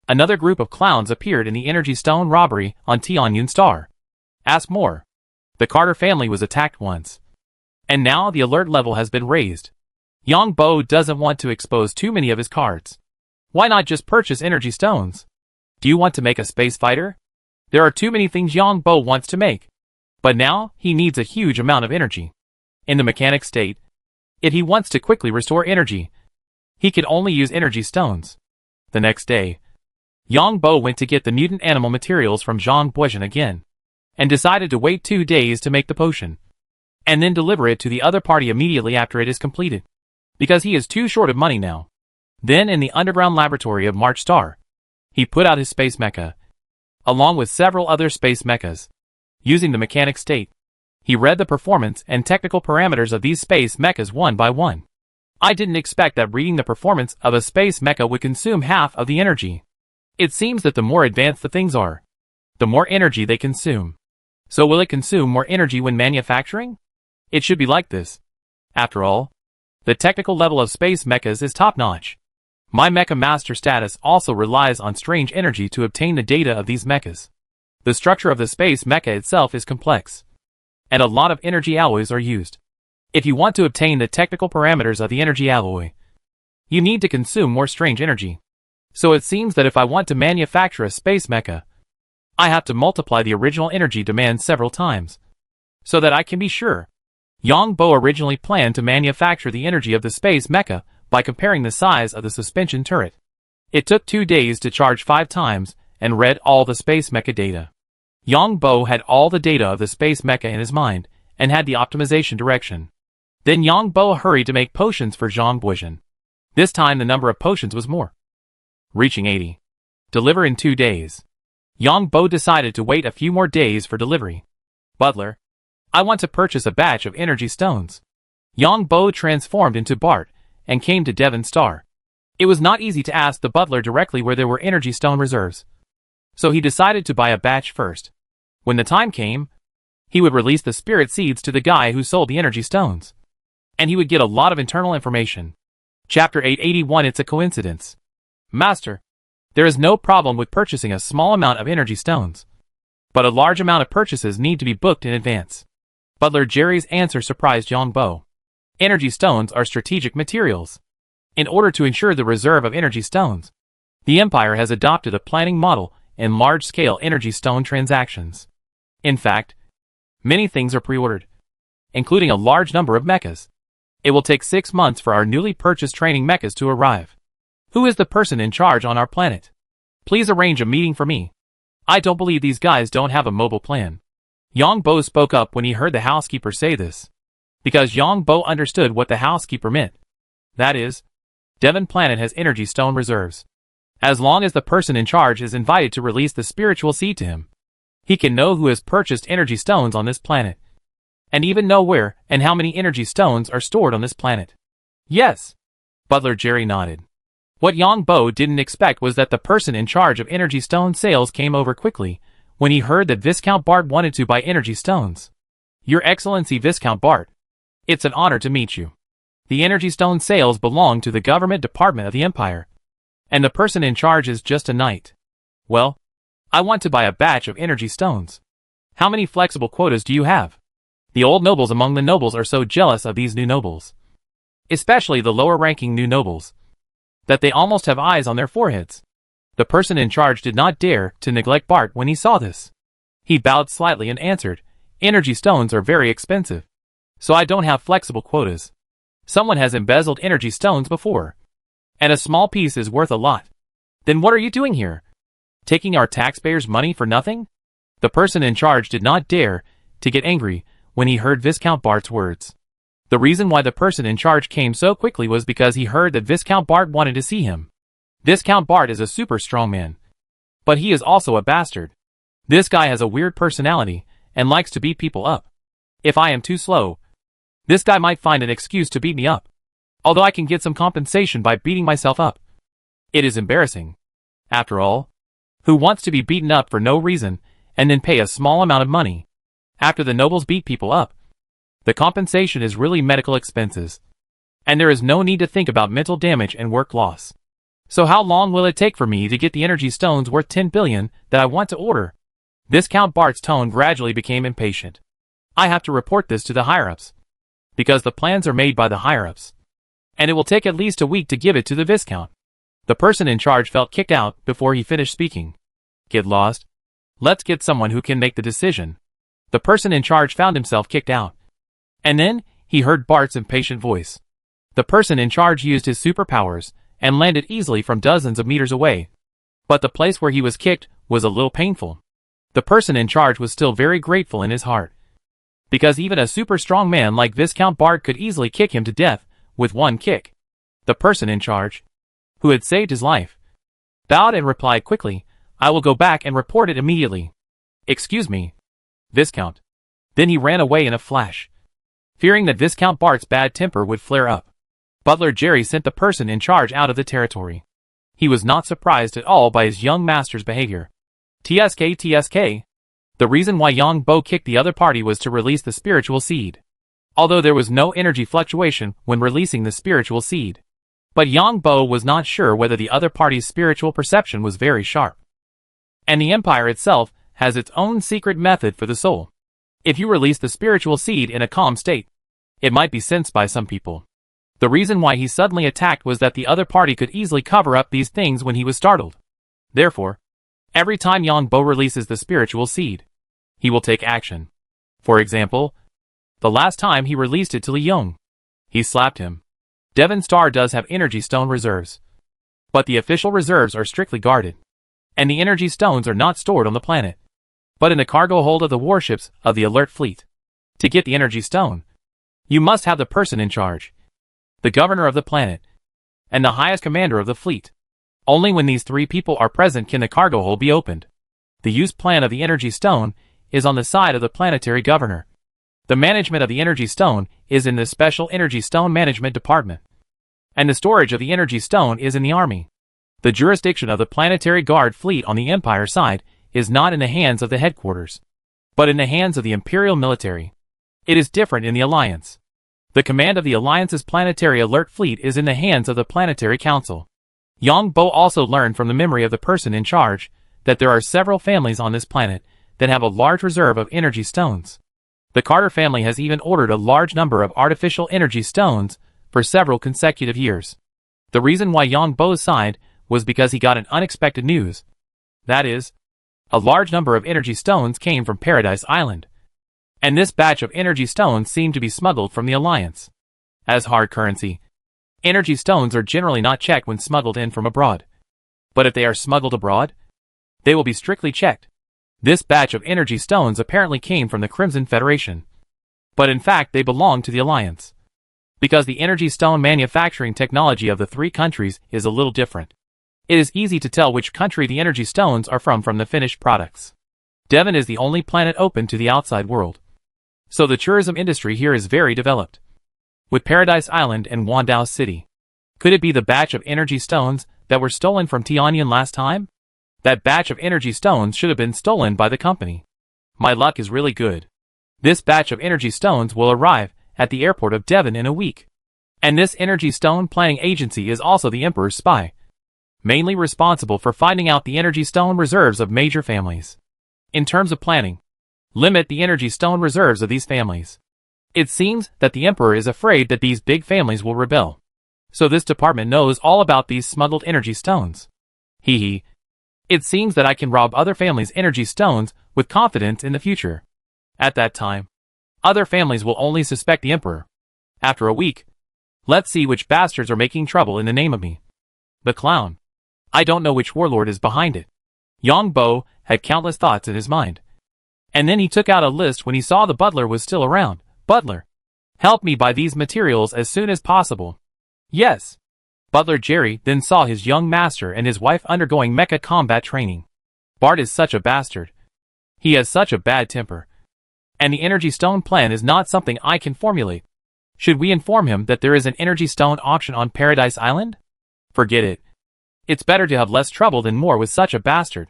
Speaker 1: another group of clowns appeared in the energy stone robbery on Tianyun Star. Ask more. The Carter family was attacked once, and now the alert level has been raised. Yang Bo doesn't want to expose too many of his cards. Why not just purchase energy stones? Do you want to make a space fighter? There are too many things Yang Bo wants to make. But now, he needs a huge amount of energy. In the mechanic state, if he wants to quickly restore energy, he can only use energy stones. The next day, Yang Bo went to get the mutant animal materials from Zhang Buizhen again, and decided to wait 2 days to make the potion, and then deliver it to the other party immediately after it is completed, because he is too short of money now. Then in the underground laboratory of March Star, he put out his space mecha, along with several other space mechas. Using the mechanic state, he read the performance and technical parameters of these space mechas one by one. I didn't expect that reading the performance of a space mecha would consume half of the energy. It seems that the more advanced the things are, the more energy they consume. So will it consume more energy when manufacturing? It should be like this. After all, the technical level of space mechas is top-notch. My Mecha Master status also relies on strange energy to obtain the data of these mechas. The structure of the space mecha itself is complex, and a lot of energy alloys are used. If you want to obtain the technical parameters of the energy alloy, you need to consume more strange energy. So it seems that if I want to manufacture a space mecha, I have to multiply the original energy demand several times, so that I can be sure. Yang Bo originally planned to manufacture the energy of the space mecha by comparing the size of the suspension turret. It took 2 days to charge 5 times and read all the space mecha data. Yang Bo had all the data of the space mecha in his mind and had the optimization direction. Then Yang Bo hurried to make potions for Zhang Buizhen. This time the number of potions was more, reaching 80. Deliver in 2 days. Yang Bo decided to wait a few more days for delivery. Butler, I want to purchase a batch of energy stones. Yang Bo transformed into Bart and came to Devon Star. It was not easy to ask the butler directly where there were energy stone reserves, so he decided to buy a batch first. When the time came, he would release the spirit seeds to the guy who sold the energy stones, and he would get a lot of internal information. Chapter 881. It's a coincidence. Master, there is no problem with purchasing a small amount of energy stones, but a large amount of purchases need to be booked in advance. Butler Jerry's answer surprised Yang Bo. Energy stones are strategic materials. In order to ensure the reserve of energy stones, the Empire has adopted a planning model in large-scale energy stone transactions. In fact, many things are pre-ordered, including a large number of mechas. It will take 6 months for our newly purchased training mechas to arrive. Who is the person in charge on our planet? Please arrange a meeting for me. I don't believe these guys don't have a mobile plan. Yang Bo spoke up when he heard the housekeeper say this, because Yang Bo understood what the housekeeper meant. That is, Devon Planet has energy stone reserves. As long as the person in charge is invited to release the spiritual seed to him, he can know who has purchased energy stones on this planet, and even know where and how many energy stones are stored on this planet. Yes. Butler Jerry nodded. What Yang Bo didn't expect was that the person in charge of energy stone sales came over quickly when he heard that Viscount Bart wanted to buy energy stones. Your Excellency Viscount Bart, it's an honor to meet you. The energy stone sales belong to the government department of the Empire, and the person in charge is just a knight. Well, I want to buy a batch of energy stones. How many flexible quotas do you have? The old nobles among the nobles are so jealous of these new nobles, especially the lower-ranking new nobles, that they almost have eyes on their foreheads. The person in charge did not dare to neglect Bart when he saw this. He bowed slightly and answered, energy stones are very expensive, so I don't have flexible quotas. Someone has embezzled energy stones before, and a small piece is worth a lot. Then what are you doing here? Taking our taxpayers' money for nothing? The person in charge did not dare to get angry when he heard Viscount Bart's words. The reason why the person in charge came so quickly was because he heard that Viscount Bart wanted to see him. Viscount Bart is a super strong man. But he is also a bastard. This guy has a weird personality and likes to beat people up. If I am too slow, this guy might find an excuse to beat me up. Although I can get some compensation by beating myself up. It is embarrassing. After all, who wants to be beaten up for no reason and then pay a small amount of money? After the nobles beat people up, the compensation is really medical expenses. And there is no need to think about mental damage and work loss. So how long will it take for me to get the energy stones worth 10 billion that I want to order? Viscount Bart's tone gradually became impatient. I have to report this to the higher-ups. Because the plans are made by the higher-ups. And it will take at least a week to give it to the Viscount. The person in charge felt kicked out before he finished speaking. Get lost. Let's get someone who can make the decision. The person in charge found himself kicked out. And then, he heard Bart's impatient voice. The person in charge used his superpowers and landed easily from dozens of meters away. But the place where he was kicked was a little painful. The person in charge was still very grateful in his heart. Because even a super strong man like Viscount Bart could easily kick him to death with one kick. The person in charge, who had saved his life, bowed and replied quickly, I will go back and report it immediately. Excuse me, Viscount. Then he ran away in a flash, fearing that Viscount Bart's bad temper would flare up. Butler Jerry sent the person in charge out of the territory. He was not surprised at all by his young master's behavior. TSK. The reason why Yang Bo kicked the other party was to release the spiritual seed. Although there was no energy fluctuation when releasing the spiritual seed. But Yang Bo was not sure whether the other party's spiritual perception was very sharp. And the empire itself has its own secret method for the soul. If you release the spiritual seed in a calm state, it might be sensed by some people. The reason why he suddenly attacked was that the other party could easily cover up these things when he was startled. Therefore, every time Yang Bo releases the spiritual seed, he will take action. For example, the last time he released it to Li Yong, he slapped him. Devon Star does have energy stone reserves. But the official reserves are strictly guarded. And the energy stones are not stored on the planet, but in the cargo hold of the warships of the Alert Fleet. To get the energy stone, you must have the person in charge, the governor of the planet, and the highest commander of the fleet. Only when these three people are present can the cargo hold be opened. The use plan of the energy stone is on the side of the planetary governor. The management of the energy stone is in the Special Energy Stone Management Department. And the storage of the energy stone is in the army. The jurisdiction of the planetary guard fleet on the Empire side is not in the hands of the headquarters, but in the hands of the Imperial military. It is different in the Alliance. The command of the Alliance's planetary alert fleet is in the hands of the Planetary Council. Yang Bo also learned from the memory of the person in charge that there are several families on this planet that have a large reserve of energy stones. The Carter family has even ordered a large number of artificial energy stones for several consecutive years. The reason why Yang Bo sighed was because he got an unexpected news. That is, a large number of energy stones came from Paradise Island. And this batch of energy stones seemed to be smuggled from the Alliance. As hard currency, energy stones are generally not checked when smuggled in from abroad. But if they are smuggled abroad, they will be strictly checked. This batch of energy stones apparently came from the Crimson Federation. But in fact they belong to the Alliance. Because the energy stone manufacturing technology of the three countries is a little different. It is easy to tell which country the energy stones are from the finished products. Devon is the only planet open to the outside world. So the tourism industry here is very developed. With Paradise Island and Wandao City. Could it be the batch of energy stones that were stolen from Tianyan last time? That batch of energy stones should have been stolen by the company. My luck is really good. This batch of energy stones will arrive at the airport of Devon in a week. And this energy stone planning agency is also the Emperor's spy, mainly responsible for finding out the energy stone reserves of major families. In terms of planning, limit the energy stone reserves of these families. It seems that the Emperor is afraid that these big families will rebel. So this department knows all about these smuggled energy stones. Hee. It seems that I can rob other families' energy stones with confidence in the future. At that time, other families will only suspect the Emperor. After a week, let's see which bastards are making trouble in the name of me. The clown. I don't know which warlord is behind it. Yang Bo had countless thoughts in his mind. And then he took out a list when he saw the butler was still around. Butler, help me buy these materials as soon as possible. Yes. Butler Jerry then saw his young master and his wife undergoing mecha combat training. Bart is such a bastard. He has such a bad temper. And the energy stone plan is not something I can formulate. Should we inform him that there is an energy stone auction on Paradise Island? Forget it. It's better to have less trouble than more with such a bastard.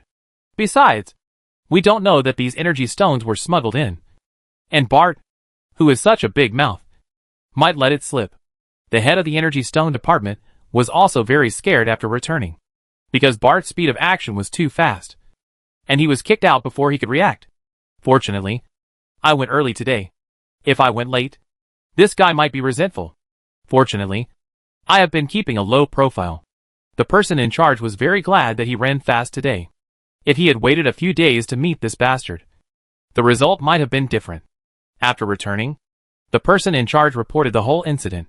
Speaker 1: Besides, we don't know that these energy stones were smuggled in. And Bart, who is such a big mouth, might let it slip. The head of the energy stone department was also very scared after returning, because Bart's speed of action was too fast, and he was kicked out before he could react. Fortunately, I went early today. If I went late, this guy might be resentful. Fortunately, I have been keeping a low profile. The person in charge was very glad that he ran fast today. If he had waited a few days to meet this bastard, the result might have been different. After returning, the person in charge reported the whole incident,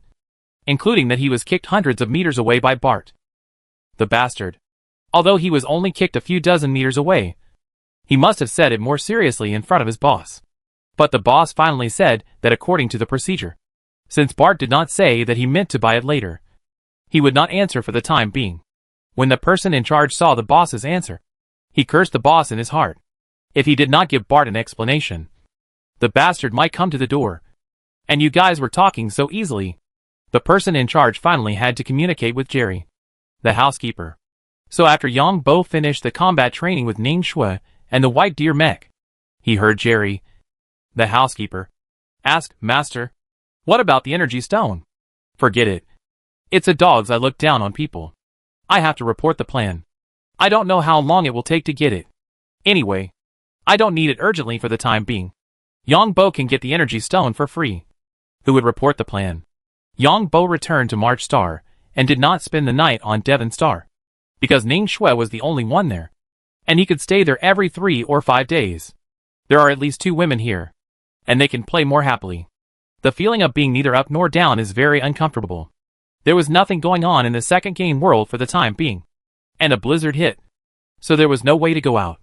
Speaker 1: including that he was kicked hundreds of meters away by Bart. The bastard. Although he was only kicked a few dozen meters away, he must have said it more seriously in front of his boss. But the boss finally said that according to the procedure, since Bart did not say that he meant to buy it later, he would not answer for the time being. When the person in charge saw the boss's answer, he cursed the boss in his heart. If he did not give Bart an explanation, the bastard might come to the door. And you guys were talking so easily. The person in charge finally had to communicate with Jerry, the housekeeper. So after Yang Bo finished the combat training with Ning Shui and the white deer mech, he heard Jerry, the housekeeper, ask, Master, what about the energy stone? Forget it. It's a dogs I look down on people. I have to report the plan. I don't know how long it will take to get it. Anyway, I don't need it urgently for the time being. Yang Bo can get the energy stone for free. Who would report the plan? Yang Bo returned to March Star and did not spend the night on Devon Star, because Ning Shui was the only one there, and he could stay there every 3 or 5 days. There are at least 2 women here, and they can play more happily. The feeling of being neither up nor down is very uncomfortable. There was nothing going on in the second game world for the time being, and a blizzard hit, so there was no way to go out.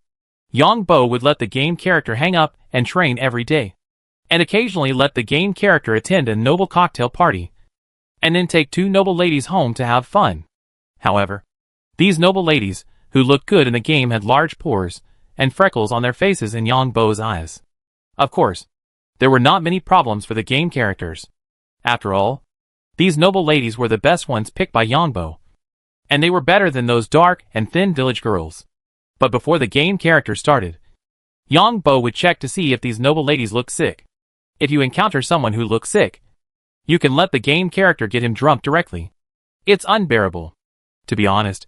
Speaker 1: Yang Bo would let the game character hang up and train every day, and occasionally let the game character attend a noble cocktail party, and then take 2 noble ladies home to have fun. However, these noble ladies, who looked good in the game, had large pores and freckles on their faces and Yang Bo's eyes. Of course, there were not many problems for the game characters. After all, these noble ladies were the best ones picked by Yang Bo, and they were better than those dark and thin village girls. But before the game character started, Yang Bo would check to see if these noble ladies looked sick. If you encounter someone who looks sick, you can let the game character get him drunk directly. It's unbearable. To be honest,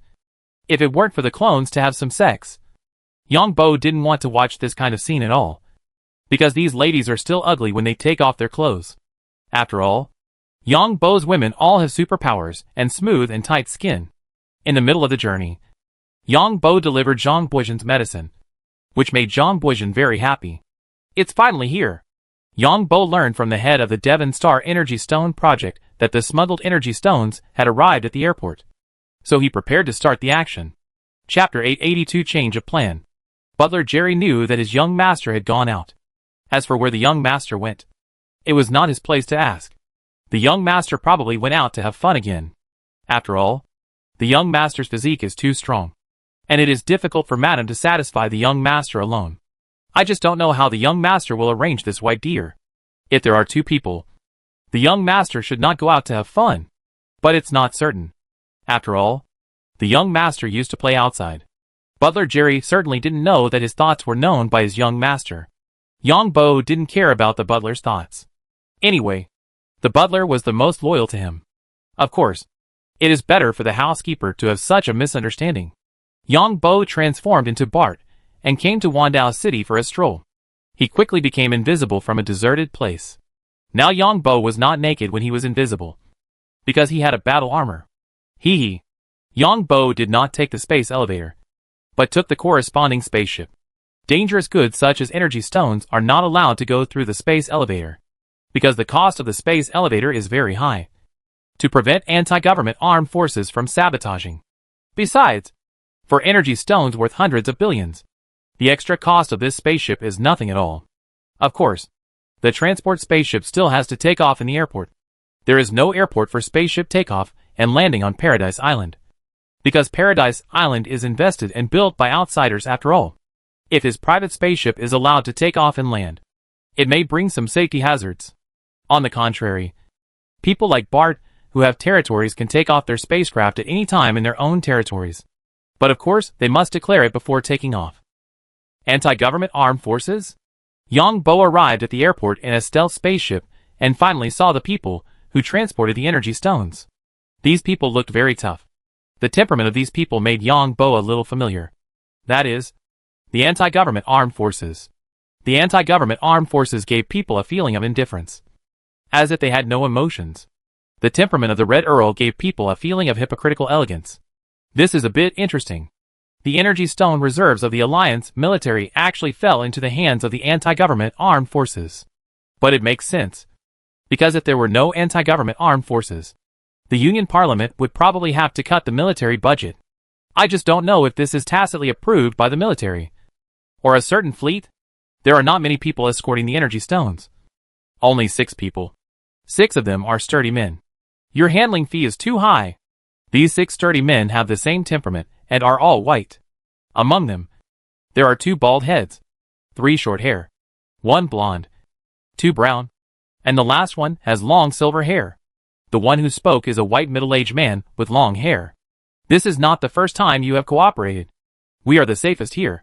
Speaker 1: if it weren't for the clones to have some sex, Yang Bo didn't want to watch this kind of scene at all, because these ladies are still ugly when they take off their clothes. After all, Yang Bo's women all have superpowers and smooth and tight skin. In the middle of the journey, Yang Bo delivered Zhang Buijin's medicine, which made Zhang Buijin very happy. It's finally here. Yang Bo learned from the head of the Devon Star Energy Stone project that the smuggled energy stones had arrived at the airport. So he prepared to start the action. Chapter 882 Change of Plan. Butler Jerry knew that his young master had gone out. As for where the young master went, it was not his place to ask. The young master probably went out to have fun again. After all, the young master's physique is too strong, and it is difficult for Madame to satisfy the young master alone. I just don't know how the young master will arrange this white deer. If there are 2 people, the young master should not go out to have fun. But it's not certain. After all, the young master used to play outside. Butler Jerry certainly didn't know that his thoughts were known by his young master. Yang Bo didn't care about the butler's thoughts. Anyway, the butler was the most loyal to him. Of course, it is better for the housekeeper to have such a misunderstanding. Yang Bo transformed into Bart and came to Wandao City for a stroll. He quickly became invisible from a deserted place. Now Yang Bo was not naked when he was invisible, because he had a battle armor. Yang Bo did not take the space elevator, but took the corresponding spaceship. Dangerous goods such as energy stones are not allowed to go through the space elevator, because the cost of the space elevator is very high, to prevent anti-government armed forces from sabotaging. Besides, for energy stones worth hundreds of billions. The extra cost of this spaceship is nothing at all. Of course, the transport spaceship still has to take off in the airport. There is no airport for spaceship takeoff and landing on Paradise Island. Because Paradise Island is invested and built by outsiders after all. If his private spaceship is allowed to take off and land, it may bring some safety hazards. On the contrary, people like Bart, who have territories, can take off their spacecraft at any time in their own territories. But of course, they must declare it before taking off. Anti-government armed forces? Yang Bo arrived at the airport in a stealth spaceship and finally saw the people who transported the energy stones. These people looked very tough. The temperament of these people made Yang Bo a little familiar. That is, the anti-government armed forces. The anti-government armed forces gave people a feeling of indifference, as if they had no emotions. The temperament of the Red Earl gave people a feeling of hypocritical elegance. This is a bit interesting. The energy stone reserves of the Alliance military actually fell into the hands of the anti-government armed forces. But it makes sense, because if there were no anti-government armed forces, the Union Parliament would probably have to cut the military budget. I just don't know if this is tacitly approved by the military or a certain fleet. There are not many people escorting the energy stones. Only 6 people. 6 of them are sturdy men. Your handling fee is too high. These 6 sturdy men have the same temperament and are all white. Among them, there are 2 bald heads, 3 short hair, 1 blonde, 2 brown, and the last one has long silver hair. The one who spoke is a white middle-aged man with long hair. This is not the first time you have cooperated. We are the safest here,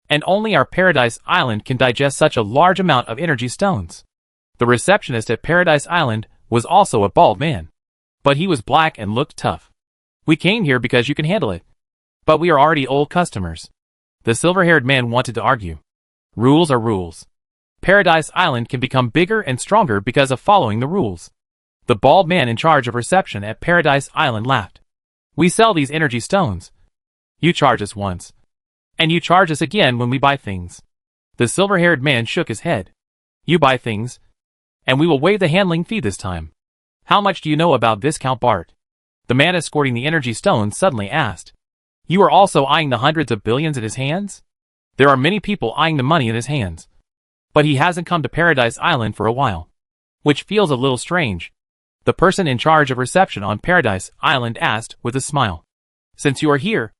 Speaker 1: and only our Paradise Island can digest such a large amount of energy stones. The receptionist at Paradise Island was also a bald man, but he was black and looked tough. We came here because you can handle it. But we are already old customers. The silver-haired man wanted to argue. Rules are rules. Paradise Island can become bigger and stronger because of following the rules. The bald man in charge of reception at Paradise Island laughed. We sell these energy stones. You charge us once, and you charge us again when we buy things. The silver-haired man shook his head. You buy things, and we will waive the handling fee this time. How much do you know about Viscount Bart? The man escorting the energy stones suddenly asked. You are also eyeing the hundreds of billions in his hands? There are many people eyeing the money in his hands. But he hasn't come to Paradise Island for a while, which feels a little strange. The person in charge of reception on Paradise Island asked with a smile. Since you are here,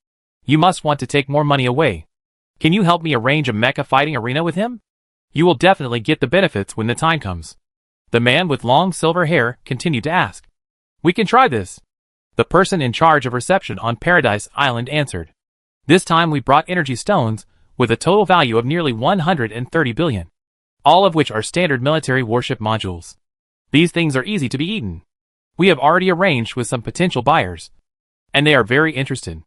Speaker 1: you must want to take more money away. Can you help me arrange a mecha fighting arena with him? You will definitely get the benefits when the time comes. The man with long silver hair continued to ask. We can try this. The person in charge of reception on Paradise Island answered. This time we brought energy stones with a total value of nearly 130 billion, all of which are standard military warship modules. These things are easy to be eaten. We have already arranged with some potential buyers, and they are very interested.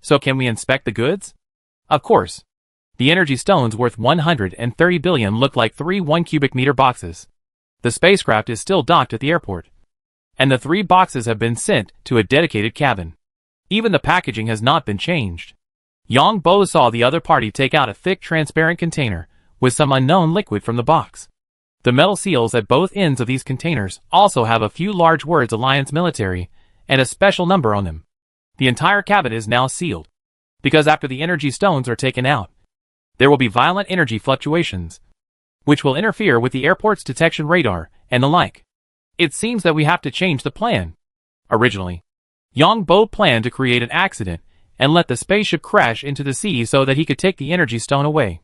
Speaker 1: So can we inspect the goods? Of course. The energy stones worth 130 billion look like 3 1-cubic meter boxes. The spacecraft is still docked at the airport, and the 3 boxes have been sent to a dedicated cabin. Even the packaging has not been changed. Yang Bo saw the other party take out a thick transparent container with some unknown liquid from the box. The metal seals at both ends of these containers also have a few large words Alliance Military and a special number on them. The entire cabin is now sealed, because after the energy stones are taken out, there will be violent energy fluctuations, which will interfere with the airport's detection radar and the like. It seems that we have to change the plan. Originally, Yang Bo planned to create an accident and let the spaceship crash into the sea so that he could take the energy stone away.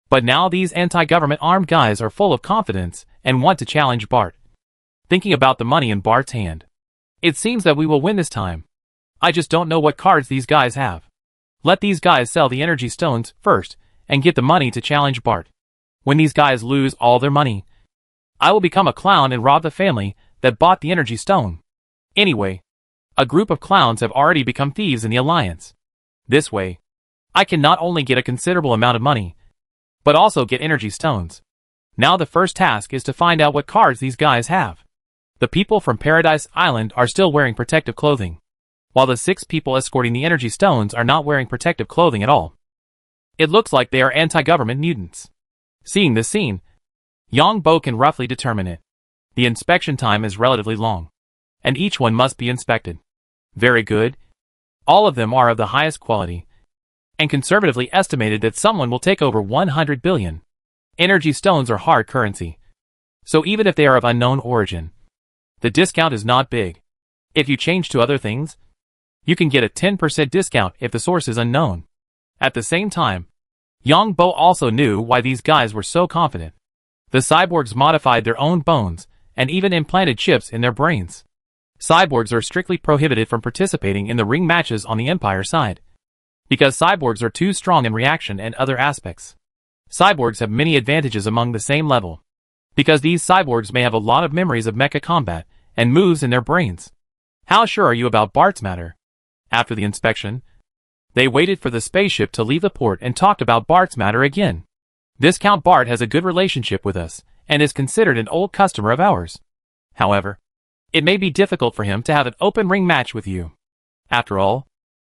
Speaker 1: But now these anti-government armed guys are full of confidence and want to challenge Bart. Thinking about the money in Bart's hand, it seems that we will win this time. I just don't know what cards these guys have. Let these guys sell the energy stones first and get the money to challenge Bart. When these guys lose all their money, I will become a clown and rob the family that bought the energy stone. Anyway, a group of clowns have already become thieves in the Alliance. This way, I can not only get a considerable amount of money, but also get energy stones. Now the first task is to find out what cards these guys have. The people from Paradise Island are still wearing protective clothing, while the 6 people escorting the energy stones are not wearing protective clothing at all. It looks like they are anti-government mutants. Seeing this scene, Yang Bo can roughly determine it. The inspection time is relatively long, and each one must be inspected. Very good. All of them are of the highest quality, and conservatively estimated that someone will take over 100 billion. Energy stones are hard currency, so even if they are of unknown origin, the discount is not big. If you change to other things, you can get a 10% discount if the source is unknown. At the same time, Yang Bo also knew why these guys were so confident. The cyborgs modified their own bones and even implanted chips in their brains. Cyborgs are strictly prohibited from participating in the ring matches on the Empire side, because cyborgs are too strong in reaction and other aspects. Cyborgs have many advantages among the same level, because these cyborgs may have a lot of memories of mecha combat and moves in their brains. How sure are you about Bart's matter? After the inspection, they waited for the spaceship to leave the port and talked about Bart's matter again. This Count Bart has a good relationship with us and is considered an old customer of ours. However, it may be difficult for him to have an open ring match with you. After all,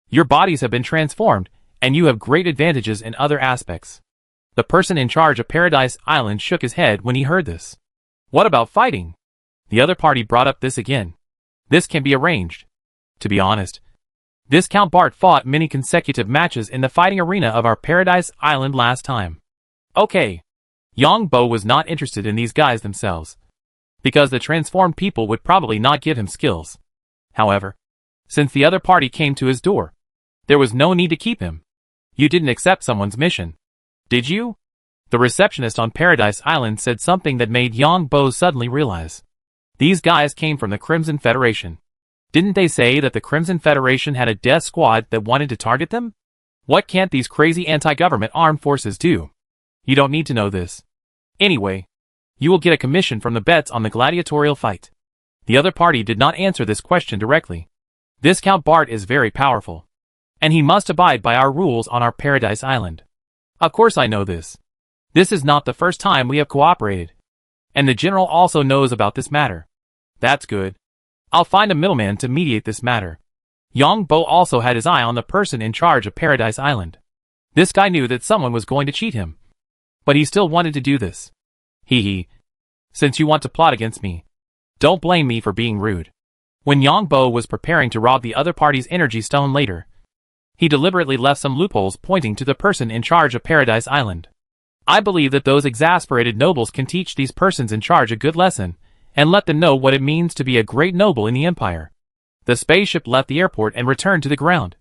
Speaker 1: your bodies have been transformed and you have great advantages in other aspects. The person in charge of Paradise Island shook his head when he heard this. What about fighting? The other party brought up this again. This can be arranged. To be honest, this Count Bart fought many consecutive matches in the fighting arena of our Paradise Island last time. Okay. Yang Bo was not interested in these guys themselves, because the transformed people would probably not give him skills. However, since the other party came to his door, there was no need to keep him. You didn't accept someone's mission, did you? The receptionist on Paradise Island said something that made Yang Bo suddenly realize. These guys came from the Crimson Federation. Didn't they say that the Crimson Federation had a death squad that wanted to target them? What can't these crazy anti-government armed forces do? You don't need to know this. Anyway, you will get a commission from the bets on the gladiatorial fight. The other party did not answer this question directly. This Count Bart is very powerful, and he must abide by our rules on our Paradise Island. Of course I know this. This is not the first time we have cooperated. And the general also knows about this matter. That's good. I'll find a middleman to mediate this matter. Yang Bo also had his eye on the person in charge of Paradise Island. This guy knew that someone was going to cheat him, but he still wanted to do this. Hee. Since you want to plot against me, don't blame me for being rude. When Yang Bo was preparing to rob the other party's energy stone later, he deliberately left some loopholes pointing to the person in charge of Paradise Island. I believe that those exasperated nobles can teach these persons in charge a good lesson, and let them know what it means to be a great noble in the Empire. The spaceship left the airport and returned to the ground,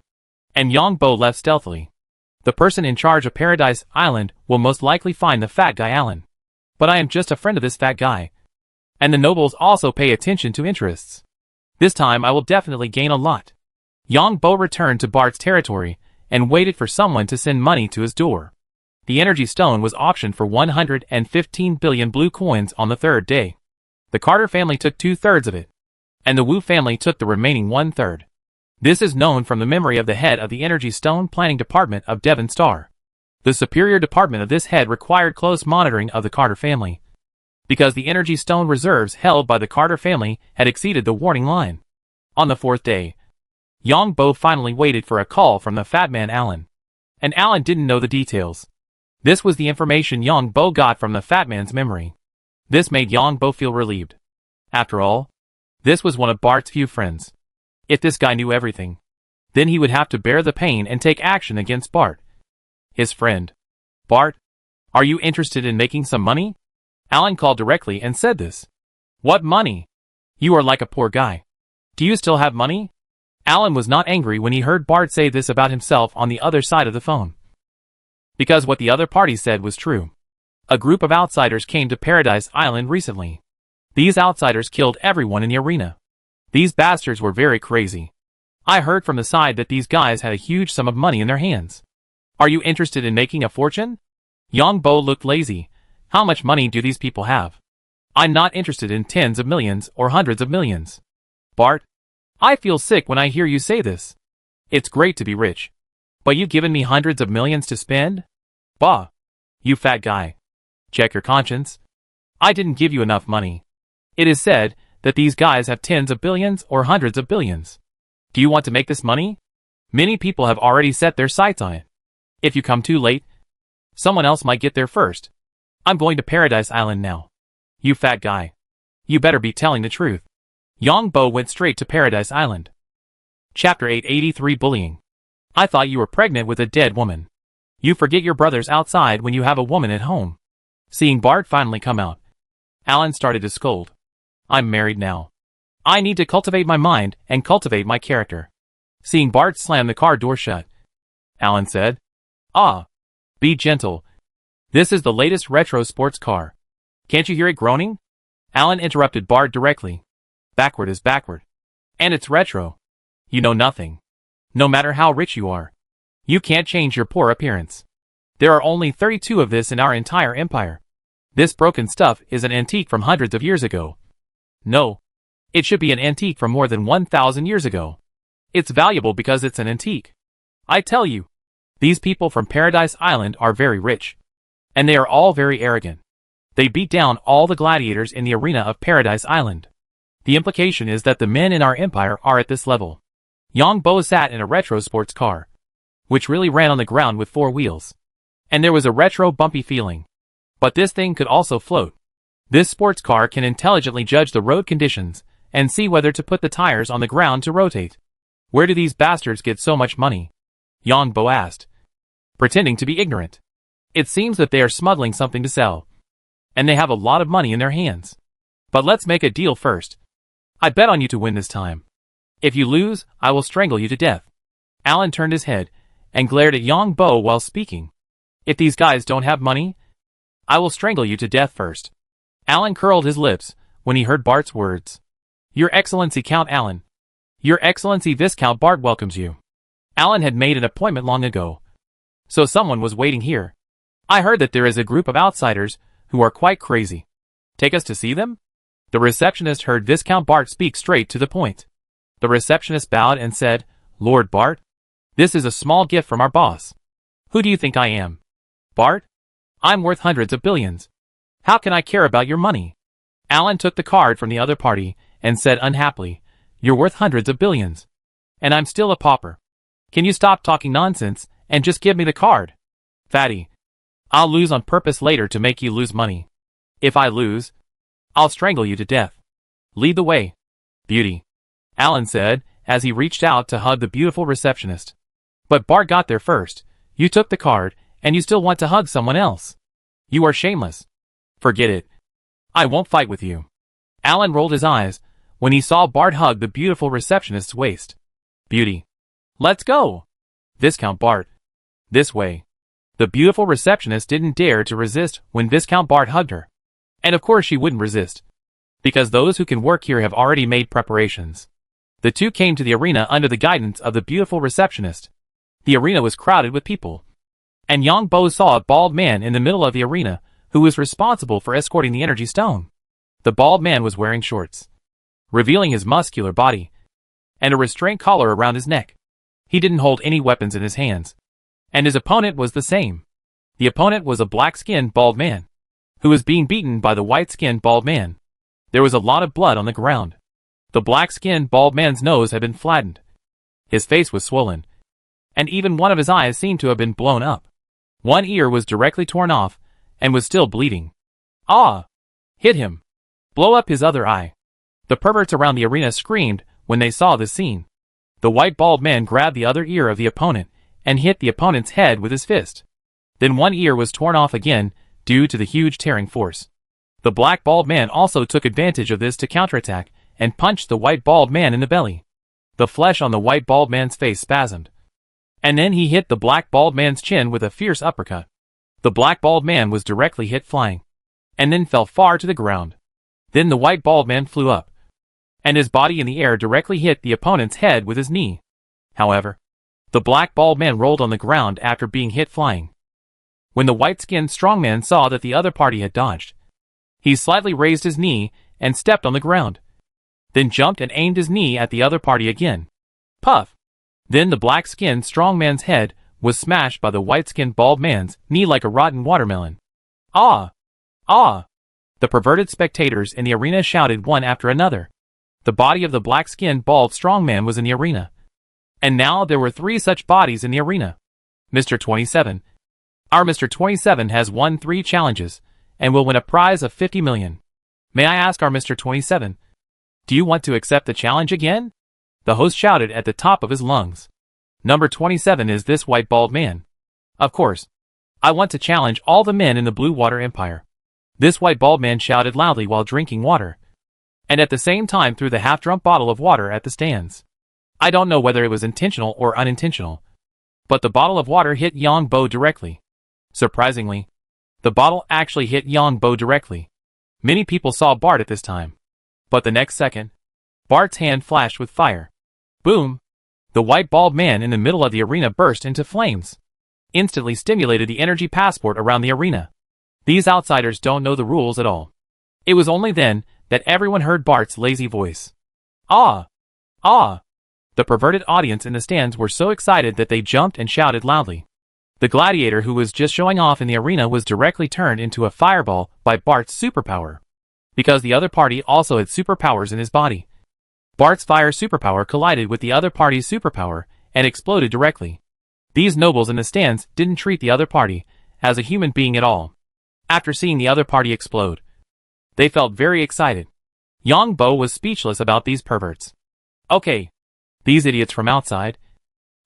Speaker 1: and Yang Bo left stealthily. The person in charge of Paradise Island will most likely find the fat guy Alan. But I am just a friend of this fat guy. And the nobles also pay attention to interests. This time I will definitely gain a lot. Yang Bo returned to Bart's territory and waited for someone to send money to his door. The energy stone was auctioned for 115 billion blue coins on the third day. The Carter family took 2/3 of it, and the Wu family took the remaining 1/3. This is known from the memory of the head of the Energy Stone Planning Department of Devon Star. The superior department of this head required close monitoring of the Carter family, because the energy stone reserves held by the Carter family had exceeded the warning line. On the fourth day, Yang Bo finally waited for a call from the fat man Alan. And Alan didn't know the details. This was the information Yang Bo got from the fat man's memory. This made Yang Bo feel relieved. After all, this was one of Bart's few friends. If this guy knew everything, then he would have to bear the pain and take action against Bart, his friend. Bart, are you interested in making some money? Alan called directly and said this. What money? You are like a poor guy. Do you still have money? Alan was not angry when he heard Bart say this about himself on the other side of the phone, because what the other party said was true. A group of outsiders came to Paradise Island recently. These outsiders killed everyone in the arena. These bastards were very crazy. I heard from the side that these guys had a huge sum of money in their hands. Are you interested in making a fortune? Yang Bo looked lazy. How much money do these people have? I'm not interested in tens of millions or hundreds of millions. Bart, I feel sick when I hear you say this. It's great to be rich, but you've given me hundreds of millions to spend? Bah, you fat guy. Check your conscience. I didn't give you enough money. It is said that these guys have tens of billions or hundreds of billions. Do you want to make this money? Many people have already set their sights on it. If you come too late, someone else might get there first. I'm going to Paradise Island now. You fat guy. You better be telling the truth. Yang Bo went straight to Paradise Island. Chapter 883 Bullying. I thought you were pregnant with a dead woman. You forget your brother's outside when you have a woman at home. Seeing Bart finally come out, Alan started to scold. I'm married now. I need to cultivate my mind and cultivate my character. Seeing Bart slam the car door shut, Alan said, Ah, be gentle. This is the latest retro sports car. Can't you hear it groaning? Alan interrupted Bart directly. Backward is backward. And it's retro. You know nothing. No matter how rich you are, you can't change your poor appearance. There are only 32 of this in our entire empire. This broken stuff is an antique from hundreds of years ago. No. It should be an antique from more than 1,000 years ago. It's valuable because it's an antique. I tell you, these people from Paradise Island are very rich. And they are all very arrogant. They beat down all the gladiators in the arena of Paradise Island. The implication is that the men in our empire are at this level. Yang Bo sat in a retro sports car, which really ran on the ground with 4 wheels. And there was a retro bumpy feeling. But this thing could also float. This sports car can intelligently judge the road conditions and see whether to put the tires on the ground to rotate. Where do these bastards get so much money? Yang Bo asked, pretending to be ignorant. It seems that they are smuggling something to sell. And they have a lot of money in their hands. But let's make a deal first. I bet on you to win this time. If you lose, I will strangle you to death. Alan turned his head and glared at Yang Bo while speaking. If these guys don't have money, I will strangle you to death first. Alan curled his lips when he heard Bart's words. Your Excellency Count Alan. Your Excellency Viscount Bart welcomes you. Alan had made an appointment long ago. So someone was waiting here. I heard that there is a group of outsiders who are quite crazy. Take us to see them? The receptionist heard Viscount Bart speak straight to the point. The receptionist bowed and said, Lord Bart, this is a small gift from our boss. Who do you think I am? Bart? I'm worth hundreds of billions. How can I care about your money? Alan took the card from the other party and said unhappily, You're worth hundreds of billions. And I'm still a pauper. Can you stop talking nonsense and just give me the card? Fatty, I'll lose on purpose later to make you lose money. If I lose, I'll strangle you to death. Lead the way, beauty, Alan said as he reached out to hug the beautiful receptionist. But Bart got there first. You took the card, and you still want to hug someone else. You are shameless. Forget it. I won't fight with you. Alan rolled his eyes when he saw Bart hug the beautiful receptionist's waist. Beauty. Let's go. Viscount Bart. This way. The beautiful receptionist didn't dare to resist when Viscount Bart hugged her. And of course she wouldn't resist. Because those who can work here have already made preparations. The two came to the arena under the guidance of the beautiful receptionist. The arena was crowded with people. And Yang Bo saw a bald man in the middle of the arena who was responsible for escorting the energy stone. The bald man was wearing shorts, revealing his muscular body, and a restraint collar around his neck. He didn't hold any weapons in his hands. And his opponent was the same. The opponent was a black-skinned bald man, who was being beaten by the white-skinned bald man. There was a lot of blood on the ground. The black-skinned bald man's nose had been flattened. His face was swollen, and even one of his eyes seemed to have been blown up. One ear was directly torn off, and was still bleeding. Ah! Hit him! Blow up his other eye! The perverts around the arena screamed when they saw this scene. The white bald man grabbed the other ear of the opponent and hit the opponent's head with his fist. Then one ear was torn off again due to the huge tearing force. The black bald man also took advantage of this to counterattack and punched the white bald man in the belly. The flesh on the white bald man's face spasmed. And then he hit the black bald man's chin with a fierce uppercut. The black bald man was directly hit flying, and then fell far to the ground. Then the white bald man flew up, and his body in the air directly hit the opponent's head with his knee. However, the black bald man rolled on the ground after being hit flying. When the white-skinned strongman saw that the other party had dodged, he slightly raised his knee and stepped on the ground, then jumped and aimed his knee at the other party again. Puff! Then the black-skinned strongman's head was smashed by the white-skinned bald man's knee like a rotten watermelon. Ah! Ah! The perverted spectators in the arena shouted one after another. The body of the black-skinned bald strongman was in the arena. And now there were 3 such bodies in the arena. Mr. 27. Our Mr. 27 has won 3 challenges, and will win a prize of 50 million. May I ask our Mr. 27, do you want to accept the challenge again? The host shouted at the top of his lungs. Number 27 is this white bald man. Of course. I want to challenge all the men in the Blue Water Empire. This white bald man shouted loudly while drinking water, and at the same time threw the half-drunk bottle of water at the stands. I don't know whether it was intentional or unintentional, but the bottle of water hit Yang Bo directly. Surprisingly, the bottle actually hit Yang Bo directly. Many people saw Bart at this time, but the next second, Bart's hand flashed with fire. Boom! The white bald man in the middle of the arena burst into flames, instantly stimulated the energy passport around the arena. These outsiders don't know the rules at all. It was only then that everyone heard Bart's lazy voice. Ah! Ah! The perverted audience in the stands were so excited that they jumped and shouted loudly. The gladiator who was just showing off in the arena was directly turned into a fireball by Bart's superpower, because the other party also had superpowers in his body. Bart's fire superpower collided with the other party's superpower and exploded directly. These nobles in the stands didn't treat the other party as a human being at all. After seeing the other party explode, they felt very excited. Yang Bo was speechless about these perverts. Okay, these idiots from outside.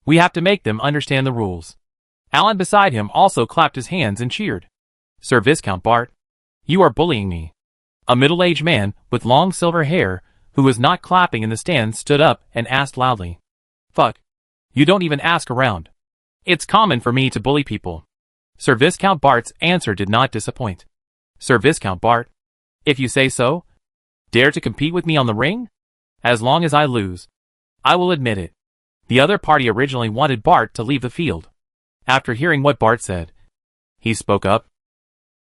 Speaker 1: We have to make them understand the rules. Alan beside him also clapped his hands and cheered. Sir Viscount Bart, you are bullying me. A middle-aged man with long silver hair who was not clapping in the stands stood up and asked loudly. Fuck. You don't even ask around. It's common for me to bully people. Sir Viscount Bart's answer did not disappoint. Sir Viscount Bart, if you say so, dare to compete with me on the ring? As long as I lose, I will admit it. The other party originally wanted Bart to leave the field. After hearing what Bart said, he spoke up.